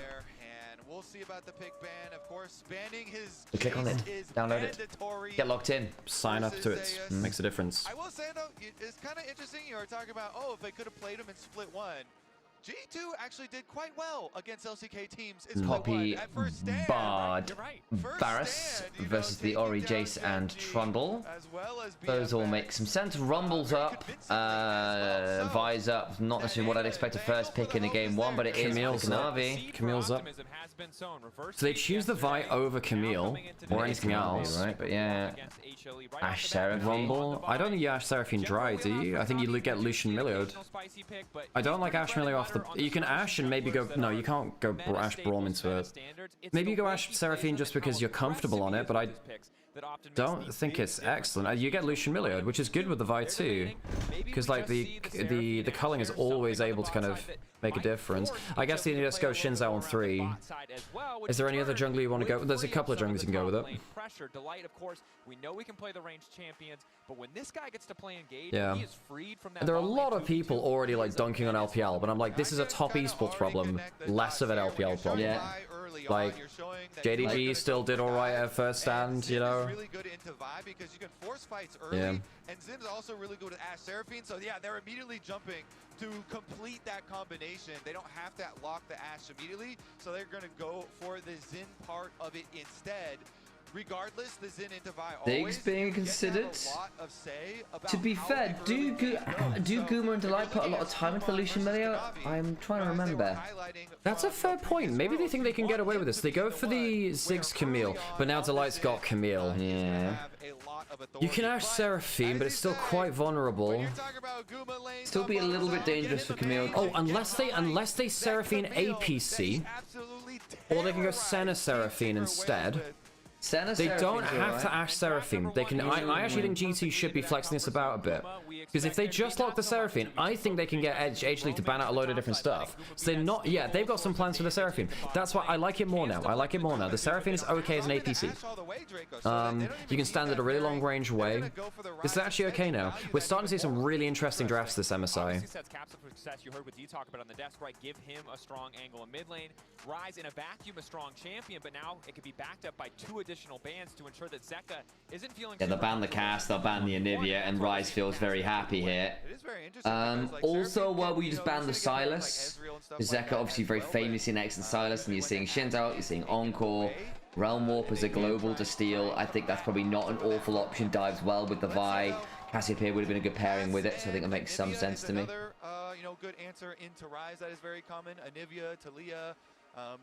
We'll see about the pick ban. Of course, banning his click on it, download it, get locked in, sign up to it. Makes a difference. I will say though, it's kind of interesting. You were talking about if they could have played him in split 1. G2 actually did quite well against LCK teams. Poppy, Bard, Varus versus the Ori, Jace, and Trundle. Those all make some sense. Rumble's up, Vi's up. Not necessarily what I'd expect a first pick in a game one, but it is Navi. Camille's up. So they choose the Vi over Camille or anything else, right? But yeah, Ashe Seraphine. Rumble. I don't think you Ashe Seraphine dry, do you? I think you get Lucian Miliod. I don't like Ashe Miliod off the. You can Ashe and maybe go. No, you can't go Ashe Braum into it. Maybe you go Ashe Seraphine just because you're comfortable on it, but I don't think it's excellent. You get Lucian Miliod, which is good with the Vi too, because like the culling is always able to kind of make a difference. I guess you just go Shinzao on 3. Is there any other jungler you want to go? There's a couple of junglers you can go with it. Delight, of course, we know we can play the ranged champions, but when this guy gets to play engage, yeah. he is freed from that. There are a lot of people already like dunking on LPL, but I'm like, this is a top esports problem, less of an LPL problem. Yeah. Like, JDG still did alright at first stand, you know? Really good into Vi because you can force fights early, and Zin's also really good with Ashe Seraphine, so yeah, they're immediately jumping to complete that combination. They don't have to lock the Ashe immediately, so they're going to go for the Zin part of it instead. Regardless, the Zin into Vi Diggs being considered. To be fair, do Guma and Delight put a lot of time into the Lucian Miliod? I'm trying to remember. That's a fair point. Maybe they think they can get away with this. They go for the Ziggs Camille, but now Delight's got Camille. Yeah. You can Ashe Seraphine, but it's still quite vulnerable. Still be a little bit dangerous for Camille. Oh, unless they Seraphine APC, or they can go Senna Seraphine instead. They don't have to Ashe Seraphine. They can. I actually think GT should be flexing this about a bit, because if they just lock the Seraphine, I think they can get HLE to ban out a load of different stuff. So they're not. Yeah, they've got some plans for the Seraphine. That's why I like it more now. I like it more now. The Seraphine is okay as an APC. You can stand at a really long range away. This is actually okay now. We're starting to see some really interesting drafts this MSI. You heard what D talk about on the desk, right? Give him a strong angle in mid lane. Rise in a vacuum, a strong champion, but now it could be backed up by 2 additional bans to ensure that Zeka isn't feeling. Yeah, they'll ban the cast, they'll ban the Anivia, and Rise feels very happy here. Also, well, we just banned the Silas. Zeka obviously very famous in X and Silas, and you're seeing Shinzao, you're seeing Encore. Realm Warp as a global to steal. I think that's probably not an awful option. Dives well with the Vi. Cassiopeia would have been a good pairing with it, so I think it makes some sense to me. You know, good answer into Rise that is very common. Anivia, Talia.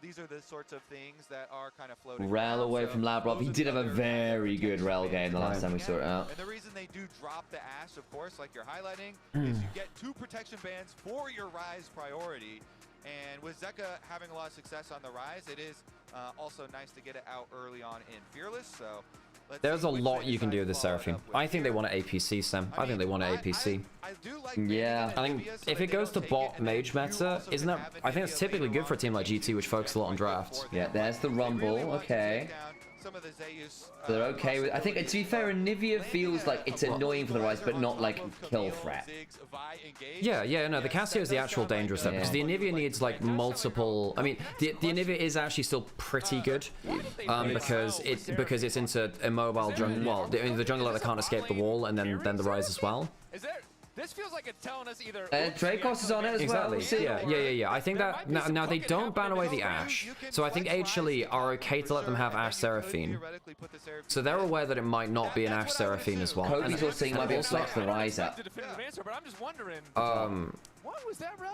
These are the sorts of things that are kind of floating. Rel away from Labrov. He did have a very good Rel game the last time we saw it out. And the reason they do drop the Ashe, of course, like you're highlighting, is you get 2 protection bans for your Rise priority. And with Zeka having a lot of success on the Rise, it is also nice to get it out early on in Fearless. So there's a lot you can do with the Seraphine. I think they want an APC, Sam. I think they want an APC. Yeah. I think if it goes to bot mage meta, isn't that? I think it's typically good for a team like GT, which focuses a lot on drafts. Yeah, there's the Rumble. Okay. They're okay with. I think, to be fair, Anivia feels like it's annoying for the Rise, but not like kill threat. Yeah, no, the Cassio is the actual dangerous step, because the Anivia needs like multiple. I mean, the Anivia is actually still pretty good, because it's into immobile jungle. Well, the jungler that can't escape the wall, and then the Rise as well. This feels like it's telling us either. Dracos is on it as well. Exactly. Yeah. I think that now they don't ban away the Ashe, so I think HLE are okay to let them have Ashe Seraphine. So they're aware that it might not be an Ashe Seraphine as well. Kobe's also saying might be able to flex the Rise up.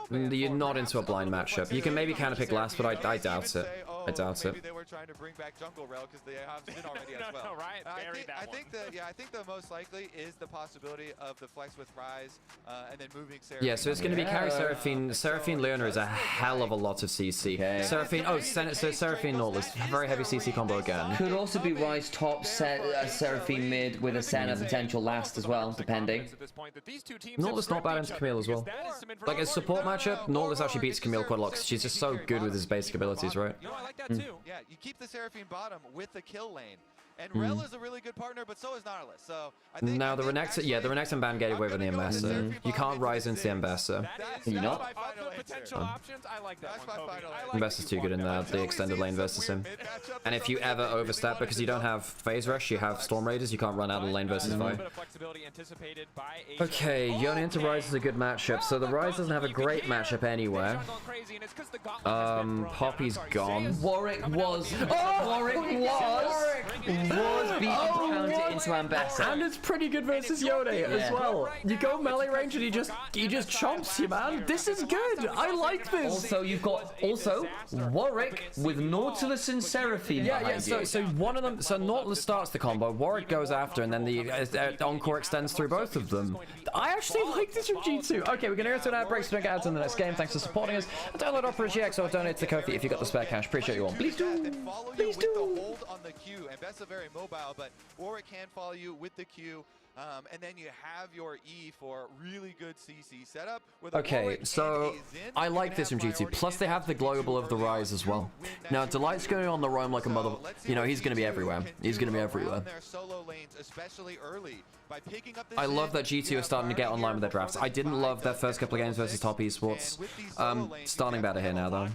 You're not into a blind matchup. You can maybe kind of pick last, but I doubt it. I doubt it. Maybe they were trying to bring back jungle Rel because they have Zin already as well. I think the most likely is the possibility of the flex with Rise and then moving Seraphine. Yeah, so it's going to be carry Seraphine. Seraphine Leona is a hell of a lot of CC. Okay. Seraphine, so Seraphine Nautilus, very heavy CC combo again. Could also be Rise top, Seraphine mid with a Senna potential last as well, depending. Nautilus not bad into Camille as well. Like as support matchup, Nautilus actually beats Camille quite a lot because she's just so good with his basic abilities, right? I like that too. Yeah, you keep the Seraphine bottom with the kill lane. And Rel is a really good partner, but so is Nautilus. So I think now the Renekton ban gave away with the Ambassador. You can't rise into the Ambassador. Can you not? Ambassador's too good in the extended lane versus him. And if you ever overstep because you don't have Phase Rush, you have Storm Raiders, you can't run out of the lane versus Vi. Okay, Yone into Ryze is a good matchup. So the Ryze doesn't have a great matchup anywhere. Poppy's gone. Warwick was being counted into Ambassador. And it's pretty good versus Yone as well. You go melee range and he just chomps you, man. This is good. I like this. Also, you've got Warwick with Nautilus and Seraphine. So one of them. So Nautilus starts the combo. Warwick goes after, and then the Encore extends through both of them. I actually like this from G2. Okay, we're gonna go to an ad break so we don't get ads in the next game. Thanks for supporting us. Download Opera GX or donate to Kofi if you got the spare cash. Appreciate you all. Please do. Please do. Hold on the Q, and Bessa very mobile, but Warwick can follow you with the Q. And then you have your E for really good CC setup. Okay, so I like this from G2. Plus they have the global of the Ryze as well. Now Delight's going on the roam like a mother. You know, he's going to be everywhere. He's going to be everywhere. I love that G2 are starting to get online with their drafts. I didn't love their first couple of games versus top esports. Starting better here now though.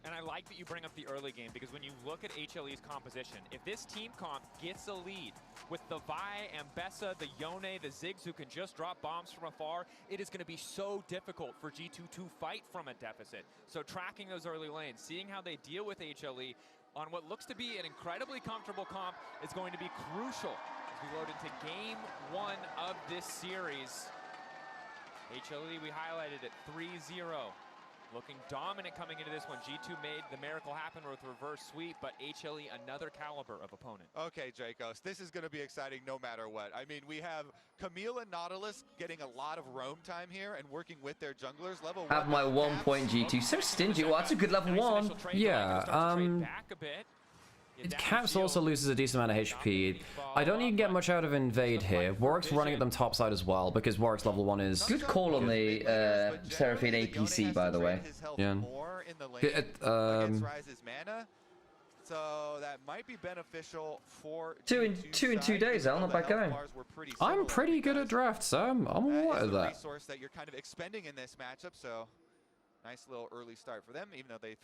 And I like that you bring up the early game, because when you look at HLE's composition, if this team comp gets a lead with the Vi, Ambessa, the Yone, the Ziggs who can just drop bombs from afar, it is going to be so difficult for G2 to fight from a deficit. So tracking those early lanes, seeing how they deal with HLE on what looks to be an incredibly comfortable comp is going to be crucial as we load into game 1 of this series. HLE, we highlighted it, 3-0. Looking dominant coming into this one. G2 made the miracle happen with reverse sweep, but HLE another caliber of opponent. Okay, Dracos, this is going to be exciting no matter what. I mean, we have Camille and Nautilus getting a lot of roam time here and working with their junglers. Level 1. Have my 1 point G2. So stingy. Well, that's a good level 1. Yeah, Caps also loses a decent amount of HP. I don't even get much out of Invade here. Warwick's running at them topside as well, because Warwick's level 1 is... Good call on the Seraphine APC, by the way. Yeah. So that might be beneficial for two in 2 days, Al, not bad going. I'm pretty good at drafts, so I'm aware of that. Resource that you're kind of expending in this matchup, so nice little early start for them, even though they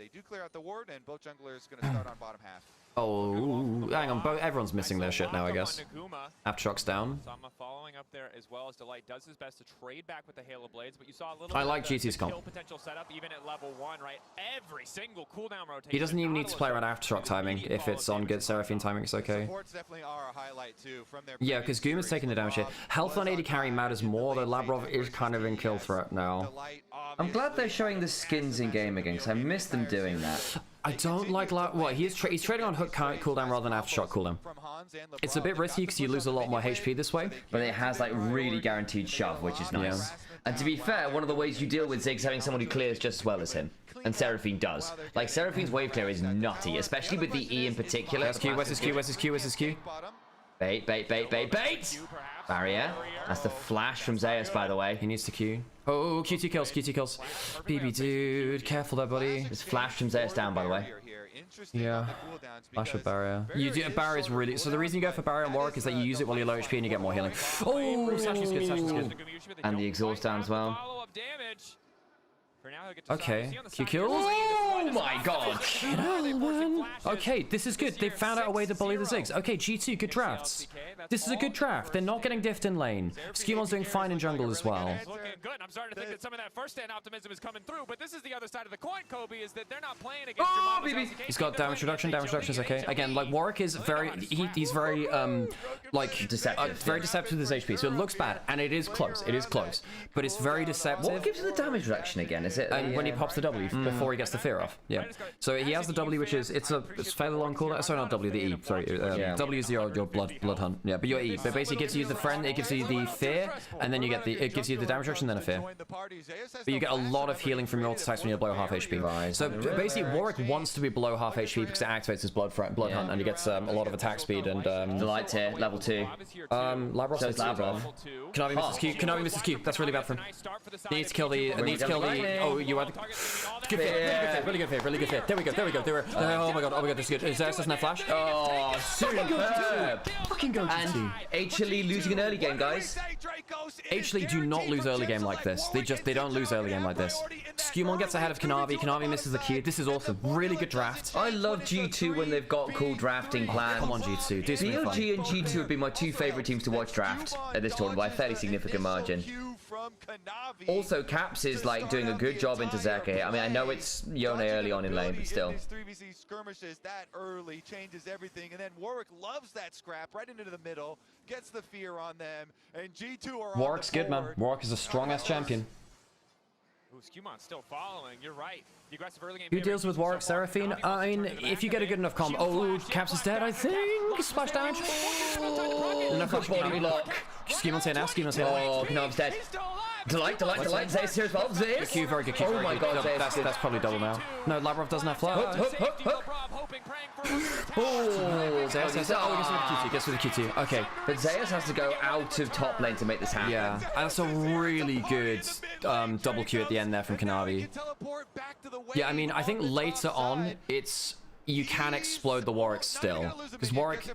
do clear out the ward, and both junglers going to start on bottom half. Oh, hang on, everyone's missing their shit now, I guess. Aftershock's down. Sama following up there as well as Delight does his best to trade back with the Halo Blades, but you saw a little I like GT's comp. potential setup even at level 1, right? Every single cooldown rotation. He doesn't even need to play around Aftershock timing. If it's on good Seraphine timing, it's okay. Supports definitely are a highlight too from their Yeah, because Guma's taking the damage here. Health on AD carry matters more, though Labrov is kind of in kill threat now. I'm glad they're showing the skins in game again, because I miss them doing that. I don't like what he's trading on hook cooldown rather than aftershock cooldown. It's a bit risky because you lose a lot more HP this way, but it has like really guaranteed shove, which is nice. Yeah. And to be fair, one of the ways you deal with Ziggs having someone who clears just as well as him, and Seraphine does. Like Seraphine's wave clear is nutty, especially with the E in particular. Where's Q? Where's his Q? Where's his Q? Where's his Q? Bait, bait, bait, bait, bait! Barrier. That's the flash from Zeus, by the way. He needs to Q. Oh, QT kills, QT kills. BB dude, careful there, buddy. There's flash from Zeus down, by the way. Yeah. Flash with barrier. You do barrier is really so. The reason you go for barrier on Warwick is that you use it while you're low HP and you get more healing. Oh, Sash is good. Sash is good. And the exhaust down as well. Okay, Q kills. Oh my god! Okay, this is good. They found out a way to bully the Ziggs. Okay, G2, good drafts. This is a good draft. They're not getting diffed in lane. Skemon's doing fine in jungle as well. Looking good. I'm starting to think that some of that first stand optimism is coming through, but this is the other side of the coin, Kobe, is that they're not playing against your He's got damage reduction. Damage reduction is okay. Again, like Warwick is very, he's very like deceptive. Very deceptive with his HP. So it looks bad, and it is close. It is close, but it's very deceptive. What gives you the damage reduction again? Is it? And when he pops the W before he gets the fear off. Yeah. So he has the W, which is it's fairly long cooldown. Sorry, not W, the E. Sorry, W is your blood hunt. Yeah, but your E. But basically, it gives you the friend. It gives you the fear, and then you get it gives you the damage reduction, then a fear. But you get a lot of healing from your auto attacks when you're below half HP. Right. So basically, Warwick wants to be below half HP because it activates his blood hunt, and he gets a lot of attack speed and Delight tier, level 2. Labrov. So Labrov. Cannot be Mrs. Q. Cannot be Mrs. Q. That's really bad for him. He needs to kill the. Needs to kill the. Oh, you had good fit, really good fit, really good fit. There we go. Oh my god, this is good. Zeus doesn't have flash. Oh, superb. Fucking go And HLE losing an early game, guys. HLE do not lose early game like this. They don't lose early game like this. Skewmon gets ahead of Kanavi. Kanavi misses the Q. This is awesome. Really good draft. I love G2 when they've got cool drafting plans. Come on, G2. Do something fun. BLG and G2 would be my two favorite teams to watch draft at this tournament by a fairly significant margin. Also, Caps is like doing a good job into Zeka here. I mean, I know it's Yone early on in lane, but still. 3v3 skirmishes that early changes everything, and then Warwick loves that scrap right into the middle, gets the fear on them, and G2 are Warwick's good, man. Warwick is a strong-ass champion. Ooh, Skewmon's still following. You're right. The aggressive early game. Who deals with Warwick Seraphine? I mean, if you get a good enough combo. Oh, Caps is dead, I think. Splash damage. Enough body block. Skewmon's here now. Skewmon's here. Oh, Knob's dead. Delight. Zeus here as well. Zeus. Good Q, very good Q. Oh my god, Zeus. That's probably double now. No, Labrov doesn't have flash. Oh, Zeus has to. Oh, he gets with the QT. Okay. But Zeus has to go out of top lane to make this happen. Yeah, and that's a really good double Q at the end there from Kanavi. Yeah, I mean, I think later on, you can explode the Warwick still. Because Warwick,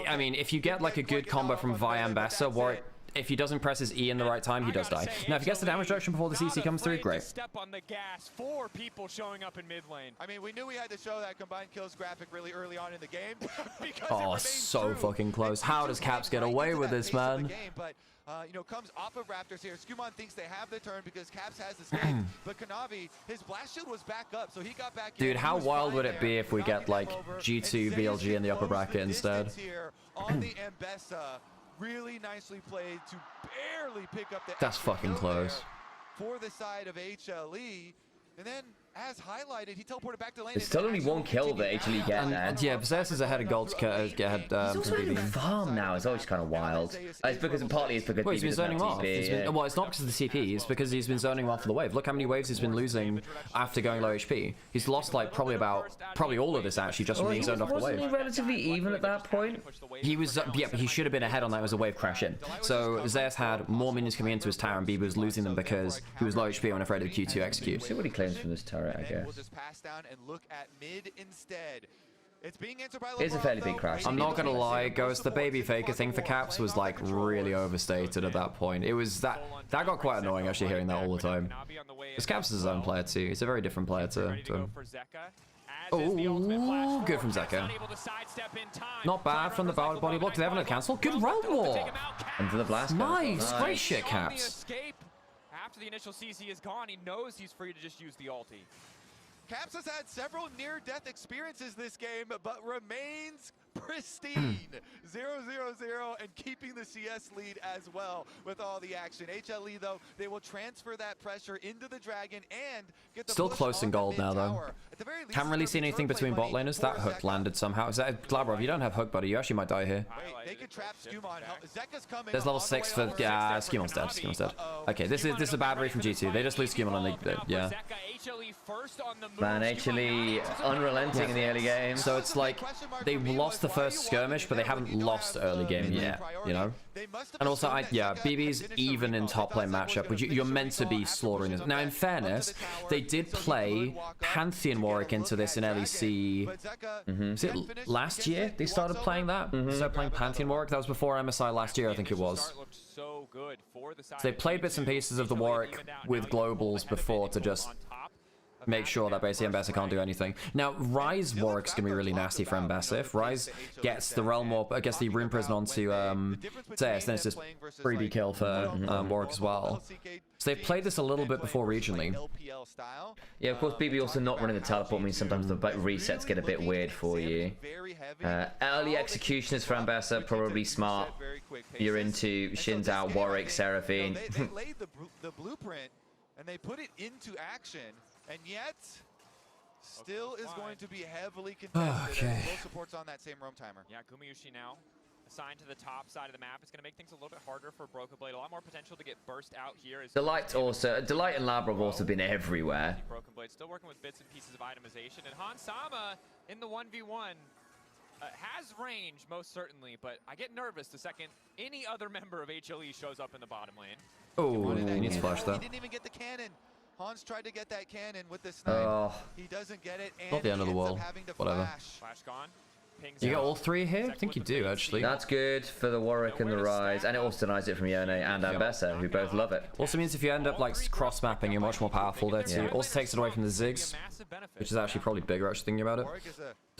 I mean, if you get like a good combo from Vi and Bessa, Warwick, if he doesn't press his E in the right time, he does die. Now, if he gets the damage reduction before the CC comes through, great. Step on the gas. 4 people showing up in mid lane. I mean, we knew we had to show that combined kills graphic really early on in the game. Oh, so fucking close. How does Caps get away with this, man? But, you know, comes off of Raptors here. Skewmon thinks they have the turn because Caps has the stake. But Kanavi, his blast shield was back up, so he got back in. Dude, how wild would it be if we get, like, G2 BLG in the upper bracket instead? On the Mbessa. Really nicely played to barely pick up the. That's fucking close. For the side of HLE, and then as highlighted, he teleported back to lane. There's still only one kill that HLE get there. Yeah, Possess is ahead of Gold to get ahead. He's also in farm now. It's always kind of wild. It's because partly it's because he's been zoning off. Well, it's not because of the CP. It's because he's been zoning off for the wave. Look how many waves he's been losing after going low HP. He's lost like probably all of this actually just from being zoned off the wave. Wasn't he relatively even at that point? He was, yeah, but he should have been ahead on that as a wave crash in. So Zeus had more minions coming into his tower, and Bieber was losing them because he was low HP and afraid of Q2 execute. See what he claims from this turret, I guess. Down and look at mid instead. It's being answered by it's a fairly big crash. I'm not gonna lie, Ghost, the baby faker thing for Caps was like really overstated at that point. It was that got quite annoying actually hearing that all the time. Because Caps is his own player too. He's a very different player to him. Oh, good from Zeka. Not bad from the body block. Do they have another cancel? Good round war. And for the blast. Nice, great shit, Caps. After the initial CC is gone, he knows he's free to just use the ulti. Caps has had several near-death experiences this game, but remains pristine. 0-0-0 and keeping the CS lead as well with all the action. HLE, though, they will transfer that pressure into the Dragon and get the still close in gold now, though. Can't really see anything between bot laners. That hook landed somehow. Is that Glabrov? You don't have hook, buddy. You actually might die here. They could trap Skewmon. Zeka's coming. There's level 6 for Skewmon's dead. Skewmon's dead. Okay, this is a bad read from G2. They just lose Skewmon and they yeah. Man, HLE unrelenting in the early game. So it's like they lost the first skirmish, but they haven't lost early game yet, you know? And also, BB's even in top lane matchup, which you're meant to be slaughtering this. Now, in fairness, they did play Pantheon Warwick into this in LEC. Was it last year they started playing that? Started playing Pantheon Warwick? That was before MSI last year, I think it was. So they played bits and pieces of the Warwick with globals before to just make sure that basically Mbessa can't do anything. Now, Rise Warwick's gonna be really nasty for Mbessa. If Rise gets the Realm Warp, gets the Rune Prison onto Zeus, then it's just freebie kill for Warwick as well. So they've played this a little bit before regionally. Yeah, of course, BB also not running the teleport means sometimes the resets get a bit weird for you. Early executioners for Mbessa, probably smart. You're into Shin's out, Warwick, Seraphine. They laid the blueprint and they put it into action. And yet, still is going to be heavily contested. Okay. Both supports on that same roam timer. Yeah, Gumayushi now assigned to the top side of the map. It's going to make things a little bit harder for Broken Blade. A lot more potential to get burst out here. Delight and Labrov have also been everywhere. Broken Blade still working with bits and pieces of itemization. And Hansama in the 1v1 has range, most certainly, but I get nervous the second any other member of HLE shows up in the bottom lane. Oh, he needs to flash that. He didn't even get the cannon. Hans tried to get that cannon with the snipe. He doesn't get it, and Not the end of the world. Whatever. Flash gone. You get all three here? I think you do, actually. That's good for the Warwick and the Rise, and it also denies it from Yone and Ambessa, who both love it. Also means if you end up like cross-mapping, you're much more powerful there too. Also takes it away from the Ziggs, which is actually probably bigger, actually, thinking about it.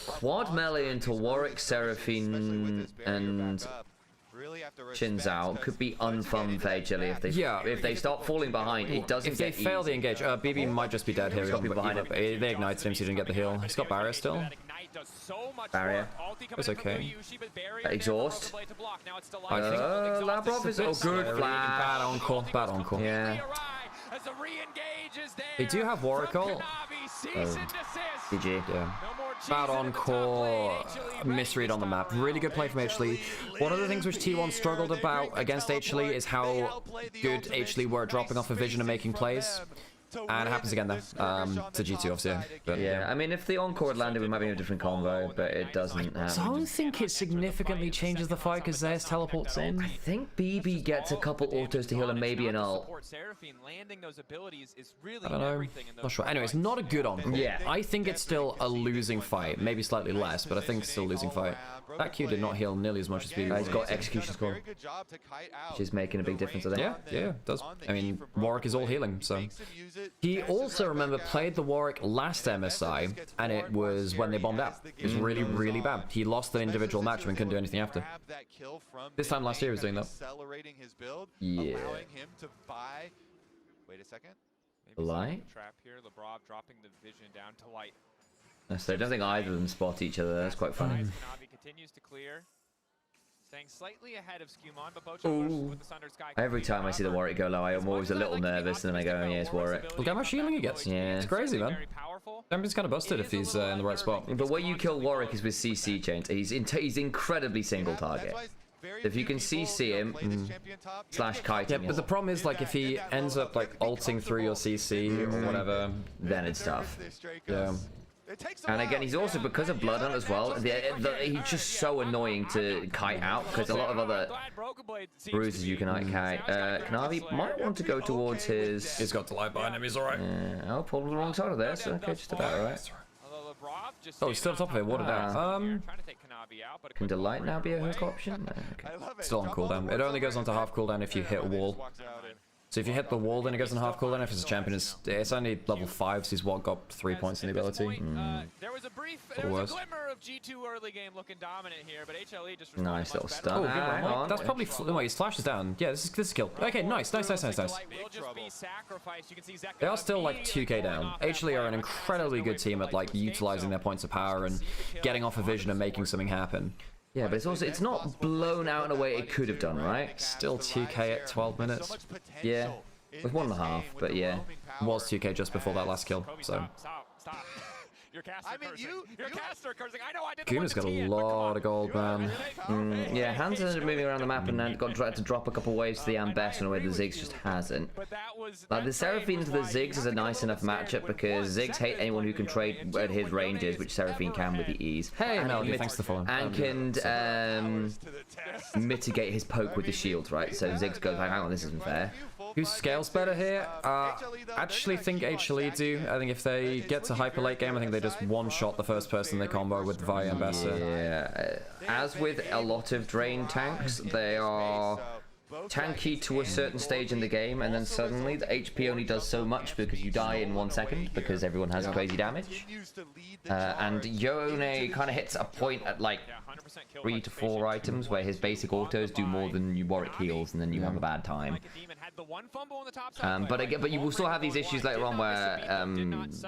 Quad melee into Warwick, Seraphine, and Chinzao could be unfun for HLE if they start falling behind. It doesn't. If they fail the engage, BB might just be dead here. He's got people behind him. They ignited him, so he didn't get the heal. He's got barrier still. Barrier. It's okay. Exhaust. Labrov is good flash. Bad encore. Bad encore. Yeah. They do have Warwick ult. GG. Yeah. Bad encore. Misread on the map. Really good play from HLE. One of the things which T1 struggled about against HLE is how good HLE were at dropping off a vision and making plays. And it happens again there. To G2 obviously. But, yeah, I mean, if the encore had landed, we might be in a different combo, but it doesn't happen. I don't think it significantly changes the fight because Zeus teleports in. I think BB gets a couple autos to heal and maybe an ult. I don't know. Not sure. Anyway, it's not a good encore. Yeah. I think it's still a losing fight. Maybe slightly less, but I think it's still a losing fight. That Q did not heal nearly as much as BB. He's got execution score, which is making a big difference, I think. Yeah, it does. I mean, Warwick is all healing, so. He also, remember, played the Warwick last MSI, and it was when they bombed out. It was really, really bad. He lost an individual match and couldn't do anything after. This time last year he was doing that. Yeah. Wait a second. Light? Trap here. Labrov dropping the vision down to light. So I don't think either of them spot each other. That's quite funny. Kanavi continues to clear. Staying slightly ahead of Skewmon, but Bocho with the Sundered Sky. Every time I see the Warwick go low, I'm always a little nervous, and then I go, oh, yeah, it's Warwick. Look how much healing he gets. Yeah. It's crazy, man. Champion's kind of busted if he's in the right spot. But where you kill Warwick is with CC chains. He's incredibly single target. If you can CC him, slash kiting. Yeah, but the problem is, like, if he ends up, like, ulting through your CC or whatever, then it's tough. Yeah. And again, he's also, because of Bloodhunt as well, he's just so annoying to kite out, because a lot of other bruises you can kite. Kanavi might want to go towards his... He's got the light behind him, he's alright. Oh, pulled the wrong side of there, so okay, just about alright. Oh, he's still top of it, watered down. Can Delight now be a hook option? No, okay. Still on cooldown. It only goes on to half cooldown if you hit a wall. So if you hit the wall, then it goes on half cooldown. If it's a champion, it's only level 5, so he's got 3 points in the ability. There was a glimmer of G2 early game looking dominant here, but HLE just nice little stun. Oh, that's probably wait, his flash is down. Yeah, this is kill. Okay, nice. They are still like 2k down. HLE are an incredibly good team at like utilizing their points of power and getting off a vision and making something happen. Yeah, but it's not blown out in a way it could have done, right? Still 2k at 12 minutes. Yeah, with 1.5, but yeah. Was 2k just before that last kill, so. Kuma's got a lot of gold, man. Yeah, Hans ended up moving around the map and then got to drop a couple waves to the Ambess in a way the Ziggs just hasn't. Like, the Seraphine to the Ziggs is a nice enough matchup because Ziggs hate anyone who can trade at his ranges, which Seraphine can with ease. Hey, Melody, thanks for the follow. And can mitigate his poke with the shield, right? So Ziggs goes, hang on, this isn't fair. Who scales better here? Actually think HLE do. I think if they get to hyper late game, I think they just one-shot the first person they combo with Vi and Bessa. Yeah. As with a lot of Drain tanks, they are tanky to a certain stage in the game, and then suddenly the HP only does so much because you die in 1 second because everyone has crazy damage. And Yone kind of hits a point at like 3 to 4 items where his basic autos do more than Warwick heals, and then you have a bad time. But you will still have these issues later on where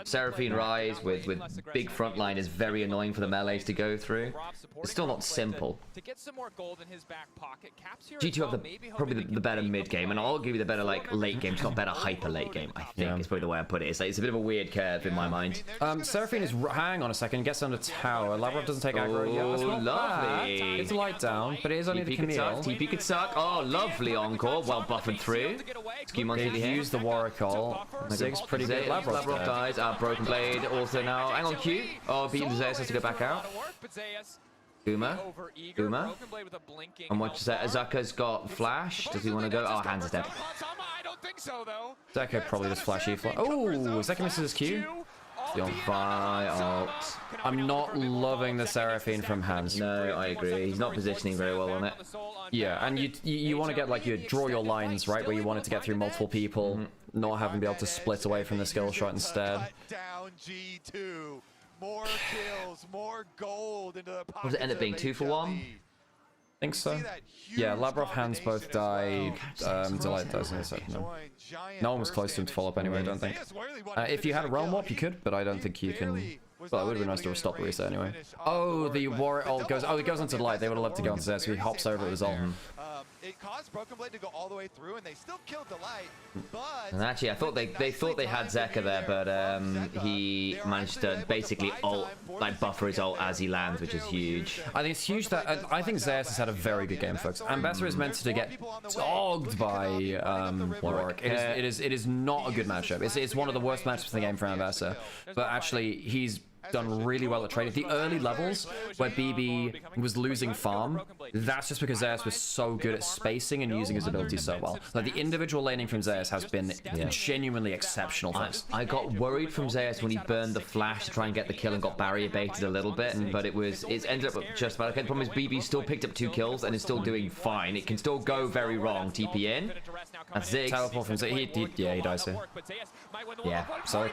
Seraphine Rise with big frontline is very annoying for the melees to go through. It's still not simple. G2 have probably the better mid game, and I'll give you the better like late game, just not better hyper late game. I think is probably the way I put it. It's a bit of a weird curve in my mind. Seraphine is hang on a second, gets under tower. Lavrov doesn't take aggro yet. That's not lovely. Bad. It's light down, but it is only the Camille. TP could suck. Oh, lovely encore. Well buffered through. They've used the Warwick ult. Ziggs pretty good. Lavrov dies. Broken Blade also now. Hang on, Q. Oh, beating Zeus has to go back out. Guma. And what is that? Zaka's got flash. Does he want to go? Oh, hands is dead. I don't think so, though. Zaka probably just flashy. Oh, Zaka misses his Q. Yon Fi ult. I'm not loving the Seraphine from Hans. No, I agree. He's not positioning very well on it. Yeah, and you want to get like, you draw your lines, right, where you want it to get through multiple people, not having be able to split away from the skill shot instead. Down G2. More kills, more gold into the pockets. Does it end up being 2 for 1? I think so. Yeah, Labrov, Hans both died. Delight dies in a second. No one was close to him to follow up anyway, I don't think. If you had a Realm Warp, you could, but I don't think you can. Well, it would have been nice to stop the reset anyway. Oh, the Warrior ult goes. Oh, it goes into Delight. They would have loved to go into there, so he hops over with his ult. It caused Broken Blade to go all the way through, and they still killed Delight. But and actually, I thought they thought they had Zeka there, but he managed to basically ult, like buffer his ult as he lands, which is huge. I think it's huge that I think Zeus has had a very good game, folks. Ambassador is meant to get dogged by Warwick. It is not a good matchup. It's one of the worst matchups in the game for Ambassador. But actually, he's done really well at trading. The early levels where BB was losing farm, that's just because Zeus was so good at spacing and using his abilities so well. Like the individual laning from Zeus has been genuinely exceptional. I got worried from Zeus when he burned the flash to try and get the kill and got barrier baited a little bit, but it's ended up just about okay. The problem is BB still picked up 2 kills and is still doing fine. It can still go very wrong. TP in. And Ziggs. Teleport from Ziggs. Yeah, he dies here. Yeah. Sorry.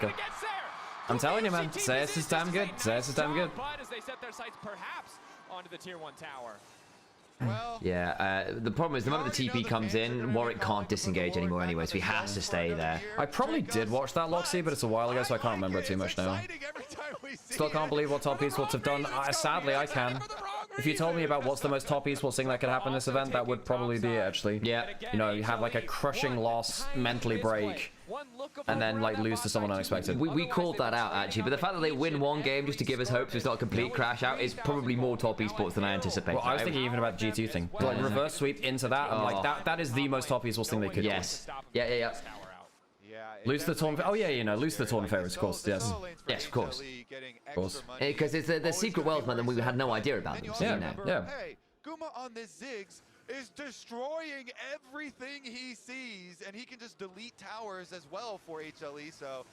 I'm telling you, man, Zeus is damn good. Zeus is damn good. As they set their sights perhaps onto the tier 1 tower. Yeah, the problem is the moment the TP comes in, Warwick can't disengage anymore anyway, so he has to stay there. I probably did watch that Loxy, but it's a while ago, so I can't remember it too much now. Still can't believe what top esports have done. Sadly, I can. If you told me about what's the most top esports thing that could happen this event, that would probably be it, actually. Yeah. You know, you have like a crushing loss, mentally break, and then like lose to someone unexpected. We called that out, actually, but the fact that they win one game just to give us hope so it's not a complete crash out is probably more top esports than I anticipated. Well, I was thinking even about the G2 thing. Like reverse sweep into that, and like that is the most top esports thing they could do. Yes. Yeah. Lose the tournament. Oh yeah, you know, lose the tournament favorites, of course. Yes. Yes, of course. Of course. Because it's the secret world, man, and we had no idea about them. So, yeah. You know. Yeah. Hey, Guma on this Ziggs is destroying everything he sees, and he can just delete towers as well for HLE. So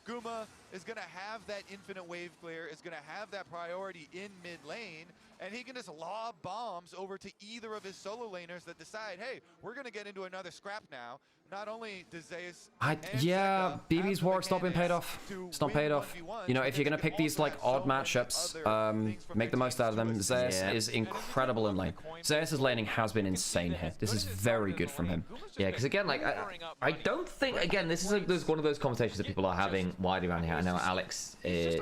Guma is going to have that infinite wave clear, is going to have that priority in mid lane, and he can just lob bombs over to either of his solo laners that decide, hey, we're going to get into another scrap now. Not only does Zeus yeah, BB's Warwick's not been paid off. It's not paid off. You know, if you're going to pick these like odd matchups, make the most out of them. Zeus is incredible in lane. Zeus's laning has been insane here. This is very good from him. Yeah, because again, like I don't think, again, this is one of those conversations that people are having widely around here. I know Alex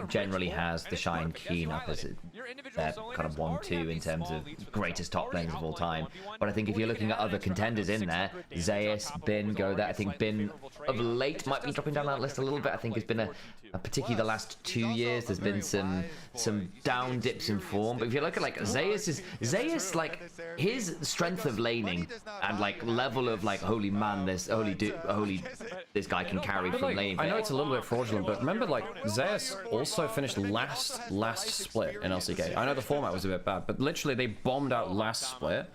generally has the Shine Keen up as their kind of 1-2 in terms of greatest top lanes of all time. But I think if you're looking at other contenders in there, Zeus, Bin, go there. I think Bin of late might be dropping down that list a little bit. I think it's been a particularly the last 2 years, there's been some down dips in form. But if you look at like Zeus, like his strength of laning and like level of like holy man, this this guy can carry from lane. I know it's a little bit fraudulent, but remember like Zeus also finished last split in LCK. I know the format was a bit bad, but literally they bombed out last split.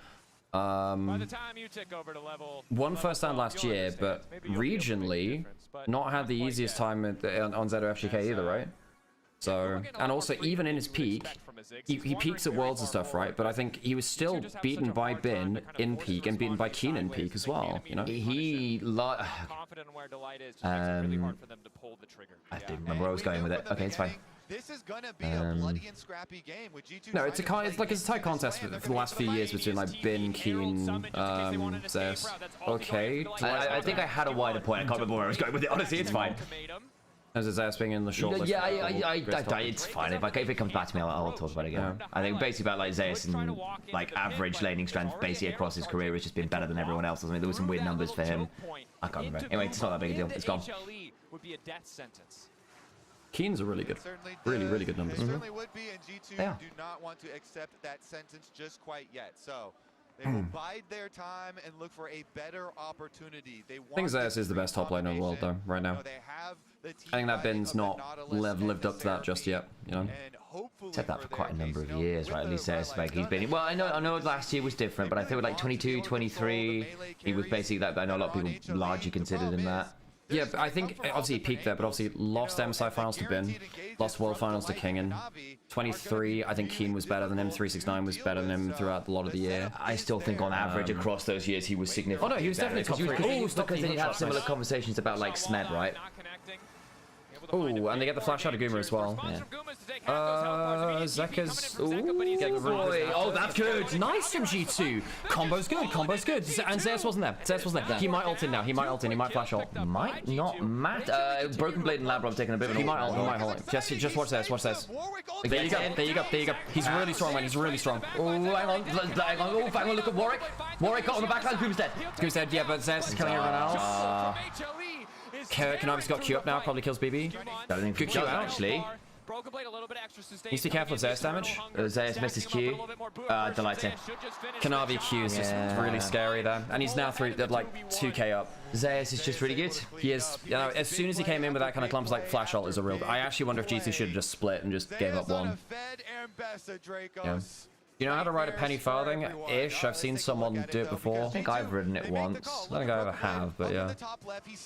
By the time you tick over to level Won first stand last year, but regionally not had the easiest time on ZOFGK either, right? So, and also even in his peak, he peaks at Worlds and stuff, right? But I think he was still beaten by Bin in peak and beaten by Keen in peak as well, you know? confident where Delight is, just makes it really hard for them to pull the trigger. I didn't remember where I was going with it. Okay, it's fine. This is gonna be a bloody and scrappy game with G2. No, it's a tight contest for the last few years between like Bin, Keen, Zeus. Okay. I think I had a wider point. I can't remember where I was going with it. Honestly, it's fine. As a Zeus being in the short list. Yeah, it's fine. If it comes back to me, I'll talk about it again. I think basically about like Zeus and like average laning strength basically across his career has just been better than everyone else. I mean, there were some weird numbers for him. I can't remember. Anyway, it's not that big a deal. It's gone. Would be a death sentence. Keen's are really good. Really good numbers. They certainly would be, and G2 do not want to accept that sentence just quite yet. So they will bide their time and look for a better opportunity. I think Zeus is the best top laner in the world, though, right now. I think that Bin's not lived up to that just yet, you know? Said that for quite a number of years, right? At least like he's been. Well, I know last year was different, but I feel like 22, 23, he was basically that. I know a lot of people largely considered him that. Yeah, but I think obviously he peaked there, but obviously lost MSI finals to Bin, lost World Finals to Kingen. 23, I think Keen was better than him. 369 was better than him throughout a lot of the year. I still think on average across those years he was significant. Oh no, he was definitely top 3. Because then you have similar conversations about like Smed, right? Oh, and they get the flash out of Goomer as well. Yeah. Zeka's. Oh, that's good. Nice from G2. Combo's good. Combo's good. And Zeus wasn't there. Zeus wasn't there. He might ult in now. He might ult in. He might flash ult. Might not matter. Broken Blade and Labra have taken a bit of an He might ult. He might ult. Just watch this. Watch this. There you go. There you go. There you go. He's really strong, man. He's really strong. Oh, hang on. Hang on. Oh, hang on. Look at Warwick. Warwick got on the backline. Goomer's dead. Goomer's dead. Yeah, but Zeus is killing everyone else. Kanavi's got Q up now, probably kills BB. Good Q out, actually. Needs to be careful of Zeus damage. Zeus missed his Q. Delighting. Kanavi Q is just really scary there. And he's now like 2k up. Zeus is just really good. He is, you know, as soon as he came in with that kind of clump, like flash ult is a real. I actually wonder if G2 should have just split and just gave up one. Yeah. You know how to ride a penny farthing-ish? I've seen someone do it before. I think I've ridden it once. I don't think I ever have, but yeah.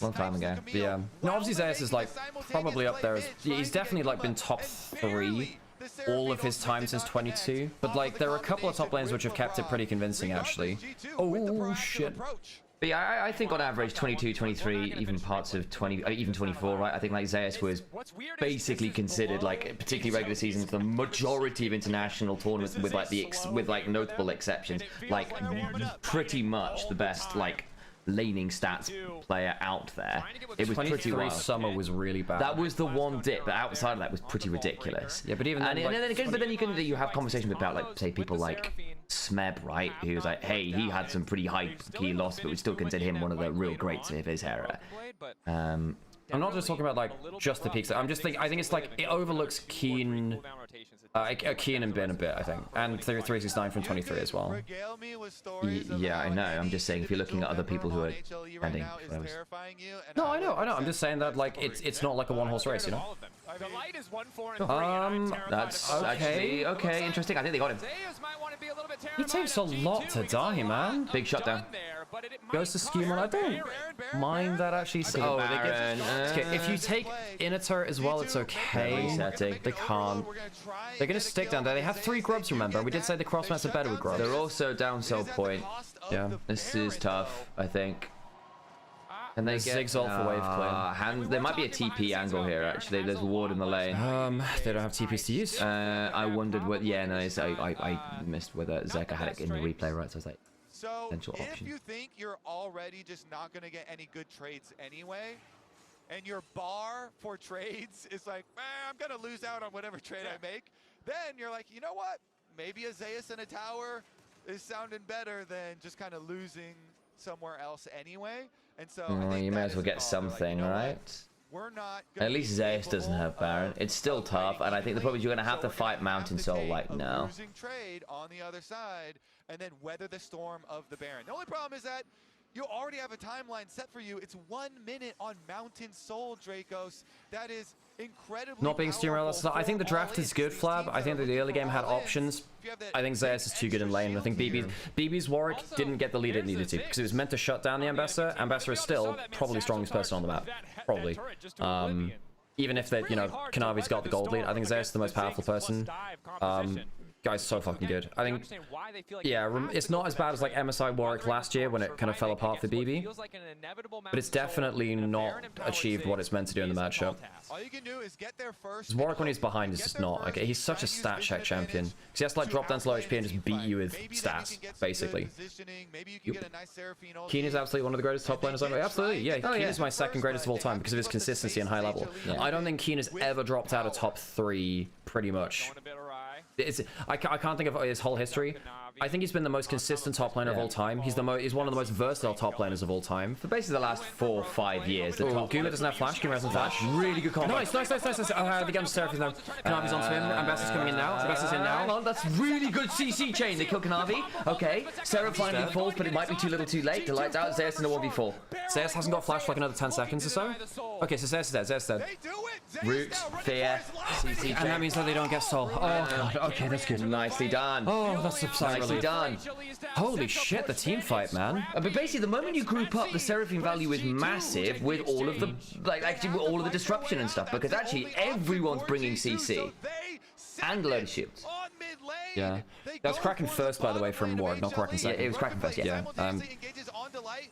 Long time ago. But yeah. No, obviously Zeus is like probably up there as... He's definitely like been top 3 all of his time since 22. But like there are a couple of top lanes which have kept it pretty convincing actually. Oh shit. But yeah, I think on average 22, 23, even parts of 20, even 24, right? I think like Zeus was basically considered like, particularly regular seasons, the majority of international tournaments with like notable exceptions, like pretty much the best like laning stats player out there. It was pretty wild. Summer was really bad. That was the one dip, but outside of that was pretty ridiculous. Yeah, but even then, but then you have conversations about like say people like Smeb, right? Who was like, hey, he had some pretty high key loss, but we still consider him one of the real greats of his era. I'm not just talking about like just the peaks. I'm just thinking. I think it's like it overlooks Keen, Keen and Bin a bit. I think, and 369 from 23 as well. Yeah, I know. I'm just saying if you're looking at other people who are ending. No, I know. I'm just saying that like it's not like a one-horse race, you know. That's actually okay. Interesting. I think they got him. He takes a lot to die, man. Big shutdown. Goes to Schema. I don't mind that actually. Oh, okay. If you take inner turret as well, it's okay. They can't. They're gonna stick down there. They have 3 grubs, remember? We did say the crossmats are better with grubs. They're also down sell point. Yeah. This is tough, I think. And they get ult for wave clean. There might be a TP angle here, actually. There's a ward in the lane. They don't have TPs to use. I wondered what. Yeah, no, I missed whether Zeka had it in the replay, right? So I was like, potential option. If you think you're already just not going to get any good trades anyway, and your bar for trades is like, I'm going to lose out on whatever trade I make, then you're like, you know what? Maybe a Zeus and a tower is sounding better than just kind of losing somewhere else anyway. And so you may as well get something, right? At least Zeus doesn't have Baron. It's still tough, and I think the problem is you're going to have to fight Mountain Soul like now. Trade on the other side, and then weather the storm of the Baron. The only problem is that you already have a timeline set for you. It's 1 minute on Mountain Soul, Dracos. That is incredibly not being Steamroller. I think the draft is good, Flab. I think that the early game had options. I think Zeus is too good in lane. I think BB's Warwick didn't get the lead it needed to because it was meant to shut down the Ambassador. Ambassador is still probably strongest person on the map. Probably. Even if that, you know, Kanavi's got the gold lead, I think Zeus is the most powerful person. Guy's so fucking good. I think, yeah, it's not as bad as like MSI Warwick last year when it kind of fell apart for BB, but it's definitely not achieved what it's meant to do in the matchup. All you can do is get there first. Warwick when he's behind is just not. Okay, he's such a stat check champion. Because he has to like drop down to low HP and just beat you with stats, basically. Keen is absolutely one of the greatest top laners. Absolutely, yeah. Keen is my second greatest of all time because of his consistency and high level. I don't think Keen has ever dropped out of top 3 pretty much. I can't think of his whole history. I think he's been the most consistent top laner of all time. He's one of the most versatile top laners of all time. For basically the last 4 or 5 years. Guma doesn't have flash. Guma doesn't flash. Really good combo. Nice. The gun's Seraphim though. Kanavi's onto him. Ambassador's coming in now. Ambassador's in now. Oh, that's really good CC chain. They kill Kanavi. Okay. Sarah finally falls, but it might be too little too late. The light's out. Zeus in the 1v4. Zeus hasn't got flash for like another 10 seconds or so. Okay, so Zeus is dead. Zeus is dead. Root, fear, CC chain. And that means that they don't get soul. Oh, God. Okay, that's good. Nicely done. Oh, that's nicely done. Holy shit, the team fight, man. But basically, the moment you group up, the Seraphim value is massive with all of the, actually with all of the disruption and stuff, because actually everyone's bringing CC and a load of shields. Yeah. That's Kraken first, by the way, from Ward, not Kraken second. Yeah, it was Kraken first, yeah.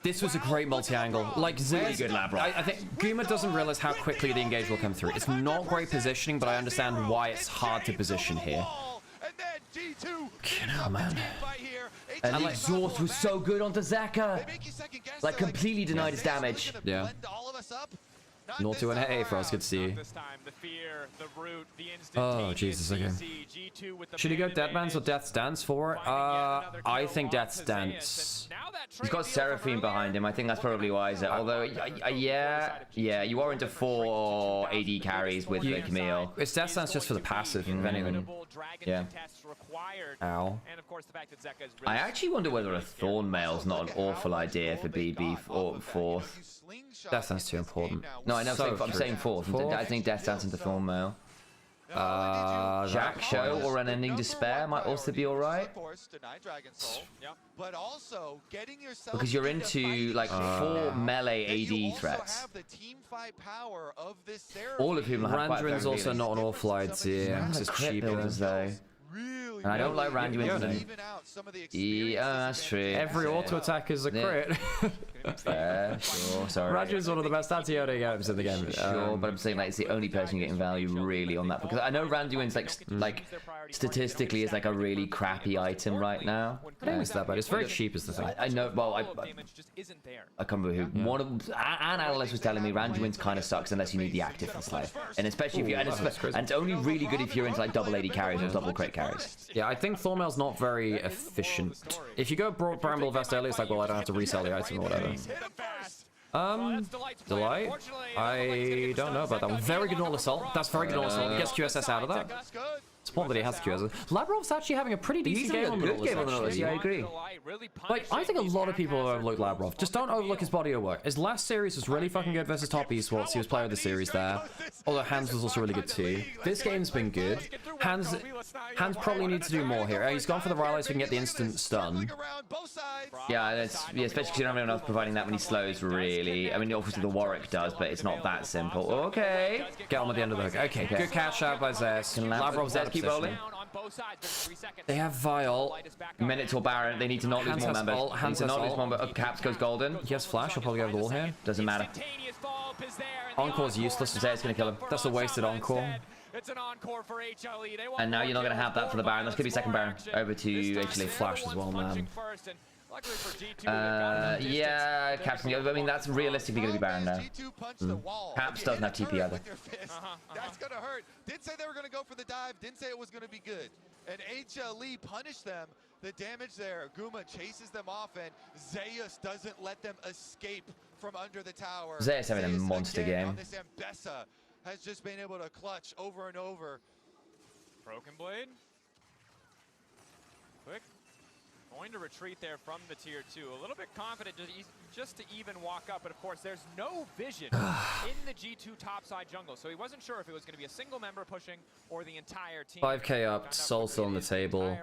This was a great multi-angle. Like, really good lab rock. I think Guma doesn't realize how quickly the engage will come through. It's not great positioning, but I understand why it's hard to position here. Oh, man. And the exhaust was so good onto Zaka. Like, completely denied his damage. Yeah. 0-2 and A for us, good to see you. Oh, Jesus, okay. Should he go Deadman's or Death's Dance for it? I think Death's Dance. He's got Seraphim behind him. I think that's probably wiser. Although, yeah, you are into 4 AD carries with the Camille. It's Death's Dance just for the passive, if anything. Yeah. Ow. I actually wonder whether a Thorn Mail's not an awful idea for BB or 4th. Death Dance too important. No, I know. So I'm saying 4th. I think Death Dance into Thorn Mail. Jack Show or Unending Despair might also be alright. Because you're into like 4 melee AD threats. All of whom have Randuin's also not an awful idea. It's cheap builders though. And I don't like Randuin. Yeah, that's true. Every auto attack is a crit. Fair, sure, sorry. Randuin's one of the best anti-auto games in the game. Sure, but I'm saying like it's the only person getting value really on that, because I know Randuin's like statistically is like a really crappy item right now. I don't miss that bad. It's very cheap is the thing. I know. Well, I can't remember who. One of an analyst was telling me Randuin's kind of sucks unless you need the active and slay, and especially if you and it's only really good if you're into like double AD carries or double crit carries. Yeah, I think Thornmail's not very efficient. If you go Bramble Vest early, it's like, well, I don't have to resell the item or whatever. Delight? I don't know about that one. Very good Normal Assault. That's very good Normal Assault. He gets QSS out of that. It's important that he has QSS. Labrov's actually having a pretty decent game on the Normal. Yeah, I agree. Like, I think a lot of people overlook Labrov. Just don't overlook his body of work. His last series was really fucking good versus Top Esports. He was player of the series there. Although Hans was also really good too. This game's been good. Hans probably needs to do more here. He's gone for the Rylai so he can get the instant stun. Yeah, especially because you don't have anyone else providing that when he slows, really. I mean, obviously the Warwick does, but it's not that simple. Okay. Get on with the end of the hook. Okay, good catch out by Zest. Labrov's out of keep rolling. They have Viol. Minotaur Baron. They need to not lose more members. Hans has ult. Caps goes golden. He has flash. I'll probably go over the wall here. Doesn't matter. Encore's useless. Zay's gonna kill him. That's a wasted Encore. It's an encore for HLE. And now you're not gonna have that for the Baron. That's gonna be second Baron. Over to HLE. Flash as well, man. Yeah, Caps. I mean, that's realistically going to be Baron now. Caps doesn't have TP either. That's going to hurt. Didn't say they were going to go for the dive. Didn't say it was going to be good. And HLE punished them. The damage there. Guma chases them off, and Zeus doesn't let them escape from under the tower. Zeus having a monster game. This Ambessa has just been able to clutch over and over. Broken Blade. Quick. Going to retreat there from the tier 2. A little bit confident just to even walk up, but of course there's no vision in the G2 topside jungle, so he wasn't sure if it was going to be a single member pushing or the entire team. 5k up, Soul still on the table.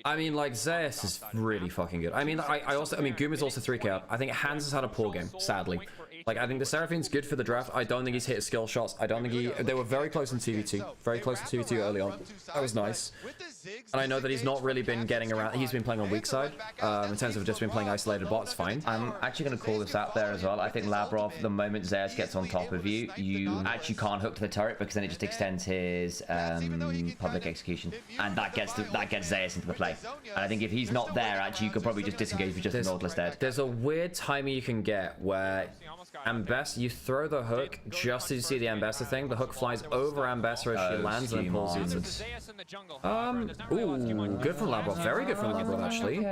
I mean, like, Zeus is really fucking good. I mean, Guma's also 3k up. I think Hans has had a poor game, sadly. Like, I think the Seraphine's good for the draft. I don't think he's hit his skill shots. I don't think they were very close in 2v2. Very close in 2v2 early on. That was nice. And I know that he's not really been getting around. He's been playing on weak side. In terms of just been playing isolated bots, fine. I'm actually going to call this out there as well. I think Lavrov, the moment Zeus gets on top of you, you actually can't hook to the turret because then it just extends his public execution, and that gets Zeus into the play. And I think if he's not there, actually, you could probably just disengage with just the Nautilus dead. There's a weird timing you can get where you throw the hook just as you see the Ambessa thing. The hook flies over Ambessa as she lands and pulls you. Ooh, good from Lavrov. Very good from Lavrov, actually.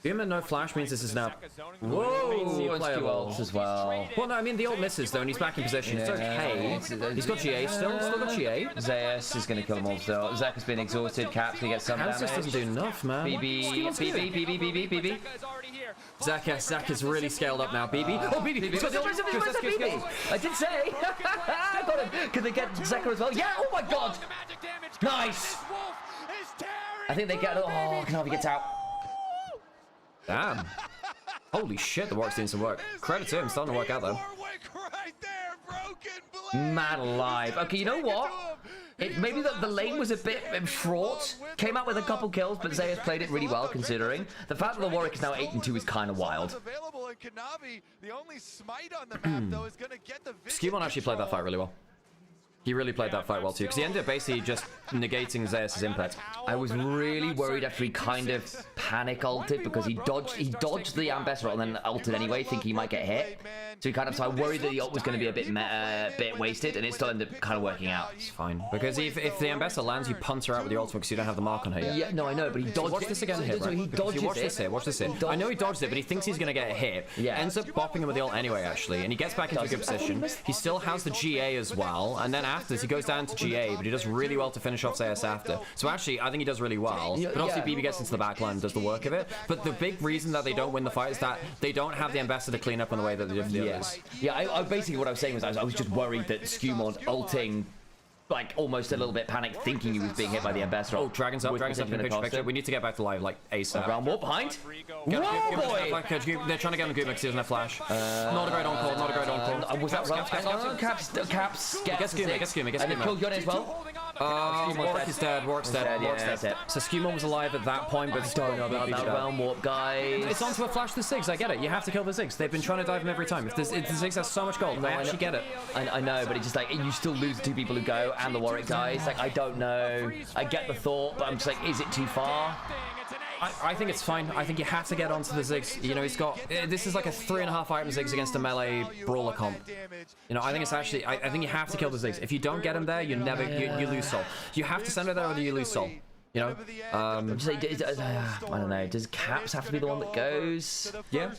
Guma no flash means this is now. Whoa, playable as well. Well, no, I mean the ult misses though, and he's back in position. It's okay. He's got GA still. Still got GA. Zeus is going to kill them all still. Zek has been exhausted. Cap's going to get some damage. Just doesn't do enough, man. BB. Zek is really scaled up now. BB. Oh, BB. He's got the BB. I did say. I got him. Could they get Zeka as well? Yeah. Oh my God. Nice. I think they get. Oh, Knavi gets out. Damn. Holy shit, the Warwick's doing some work. Credit to him, starting to work out though. Man alive. Okay, you know what? Maybe the lane was a bit fraught. Came out with a couple kills, but Zeus played it really well considering. The fact that the Warwick is now 8-2 is kind of wild. Skewmon actually played that fight really well. He really played that fight well too, because he ended up basically just negating Zeus' impact. I was really worried after he kind of panic ulted because he dodged the Ambessa and then ulted anyway, thinking he might get hit. So I worried that the ult was going to be a bit wasted, and it still ended up kind of working out. It's fine, because if the Ambessa lands, you punt her out with the ultimate because you don't have the mark on her yet. Yeah, no, I know, but he dodged. Watch this again here, right? He dodges watch this here. Watch this here. I know he dodged it, but he thinks he's going to get hit. Yeah. Ends up bopping him with the ult anyway, actually, and he gets back into a good position. He still has the GA as well, and then after this, he goes down to GA, but he does really well to finish off Zeus after. So actually, I think he does really well. But obviously, BB gets into the backline and does the work of it. But the big reason that they don't win the fight is that they don't have the Ambassador to clean up in the way that they did for the others. Yeah, I basically what I was saying was I was just worried that Skewmon ulting, like almost a little bit panicked, thinking he was being hit by the Ambassador. Oh, Dragon's up, picture. We need to get back to live, like, ASAP. Round warp behind. Whoa, boy! They're trying to get on Guma because he doesn't have flash. Not a great on-call, not a great on-call. Was that Caps gets Guma. And they killed Yone as well. Warwick is dead. Warwick's dead. So Skewmon was alive at that point, but don't know about that round warp, guys. It's onto a flash the Ziggs. I get it. You have to kill the Ziggs. They've been trying to dive him every time. If the Ziggs has so much gold, I actually get it. I know, but it's just like you still lose the two people who go and the Warwick guys. Like I don't know. I get the thought, but I'm just like, is it too far? I think it's fine. I think you have to get onto the Ziggs. You know, he's got... This is like a 3.5 item Ziggs against a melee brawler comp. You know, I think it's actually... I think you have to kill the Ziggs. If you don't get him there, you never... You lose soul. You have to send her there or you lose soul. You know? I don't know. Does Caps have to be the one that goes? Yeah.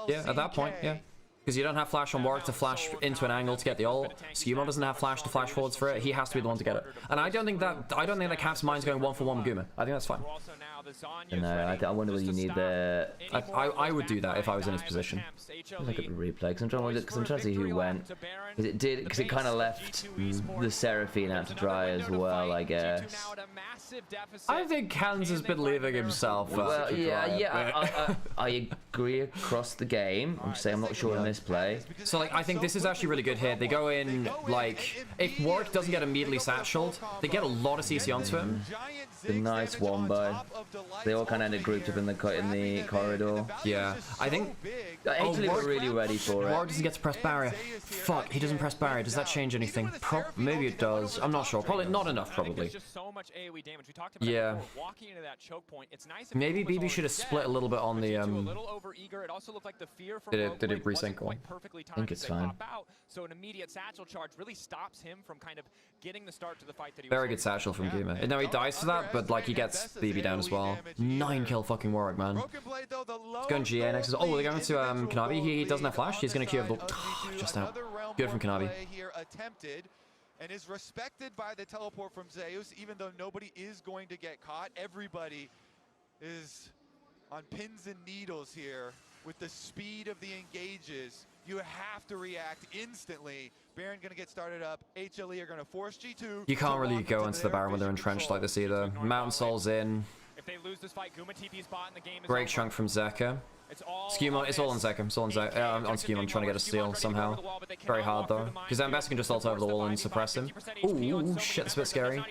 Yeah, at that point, yeah. Because you don't have flash on Warwick to flash into an angle to get the ult. Skewmon doesn't have flash to flash forwards for it. He has to be the one to get it. And I don't think that Caps' mind's going 1-for-1 with Guma. I think that's fine. No, I wonder whether you need the... I would do that if I was in his position. Look at the replay, because I'm trying to see who went. Because it kind of left the Seraphine out to dry as well, I guess. I think Hans has been leaving himself. Well, yeah. I agree across the game. I'm just saying I'm not sure in this play. So, like, I think this is actually really good here. They go in, like, if Warwick doesn't get immediately satcheled, they get a lot of CC onto him. The nice wombo. They all kind of ended grouped up in the corridor. Yeah, I think HLE were really ready for it. Warwick doesn't get to press barrier. Fuck, he doesn't press barrier. Does that change anything? Maybe it does. I'm not sure. Probably not enough, probably. Yeah. Maybe BB should have split a little bit on the... Did it resync on? I think it's fine. So an immediate satchel charge really stops him from kind of getting the start to the fight that he Very good satchel from Guma. No, he dies for that, but like he gets BB down as well. 9 kill fucking Warwick, man. He's going GA next. Oh, they're going to Knavi. He doesn't have flash. He's going to queue the... just out. Good from Knavi. And is respected by the teleport from Zeus, even though nobody is going to get caught. Everybody is on pins and needles here with the speed of the engages. You have to react instantly. Baron gonna get started up. HLE are gonna force G2. You can't really go into the Baron when they're entrenched like this either. Mountain Soul's in. If they lose this fight, Guma TP's bot in the game. Great chunk from Zeka. Skuma, it's all on Zek. It's all on Zek. I'm on Skuma. I'm trying to get a steal somehow. Very hard though, because Ambassador can just ult over the wall and suppress him. Ooh, shit, that's a bit scary.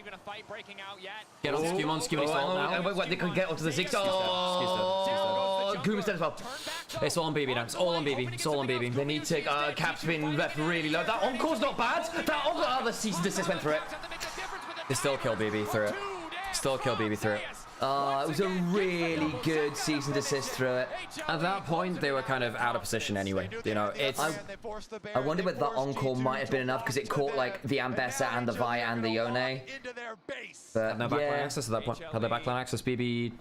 Get on Skuma. Skuma needs to ult now. Wait, they could get onto the Ziggs. Oh, Guma's dead as well. It's all on BB now. It's all on BB. It's all on BB. They need to Cap's been left really low. That encore's not bad. That encore, the cease and desist went through it. They still kill BB through it. Still kill BB through it. It was a really good cease and desist through it. At that point, they were kind of out of position anyway. You know, it's... I wonder whether that encore might have been enough because it caught like the Ambessa and the Vi and the Yone. But had no backline access at that point. Had no backline access. BB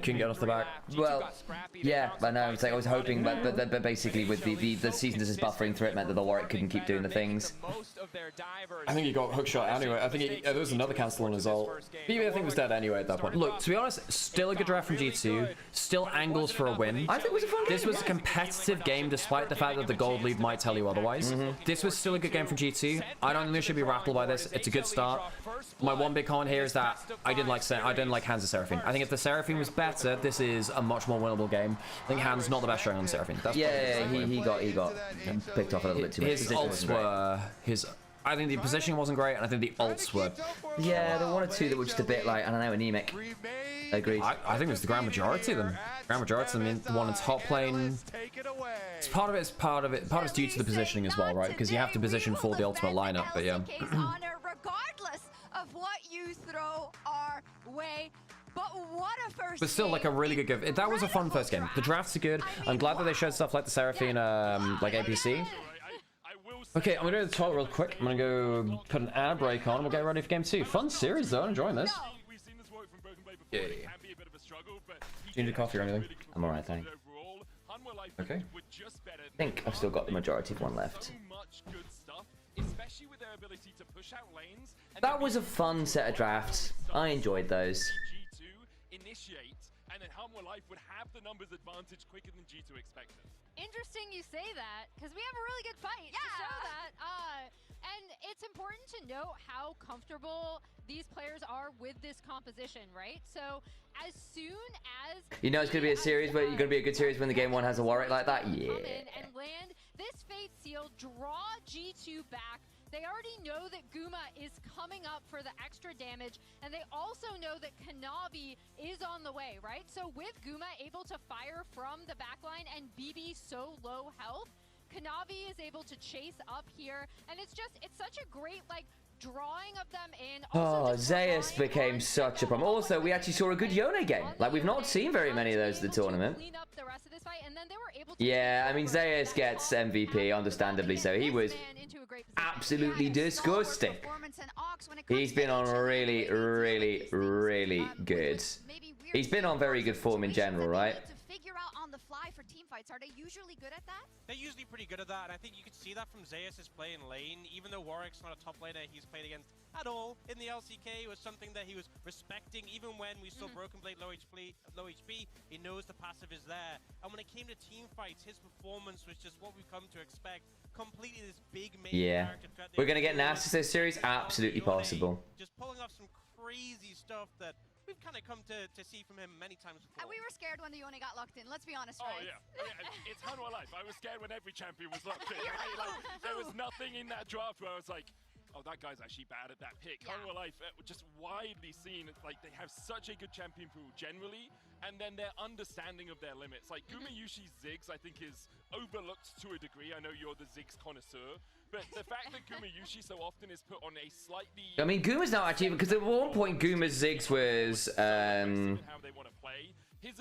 can get off the back. Well, yeah, I know. It's like I was hoping, but basically with the cease and desist buffering through it meant that the Warwick couldn't keep doing the things. I think he got hookshot anyway. I think there was another cancel on his ult. BB I think was dead anyway at that point. Look, to be honest, still a good draft from G2. Still angles for a win. I think it was a fun game. This was a competitive game despite the fact that the gold lead might tell you otherwise. This was still a good game from G2. I don't think they should be rattled by this. It's a good start. My one big comment here is that I didn't like Hans' Seraphine. I think if the Seraphine was better, this is a much more winnable game. I think Hans not the best showing on Seraphine. That's he got picked off a little bit too much. His ults were I think the positioning wasn't great, and I think the ults were... Yeah, there were one or two that were just a bit like, I don't know, anemic. Agreed. I think it was the grand majority of them. Grand majority of them, the one in top lane. It's part of it's due to the positioning as well, right? Because you have to position for the ultimate lineup, but yeah. Regardless of what you throw our way. But what a first But still, like a really good game. That was a fun first game. The drafts are good. I'm glad that they showed stuff like the Seraphine, like APC. Okay, I'm gonna go to the toilet real quick. I'm gonna go put an ad break on and we'll get ready for game 2. Fun series though, I'm enjoying this. Yeah. Do you need a coffee or anything? I'm alright, thanks. Okay. I think I've still got the majority of one left. That was a fun set of drafts. I enjoyed those. And then Life would have the numbers advantage quicker than G2 expected. Interesting you say that, because we have a really good fight to show that. And it's important to note how comfortable these players are with this composition, right? So as soon as... You know it's going to be a series where you're going to be a good series when the game 1 has a Warwick like that? Yeah. And land this Fate Seal, draw G2 back. They already know that Guma is coming up for the extra damage, and they also know that Kanavi is on the way, right? So with Guma able to fire from the backline and BB so low health, Kanavi is able to chase up here, and it's such a great, like, drawing of them in. Oh, Zeus became such a problem. Also, we actually saw a good Yone game. Like, we've not seen very many of those at the tournament. Yeah, I mean, Zeus gets MVP, understandably so. He was absolutely disgusting. He's been on really, really, really good. He's been on very good form in general, right? Figure out on the fly for team fights. Are they usually good at that? They're usually pretty good at that, and I think you can see that from Zeus' play in lane. Even though Warwick's not a top laner he's played against at all in the LCK, it was something that he was respecting. Even when we saw Broken Blade low HP, he knows the passive is there. And when it came to team fights, his performance was just what we've come to expect. Completely this big main character threat. We're going to get nasty this series? Absolutely possible. Just pulling off some crazy stuff that we've kind of come to see from him many times before. And we were scared when the Yone got locked in, let's be honest, right? Oh, yeah. I mean, it's Hanwha Life. I was scared when every champion was locked in. Right? Like, there was nothing in that draft where I was like, oh, that guy's actually bad at that pick. Hanwha Life, just widely seen, like, they have such a good champion pool generally, and then their understanding of their limits. Like, Gumayushi's Ziggs, I think, is overlooked to a degree. I know you're the Ziggs connoisseur, but the fact that Gumayushi so often is put on a slightly... I mean, Guma's not actually... Because at one point, Guma's Ziggs was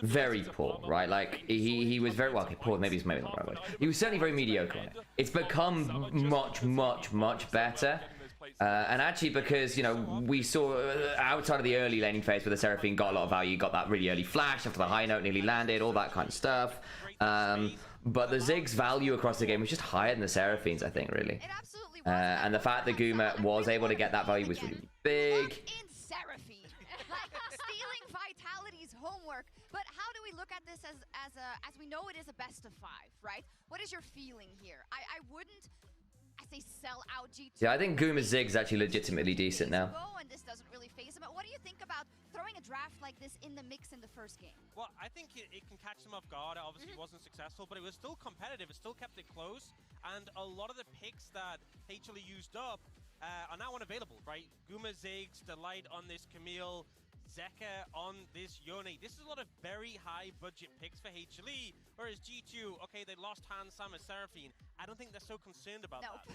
very poor, right? Like, he was very... Well, okay, poor, maybe not the right word. He was certainly very mediocre on it. It's become much, much, much better. And actually, because, you know, we saw outside of the early laning phase where the Seraphine got a lot of value, got that really early flash after the high note nearly landed, all that kind of stuff. But the Ziggs' value across the game was just higher than the Seraphine's, I think, really. It absolutely was. And the fact that Guma was able to get that value was really big. In Seraphine. Stealing Vitality's homework. But how do we look at this as we know it is a best of 5, right? What is your feeling here? I wouldn't... I say sell out G2. Yeah, I think Guma's Ziggs actually legitimately decent now. And this doesn't really phase him. What do you think about throwing a draft like this in the mix in the first game? Well, I think it can catch them off guard. It obviously wasn't successful, but it was still competitive. It still kept it close. And a lot of the picks that HLE used up are now unavailable, right? Guma, Ziggs, Delight on this Camille, Zeka on this Yone. This is a lot of very high budget picks for HLE, whereas G2, okay, they lost Hans, Sam, and Seraphine. I don't think they're so concerned about that.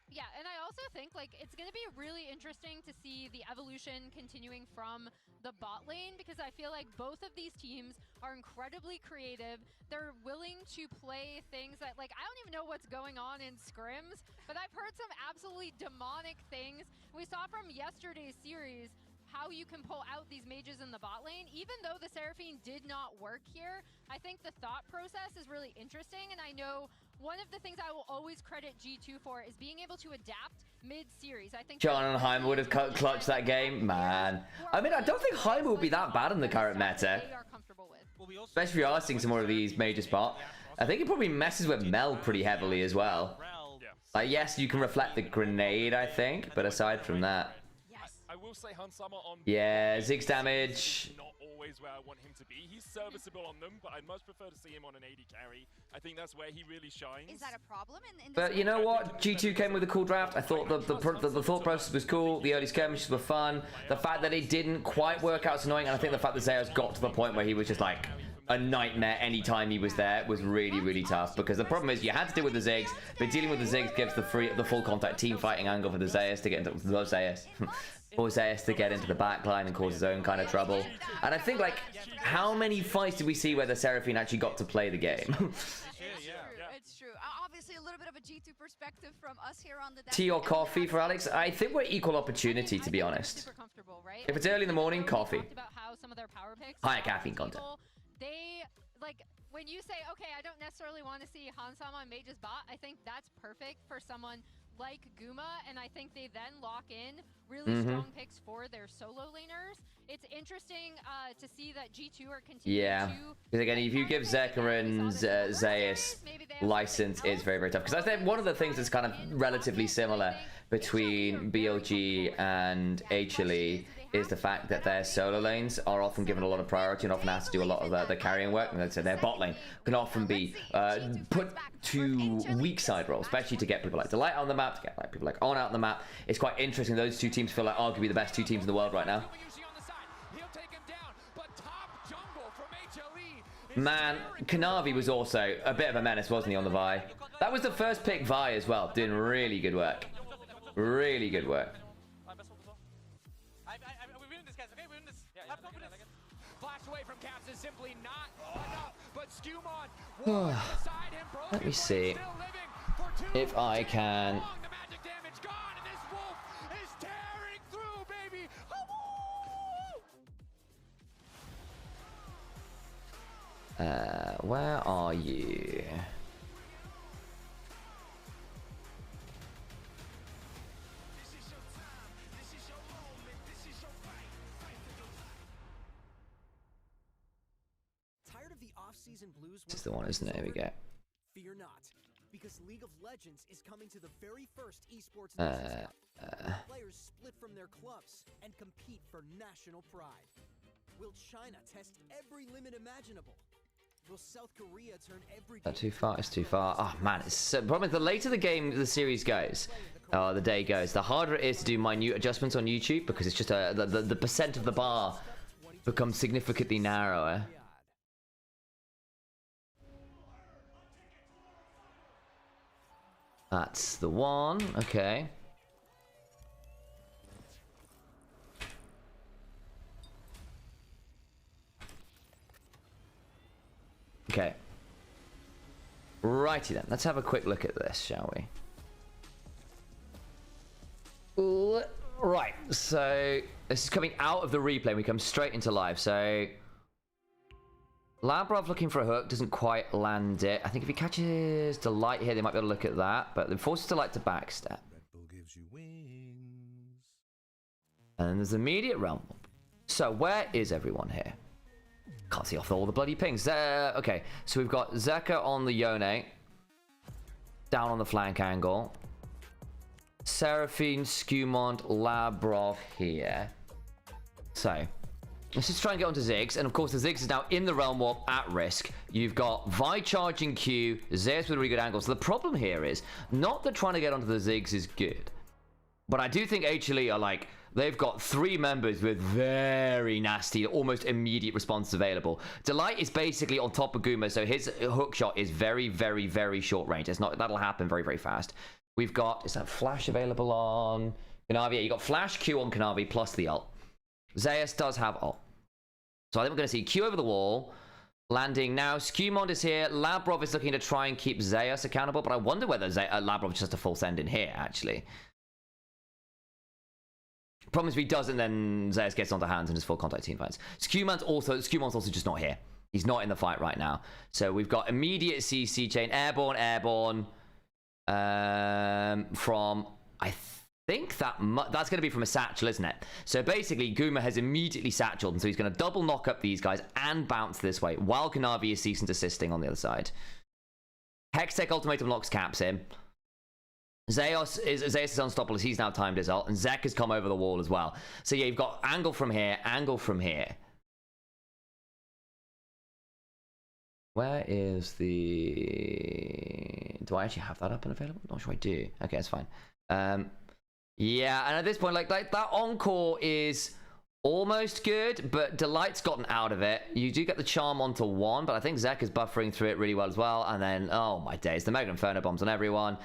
Yeah, and I also think like it's going to be really interesting to see the evolution continuing from the bot lane, because I feel like both of these teams are incredibly creative. They're willing to play things that, like, I don't even know what's going on in scrims, but I've heard some absolutely demonic things. We saw from yesterday's series how you can pull out these mages in the bot lane. Even though the Seraphine did not work here, I think the thought process is really interesting, and I know one of the things I will always credit G2 for is being able to adapt mid-series. I think John and Heimer would have clutched that game, man. I mean, I don't think Heimer will be that bad in the current meta, especially if you are seeing some more of these major spot. I think it probably messes with Mel pretty heavily as well. Like, yes, you can reflect the grenade, I think, but aside from that, I will say Hansama on yeah, Ziggs damage. Not always where I want him to be. He's serviceable on them, but I'd much prefer to see him on an AD carry. I think that's where he really shines. Is that a problem? But you know what? G2 came with a cool draft. I thought the thought process was cool. The early skirmishes were fun. The fact that it didn't quite work out is annoying, and I think the fact that Zeus got to the point where he was just like a nightmare anytime he was there was really, really tough, because the problem is you had to deal with the Ziggs, but dealing with the Ziggs gives the full contact team fighting angle for the Zeus to get into the Zeus. Or Zeus to get into the backline and cause his own kind of trouble. And I think, like, how many fights did we see where the Seraphine actually got to play the game? It's true. Obviously, a little bit of a G2 perspective from us here on the Tea or coffee for Alex? I think we're equal opportunity, to be honest. If it's early in the morning, coffee. Higher caffeine content. They, like, when you say, okay, I don't necessarily want to see Hansama and Mage's bot, I think that's perfect for someone like Guma, and I think they then lock in really strong picks for their solo laners. It's interesting to see that G2 are continuing to... because again, if you give Zeka and Zeus license, it's very, very tough. Because I think one of the things that's kind of relatively similar between BLG and HLE is the fact that their solo lanes are often given a lot of priority and often have to do a lot of the carrying work. And so their bot lane can often be put to weak side roles, especially to get people like Delight on the map, to get like people like On out on the map. It's quite interesting. Those two teams feel like arguably the best two teams in the world right now. Man, Kanavi was also a bit of a menace, wasn't he, on the Vi? That was the first pick Vi as well, doing really good work. Really good work. Let me see if I can. Where are you? Tired of the off-season blues? This is the one, isn't it? Here we go. Fear not, because League of Legends is coming to the very first Esports Nations Cup. Players split from their clubs and compete for national pride. Will China test every limit imaginable? Will South Korea turn every... Too far, it's too far. Oh man, it's so, problem is the later the series goes, the day goes, the harder it is to do minute adjustments on YouTube, because it's just the percent of the bar becomes significantly narrower. That's the one. Okay. Okay. Righty then. Let's have a quick look at this, shall we? Right. So this is coming out of the replay. We come straight into live. So Labrov looking for a hook, doesn't quite land it. I think if he catches Delight here, they might be able to look at that. But it forces Delight to backstep. And there's immediate realm. So where is everyone here? Can't see off all the bloody pings. Okay, so we've got Zeka on the Yone. Down on the flank angle. Seraphine, Skumont, Labrov here. So, Let's just try and get onto Ziggs. And of course, the Ziggs is now in the Realm Warp at risk. You've got Vi charging Q, Zeus with a really good angle. So the problem here is not that trying to get onto the Ziggs is good, but I do think HLE are like, they've got 3 members with very nasty, almost immediate responses available. Delight is basically on top of Guma, so his hook shot is very, very, very short range. It's not, that'll happen very, very fast. We've got, is that flash available on Kanavi? Yeah, you got flash Q on Kanavi plus the ult. Zeus does have ult. So I think we're going to see Q over the wall. Landing now. Skewmond is here. Labrov is looking to try and keep Zeus accountable, but I wonder whether Labrov is just a full send in here, actually. Problem is if he doesn't, then Zeus gets onto hands and his full contact team fights. Skewmond's also just not here. He's not in the fight right now. So we've got immediate CC chain. Airborne. From, I think that's going to be from a satchel, isn't it? So basically, Guma has immediately satcheled, and so he's going to double knock up these guys and bounce this way, while Kanavi is cease and desisting on the other side. Hextech Ultimatum locks caps him. Zeus is unstoppable. He's now timed his ult, and Zek has come over the wall as well. So yeah, you've got angle from here, angle from here. Where is the... Do I actually have that up and available? Not sure I do. Okay, that's fine. Yeah, and at this point, like that encore is almost good, but Delight's gotten out of it. You do get the charm onto 1, but I think Zek is buffering through it really well as well. And then, oh my days, the Mega Inferno bombs on everyone.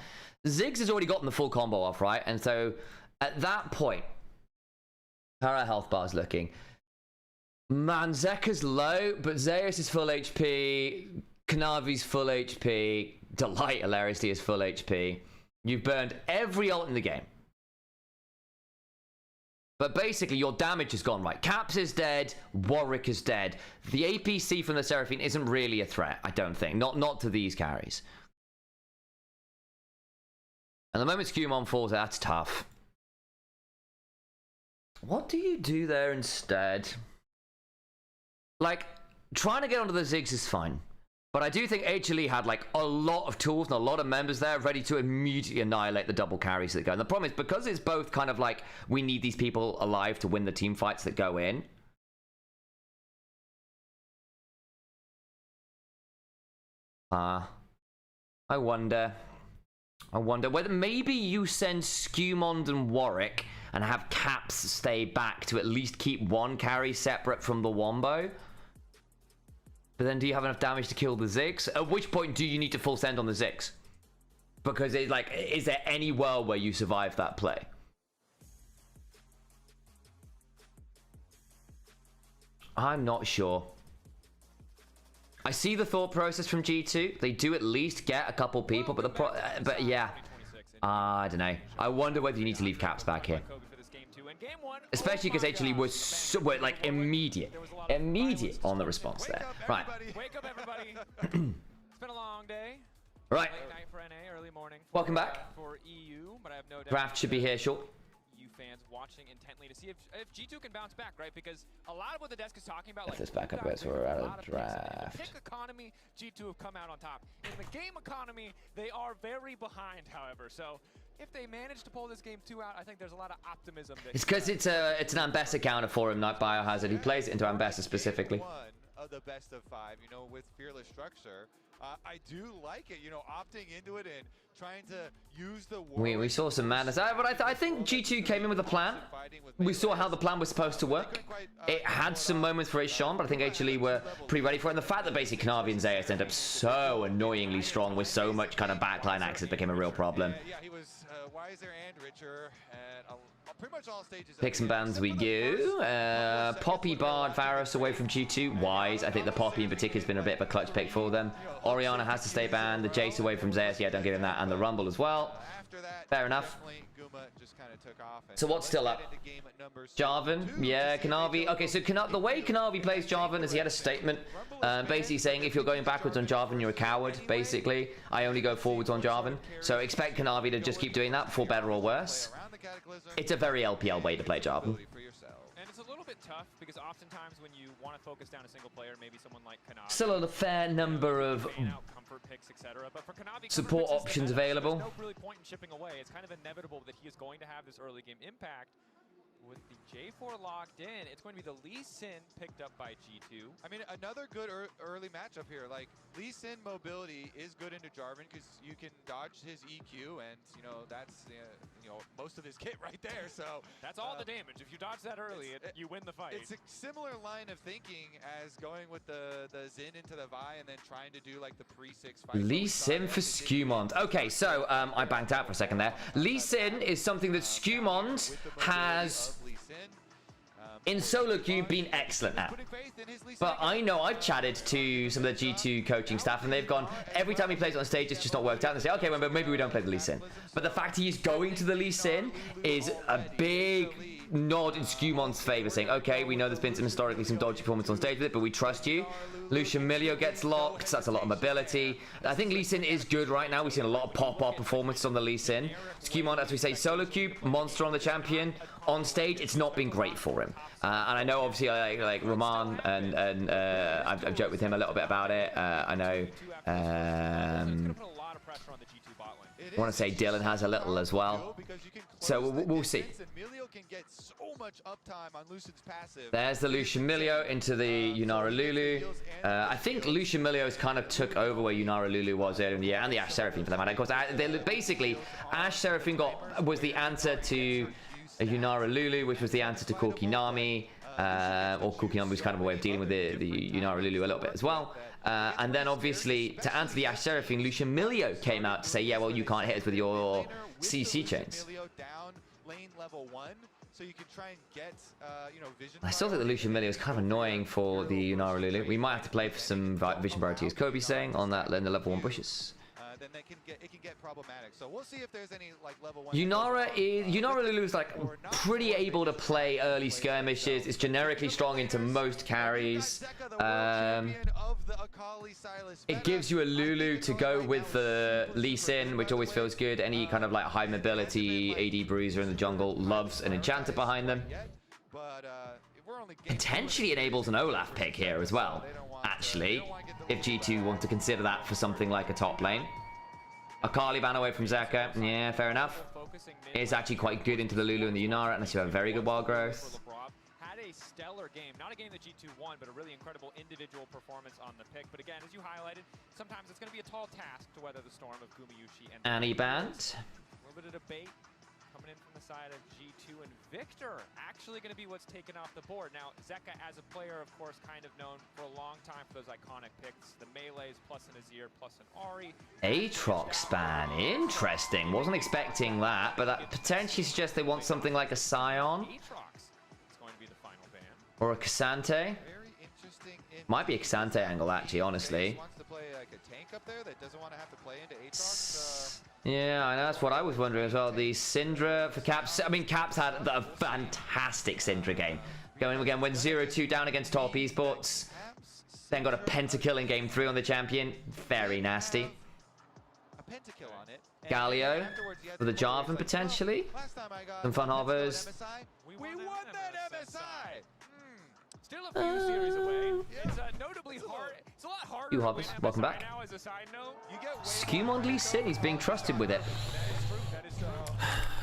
Ziggs has already gotten the full combo off, right? And so at that point, how are our health bars looking? Man, Zeka's low, but Zeus is full HP. Kanavi's full HP. Delight, hilariously, is full HP. You've burned every ult in the game. But basically, your damage has gone right. Caps is dead. Warwick is dead. The APC from the Seraphine isn't really a threat, I don't think. Not to these carries. And the moment Skewmon falls, that's tough. What do you do there instead? Like, trying to get onto the Ziggs is fine. But I do think HLE had like a lot of tools and a lot of members there ready to immediately annihilate the double carries that go. And the problem is, because it's both kind of like, we need these people alive to win the team fights that go in. I wonder whether maybe you send Skewmond and Warwick and have Caps stay back to at least keep 1 carry separate from the Wombo. But then do you have enough damage to kill the Ziggs? At which point do you need to full send on the Ziggs? Because it's like, is there any world where you survive that play? I'm not sure. I see the thought process from G2. They do at least get a couple people, but yeah. I don't know. I wonder whether you need to leave Caps back here. Especially because HLE was so, like immediate on the response there. Right. Wake up, everybody. It's been a long day. Right. Late night for NA, early morning. Welcome back. For EU, but I have no doubt Draft should be here short. EU fans watching intently to see if G2 can bounce back, right? Because a lot of what the desk is talking about, If this back up a bit, so we're out of draft. In the pick economy, G2 have come out on top. In the game economy, they are very behind, however. So if they manage to pull this game 2 out, I think there's a lot of optimism. It's because it's an Ambessa counter for him, not Biohazard. He plays it into Ambessa specifically. One of the best of 5, you know, with fearless structure. I do like it, you know, opting into it and trying to use the we saw some madness, but I think G2 came in with a plan. We saw how the plan was supposed to work. It had some moments for Sean, but I think HLE were pretty ready for it. And the fact that basically Kanavi and Zeus end up so annoyingly strong with so much kind of backline access became a real problem. Yeah, he was wiser and richer at pretty much all stages. Picks and bans we go. Poppy, Bard, Varus away from G2. Wise. I think the Poppy in particular has been a bit of a clutch pick for them. Oriana has to stay banned. The Jace away from Zeus. Yeah, don't give him that. And the Rumble as well. Fair enough. So what's still up? Jarvan. Yeah, Kanavi. Okay, so the way Kanavi plays Jarvan is he had a statement basically saying if you're going backwards on Jarvan, you're a coward, basically. I only go forwards on Jarvan. So expect Kanavi to just keep doing that for better or worse. It's a very LPL way to play Jarvan. And it's a little bit tough because oftentimes when you want to focus down a single player, maybe someone like Kanavi, Still a fair number of picks, etc. But for Kanavi, support options available. There's no really point in chipping away. It's kind of inevitable that he is going to have this early game impact. with the J4 locked in, it's going to be the Lee Sin picked up by G2. I mean, another good early matchup here. Like, Lee Sin mobility is good into Jarvan because you can dodge his EQ, and, you know, that's, you know, most of his kit right there. So that's all the damage. If you dodge that early, you win the fight. It's a similar line of thinking as going with the Xin into the Vi and then trying to do, like, the pre-6 fight. Lee Sin for Skewmond. Okay, so I banked out for a second there. Lee Sin is something that Skewmond has in solo queue been excellent at. But I know I've chatted to some of the G2 coaching staff and they've gone, every time he plays on stage, it's just not worked out. And they say, okay, well, maybe we don't play the Lee Sin. But the fact he's going to the Lee Sin is a big nod in Skewmond's favor, saying, okay, we know there's been historically some dodgy performance on stage with it, but we trust you. Lucian Milio gets locked, so that's a lot of mobility. I think Lee Sin is good right now. We've seen a lot of pop-up performances on the Lee Sin. Skewmond, as we say, solo queue, monster on the champion. On stage, it's not been great for him. And I know, obviously, like Roman, and I've joked with him a little bit about it. I know, I want to say Dylan has a little as well. So we'll see. There's the Lucian Milio into the Yunara Lulu. I think Lucian Milio's kind of took over where Yunara Lulu was earlier in the year, and the Ashe Seraphine for that matter. Of course, basically, Ashe Seraphine was the answer to Yunara Lulu, which was the answer to Corki Nami. Or Corki Nami was kind of a way of dealing with the Yunara Lulu a little bit as well. And then obviously, to answer the Ashe Seraphine, Lucian Milio came out to say, yeah, well, you can't hit us with your CC chains. I still think the Lucian Milio is kind of annoying for the Yunara Lulu. We might have to play for some vision priority, as Kobe's saying, on that in the level 1 bushes. Then it can get problematic. So we'll see if there's any like level 1. Yunara Lulu is like pretty able to play early skirmishes. It's generically strong into most carries. It gives you a Lulu to go with the Lee Sin, which always feels good. Any kind of like high mobility AD bruiser in the jungle loves an enchanter behind them. Potentially enables an Olaf pick here as well. Actually, if G2 want to consider that for something like a top lane. Akali ban away from Zeka. Yeah, fair enough. It's actually quite good into the Lulu and the Yunara, unless you have very good wild growth. Had a stellar game. Not a game that G2 won, but a really incredible individual performance on the pick. But again, as you highlighted, sometimes it's going to be a tall task to weather the storm of Gumayushi and Annie banned. A little bit of debate coming in from the side of G2, and Victor actually going to be what's taken off the board. Now, Zeka as a player, of course, kind of known for a long time for those iconic picks. The melees plus an Azir plus an Ahri. Aatrox span. Interesting. Wasn't expecting that, but that potentially suggests they want something like a Scion. Aatrox is going to be the final ban. Or a Cassante. Might be a Cassante angle, actually, honestly. Wants to play like a tank up there that doesn't want to have to play into Aatrox. Yeah, I know, that's what I was wondering as well. The Syndra for Caps. I mean, Caps had a fantastic Syndra game. Going again, went 0-2 down against Top Esports. Then got a pentakill in game 3 on the champion. Very nasty. A pentakill on it. Galio for the Jarvan potentially. Some fun hovers. We won that MSI. Still a few series away. It's notably hard. It's a lot harder. You hovers, welcome back. Now, as a side note, Skewmond Lee Sin, he's being trusted with it.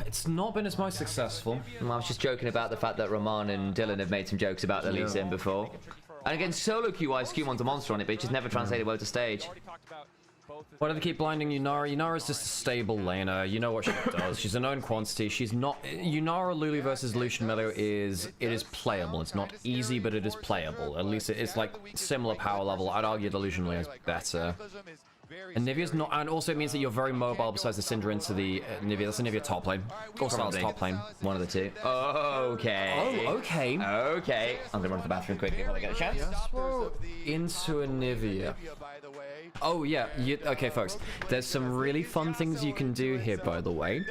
It's not been as most successful. I was just joking about the fact that Roman and Dylan have made some jokes about the Lee Sin before. And again, solo queue-wise, Skewmond's a monster on it, but it just never translated well to stage. Why do they keep blinding Yunara? Yunara's just a stable laner. You know what she does. She's a known quantity. She's not... Yunara Lulu versus Lucian Milio is playable. It's not easy, but it is playable. At least it's like similar power level. I'd argue the Lucian Milio is better. And Nivea's not... And also it means that you're very mobile besides the Syndra into the Nivea. That's a Nivea top lane. Or Sal's top lane. One of the two. Okay. Oh, okay. Okay. I'm gonna run to the bathroom quickly when I get a chance. Into a Nivea. Oh, yeah. Okay, folks. There's some really fun things you can do here, by the way.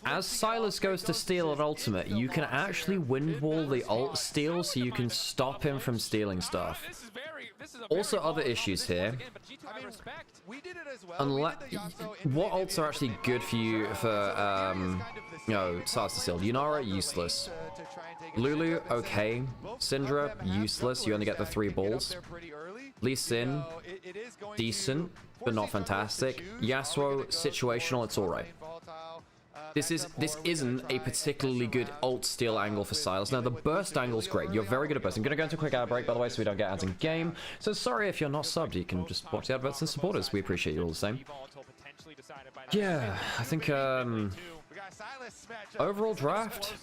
As Silas goes to steal at ultimate, you can actually windwall the ult steal so you can stop him from stealing stuff. Also, other issues here. Unless, what ults are actually good for you for, you know, Silas to steal? Yunara, useless. Lulu, okay. Syndra, useless. You only get the 3 balls. Lee Sin, decent, but not fantastic. Yasuo, situational, it's alright. This isn't a particularly good ult steal angle for Silas. Now the burst angle's great. You're very good at burst. I'm gonna go into a quick ad break, by the way, so we don't get ads in game. So sorry if you're not subbed. You can just watch the adverts and support us. We appreciate you all the same. Yeah, I think overall draft,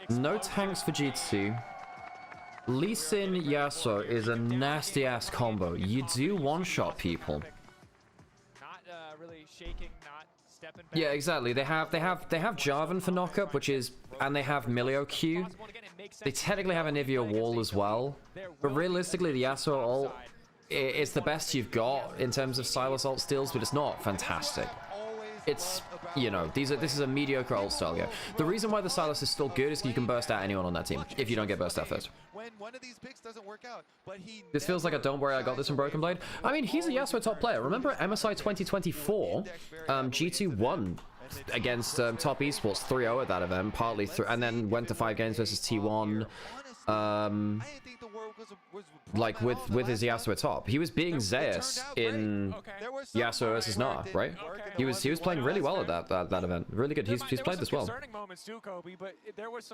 no tanks for G2. Lee Sin Yasuo is a nasty ass combo. You do one-shot people. Not really shaking, not stepping back. Yeah, exactly. They have Jarvan for knockup, which is, and they have Milio Q. They technically have a Nivea wall as well, but realistically, the Yasuo ult, it's the best you've got in terms of Silas ult steals, but it's not fantastic. It's, you know, this is a mediocre ult style game. The reason why the Silas is still good is you can burst out anyone on that team if you don't get burst out first. This feels like a don't worry I got this from Broken Blade. I mean, he's a Yasuo top player. Remember at MSI 2024, G2 won against Top Esports 3-0 at that event, partly through, and then went to 5 games versus T1. Like with his Yasuo top, he was beating Zeus in Yasuo versus Gnar, right? He was playing really well at that event. Really good. He's played this well.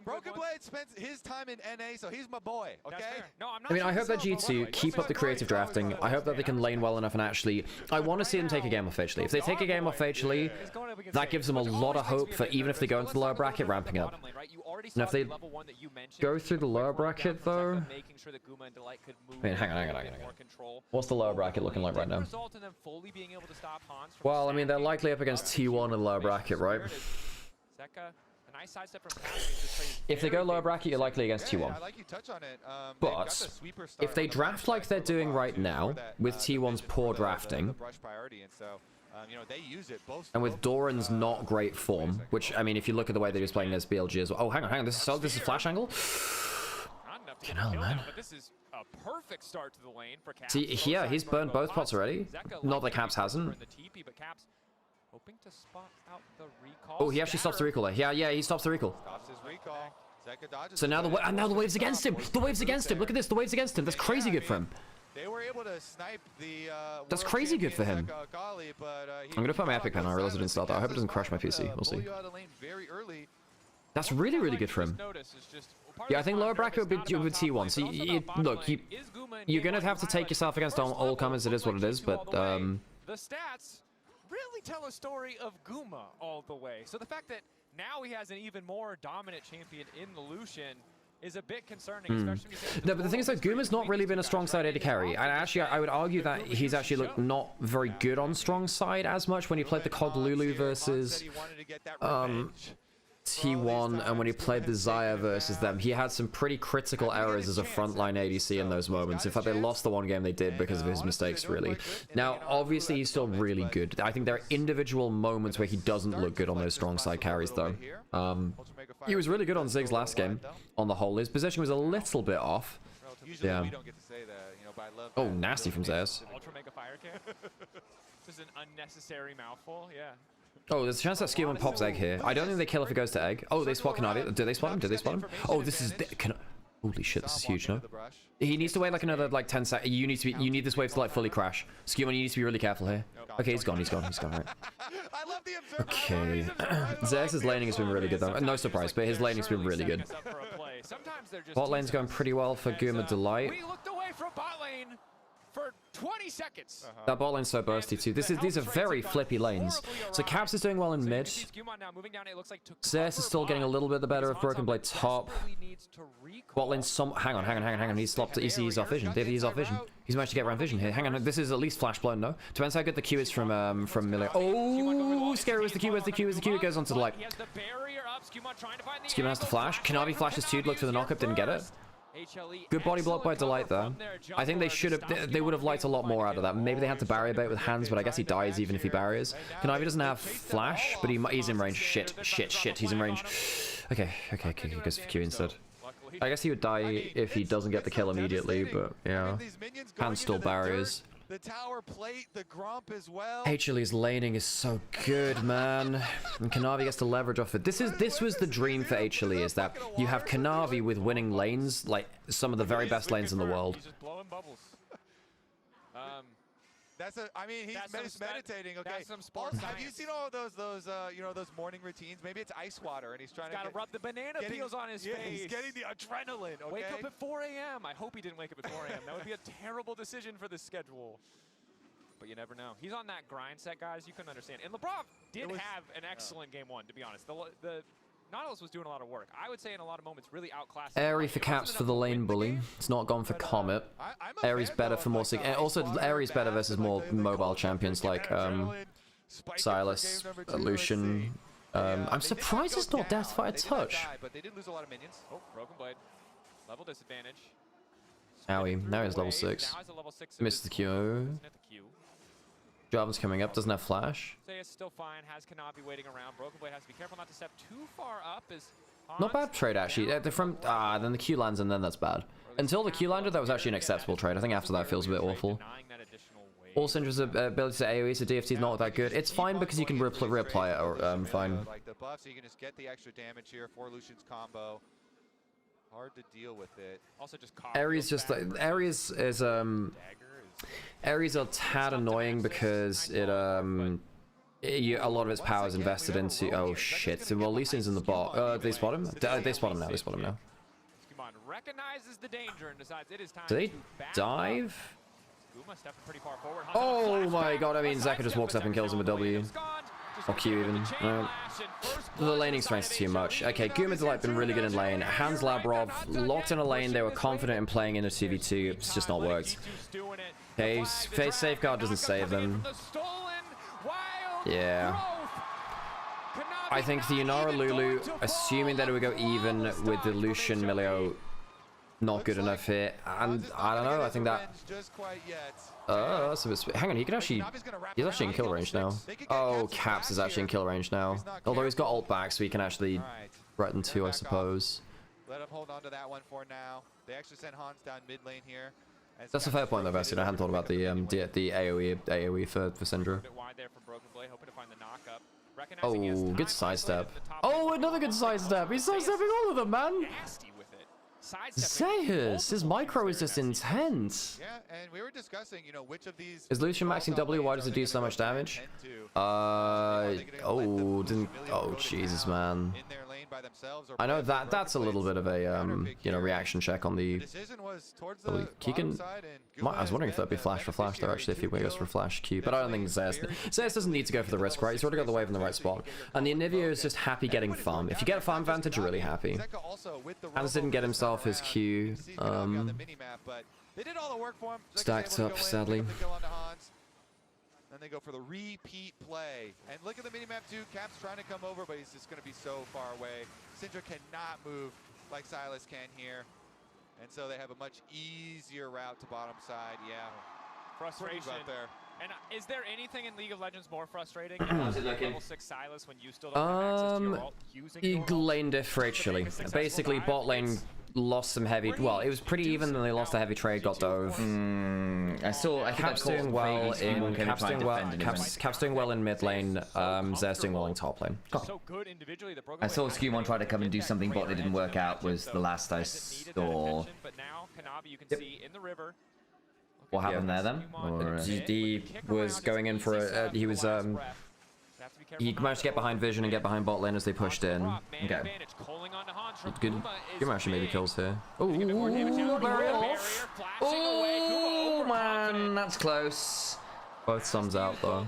Broken Blade spent his time in NA, so he's my boy. Okay. I mean, I hope that G2 keep up the creative drafting. I hope that they can lane well enough, and actually, I want to see them take a game off HLE. If they take a game off HLE, that gives them a lot of hope for even if they go into the lower bracket, ramping up. And if they go through the lower bracket, though. I mean, hang on. What's the lower bracket looking like right now? Well, I mean, they're likely up against T1 in the lower bracket, right? If they go lower bracket, you're likely against T1. But if they draft like they're doing right now, with T1's poor drafting, and with Doran's not great form, which, I mean, if you look at the way that he's playing as BLG as well. Oh, hang on, this is flash angle? Fucking hell, man. This is a perfect start to the lane for Caps. See, yeah, he's burned both pots already. Not that Caps hasn't. Oh, he actually stops the recall there. Yeah, he stops the recall. So now the wave's against him. The wave's against him. Look at this. The wave's against him. That's crazy good for him. They were able to snipe the that's crazy good for him. I'm gonna put my epic pen. I realize I didn't start that. I hope it doesn't crash my PC. We'll see. That's really, really good for him. Yeah, I think lower bracket would be with T1. So look, you're gonna have to take yourself against all comers. It is what it is. But the stats really tell a story of Guma all the way. So the fact that now he has an even more dominant champion in the Lucian is a bit concerning, especially no, but the thing is that Guma's not really been a strong side AD carry. And actually, I would argue that he's actually looked not very good on strong side as much when he played the Cog Lulu versus T1, and when he played the Xayah versus them. He had some pretty critical errors as a frontline ADC in those moments. In fact, they lost the one game they did because of his mistakes, really. Now, obviously, he's still really good. I think there are individual moments where he doesn't look good on those strong side carries, though. He was really good on Zig's last game, on the whole. His position was a little bit off. Yeah. Oh, nasty from Zeus. Ultra Mega Fire Cam. This is an unnecessary mouthful, yeah. Oh, there's a chance that Skew1 pops egg here. I don't think they kill if it goes to egg. Oh, they spot Kanavi. Did they spot him? Did they spot him? Oh, this is... Holy shit, this is huge, no? He needs to wait like another like 10 seconds. You need this wave to like fully crash. Skew1, you need to be really careful here. Okay, he's gone, right? Okay. Zeus's laning has been really good though. No surprise, but his laning's been really good. Bot lane's going pretty well for Guma Delight. We looked away from bot lane for 20 seconds. That bot lane's so bursty too. These are very flippy lanes. So Caps is doing well in mid. Zeus is still getting a little bit the better of Broken Blade top. Bot lane hang on. He's off vision. He's off vision. He's managed to get around vision here. Hang on, this is at least flash blown, no? Depends how good the Q is from Milio. Oh, scary. Where's the Q? It goes onto the light. Skew1 has to flash. Kanavi flashes too. Looked for the knockup, didn't get it. Good body block by Delight there. I think they would have liked a lot more out of that. Maybe they had to barrier bait with hands, but I guess he dies even if he barriers. Kanavi doesn't have flash, but he's in range. Shit, he's in range. Okay, he goes for Q instead. I guess he would die if he doesn't get the kill immediately, but yeah. Hands still barriers. The tower plate, the Grump as well. HLE's laning is so good, man. And Kanavi gets to leverage off it. This was the dream for HLE, is that you have Kanavi with winning lanes, like some of the very best lanes in the world. I mean, he's meditating. Okay. That's some sports Have you seen all those you know, those morning routines? Maybe it's ice water, and he's trying to rub the banana peels on his face. He's getting the adrenaline. Okay. Wake up at 4 a.m. I hope he didn't wake up at 4 a.m. That would be a terrible decision for the schedule. But you never know. He's on that grind set, guys. You couldn't understand. And LeBron did have an excellent game one, to be honest. The Nautilus was doing a lot of work. I would say in a lot of moments really outclassed. Airy for caps for the lane bully. It's not gone for Comet. Airy's better for more... And also, Airy's better versus more mobile champions like Silas, Lucian. I'm surprised it's not Deathfire Touch. But they did lose a lot of minions. Oh, Broken Blade. Level disadvantage. Owie, now he's level 6. Missed the Q. Jarvan's coming up, doesn't have flash. TES still fine, has Kanavi waiting around. Broken Blade has to be careful not to step too far up. Not bad trade, actually. Then the Q lands, and then that's bad. Until the Q landed, that was actually an acceptable trade. I think after that feels a bit awful. All Syndra's ability to AoE, so DFT is not that good. It's fine because you can reapply it, or fine. Like the buff, so you can just get the extra damage here for Lucian's combo. Hard to deal with it. Also just Ares just like Ares are tad annoying because it a lot of its power is invested into. Oh shit! So, well, Lee Sin's in the bot. They spot him. They spot him now. They spot him now. Recognizes the danger and decides it is time. Do they dive? Pretty far forward. Oh my god! I mean, Zeka just walks up and kills him with W. Or Q even. The laning strength is too much. Okay, Guma's like been really good in lane. Hans Labrov locked in a lane. They were confident in playing in a 2v2. It's just not worked. Okay, face safeguard doesn't save them. Yeah. I think the Yunara Lulu, assuming that it would go even with the Lucian Milio, not good enough here. And I don't know. I think that. That's a bit. Hang on, he can actually. He's actually in kill range now. Oh, Caps is actually in kill range now. Although he's got ult back, so he can actually threaten too, I suppose. Let him hold on to that one for now. They actually sent Hans down mid lane here. That's a fair point, though, Vested. I hadn't thought about the AoE for Syndra. Oh, good sidestep. Oh, another good sidestep. He's sidestepping all of them, man. Zeus, his micro is just intense. Yeah, and we were discussing, you know, which of these is Lucian maxing W? Why does it do so much damage? Oh, Jesus, man. I know that's a little bit of a you know, reaction check on the. Keegan. I was wondering if that'd be flash for flash there actually if he goes for flash Q, but I don't think Zeus doesn't need to go for the risk, right? He's already got the wave in the right spot, and the Anivia is just happy getting farm. If you get a farm advantage, you're really happy. Hans didn't get himself his Q. Stacked up, sadly. Then they go for the repeat play. And look at the minimap too. Cap's trying to come over, but he's just going to be so far away. Syndra cannot move like Silas can here. And so they have a much easier route to bottom side. Yeah. Frustration. Out there. And is there anything in League of Legends more frustrating than level 6 Silas when you still don't have access to your ult using your lane diff for HLE. Basically, bot lane lost some heavy. Well, it was pretty even, then they lost a heavy trade, got dove. I Cap's doing well in Cap's doing well in mid lane. Zer's doing well in top lane. I saw Skewmon try to come and do something, but it didn't work out. Was the last I saw. But now Kanavi, you can see in the river. What happened there then? Or, he was going in for a. He was he managed to get behind Vision and get behind bot lane as they pushed in. Okay. Good. Good actually maybe kills here. Oh man, that's close. Both sums out though.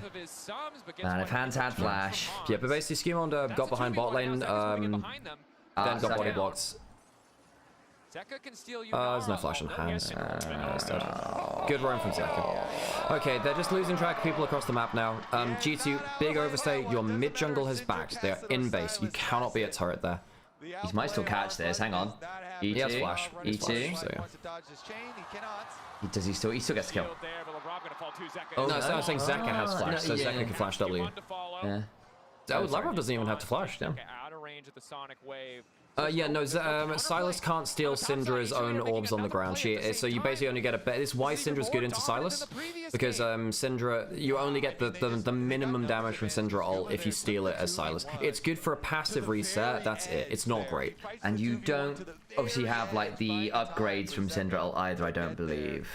Man, if Hans had flash. Yeah, but basically Skewmon got behind bot lane, then got body blocked. There's no flash on Hans. Good run from Zeka. Okay, they're just losing track of people across the map now. G2, big overstay. Your mid jungle has backed. They are in base. You cannot be at turret there. He might still catch this. Hang on. He has flash. E2. So, yeah. Does he still gets kill? Oh no, so I was saying Zeka has flash, so Zeka can flash W. Yeah. Oh, Labrov doesn't even have to flash. Damn. Yeah, no, Silas can't steal Syndra's own orbs on the ground. So you basically only get a bet. This is why Syndra's good into Silas. Because Syndra, you only get the minimum damage from Syndra ult if you steal it as Silas. It's good for a passive reset, that's it. It's not great. And you don't obviously have like the upgrades from Syndra ult either, I don't believe.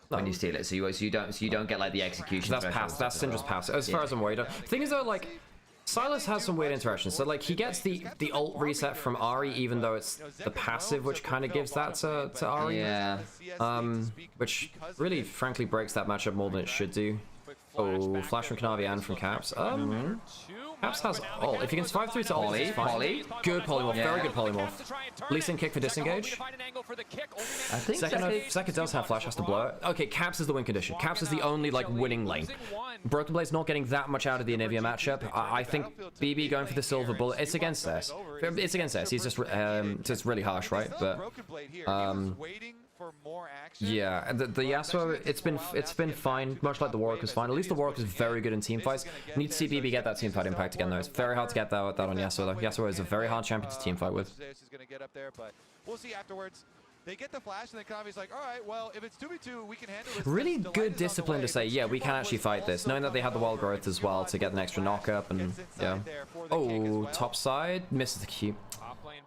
When you steal it, so you don't get like the execution. That's passive. That's Syndra's passive. As far as I'm worried. The thing is though, like, Silas has some weird interactions. So like he gets the ult reset from Ahri, even though it's the passive which kind of gives that to Ahri. Yeah. Which really, frankly, breaks that matchup more than it should do. Oh, flash from Kanavi and from Caps. Caps has ult. If you can survive through to ult, it's fine. Good polymorph, very good polymorph. Lee Sin kick for disengage. I think Zeka does have flash, has to blow it. Okay, Caps is the win condition. Caps is the only like winning lane. Broken Blade's not getting that much out of the Anivia matchup. I think BB going for the silver bullet. It's against S. It's against S. He's just really harsh, right? But yeah, the Yasuo, it's been fine, much like the Warwick was fine. At least the Warwick was very good in team fights. Need to see BB get that team fight impact again though. It's very hard to get that on Yasuo though. Yasuo is a very hard champion to team fight with. We'll see afterwards. They get the flash and then Kanavi's like, all right, well, if it's 2v2, we can handle this. Really good discipline to say, yeah, we can actually fight this, knowing that they had the wild growth as well to get an extra knock up and yeah. Oh, top side misses the Q.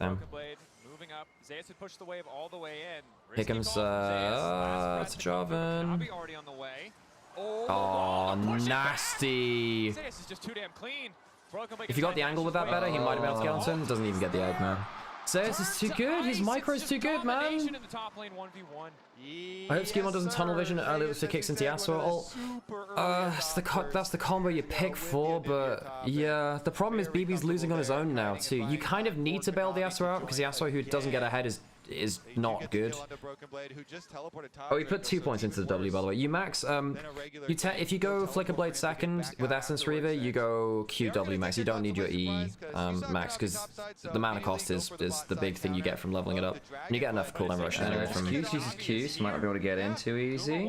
Moving up, Zeus would push the wave all the way in. Here comes it's Jarvan. Oh, nasty. Zeus is just too damn clean. If you got the angle with that better, he might have been able to get onto him. Doesn't even get the egg, man. Zeus is too good. His micro's too good, man. I hope Skimon doesn't tunnel vision early if he kicks into Yasuo ult. That's the combo you pick for, but yeah. The problem is BB's losing on his own now, too. You kind of need to bail the Yasuo out, because the Yasuo who doesn't get ahead is not good. Oh, he put 2 points into the W, by the way. You max, if you go Flicker Blade second with Essence Reaver, you go QW max. You don't need your E max, because the mana cost is the big thing you get from leveling it up. And you get enough cooldown rush anyway from... Q uses Q, so might not be able to get in too easy.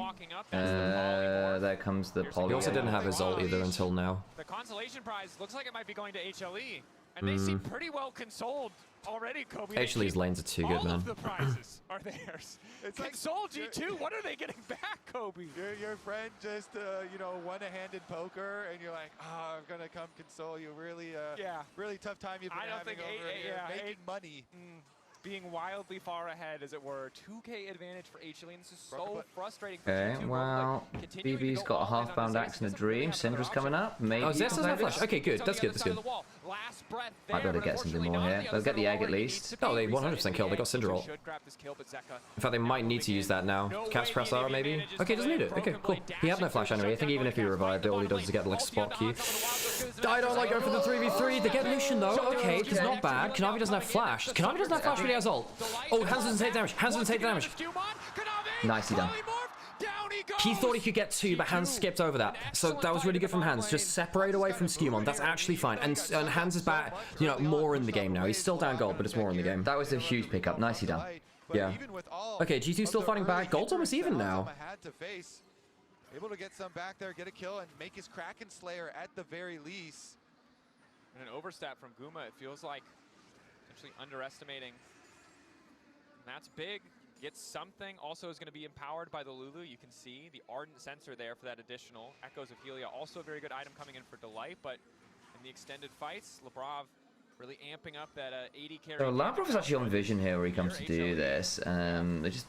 There comes the poly. He also didn't have his ult either until now. The consolation prize looks like it might be going to HLE, and they seem pretty well consoled already, Kobe. HLE's lanes are too good, man. All of the prizes are theirs. Console G2, what are they getting back, Kobe? Your friend just, you know, won a hand in poker, and you're like, oh, I'm going to come console you. Really, really tough time you've been having over here. Making money. Being wildly far ahead, as it were. 2K advantage for HLE, and this is so frustrating for Okay, well, BB's got a half-bound axe and a dream. Syndra's coming up. Maybe. Oh, Zest doesn't have flash. Okay, good. That's good. That's good. Might be able to get something more here. They'll get the egg at least. Oh, they 100% killed. They got Syndra ult. In fact, they might need to use that now. Caps press R, maybe? Okay, doesn't need it. Okay, cool. He had no flash anyway. I think even if he revived it, all he does is get like spot Q. I don't like going for the 3v3. They get Lucian though. Okay, it's not bad. Kanavi doesn't have flash. Kanavi doesn't have flash, but he has ult. Oh, Hans doesn't take damage. Hans doesn't take damage. Nicely done. He thought he could get 2, but Hans skipped over that. So that was really good from Hans. Just separate away from Skewmon. That's actually fine. And Hans is back, you know, more in the game now. He's still down gold, but it's more in the game. That was a huge pickup. Nicely done. Yeah. Okay, G2 still fighting back. Gold's almost even now. Able to get some back there, get a kill, and make his Kraken Slayer at the very least. And an overstep from Guma, it feels like actually underestimating. And that's big. Gets something. Also is going to be empowered by the Lulu. You can see the Ardent Sensor there for that additional. Echoes of Helia, also a very good item coming in for Delight, but in the extended fights, Labrov really amping up that 80 carry. So Labrov is actually on vision here where he comes to do this. They just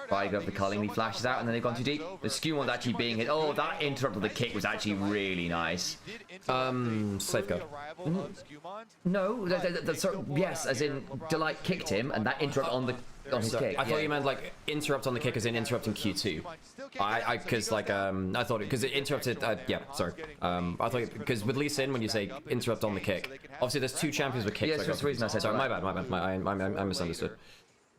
fire up the culling, he flashes out, and then they've gone too deep. The Skewmon's actually being hit. Oh, that interrupt of the kick was actually really nice. Safeguard. No, yes, as in Delight kicked him, and that interrupt on his kick. I thought you meant like interrupt on the kick as in interrupting Q2. Because like I thought it because it interrupted. Yeah, sorry. I thought because with Lee Sin when you say interrupt on the kick, obviously there's 2 champions with kicks. Yeah, that's the reason I said. Sorry, my bad. I misunderstood.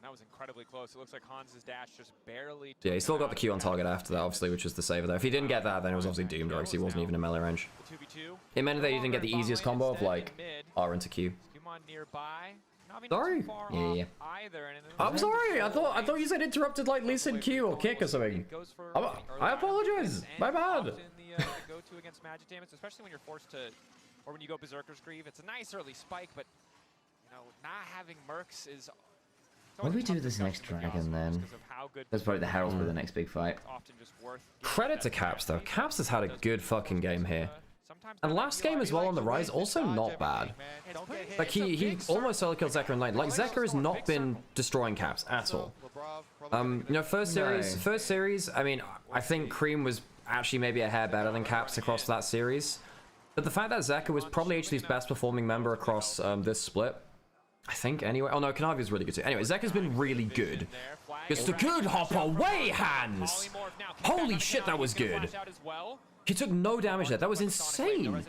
That was incredibly close. It looks like Hans's dash just barely. Yeah, he still got the Q on target after that, obviously, which was the saver there. If he didn't get that, then it was obviously doomed, because he wasn't even in melee range. It meant that he didn't get the easiest combo of like R into Q. Sorry. Yeah. I'm sorry. I thought you said interrupted like Lee Sin Q or kick or something. I apologize. My bad. Go-to against magic damage, especially when you're forced to, or when you go Berserker's Greave. It's a nice early spike, but you know, not having Mercs is What do we do with this next dragon then? That's probably the Herald for the next big fight. Credit to Caps though. Caps has had a good fucking game here. And last game as well on the Rise, also not bad. Like he almost solo killed Zeka in lane. Like Zeka has not been destroying Caps at all. You know, first series, I mean, I think Cream was actually maybe a hair better than Caps across that series. But the fact that Zeka was probably HLE's best performing member across this split, I think anyway. Oh no, Kanavi is really good too. Anyway, Zeka's been really good. It's the good hop away hands! Holy shit, that was good. He took no damage there. That was insane.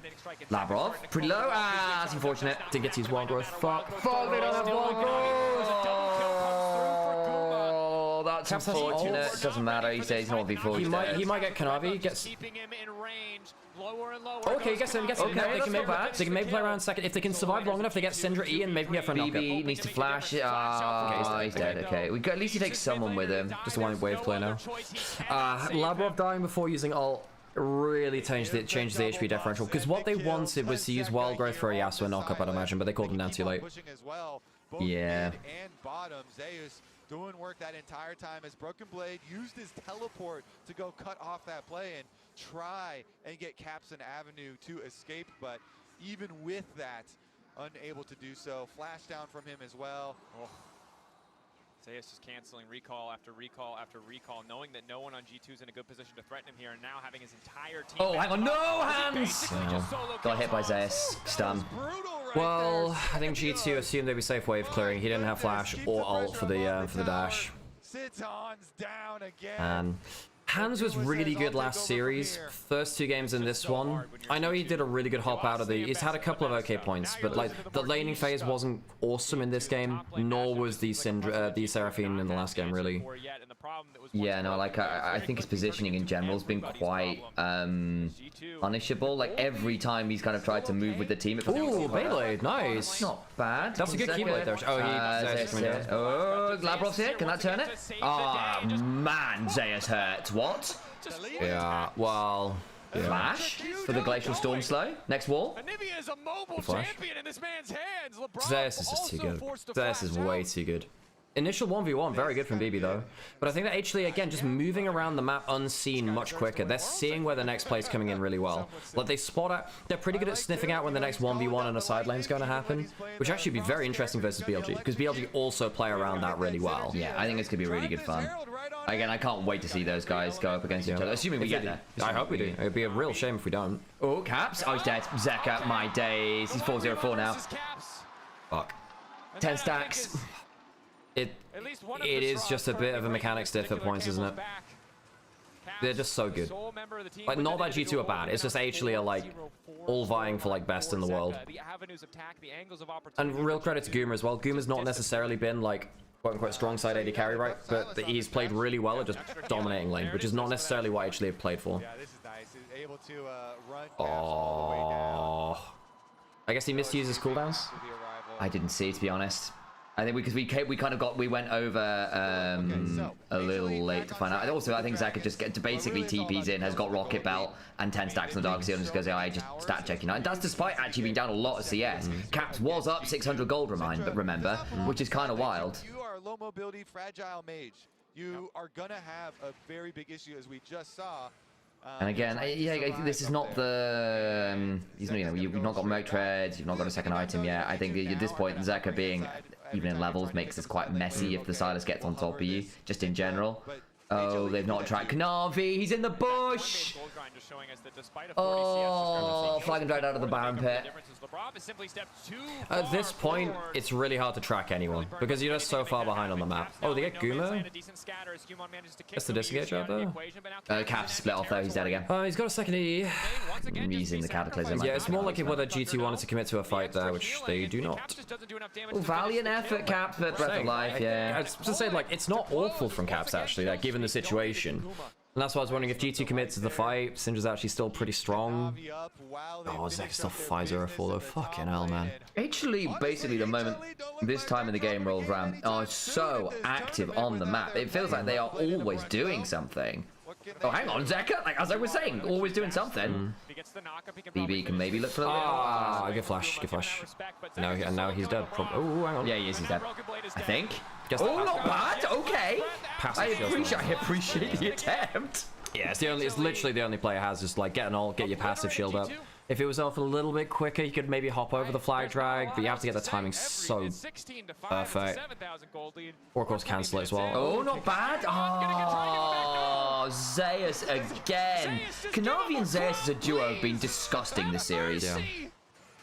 Labrov, pretty low. Ah, that's unfortunate. Didn't get to use wild growth. Fuck, they don't have wild growth. Oh, that's unfortunate. It doesn't matter. He says he's not before. He might get Kanavi. Okay, gets him. Okay, they can maybe play around second. If they can survive long enough, they get Syndra E and maybe get for a knockup. BB needs to flash. Ah, he's dead. Okay, at least he takes someone with him. Just a one wave play now. Labrov dying before using ult really changed the HP differential, because what they wanted was to use wild growth for a Yasuo knockup, I'd imagine, but they called him down too late. Yeah. Doing work that entire time as Broken Blade used his teleport to go cut off that play and try and get Caps an avenue to escape, but even with that, unable to do so. Flash down from him as well. Zeus just canceling recall after recall after recall, knowing that no one on G2 is in a good position to threaten him here, and now having his entire team. Oh, hang on, no hands! Got hit by Zeus. Stun. Well, I think G2 assumed they'd be safe wave clearing. He didn't have flash or ult for the dash. Siton's down again. And Hans was really good last series. First two games in this one, I know he did a really good hop out of the. He's had a couple of okay points, but like the laning phase wasn't awesome in this game, nor was the Seraphine in the last game really. Yeah, no, like I think his positioning in general has been quite punishable. Like every time he's kind of tried to move with the team. Ooh, Beyblade, nice. Not bad. That's a good Keyblade there. Oh, Labrov's here. Can that turn it? Ah, man, Zeus hurt. What? Yeah, well... Yeah. Flash for the Glacial Storm Slow. Next wall. Flash. Zeus is just too good. Zeus is way too good. Initial 1v1, very good from BB though. But I think that HLE, again, just moving around the map unseen much quicker. They're seeing where the next play's coming in really well. Like they spot out, they're pretty good at sniffing out when the next 1v1 in a side lane's going to happen, which actually would be very interesting versus BLG, because BLG also play around that really well. Yeah, I think it's going to be really good fun. Again, I can't wait to see those guys go up against each other, assuming we get there. I hope we do. It'd be a real shame if we don't. Oh, Caps. Oh, he's dead. Zeka, my days. He's 4-0-4 now. Fuck. 10 stacks. It is just a bit of a mechanics diff at points, isn't it? They're just so good. Like, not that G2 are bad, it's just HLE are like all vying for like best in the world. And real credit to Goomer as well. Goomer's not necessarily been like quote-unquote strong side AD carry, right? But he's played really well at just dominating lane, which is not necessarily what HLE have played for. Oh. I guess he misused his cooldowns? I didn't see, to be honest. I think because we went over a little late to find out. And also, I think Zeka just basically TPs in, has got Rocket Belt and 10 stacks on the Dark Seal, and just goes, I just stat checking. And that's despite actually being down a lot of CS. Caps was up 600 gold, remember, which is kind of wild. You are a low mobility, fragile mage. You are gonna have a very big issue, as we just saw. And again, yeah, this is not the. You've not got Merc Treads, you've not got a second item yet. I think at this point, Zeka being even in levels makes this quite messy if the Silas gets on top of you, just in general. Oh, they've not tracked Kanavi, he's in the bush! Oh, flag and dragged out of the Baron pit. At this point, it's really hard to track anyone, because you're just so far behind on the map. Oh, they get Guma? That's the disengage out there? Caps split off though, he's dead again. He's got a second E. He's in the Cataclysm. Yeah, it's more like if whether G2 wanted to commit to a fight there, which they do not. Oh, valiant effort, Caps, for Breath of Life, yeah. I was just saying, like, it's not awful from Caps, actually, like, given the situation. And that's why I was wondering if G2 commits to the fight. Syndra's actually still pretty strong. Oh, Zek's still 5-0-4 though. Fucking hell, man. HLE, basically, the moment this time in the game rolls around, are so active on the map. It feels like they are always doing something. Oh, hang on, Zeka, like, as I was saying, always doing something. BB can maybe look for the good flash, good flash. Now he's dead. Oh, hang on. Yeah, he is, he's dead. I think. Oh, not bad. Okay. I Passive appreciate the attempt. Yeah, it's literally the only play it has, just like get your passive shield up. If it was off a little bit quicker, you could maybe hop over the flag drag, but you have to get the timing so perfect. Or of course cancel it as well. Oh, not bad. Oh, Zeus again. Kanavi and Zeus as a duo have been disgusting this series.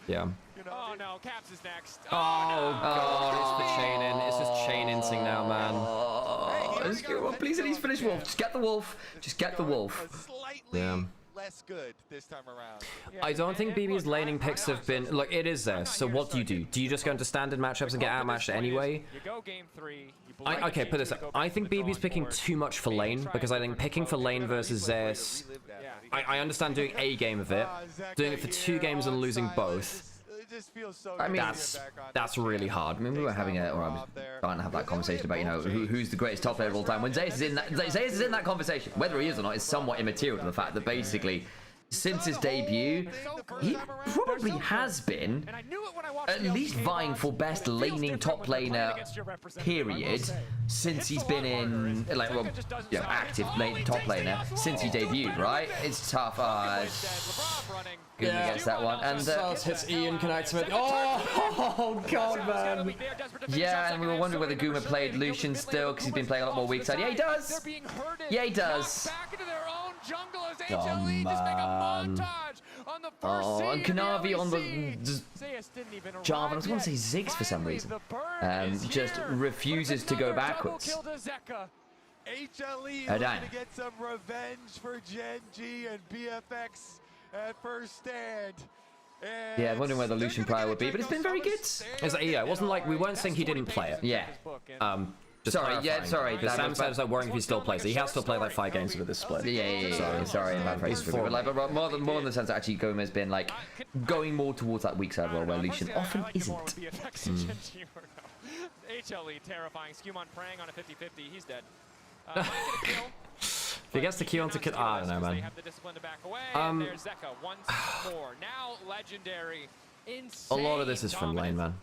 Yeah. Oh no, Caps is next. Oh god, it's the chain in. It's just chain insing now, man. Oh, please at least finish Wolf. Just get the Wolf. Just get the Wolf. Yeah. Less good this time around. I don't think BB's laning picks have been... Look, it is there. So what do? Do you just go into standard matchups and get outmatched anyway? You go game 3. Okay, put this up. I think BB's picking too much for lane, because I think picking for lane versus Zeus... I understand doing a game of it. Doing it for 2 games and losing both. I mean, that's really hard. I mean, we were having I was trying to have that conversation about, you know, who's the greatest top player of all time. When Zeus is in that conversation, whether he is or not is somewhat immaterial to the fact that basically, since his debut, he probably has been at least vying for best laning top laner, period, since he's been in, like, well, you know, active lane top laner since he debuted, right? It's tough. Good against that one. And hits Ian, connects with. Oh god, man. Yeah, and we were wondering whether Guma played Lucian still, because he's been playing a lot more weak side. Yeah, he does. Yeah, he does. Oh, man. Oh, and Kanavi on the Java, I was going to say Ziggs for some reason, just refuses to go backwards. HLE is going to get some revenge for GENG and BFX at first stand. And yeah, I'm wondering where the Lucian prior would be, but it's been very good. Yeah, it wasn't like we weren't saying he didn't play it. Yeah. Sorry. Because Sam said it's like worrying if he still plays it. He has still played like 5 games with this split. Yeah. Sorry, I'm bad phrase. But like, more than the sense that actually Goma has been like going more towards that weak side role where Lucian often isn't. HLE terrifying. Skewmon praying on a 50-50. He's dead. If he gets the Q onto I don't know, man. There's Zeka once more. Now legendary. A lot of this is from lane, man.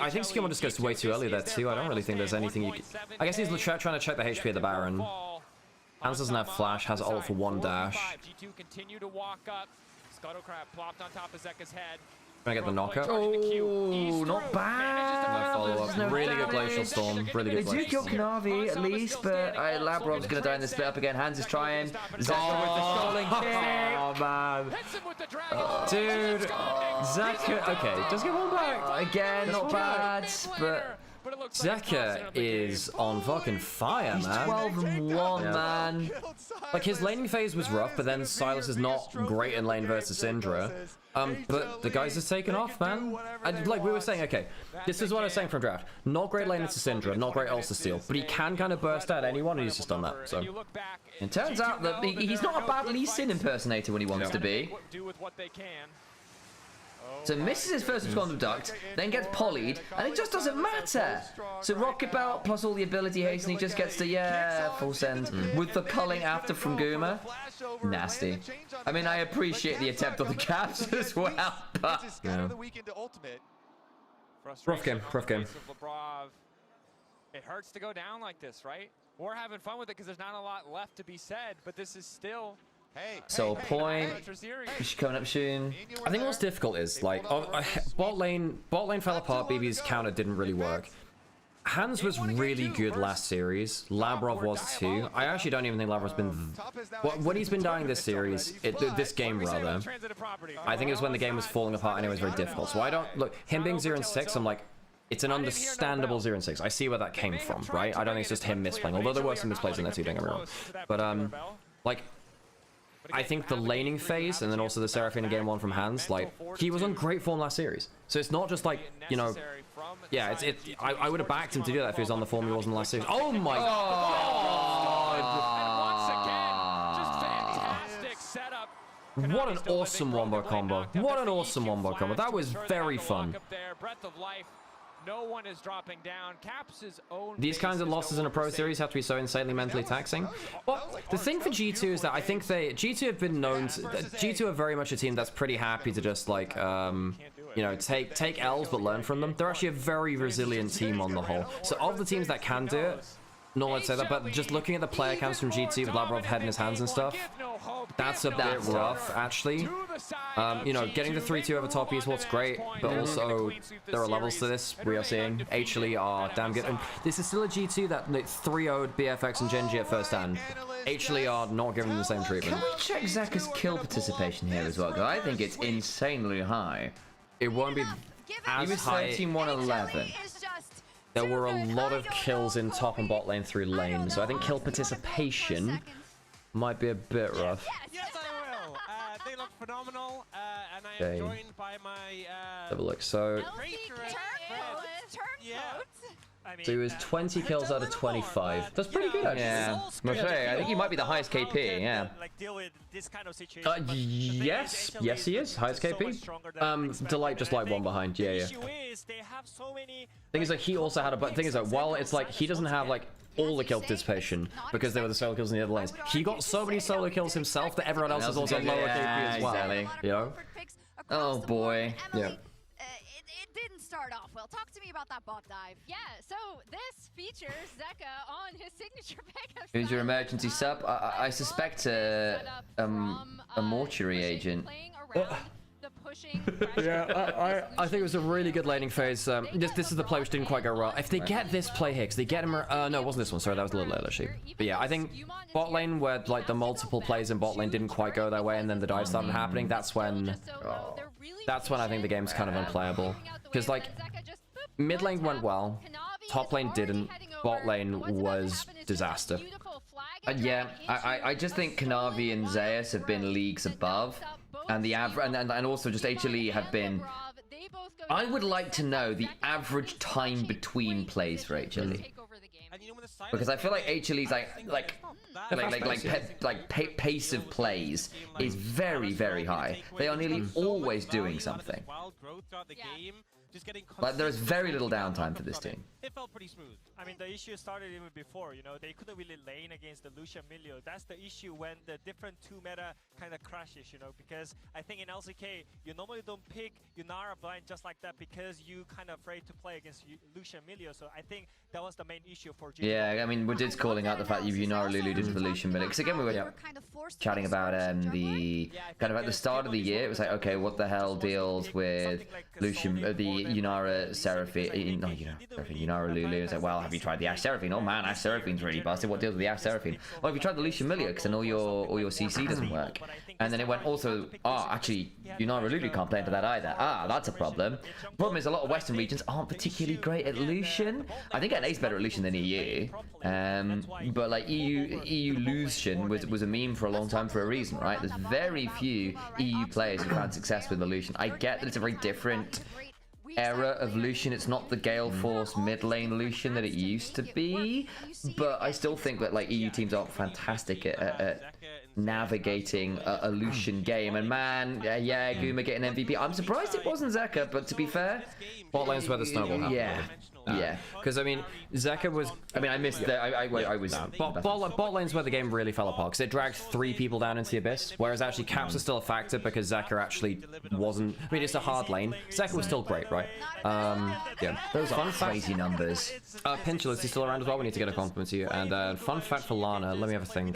I think Skewmon just goes way too early there too. I don't really think there's anything you can... I guess he's trying to check the HP of the Baron. Hans doesn't have flash, has ult for 1 dash. G2 continue to walk up. Scuttlecrab plopped on top of Zeka's head. Trying to get the knockup. Oh, not bad. No follow-up. Really good Glacial Storm. Really good They do kill Kanavi at least, but Labrov's going to die in the split up again. Hans is trying. Zeka with the stalling kick. Oh, man. Dude. Zeka. Okay, just get one back. Again, not bad, but... Zeka is on fucking fire, man. He's 12-1, man. Like, his laning phase was rough, but then Silas is not great in lane versus Syndra. But the guys has taken off, man. And like we were saying, okay, this is what I was saying from draft. Not great lane to Syndra, not great ult to steal, but he can kind of burst out anyone, and he's just done that. So it turns out that he's not a bad Lee Sin impersonator when he wants to be. So misses his first responsive duct, then gets polyed, and it just doesn't matter. So Rocket Belt plus all the ability haste, and he just gets to, full send. With the culling after from Guma. Nasty. I mean, I appreciate the attempt on the caps as well, but... Yeah. Rough game. It hurts to go down like this, right? We're having fun with it because there's not a lot left to be said, but this is still... Point. She's coming up soon. I think what's difficult is like bot lane fell apart. BB's counter didn't really work. Hans was really good last series. Labrov was too. I actually don't even think Labrov's been when he's been dying this series. This game rather. I think it was when the game was falling apart and it was very difficult. So I don't look him being 0-6. I'm like, it's an understandable 0-6. I see where that came from, right? I don't think it's just him misplaying. Although there were some misplays in there too. Don't get me wrong. But like. I think the laning phase and then also the Seraphine in game 1 from Hans, like he was on great form last series. So it's not just like, you know, yeah, I would have backed him to do that if he was on the form he was in the last series. Oh my god! What an awesome wombo combo. What an awesome wombo combo. That was very fun. No one is dropping down. Caps' own These kinds of losses in a pro series have to be so insanely mentally taxing. Well, the thing for G2 is that I think G2 have been known to, G2 are very much a team that's pretty happy to just like you know, take L's but learn from them. They're actually a very resilient team on the whole. So of the teams that can do it, no one would say that, but just looking at the player counts from GT with Lavrov head in his hands and stuff, that's a bit rough, actually. You know, getting the 3-2 over top Esports, great, but also there are levels to this. We are seeing HLE are damn good. And this is still a G2 that 3-0'd BFX and GENG at first hand. HLE are not given the same treatment. Can we check Zeka's kill participation here as well? Because I think it's insanely high. It won't be as high. He was 13-1-11. There were a lot of kills in top and bot lane through lane, so I think kill participation might be a bit rough. Yes, I will. They look phenomenal, and I Okay. am joined by my Have a look. So So he was 20 kills out of 25. That's pretty good, actually. Yeah, I think he might be the highest KP, yeah. Yes, he is. Highest KP. Delight just like one behind, yeah. Thing is, like, he also had a, but thing is, like, while it's like, he doesn't have, like, all the kill participation, because there were the solo kills in the other lanes, he got so many solo kills himself that everyone else is also lower KP as well. Exactly. You know? Oh boy. Yeah. Didn't start off well. Talk to me about that bot dive. Yeah, so this features Zeka on his signature pick. Who's your emergency sub? I suspect a mortuary agent. Yeah, I think it was a really good laning phase. This is the play which didn't quite go well. If they get this play here, 'cause they get him. No, it wasn't this one. Sorry, that was a little late actually. But yeah, I think bot lane where like the multiple plays in bot lane didn't quite go their way, and then the dive started happening. That's when I think the game's kind of unplayable. Because like mid lane went well, top lane didn't, bot lane was disaster. Yeah, I just think Kanavi and Zeus have been leagues above. And the and also just HLE have been. I would like to know the average time between plays for HLE, because I feel like HLE's pace of plays is very, very high. They are nearly always doing something. Like there is very little downtime for this team. It felt pretty smooth. I mean, the issue started even before, you know, they couldn't really lane against the Lucian Milio. That's the issue when the different two meta kind of crashes, you know, because I think in LCK, you normally don't pick Nymaera blind just like that because you kind of afraid to play against Lucian Milio. So I think that was the main issue for GG. Yeah, I mean, we're just calling out the fact you've Nymaera Lulu into the Lucian Milio. Because again, we were chatting about the kind of at the start of the year, it was like, okay, what the hell deals with Lucian, the Nymaera Seraphine, no, Nymaera Lulu. It's like, well, have you tried the Ash Seraphine? Oh man, Ash Seraphine's really busted. What deals with the Ash Seraphine? Well, have you tried the Lucian Milio? Because then all your CC doesn't work. And then it went also, actually, Nymaera Lulu can't play into that either. That's a problem. The problem is a lot of Western regions aren't particularly great at Lucian. I think NA's better at Lucian than EU. But like EU Lucian was a meme for a long time for a reason, right? There's very few EU players who found success with the Lucian. I get that it's a very different era of Lucian. It's not the Gale Force mid lane Lucian that it used to be, but I still think that like EU teams aren't fantastic at navigating a Lucian game. And man, yeah, Guma getting MVP. I'm surprised it wasn't Zeka, but to be fair, bot lane's where the snowball happened. Yeah. Because I mean, Zeka was. I mean, I missed that. I was. Bot lane's where the game really fell apart because it dragged 3 people down into the abyss. Whereas actually, caps are still a factor because Zeka actually wasn't. I mean, it's a hard lane. Zeka was still great, right? Yeah. Those are crazy numbers. Pinchulus is still around as well. We need to get a compliment to you. And fun fact for Lana. Let me have a think.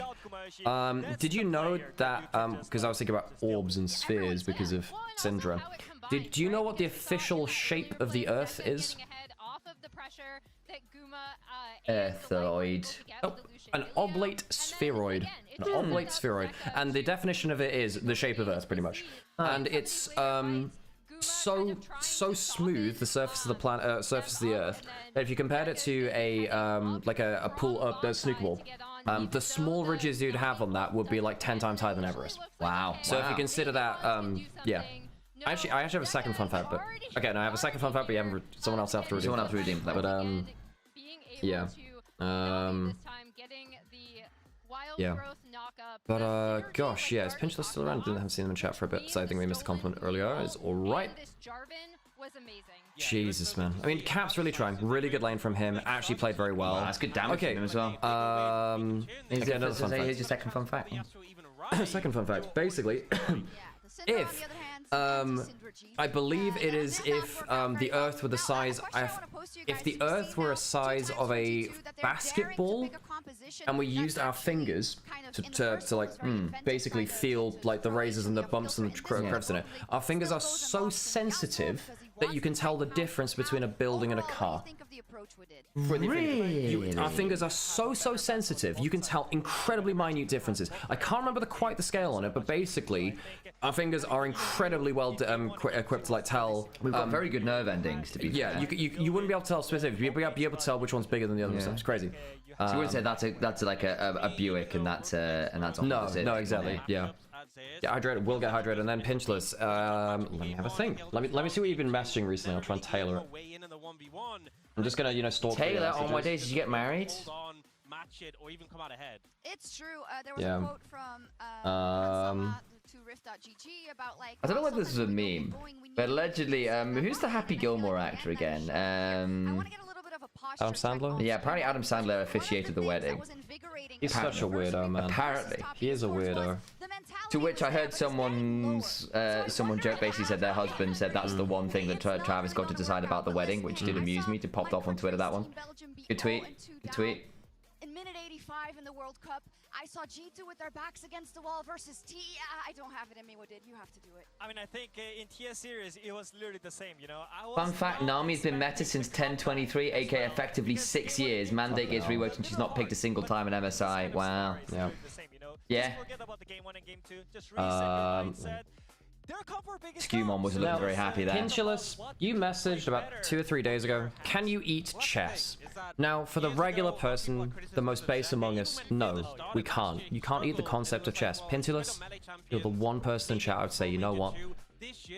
Did you know that? Because I was thinking about orbs and spheres because of Syndra. Do you know what the official shape of the Earth is? Earthoid. Oh, an oblate spheroid. An oblate spheroid. And the definition of it is the shape of Earth, pretty much. And it's so smooth, the surface of the planet, surface of the Earth, that if you compared it to a pool up the snooker ball, the small ridges you'd have on that would be like 10 times higher than Everest. Wow. So if you consider that, yeah. I actually have a second fun fact, but okay, no, I have a second fun fact, but you haven't. Someone else have to redeem. Someone else to redeem that. But yeah. Yeah. But gosh, yeah, is Pinchulus still around? Didn't have seen them in chat for a bit, so I think we missed a compliment earlier. It's all right. Jesus, man. I mean, Cap's really trying. Really good lane from him. Actually played very well. Wow, that's good damage from him as well. Okay, another fun fact. Here's your second fun fact. Second fun fact. Basically, if I believe it is if the Earth were the size. If the Earth were a size of a basketball, and we used our fingers to like basically feel like the raises and the bumps and the crevices in it. Our fingers are so sensitive that you can tell the difference between a building and a car. Really? Our fingers are so sensitive. You can tell incredibly minute differences. I can't remember quite the scale on it, but basically, our fingers are incredibly well equipped to like tell. We've got very good nerve endings, to be fair. You wouldn't be able to tell specifically. You'd be able to tell which one's bigger than the other. It's crazy. So you wouldn't say that's like a Buick and that's opposite. No, exactly. Yeah. Get hydrated. We'll get hydrated, and then pinchless. Let me have a think. Let me see what you've been messaging recently. I'll try and tailor it. I'm just gonna, stalk. Taylor, on what days did you get married? Match it, or even come out ahead. It's true. There was a quote from to riff.gg about like. I don't know whether this is a meme, but allegedly, who's the Happy Gilmore actor again? Adam Sandler? Yeah, apparently Adam Sandler officiated the wedding. He's such a weirdo, man. Apparently. He is a weirdo. To which I heard someone joke, basically said their husband said that's the one thing that Travis got to decide about the wedding, which did amuse me. It popped off on Twitter, that one. Good tweet. Good tweet. In minute 85 in the World Cup, I saw G2 with their backs against the wall versus T. I don't have it in me. What did you have to do it? I mean, I think in TS series it was literally the same. You know. Fun fact: Nami's been meta since 1023, aka effectively 6 years. Mandate gets reworked and she's not picked a single time in MSI. Wow. Yeah. Yeah. Skewmon wasn't looking very happy there. Pinchless, you messaged about 2 or 3 days ago. Can you eat chess? Now, for the regular person, the most base among us, no, we can't. You can't eat the concept of chess. Pinchless, you're the one person in chat I would say, you know what?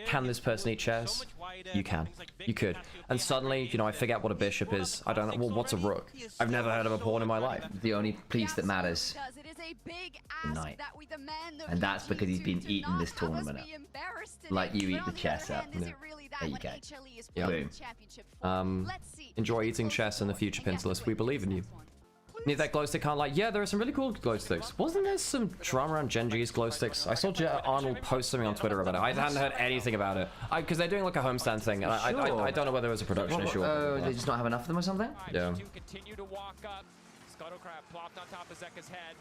Can this person eat chess? You can. You could. And suddenly, I forget what a bishop is. I don't know. Well, what's a rook? I've never heard of a pawn in my life. The only piece that matters. The knight. And that's because he's been eating this tournament up. Like you eat the chess up. Yeah. There you go. Yeah. Boom. Enjoy eating chess in the future, Pinchless. We believe in you. Need that glow stick, can't lie. Yeah, there are some really cool glow sticks. Wasn't there some drama around GENG's glow sticks? I saw Arnold post something on Twitter about it. I hadn't heard anything about it. Because they're doing like a homestand thing, and I don't know whether it was a production issue. Oh, they just not have enough of them or something? Yeah. Continue to walk up. Scuttlecrab plopped on top of Zeka's head.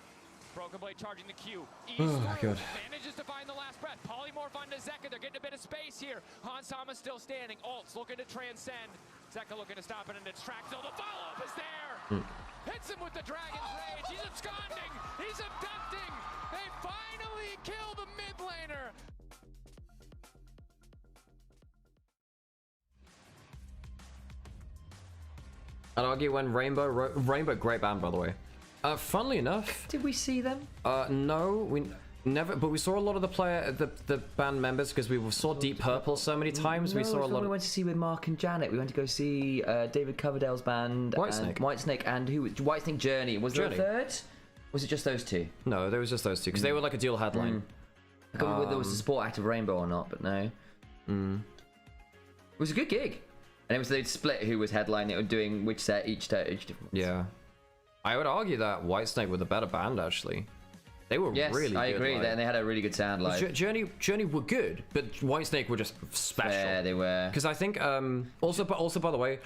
Broken Blade charging the Q. Oh my god. Manages to find the last breath. Polymorph onto Zeka. They're getting a bit of space here. Hansama's still standing. Alt's looking to transcend. Zeka looking to stop it and it's tracked. So the follow-up is there. Hits him with the Dragon's Rage. He's absconding. He's abducting. They finally kill the mid laner. I'd argue when Rainbow, great band by the way. Funnily enough, did we see them? No, we never. But we saw a lot of the band members because we saw Deep Purple so many times. We saw a lot. We went to see with Mark and Janet. We went to go see David Coverdale's band, Whitesnake, and Whitesnake Journey. Was there a third? Was it just those two? No, there was just those two because they were like a dual headline. I can't remember whether there was a support act of Rainbow or not, but no. It was a good gig, and it was they'd split who was headlining or doing which set each different. Yeah. I would argue that Whitesnake were the better band, actually. They were really good. I agree. And they had a really good sound live. Journey were good, but Whitesnake were just special. Yeah, they were. Because I think, also by the way,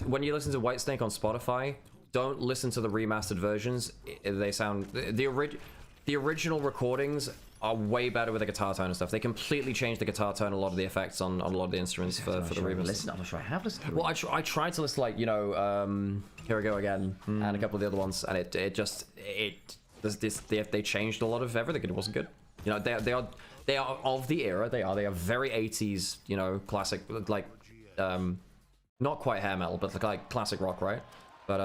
when you listen to Whitesnake on Spotify, don't listen to the remastered versions. They sound... The original recordings are way better with the guitar tone and stuff. They completely changed the guitar tone, a lot of the effects on a lot of the instruments for the remix. I'm not sure I have listened to it. Well, I tried to listen, like, Here We Go Again, and a couple of the other ones, and they changed a lot of everything. It wasn't good. They are of the era. They are very 80s, classic, like, not quite hair metal, but like classic rock, right? But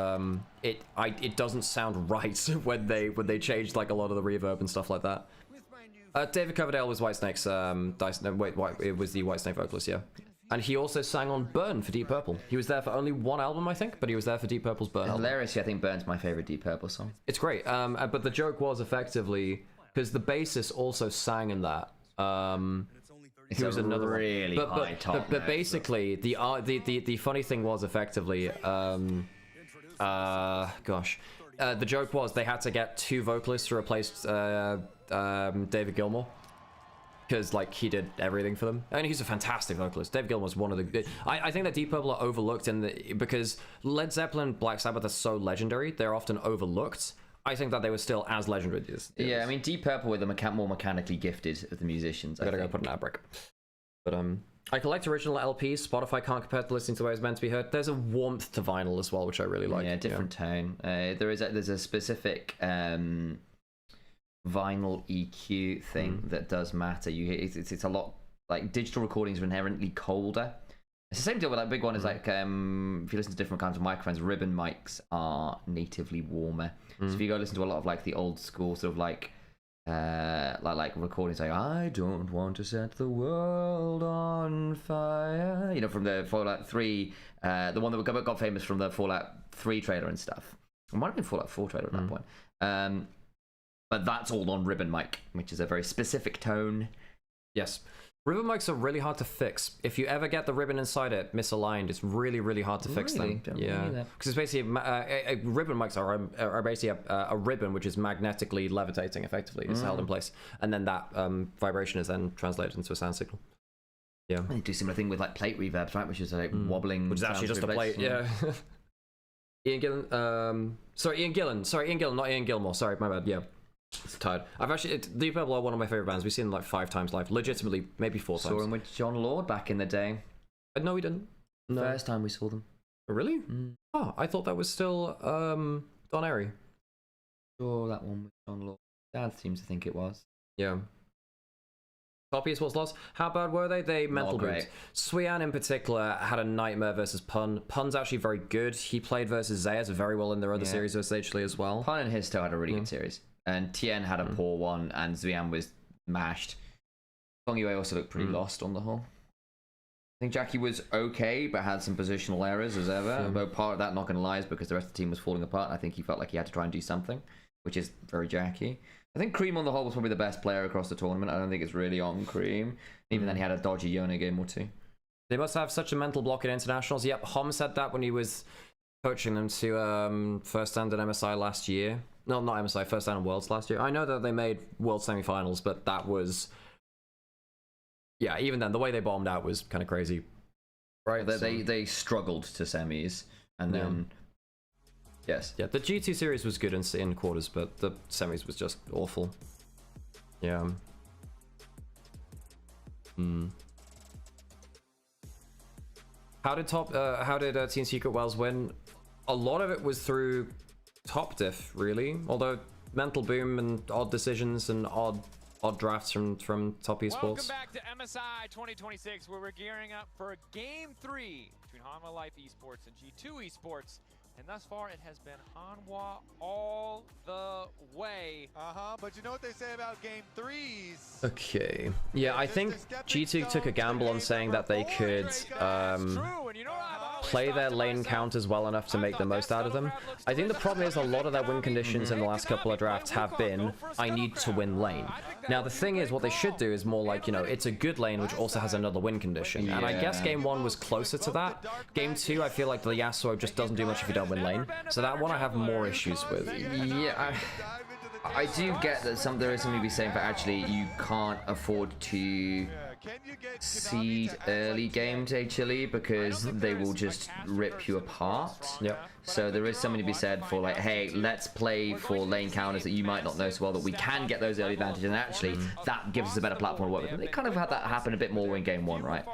it doesn't sound right when they changed like a lot of the reverb and stuff like that. David Coverdale was Whitesnake's it was the Whitesnake vocalist, yeah. And he also sang on Burn for Deep Purple. He was there for only one album, I think, but he was there for Deep Purple's Burn album. Hilariously, I think Burn's my favorite Deep Purple song. It's great. But the joke was effectively because the bassist also sang in that. He was another really high top. But basically, the funny thing was effectively, the joke was they had to get two vocalists to replace David Gilmour. because like he did everything for them. And he's a fantastic vocalist. Dave Gilmour was one of the. I think that Deep Purple are overlooked because Led Zeppelin, Black Sabbath are so legendary. They're often overlooked. I think that they were still as legendary as. Yeah, I mean Deep Purple were the more mechanically gifted of the musicians. I gotta go put an ad break. But I collect original LPs. Spotify can't compare to listening to the way it's meant to be heard. There's a warmth to vinyl as well, which I really like. Yeah, different tone. There's a specific vinyl EQ thing that does matter. It's a lot like digital recordings are inherently colder. It's the same deal with that big one. Is like if you listen to different kinds of microphones, ribbon mics are natively warmer. So if you go listen to a lot of like the old school sort of like recordings like I don't want to set the world on fire, you know, from the Fallout 3, the one that got famous from the Fallout 3 trailer and stuff. It might have been Fallout 4 trailer at that point. But that's all on ribbon mic, which is a very specific tone. Yes. Ribbon mics are really hard to fix. If you ever get the ribbon inside it misaligned, it's really, really hard to fix them. Yeah, because it's basically ribbon mics are basically a ribbon which is magnetically levitating. Effectively, it's held in place, and then that vibration is then translated into a sound signal. Yeah, and they do a similar thing with like plate reverbs, right? Which is like wobbling, which is actually just a plate. Yeah. Ian Gillan, Ian Gillan, not Ian Gilmour. Sorry, my bad. Yeah. It's tired. I've actually Deep Purple are one of my favorite bands. We've seen them like 5 times live, legitimately, maybe 4 times. Saw them with John Lord back in the day. No, we didn't. No. First time we saw them. Really? Oh, I thought that was still Don Airy. Sure, that one with John Lord. Dad seems to think it was. Yeah. Top Esports loss. How bad were they? They mental boomed. Swian in particular had a nightmare versus Pun. Pun's actually very good. He played versus Zayas very well in their other series versus HLE as well. Pun and his still had a really good series. And Tien had a poor one, and Zuyan was mashed. Feng Yue also looked pretty lost on the whole. I think Jackie was okay, but had some positional errors as ever. But part of that, not going to lie, is because the rest of the team was falling apart. I think he felt like he had to try and do something, which is very Jackie. I think Cream on the whole was probably the best player across the tournament. I don't think it's really on Cream. Even then, he had a dodgy Yone game or two. They must have such a mental block in internationals. Yep, Hom said that when he was coaching them to first stand at MSI last year. No, not MSI, first down in Worlds last year. I know that they made World semifinals, but that was... Yeah, even then, the way they bombed out was kind of crazy. Right, they struggled to semis, and then... Yes. Yeah, the G2 series was good in quarters, but the semis was just awful. Yeah. How did Team Secret Wells win? A lot of it was through top diff, really. Although mental boom and odd decisions and odd drafts from Top Esports. Welcome back to MSI 2026, where we're gearing up for Game 3 between Hanwha Life Esports and G2 Esports. And thus far, it has been Hanwha all the way. But you know what they say about Game 3s? Okay. Yeah, I think G2 took a gamble on saying that they could play their lane counters well enough to make the most out of them. I think the problem is a lot of their win conditions in the last couple of drafts have been, I need to win lane. Now, the thing is, what they should do is more like, you know, it's a good lane which also has another win condition. And I guess Game 1 was closer to that. Game 2, I feel like the Yasuo just doesn't do much if you don't win lane. So that one I have more issues with. Yeah, I do get that there is something to be saying, but actually you can't afford to seed early game to HLE because they will just rip you apart. Yep. So there is something to be said for like, hey, let's play for lane counters that you might not know so well, that we can get those early advantages, and actually that gives us a better platform to work with. And they kind of had that happen a bit more in Game 1, right?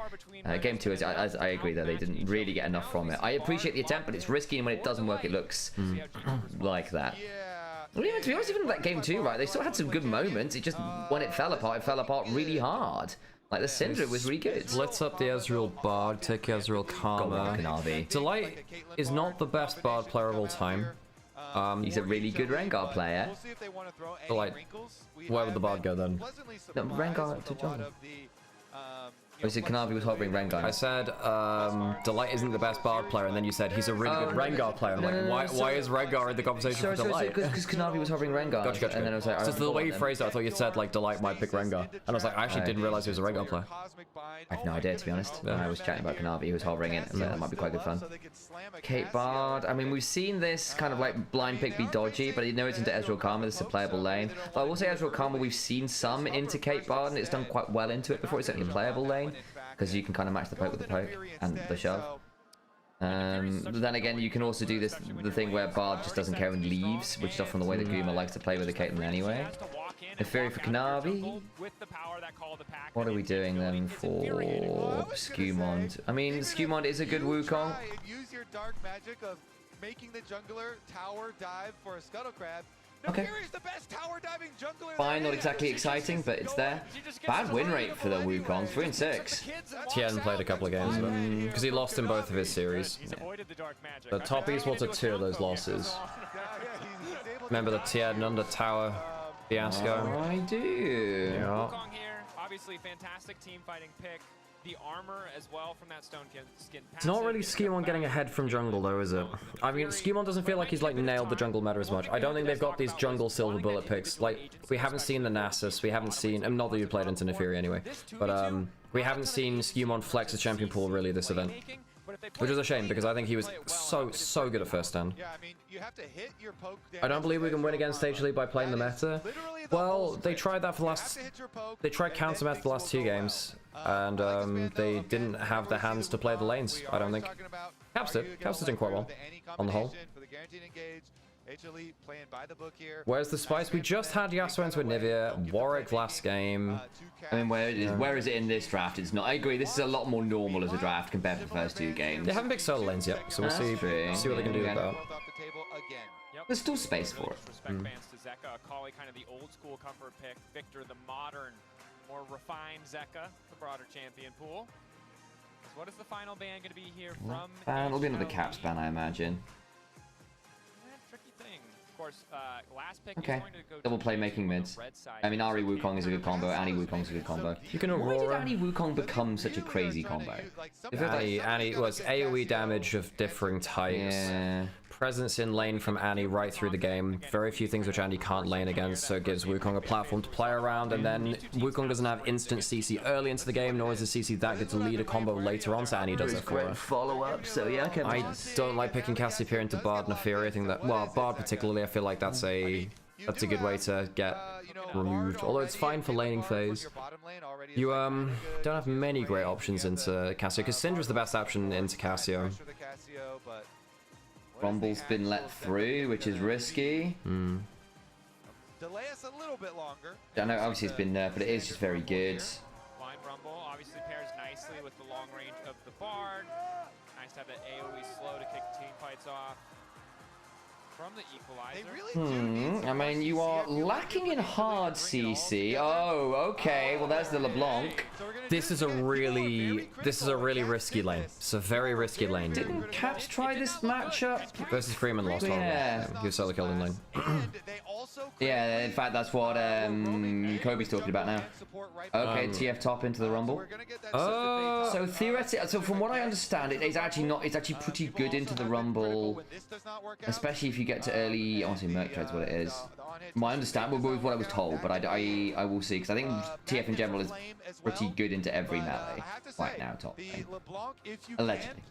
Game 2, as I agree that they didn't really get enough from it. I appreciate the attempt, but it's risky, and when it doesn't work, it looks like that. Well, yeah, to be honest, even that Game 2, right, they still had some good moments. It just, when it fell apart really hard. Like, the Syndra was really good. Let's up the Ezreal Bard, take Ezreal Karma. Delight is not the best Bard player of all time. He's a really good Rengar player. Delight, where would the Bard go then? No, Rengar to John. You said Kanavi was hovering Rengar. I said Delight isn't the best Bard player, and then you said he's a really good Rengar player. I'm like, why is Rengar in the conversation for Delight? Because Kanavi was hovering Rengar. Gotcha. And then I was like, so the way you phrased it, I thought you said like Delight might pick Rengar, and I was like, I actually didn't realize he was a Rengar player. I have no idea, to be honest. When I was chatting about Kanavi, he was hovering it, so that might be quite good fun. Kate Bard, I mean, we've seen this kind of like blind pick be dodgy, but you know it's into Ezreal Karma, this is a playable lane. But I will say Ezreal Karma, we've seen some into Kate Bard, and it's done quite well into it before. It's certainly a playable lane, because you can kind of match the poke with the poke and the shove. But then again, you can also do this, the thing where Bard just doesn't care and leaves, which is often the way that Guma likes to play with the Caitlyn anyway. Neferi for Kanavi. What are we doing then for Skumond? I mean, Skumond is a good Wukong. Use your dark magic of making the jungler tower dive for a scuttle crab. Okay. The best tower diving jungler. Fine, not exactly exciting, but it's there. Bad win rate for the Wukong, 3-6. Tien played a couple of games because he lost in both of his series. The top esports are 2 of those losses. Remember the Tien under tower fiasco? I do. Yeah. Obviously, fantastic team fighting pick. The armor as well from that stone skin. It's not really Skumon getting ahead from jungle though, is it? I mean, Skumon doesn't feel like he's like nailed the jungle meta as much. I don't think they've got these jungle silver bullet picks. Like, we haven't seen the Nasus, we haven't seen, not that you played into Neferi anyway, but we haven't seen Skumon flex his champion pool really this event. Which is a shame, because I think he was so good at first stand. I don't believe we can win against HLE by playing the meta. Well, they tried that for the last... They tried counter meta the last 2 games, and they didn't have the hands to play the lanes, I don't think. Caps did. Caps did doing quite well, on the whole. HLE playing by the book here. Where's the spice? We just had Yasuo into Nivea, Warwick last game. I mean, where is it in this draft? It's not. I agree. This is a lot more normal as a draft compared to the first 2 games. They haven't picked solo lanes yet, so we'll see what they can do with that. There's still space for it. Respect fans to Zeka, Akali kind of the old school comfort pick, Victor the modern, more refined Zeka, the broader champion pool. So what is the final ban going to be here from? It'll be another caps ban, I imagine. Okay, double play making mids. I mean, Ahri Wukong is a good combo, Annie Wukong's a good combo. You can Aurora. Why did Annie Wukong become such a crazy combo? Annie was AoE damage of differing types. Yeah. Presence in lane from Annie right through the game. Very few things which Annie can't lane against, so it gives Wukong a platform to play around, and then Wukong doesn't have instant CC early into the game, nor is the CC that good to lead a combo later on, so Annie does it for her. Follow-up, so yeah, I don't like picking Cassiopeia into Bard Neferi. I think that, well, Bard particularly, I feel like that's a good way to get removed. Although it's fine for laning phase. You don't have many great options into Cassio, because Syndra's the best option into Cassio. Rumble's been let through, which is risky. Delay us a little bit longer. I know, obviously it's been nerfed, but it is just very good. Blind Rumble obviously pairs nicely with the long range of the Bard. Nice to have that AoE slow to kick team fights off. From the equalizer. I mean, you are lacking in hard CC. Oh, okay. Well, there's the LeBlanc. This is a really risky lane. It's a very risky lane. Didn't Caps try this matchup? Versus Freeman lost horribly. Yeah. He was solo killed in lane. Yeah, in fact, that's what Kobe's talking about now. Okay, TF top into the Rumble. Oh. So theoretically, so from what I understand, it's actually not. It's actually pretty good into the Rumble, especially if you get to early. I want to say Merc Tread's what it is. My understanding was what I was told, but I will see, because I think TF in general is pretty good into every melee right now. Top lane. Allegedly.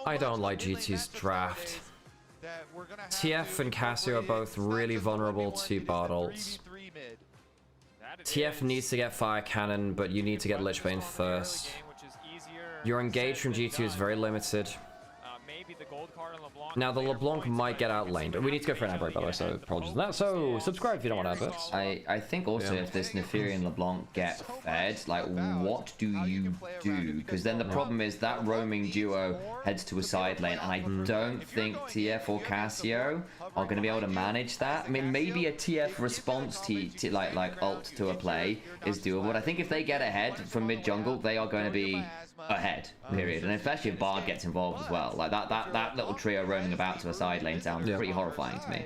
I don't like GT's draft. TF and Cassio are both really vulnerable to Bard ults. TF needs to get Fire Cannon, but you need to get Lich Bane first. Your engage from G2 is very limited. Now, the LeBlanc might get outlaned. We need to go for an ad break, by the way, so apologies for that. So, subscribe if you don't want adverts. I think also if this Neferi and LeBlanc get fed, like, what do you do? Because then the problem is that roaming duo heads to a side lane, and I don't think TF or Cassio are going to be able to manage that. I mean, maybe a TF response like ult to a play is doable, but I think if they get ahead from mid-jungle, they are going to be ahead, period. And especially if Bard gets involved as well. Like that little trio roaming about to a side lane sounds pretty horrifying to me.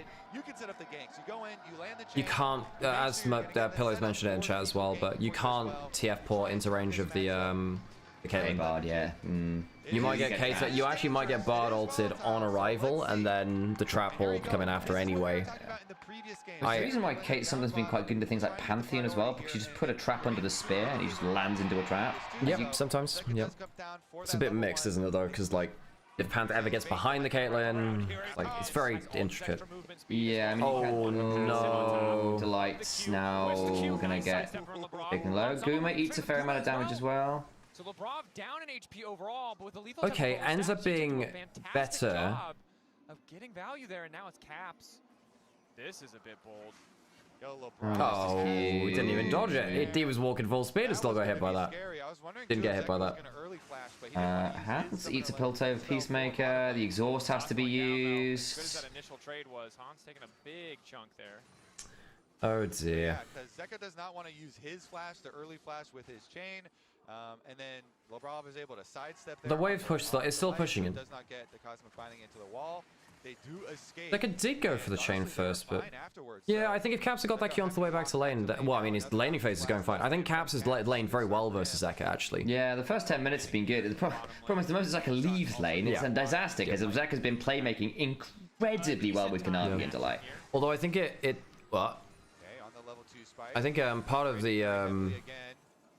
You can't, as Pillows mentioned it in chat as well, but you can't TF port into range of the Caitlyn. Bard, yeah. You might get Caitlyn, you actually might get Bard ulted on arrival, and then the trap will come in after anyway. The reason why Kate sometimes been quite good into things like Pantheon as well, because you just put a trap under the spear and he just lands into a trap. Yep, sometimes. Yep. It's a bit mixed, isn't it, though? Because like, if Panther ever gets behind the Caitlyn, like it's very intricate. Yeah, I mean, oh no! Delight's now gonna get taken low. Guma eats a fair amount of damage as well. So Lebrov down in HP overall, but with the lethal okay, ends up being better. Job of getting value there, and now it's Caps. This is a bit bold. Oh, he didn't even dodge it. He was walking full speed and still got hit by that. Didn't get hit by that. Hans eats a Piltover Peacemaker. The exhaust has to be used. Good as that initial trade was. Hans taking a big chunk there. Oh dear. Yeah, because Zeka does not want to use his flash, the early flash with his chain. And then Lebrov is able to sidestep there. The wave push is still pushing him. Does not get the Cosmic Binding into the wall. They do escape. Zeka did go for the chain first, but yeah, I think if Caps had got that Q onto the way back to lane, well, I mean, his laning phase is going fine. I think Caps has laned very well versus Zeka, actually. Yeah, the first 10 minutes have been good. The problem is the moment Zeka leaves lane, it's a disaster, because Zeka's been playmaking incredibly well with Kanavi and Delight. Although I think what? I think part of the I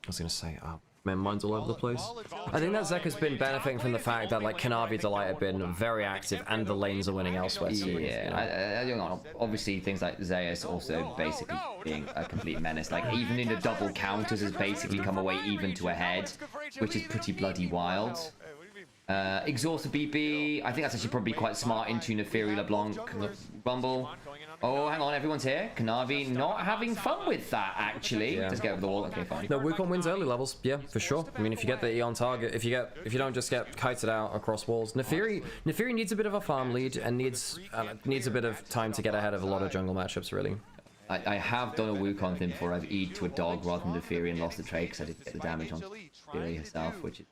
was gonna say, man, mine's all over the place. I think that Zeka's been benefiting from the fact that like Kanavi Delight have been very active and the lanes are winning elsewhere. Too, yeah, obviously things like Zeus also basically being a complete menace. Like even in the double counters has basically come away even to a head, which is pretty bloody wild. Exhaust of BB, I think that's actually probably quite smart into Neferi LeBlanc Rumble. Oh, hang on, everyone's here. Kanavi not having fun with that, actually. Just get over the wall. Okay, fine. No, Wukong wins early levels. Yeah, for sure. I mean, if you get the E on target, if you don't just get kited out across walls, Neferi needs a bit of a farm lead and needs a bit of time to get ahead of a lot of jungle matchups, really. I have done a Wukong thing before. I've E'd to a dog rather than Neferi and lost the trade because I didn't get the damage on Neferi herself, which is...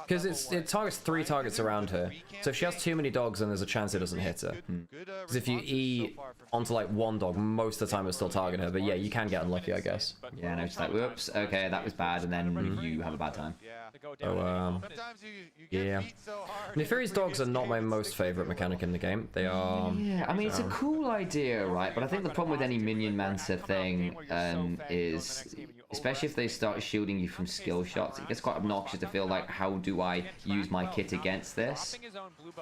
Because it targets 3 targets around her. So if she has too many dogs, then there's a chance it doesn't hit her. Because if you E onto like 1 dog, most of the time it'll still target her. But yeah, you can get unlucky, I guess. Yeah, and I was like, whoops, okay, that was bad, and then you have a bad time. Oh, yeah. Neferi's dogs are not my most favorite mechanic in the game. They are... Yeah, I mean, it's a cool idea, right? But I think the problem with any minion Mancer thing is, especially if they start shielding you from skill shots, it gets quite obnoxious to feel like, how do I use my kit against this?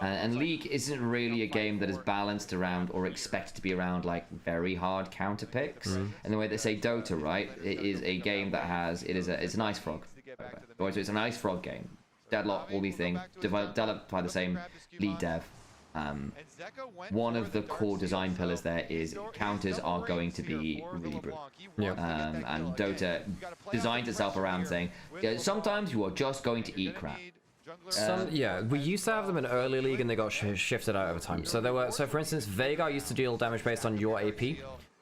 And League isn't really a game that is balanced around or expected to be around like very hard counter picks. And the way they say Dota, right? It is a game that has, it's an Ice Frog. So it's an Ice Frog game. Deadlock, all these things, developed by the same lead dev. One of the core design pillars there is counters are going to be really brutal. And Dota designed itself around saying, sometimes you are just going to eat crap. Yeah, we used to have them in early league and they got shifted out over time. So there were, for instance, Veigar used to deal damage based on your AP.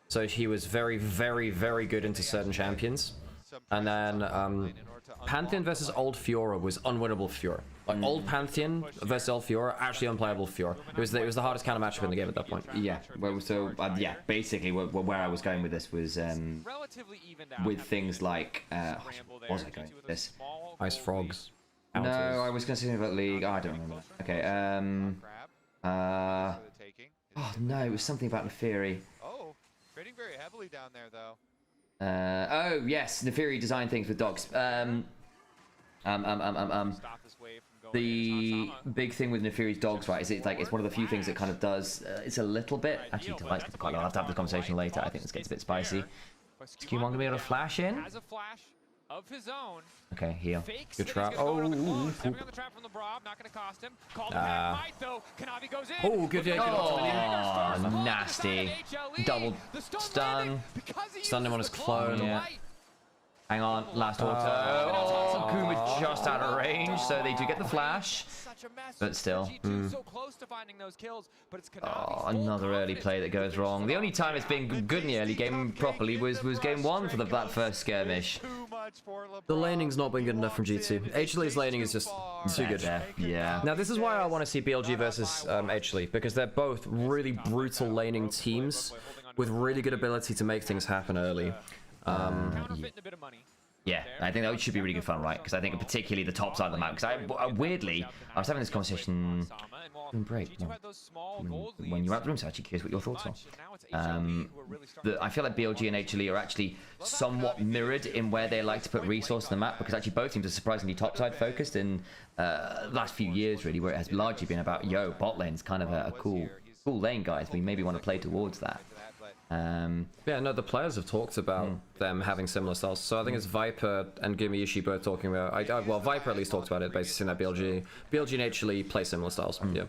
So he was very, very, very good into certain champions. And then Pantheon versus Old Fiora was unwinnable for Fiora. Like old Pantheon versus Old Fiora, actually unplayable for Fiora. It was the hardest kind of matchup in the game at that point. Yeah, well, so yeah, basically where I was going with this was with things like what was I going with this? Ice Frogs. No, I was going to say something about League. Oh, I don't remember. Okay. Oh no, it was something about Neferi. Oh, trading very heavily down there though. Oh yes, Neferi design things with dogs. The big thing with Neferi's dogs, right, is it's one of the few things that kind of does. It's a little bit. Actually, Delight's quite. I'll have to have the conversation later. I think this gets a bit spicy. Is Q1 gonna be able to flash in? Has a flash of his own. Okay, heal. Good trap. Oh, oh, good. Oh, nasty. Double stun. Stunned him on his clone. Yeah. Hang on, last auto. Oh, Kuma just out of range, so they do get the flash. But still. Oh, another early play that goes wrong. The only time it's been good in the early game properly was game 1 for that first skirmish. The laning's not been good enough from G2. HLE's laning is just too good. Yeah. Now this is why I want to see BLG versus HLE, because they're both really brutal laning teams with really good ability to make things happen early. Yeah, I think that should be really good fun, right? Because I think particularly the top side of the map. Because weirdly, I was having this conversation in break when you were out the room, so I'm actually curious what your thoughts are. I feel like BLG and HLE are actually somewhat mirrored in where they like to put resource on the map, because actually both teams are surprisingly top side focused in last few years, really, where it has largely been about, yo, bot lane's kind of a cool lane, guys. We maybe want to play towards that. Yeah, no, the players have talked about them having similar styles. So I think it's Viper and Gumiishi both talking about. Well, Viper at least talked about it, basically saying that BLG and HLE play similar styles. Yeah.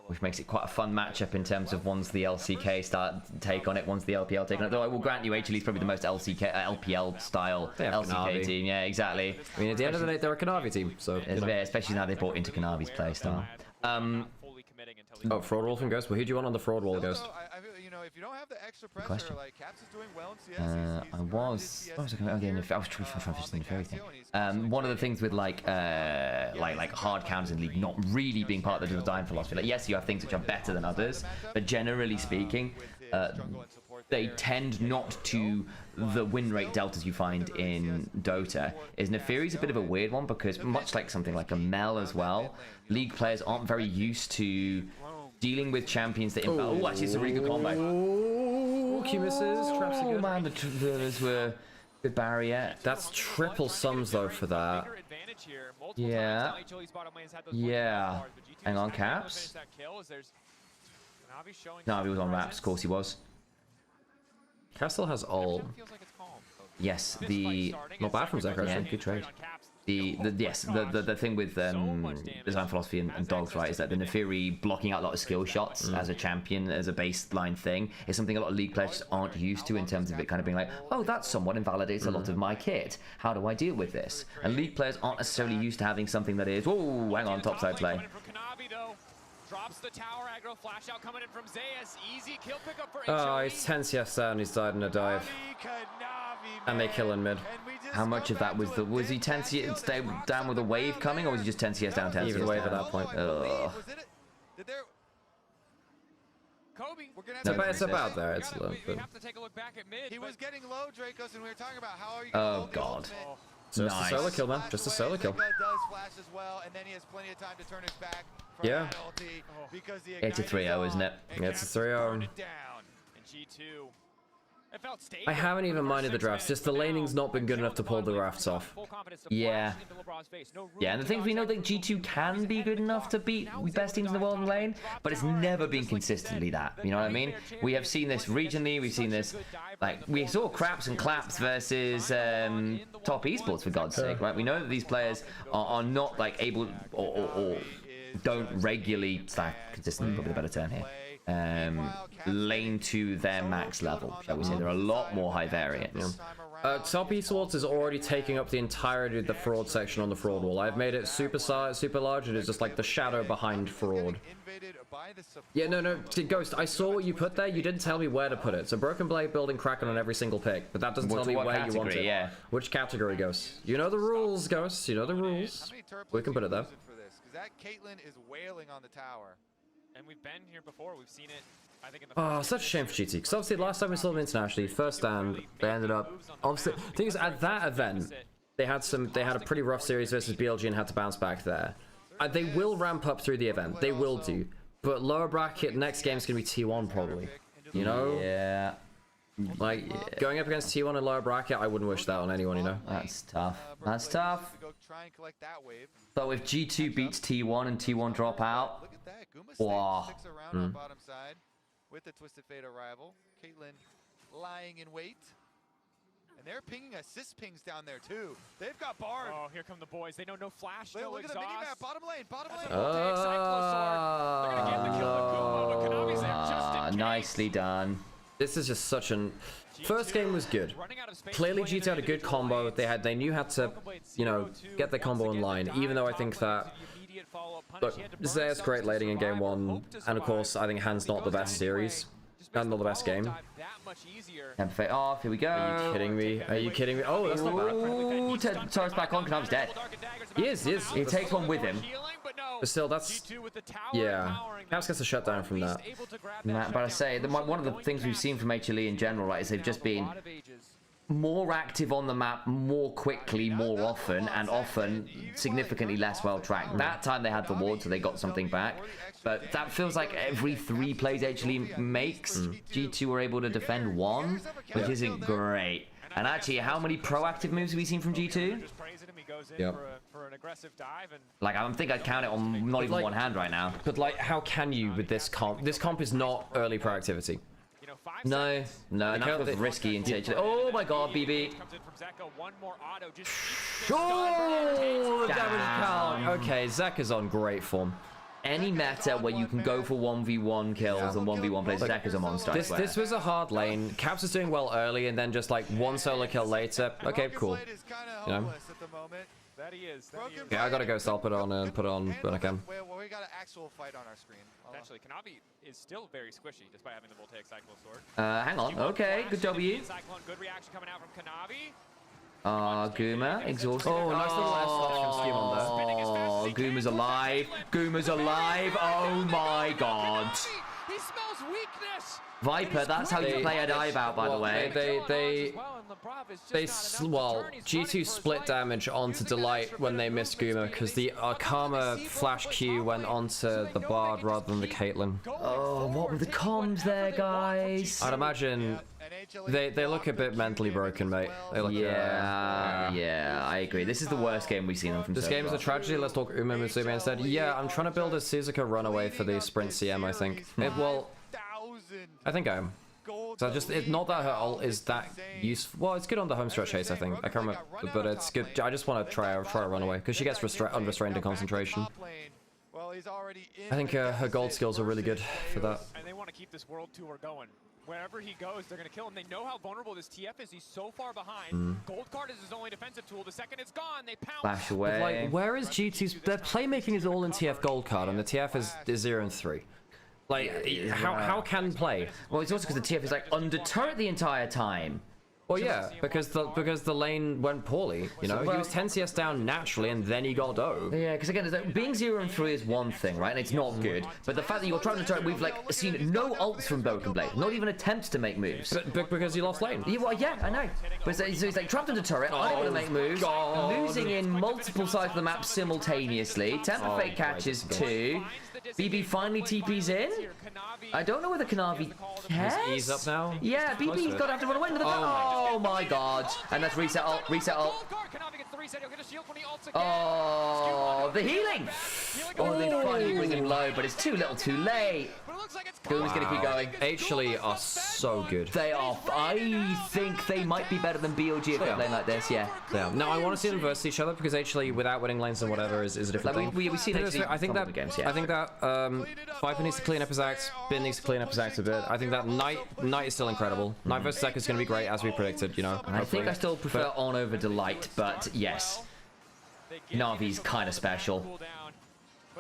Which makes it quite a fun matchup in terms of one's the LCK take on it, one's the LPL take on it. Though I will grant you, HLE is probably the most LPL style LCK team. Yeah, exactly. I mean, at the end of the day, they're a Kanavi team, so especially now they brought into Kanavi's play style. Oh, fraud wall from Ghost. Well, who do you want on the fraud wall, Ghost? If you don't have the extra pressure, like Caps is doing well in CS. I was talking about I was trying to finish the fairy thing. One of the things with like hard counters in League not really being part of the design philosophy. Like, yes, you have things which are better than others, but generally speaking, they tend not to the win rate deltas you find in Dota. Neferi's a bit of a weird one, because much like something like a Mel as well, League players aren't very used to dealing with champions that... Oh, actually, it's a really good combo. Oh, Q misses, traps again. Oh, man, those were good barrier. That's triple sums, though, for that. Yeah. Yeah. Hang on, Caps. Navi was on wraps, of course he was. Castle has ult. Yes, not bad from Zekro, actually. Good trade. The thing with design philosophy and dogs, right, is that the Neferi blocking out a lot of skill shots as a champion, as a baseline thing, is something a lot of League players aren't used to, in terms of it kind of being like, oh, that somewhat invalidates a lot of my kit. How do I deal with this? And League players aren't necessarily used to having something that is, oh, hang on, topside play. Drops the tower aggro, flash out coming in from Zayas. Easy kill pickup for HLE. He's 10 CS down, he's died in a dive. And they kill in mid. How much of that was he 10 CS down with a wave coming, or was he just 10 CS down, 10 CS down? Even wave at that point. It's about there. It's low. But... He was getting low, Dracos, and we were talking about how are you oh, God. So nice. Just a solo kill, man. Just a solo kill. Does flash as well, and then he has plenty of time to turn his back. Yeah. It's a 3-0, isn't it? Yeah, it's a 3-0. And G2. I haven't even minded the drafts, just the laning's not been good enough to pull the rafts off. Yeah. Yeah, and the thing is, we know that G2 can be good enough to beat best teams in the world in lane, but it's never been consistently that, you know what I mean? We have seen this regionally, we've seen this, like, we saw Craps and Claps versus top esports, for God's sake, right? We know that these players are not, like, able, or don't regularly, consistently, probably the better term here, lane to their max level, shall we say. There are a lot more high variants. Top esports is already taking up the entirety of the fraud section on the fraud wall. I've made it super large. It is just like the shadow behind fraud. Yeah, no, Ghost, I saw what you put there. You didn't tell me where to put it. So Broken Blade building Kraken on every single pick, but that doesn't tell me where you want it. Yeah. Which category, Ghost? You know the rules, Ghost. You know the rules. We can put it there. That Caitlyn is wailing on the tower. And we've been here before. We've seen it. I think in the oh, such a shame for GT. Because obviously last time we saw them internationally, first stand, they ended up. Obviously, the thing is, at that event, they had a pretty rough series versus BLG and had to bounce back there. They will ramp up through the event. They will do. But lower bracket next game is gonna be T1 probably. You know? Yeah. Like going up against T1 and lower bracket, I wouldn't wish that on anyone. You know? That's tough. That's tough. So if G2 beats T1 and T1 drop out. Wow. Bottom side with the Twisted Fate arrival. Caitlyn lying in wait. And they're pinging assist pings down there too. They've got Bard. Oh, here come the boys. They know no flash, no look exhaust. At the mini-map. Bottom lane. They're gonna get the kill to Kuma, but Konami's there just in case. Nicely done. This is just such an... First game was good. Clearly G2 had a good combo. They knew how to, you know, get their combo online, even though I think that... Look, Zay's great laning in game 1, and of course, I think Han's not the best series. And not the best game. And fade off, here we go. Are you kidding me? Are you kidding me? Oh, that's not bad. Ooh, turns back on, Kanavi's dead. He is. He takes one with him. But still, that's... Yeah. Caps gets a shutdown from that. But I say, one of the things we've seen from HLE in general, right, is they've just been more active on the map more quickly, more often, and often significantly less well tracked. That time they had the ward, so they got something back. But that feels like every 3 plays HLE makes, G2 were able to defend 1, which isn't great. And actually, how many proactive moves have we seen from G2? Yep. Like, I think I'd count it on not even one hand right now. But like, how can you with this comp? This comp is not early proactivity. No, and that feels risky into HLE. Oh my god, BB. Oh, the damage count. Okay, Zek is on great form. Any meta where you can go for 1v1 kills and 1v1 plays, Zek is a monster. This was a hard lane. Caps is doing well early, and then just like one solo kill later. Okay, cool. You know. Okay, I gotta go. So I'll put it on when I can. Well, we got an actual fight on our screen. Potentially, Kanavi is still very squishy despite having the voltaic cyclo sword. Hang on. Okay, good W. Good reaction coming out from Kanavi. Guma, exhausted. Oh, nice little last slash from Scheme on there. Oh, Guma's alive. Guma's alive. Oh my god. He smells weakness. Viper, that's how you play a dive out, by the way. Well, G2 split damage onto Delight when they missed Guma because the Karma flash Q went onto the Bard rather than the Caitlyn. Oh, what were the comms there, guys? I'd imagine they look a bit mentally broken, mate. They look, yeah, I agree. This is the worst game we've seen them from. This game is a tragedy. Let's talk Uma Musume instead. Yeah, I'm trying to build a Suzuka runaway for the sprint CM, I think. I think I am. So it's not that her ult is that useful. Well, it's good on the home stretch chase, I think. I can't remember, but it's good. I just want to try a runaway because she gets unrestrained in concentration. I think her gold skills are really good for that. And they want to keep this world tour going. Wherever he goes, they're going to kill him. They know how vulnerable this TF is. He's so far behind. Gold card is his only defensive tool. The second it's gone, they pounce. Flash away. But like, where is G2's? Their playmaking is all in TF gold card, and the TF is 0 and 3. Like, how can play? Well, it's also because the TF is like under turret the entire time. Well, yeah, because the lane went poorly. You know, he was 10 CS down naturally, and then he got dove. Yeah, because again, being 0 and 3 is one thing, right? And it's not good. But the fact that you're trying to turret, we've like seen no ults from Broken Blade, not even attempts to make moves. But because he lost lane. Yeah, well, yeah, I know. But so he's like trapped into turret, unable to make moves, losing in multiple sides of the map simultaneously. Temper fake catches too. BB finally TP's in. I don't know whether Kanavi cares. He's up now. Yeah, BB's got to have to run away into the Oh my god. And that's reset ult, reset ult. Oh, the healing. Oh, they finally bring him low, but it's too little too late. Who's gonna keep going? HLE are so good. They are. I think they might be better than BOG if they're playing like this, yeah. No, I want to see them versus each other because HLE without winning lanes and whatever is a different thing. We've seen HLE I think that games, yeah. I think that Viper needs to clean up his act. Bin needs to clean up his act a bit. I think that Knight is still incredible. Knight versus Zek is going to be great as we predicted, you know. I think I still prefer On over Delight, but yes, Navi's kind of special.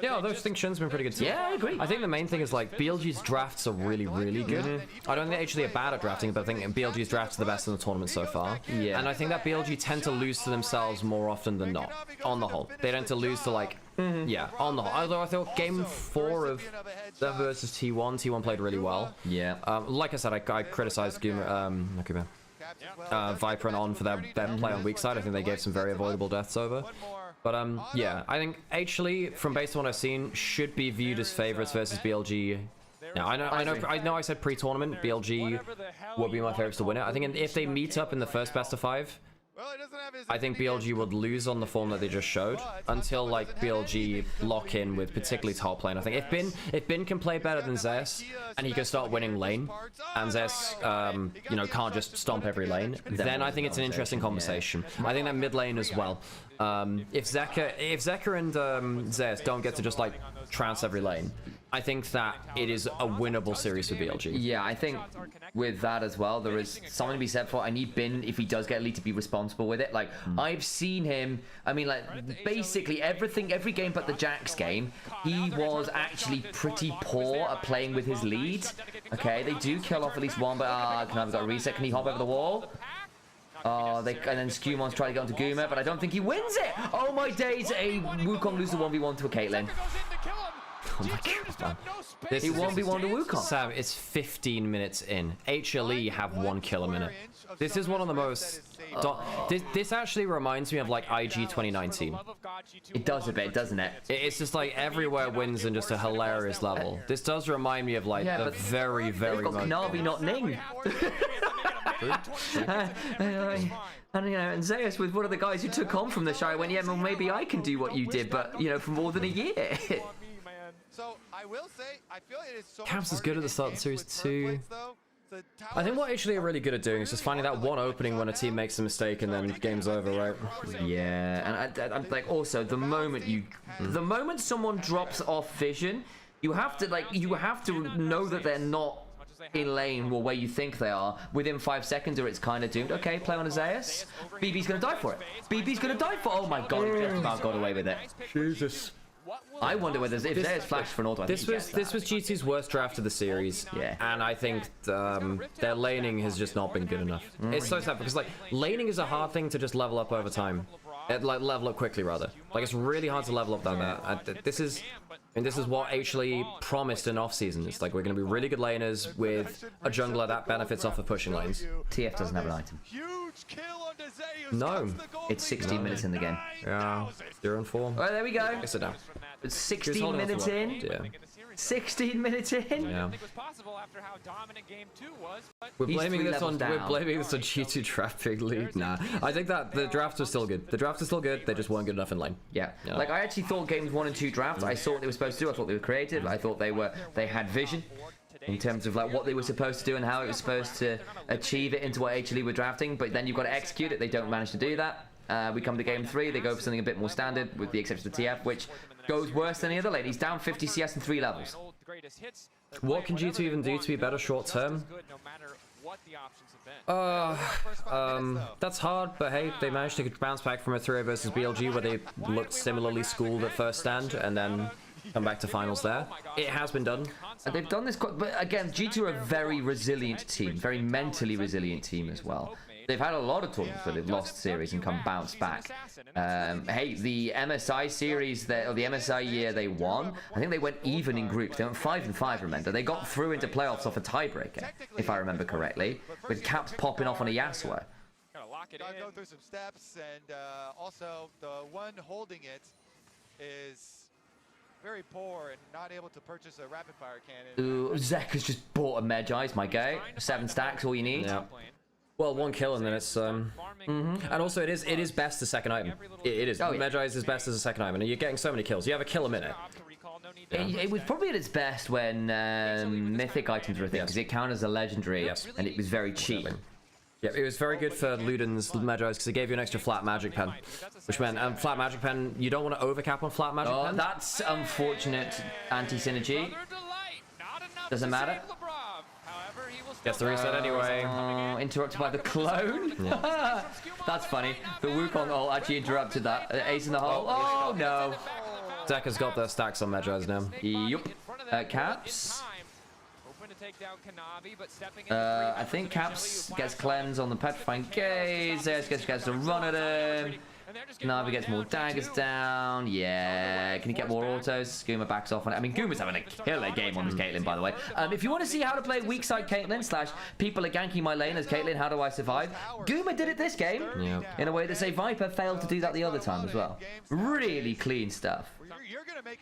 Yeah, those distinctions have been pretty good too. Yeah, I agree. I think the main thing is like BLG's drafts are really good. I don't think HLE are bad at drafting, but I think BLG's drafts are the best in the tournament so far. Yeah. And I think that BLG tend to lose to themselves more often than not, on the whole. They tend to lose to like, yeah, on the whole. Although I thought game 4 of them versus T1 played really well. Yeah. Like I said, I criticized Viper and On for their play on weak side. I think they gave some very avoidable deaths over. But yeah, I think HLE, from based on what I've seen, should be viewed as favorites versus BLG. Now I know I said pre-tournament BLG would be my favorites to win it. I think if they meet up in the first best of 5, I think BLG would lose on the form that they just showed until like BLG lock in with particularly top lane. I think if Bin can play better than Zes and he can start winning lane, and Zes you know, can't just stomp every lane, then I think it's an interesting conversation. I think that mid lane as well. If Zeka and Zes don't get to just like trounce every lane, I think that it is a winnable series for BLG. Yeah, I think with that as well, there is something to be said for. I need Bin, if he does get a lead, to be responsible with it. Like, I've seen him, I mean, like, basically every game but the Jax game, he was actually pretty poor at playing with his lead. Okay, they do kill off at least one, but Kanavi's got a reset. Can he hop over the wall? And then Scumon's trying to get onto Guma, but I don't think he wins it. Oh my days, a Wukong loses a 1v1 to a Caitlyn. Oh my god. This he 1v1 to Wukong. Sam, it's 15 minutes in. HLE have 1 kill a minute. This is one of the most... This actually reminds me of like IG 2019. It does a bit, doesn't it? It's just like everywhere wins in just a hilarious level. This does remind me of like the very, very... They've got Knavi, not Ning. And you know, and Zeus was one of the guys who took on from the Shire. Went, yeah, well, maybe I can do what you did, but you know, for more than a year. So I will say, I feel it is so Caps is good at the start of Series 2. I think what HLE are really good at doing is just finding that one opening when a team makes a mistake and then game's over, right? Yeah, and I'm like, also the moment someone drops off vision, you have to know that they're not in lane or where you think they are within 5 seconds, or it's kind of doomed. Okay, play on Zeus. BB's gonna die for it. BB's gonna die for. Oh my god, he just about got away with it. Jesus. I wonder whether if Zeus flashed for an auto. This was G2's worst draft of the series. Yeah. And I think their laning has just not been good enough. It's so sad because like laning is a hard thing to just level up over time. Level up quickly rather. Like it's really hard to level up down there. This is what HLE promised in off season. It's like we're going to be really good laners with a jungler that benefits off of pushing lanes. TF doesn't have an item. No. It's 16 minutes in the game. Yeah. 0-4. Oh, there we go. Sit down. It's 16 minutes in. Yeah. 16 minutes in. Yeah. We're blaming this on G2 draft big lead. Nah, I think that the draft was still good. The draft is still good. They just weren't good enough in lane. Yeah. You know? Like I actually thought games 1 and 2 drafts. I saw what they were supposed to do. I thought they were creative. I thought they had vision in terms of like what they were supposed to do and how it was supposed to achieve it into what HLE were drafting. But then you've got to execute it. They don't manage to do that. We come to game 3. They go for something a bit more standard, with the exception of TF, which goes worse than the other lane. He's down 50 CS in 3 levels. What can G2 even do to be better short term? That's hard, but hey, they managed to bounce back from a 3-0 versus BLG where they looked similarly schooled at first stand and then come back to finals there. It has been done. And they've done this quite, but again, G2 are a very resilient team, very mentally resilient team as well. They've had a lot of tournaments where they've lost series and come bounce back. Hey, the MSI series, or the MSI year they won, I think they went even in groups. They went 5-5, remember? They got through into playoffs off a tiebreaker, if I remember correctly, with Caps popping off on a Yasuo. Gotta go through some steps, and also the one holding it is very poor and not able to purchase a rapid fire cannon. Ooh, Zek has just bought a Medjai's, my guy. 7 stacks, all you need. Yeah. Well, 1 kill and then it's and also it is best as second item. It is. Oh, yeah. Medjai's is best as a second item, and you're getting so many kills. You have a kill a minute. It was probably at its best when mythic items were a thing, because it counted as a legendary, and it was very cheap. Yeah, it was very good for Luden's Medjai's because it gave you an extra flat magic pen, which meant flat magic pen. You don't want to overcap on flat magic pen. That's unfortunate anti-synergy. Doesn't matter. Gets the reset anyway. Interrupted by the clone. Yeah. That's funny. The Wukong ult actually interrupted that. Ace in the hole. Oh no. Zek has got their stacks on Medjai's now. Yup. Caps. I think Caps gets cleanse on the petrifying gaze. Zeus gets to run at him. Navi gets more daggers down. Yeah. Can he get more autos? Guma backs off on it. I mean, Guma's having a killer game on this Caitlyn, by the way. If you want to see how to play weak side Caitlyn / people are ganking my lane as Caitlyn, how do I survive? Guma did it this game. Yeah. In a way that, say, Viper failed to do that the other time as well. Really clean stuff.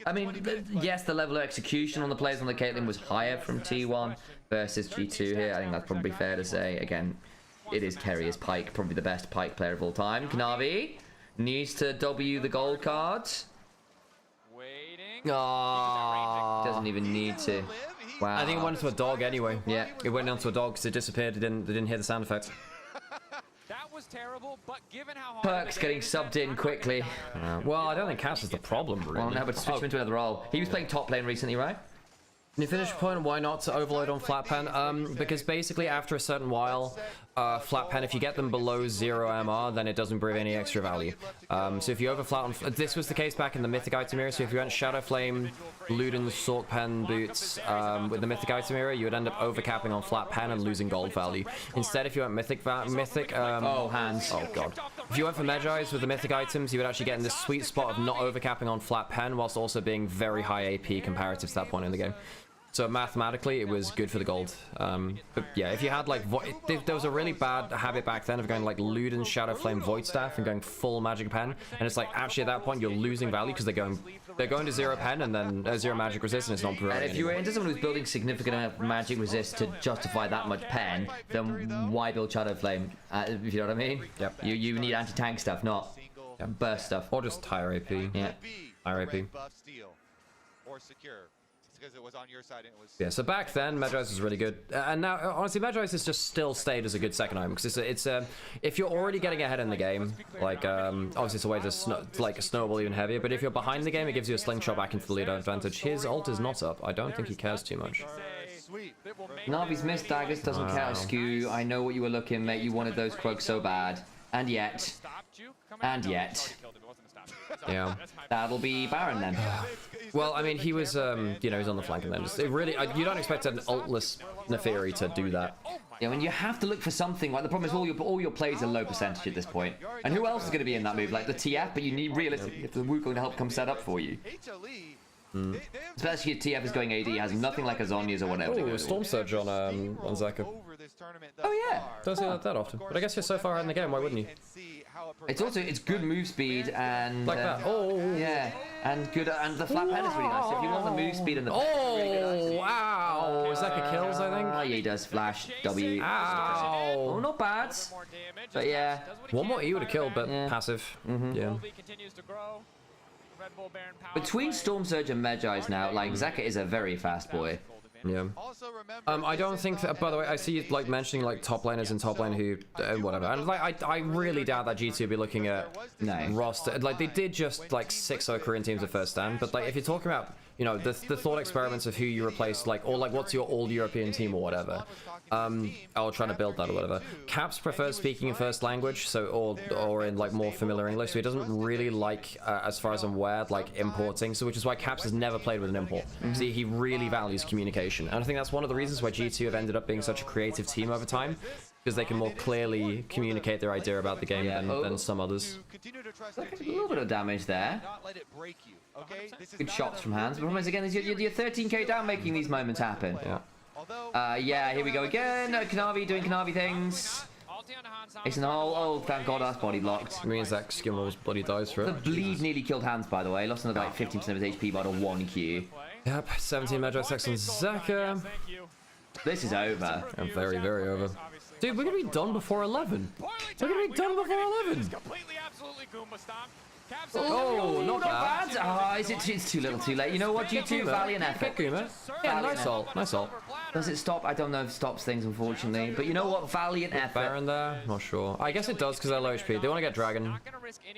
I mean, yes, the level of execution on the players on the Caitlyn was higher from T1 versus G2 here. I think that's probably fair to say. Again, it is Kerry as Pyke, probably the best Pyke player of all time. Knavi needs to W the gold cards. Doesn't even need to. Wow. I think it went into a dog anyway. Yeah. It went into a dog because it disappeared. They didn't hear the sound effects. That was terrible, but given how hard Perks getting subbed in quickly. Well, I don't think Cass is the problem, really. Well, no, but switch him into another role. He was playing top lane recently, right? Can you finish your point? Why not to overload on flat pen? Because basically after a certain while, flat pen, if you get them below 0 MR, then it doesn't bring any extra value. So if you overflat on... This was the case back in the Mythic item era, so if you went Shadow Flame, Luden, Sork Pen boots with the Mythic item era, you would end up overcapping on flat pen and losing gold value. Instead, if you went Mythic... hands. Oh god. If you went for Medjai's with the Mythic items, you would actually get in this sweet spot of not overcapping on flat pen, whilst also being very high AP comparative to that point in the game. So mathematically, it was good for the gold. But yeah, if you had like... There was a really bad habit back then of going like Luden, Shadow Flame, Void Staff and going full Magic Pen. And it's like, actually at that point, you're losing value because they're going to 0 pen and then 0 magic resist and it's not providing. And if you were into someone who's building significant amount of magic resist to justify that much pen, then why build Shadow Flame? If you know what I mean? Yep. You need anti-tank stuff, not burst stuff. Or just higher AP. Yeah. Higher AP. Or secure. Because it was on your side and it was... Yeah, so back then, Medjai's was really good. And now, honestly, Medjai's has just still stayed as a good second item. Because it's if you're already getting ahead in the game, like, obviously it's a way to snowball even heavier. But if you're behind the game, it gives you a slingshot back into the lead advantage. His ult is not up. I don't think he cares too much. Navi's missed daggers doesn't count as skew. I know what you were looking, mate. You wanted those Krugs so bad. And yet... Yeah. That'll be Baron then. Well, I mean, he was, you know, he's on the flank and then just... It really... you don't expect an ultless Neferi to do that. Yeah, I mean, you have to look for something. Like, the problem is all your plays are low percentage at this point. And who else is going to be in that move? Like the TF, but you need realistically if the Wukong to help come set up for you. Especially if TF is going AD, has nothing like a Zhonya's or whatever. Oh, Storm Surge on Zaka. Oh yeah. Don't see that often. But I guess you're so far ahead in the game, why wouldn't you? It's good move speed and like that. Oh yeah, and good and the flat pen is really nice. So if you want the move speed and the wow, Zaka kills, I think. Oh yeah, he does flash W. Ow. Oh, not bad. But yeah, one more E would have killed, but passive. Yeah. Between Storm Surge and Medjai's now, like Zaka is a very fast boy. Yeah. I don't think that, by the way, I see you like mentioning like top laners and top lane who whatever, and like I really doubt that G2 would be looking at roster. Like they did just like 6-0 Korean teams at first stand, but like if you're talking about, you know, the thought experiments of who you replace, like, or like what's your all European team or whatever, or trying to build that or whatever. Caps prefers speaking in first language, so or in like more familiar English, so he doesn't really like, as far as I'm aware, like importing. So which is why Caps has never played with an import. See, he really values communication, and I think that's one of the reasons why G2 have ended up being such a creative team over time, because they can more clearly communicate their idea about the game than some others. A little bit of damage there. Good shots from Hans. But the problem is, again, you're 13k down making these moments happen. Yeah. Yeah, here we go again. Kanavi doing Kanavi things. It's an oh, thank God that's body blocked. It means that Skim almost bloody dies for it. The bleed nearly killed Hans, by the way. Lost another like 15% of his HP by the 1Q. Yep, 17 Medjai Sex on Zaka. This is over. And very, very over. Dude, we're gonna be done before 11. We're gonna be done before 11. Oh, not bad. Ah, it's too little too late. You know what, G2, valiant effort. Yeah, nice ult, nice ult. Does it stop? I don't know if it stops things, unfortunately. But you know what, valiant effort. Baron there? Not sure. I guess it does because they're low HP. They want to get Dragon.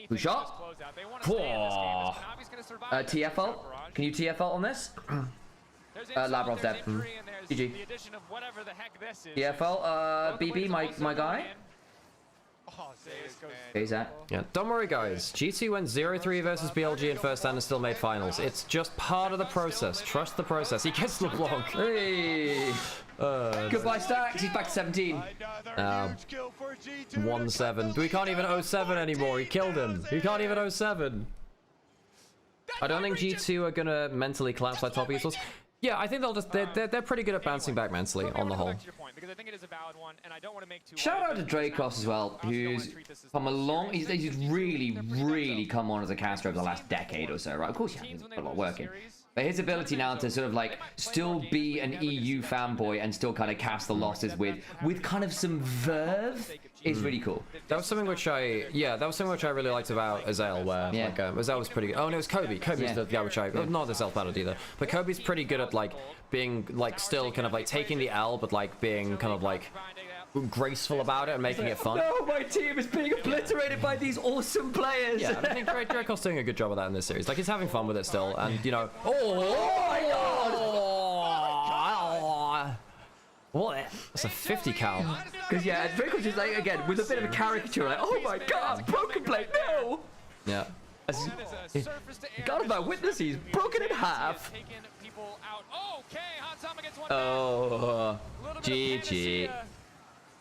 Who shot? TF ult? Can you TF ult on this? Labrov dead. GG. TF ult, BB, my guy. Okay, Zach. Yeah, don't worry guys, G2 went 0-3 versus BLG in first stand and still made finals. It's just part of the process. Trust the process. He gets LeBlanc. Hey! Goodbye Stacks, he's back to 17. 1-7. We can't even 07 anymore. He killed him. He can't even 07. I don't think G2 are gonna mentally collapse like top esports. Yeah, I think they'll just they're pretty good at bouncing back mentally on the whole. Shout out to Dracos as well, who's come along. He's really come on as a caster over the last decade or so, right? Of course, he's got a lot working. But his ability now to sort of like still be an EU fanboy and still kind of cast the losses with kind of some verve is really cool. That was something which I really liked about Azael, where like Azael was pretty good. Oh no, it was Kobe. Kobe's the guy which not the self-battled either, but Kobe's pretty good at like being like still kind of like taking the L, but like being kind of like graceful about it and making it fun. No, my team is being obliterated by these awesome players. Yeah, I think Dracos doing a good job of that in this series. Like he's having fun with it still, and you know. Oh my God! What? That's a 50 cal. Because yeah, Drake was just like, again, with a bit of a caricature, like, oh my god, broken blade, no! Yeah. God of my witness, he's broken in half. Oh, GG.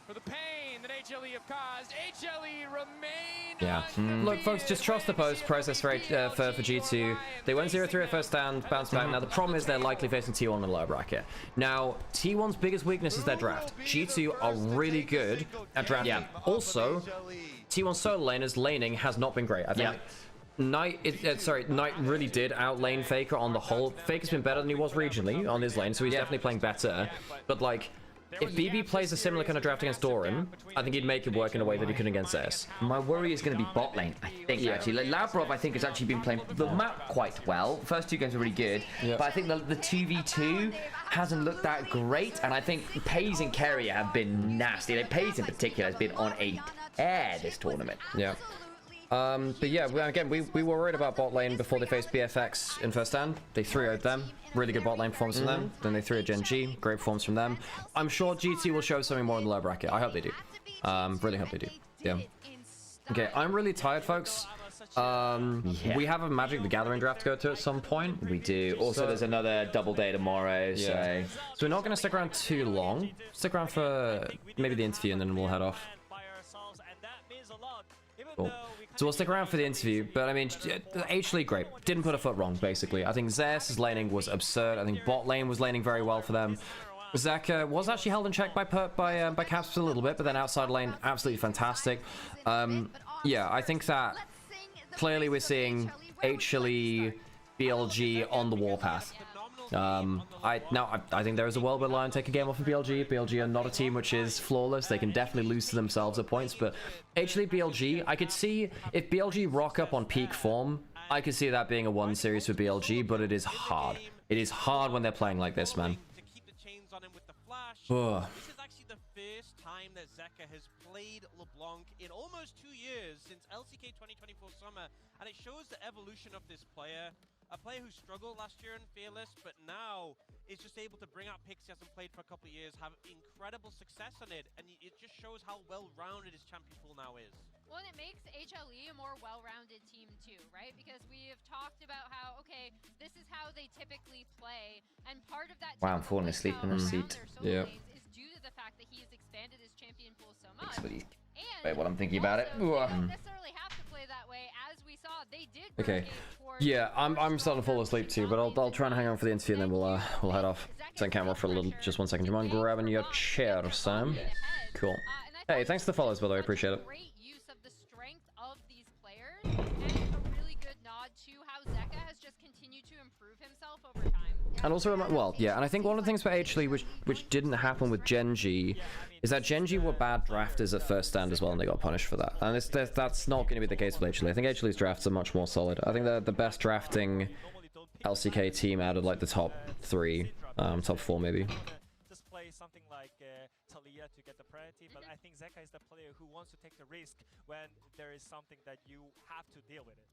For the pain that HLE have caused, HLE remain. Yeah. Look, folks, just trust the post process for G2. They went 0-3 at first stand, bounced back. Now, the problem is they're likely facing T1 in the lower bracket. Now, T1's biggest weakness is their draft. G2 are really good at drafting. Yeah. Also, T1 solo laners laning has not been great. I think. Knight really did outlane Faker on the whole. Faker's been better than he was regionally on his lane, so he's definitely playing better. But like, if BB plays a similar kind of draft against Doran, I think he'd make it work in a way that he couldn't against CS. My worry is going to be bot lane, I think, actually. Like, Lavrov, I think, has actually been playing the map quite well. First two games were really good, but I think the 2v2 hasn't looked that great, and I think Pays and Carrier have been nasty. Like, Pays in particular has been on a tear this tournament. Yeah. But yeah, again, we were worried about bot lane before they faced BFX in first stand. They 3-0'd them. Really good bot lane performance from them. Then they 3-0 GENG. Great performance from them. I'm sure GT will show something more in the lower bracket. I hope they do. Really hope they do. Yeah. Okay, I'm really tired, folks. We have a Magic the Gathering draft to go to at some point. We do. Also, there's another double day tomorrow, so we're not going to stick around too long. Stick around for maybe the interview and then we'll head off. Cool. So we'll stick around for the interview, but I mean, HLE great. Didn't put a foot wrong, basically. I think Zeus' laning was absurd. I think bot lane was laning very well for them. Zeka was actually held in check by Caps a little bit, but then outside lane, absolutely fantastic. Yeah, I think that clearly we're seeing HLE, BLG on the warpath. I think there is a world where Lion take a game off of BLG. BLG are not a team which is flawless. They can definitely lose to themselves at points, but HLE BLG, I could see if BLG rock up on peak form, I could see that being a 1 series for BLG, but it is hard. It is hard when they're playing like this, man. This is actually the first time that Zeka has played LeBlanc in almost 2 years since LCK 2024 summer, and it shows the evolution of this player. A player who struggled last year in Fearless, but now is just able to bring out picks he hasn't played for a couple of years, have incredible success on it, and it just shows how well-rounded his champion pool now is. Well, and it makes HLE a more well-rounded team too, right? Because we have talked about how, okay, this is how they typically play, and part of that wow, I'm falling asleep in the seat. Yeah. Is due to the fact that he has expanded his champion pool so much. Wait, what I'm thinking about it. They don't necessarily have to play that way, as we saw. They did. Okay. Yeah, I'm starting to fall asleep too, but I'll try and hang on for the interview and then we'll head off. Send camera for a little, just 1 second. Do you mind grabbing your chair, Sam? Cool. Hey, thanks for the follows, by the way. I appreciate it. Great use of the strength of these players, and a really good nod to how Zeka has just continued to improve himself over time. And also, well, yeah, and I think one of the things for HLE which didn't happen with GENG is that GENG were bad drafters at first stand as well, and they got punished for that. And that's not going to be the case with HLE. I think HLE's drafts are much more solid. I think they're the best drafting LCK team out of like the top 3, top 4 maybe. Just play something like Talia to get the priority, but I think Zeka is the player who wants to take the risk when there is something that you have to deal with it.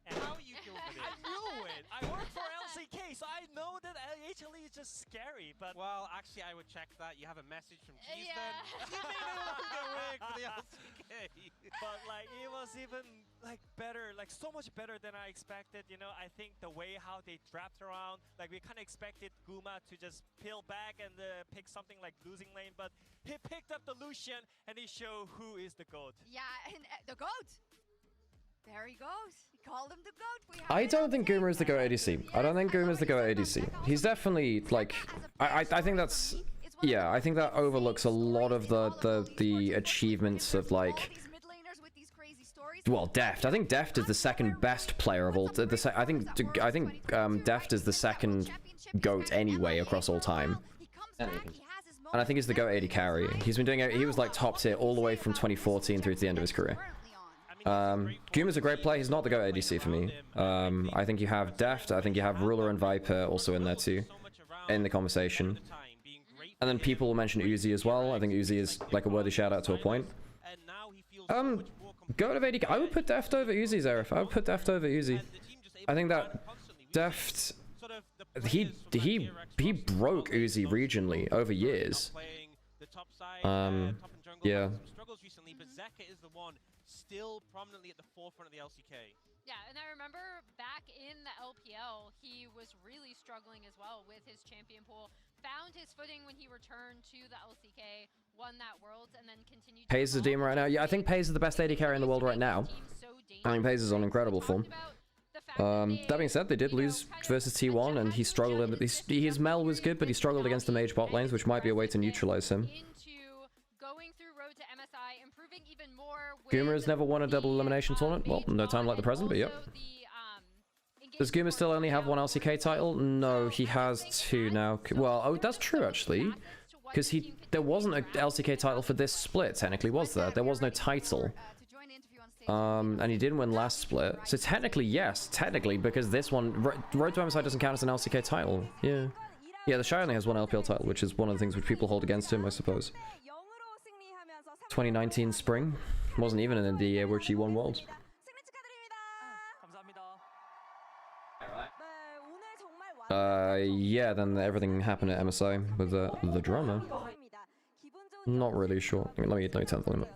And how you deal with it? I knew it! I work for LCK, so I know that HLE is just scary, but... Well, actually, I would check that. You have a message from Cheese then. You may no longer work for the LCK. But, like, it was even, like, better, like, so much better than I expected, you know? I think the way how they draft around, like, we kind of expected Guma to just peel back and pick something like losing lane, but he picked up the Lucian, and he showed who is the GOAT. Yeah, and the GOAT! There he goes. He called him the GOAT. I don't think Guma is the GOAT ADC. I don't think Guma is the GOAT ADC. He's definitely, like... I think that's... Yeah, I think that overlooks a lot of the achievements of, like... Well, Deft. I think Deft is the second best player of all... I think Deft is the second GOAT anyway across all time. And I think he's the GOAT AD carry. He's been doing it... He was, like, top tier all the way from 2014 through to the end of his career. Guma's a great player. He's not the GOAT ADC for me. I think you have Deft. I think you have Ruler and Viper also in there too, in the conversation. And then people will mention Uzi as well. I think Uzi is like a worthy shout out to a point. GOAT of AD. I would put Deft over Uzi, Zerif. I would put Deft over Uzi. I think that Deft... he broke Uzi regionally over years. Yeah. Struggles recently, but Zeka is the one still prominently at the forefront of the LCK. Yeah, and I remember back in the LPL, he was really struggling as well with his champion pool. Found his footing when he returned to the LCK, won that Worlds, and then continued. Paze is a demon right now. Yeah, I think Paze is the best AD carry in the world right now. I mean, Paze is on incredible form. That being said, they did lose versus T1, and he struggled. His Mel was good, but he struggled against the mage bot lanes, which might be a way to neutralize him. Goomer has never won a double elimination tournament. Well, no time like the present, but yep. Does Goomer still only have one LCK title? No, he has two now. Well, oh, that's true actually, because there wasn't an LCK title for this split. Technically, was there? There was no title. And he didn't win last split. So technically, yes, technically, because this one, Road to MSI doesn't count as an LCK title. Yeah. Yeah, the Shy only has one LPL title, which is one of the things which people hold against him, I suppose. 2019 spring. Wasn't even in the year where she won Worlds. Yeah, then everything happened at MSI with the drama. Not really sure. Let me turn the volume up.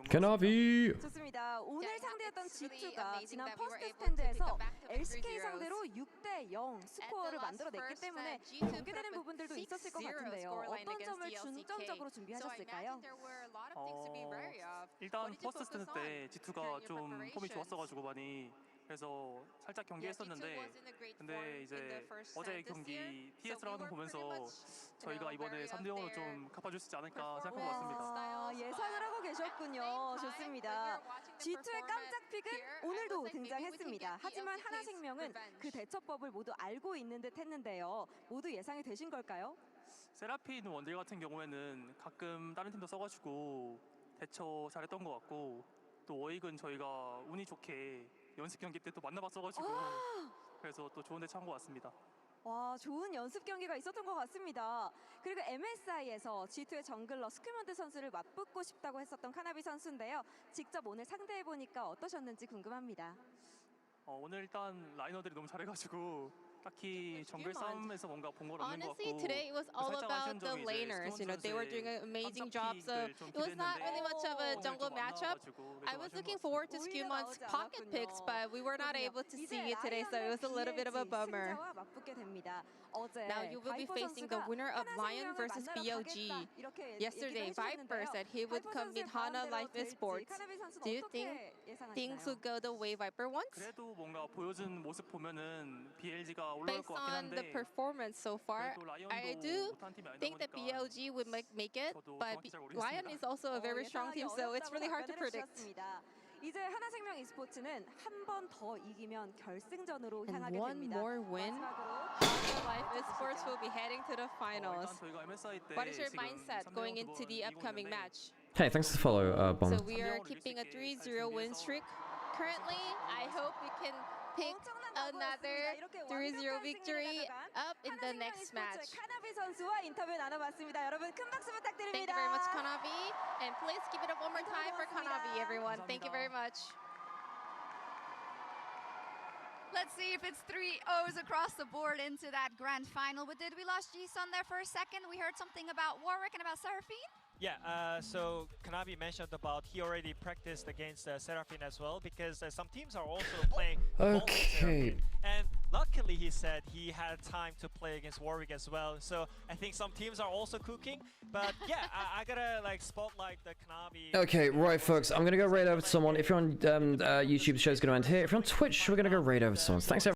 Kanavi! 좋습니다. 오늘 상대했던 G2가 지난 퍼스트 스탠드에서 LCK 상대로 6대0 스코어를 만들어냈기 때문에 경계되는 부분들도 있었을 것 같은데요. 어떤 점을 중점적으로 준비하셨을까요? 일단 퍼스트 스탠드 때 G2가 좀 폼이 좋았어가지고 많이 그래서 살짝 경기했었는데 근데 이제 어제 경기 TS랑 하는 거 보면서 저희가 이번에 3대0으로 좀 갚아줄 수 있지 않을까 생각한 것 같습니다. 예상을 하고 계셨군요. 좋습니다. G2의 깜짝 픽은 오늘도 등장했습니다. 하지만 하나생명은 그 대처법을 모두 알고 있는 듯 했는데요. 모두 예상이 되신 걸까요? 세라핀 원딜 같은 경우에는 가끔 다른 팀도 써가지고 대처 잘했던 것 같고 또 워익은 저희가 운이 좋게 연습 경기 때 또 만나봤어가지고 그래서 또 좋은 대처 한 것 같습니다. 와, 좋은 연습 경기가 있었던 것 같습니다. 그리고 MSI에서 G2의 정글러 스크먼드 선수를 맞붙고 싶다고 했었던 카나비 선수인데요. 직접 오늘 상대해보니까 어떠셨는지 궁금합니다. 오늘 일단 라이너들이 너무 잘해가지고 딱히 정글 싸움에서 뭔가 본 건 없는 것 같고 Honestly, today it was all about the laners. You know, they were doing an amazing job, so it was not really much of a jungle matchup. I was looking forward to Scumon's pocket picks, but we were not able to see it today, so it was a little bit of a bummer. Now you will be facing the winner of Lion versus BLG. Yesterday, Viper said he would come meet Hana Life Esports. Do you think things would go the way Viper wants? 그래도 뭔가 보여준 모습 보면은 BLG가 올라올 Based 것 같긴 on the 한데 performance so far, I do think that BLG would make it, but Lion is also a very strong team, so it's really hard to predict. 이제 하나생명 e스포츠는 한 번 더 이기면 결승전으로 향하게 됩니다. And one more win, Hana Life Esports will be heading to the finals. What is your mindset going into the upcoming match? Hey, thanks for the follow, Bomb. So we are keeping a 3-0 win streak. Currently, I hope we can pick another 3-0 victory up in the next match. Thank you very much, Kanavi. And please give it up one more time for Kanavi, everyone. Thank you very much. Let's see if it's 3-0s across the board into that grand final. But did we lose G-Sun there for a second? We heard something about Warwick and about Seraphine? Yeah, so Kanabi mentioned about he already practiced against Seraphine as well, because some teams are also playing Okay. and luckily he said he had time to play against Warwick as well, so I think some teams are also cooking, but yeah, I gotta like spotlight the Kanabi. Okay, right folks, I'm gonna go raid over to someone. If you're on YouTube, the show's gonna end here. If you're on Twitch, we're gonna go raid over to someone. Thanks everyone.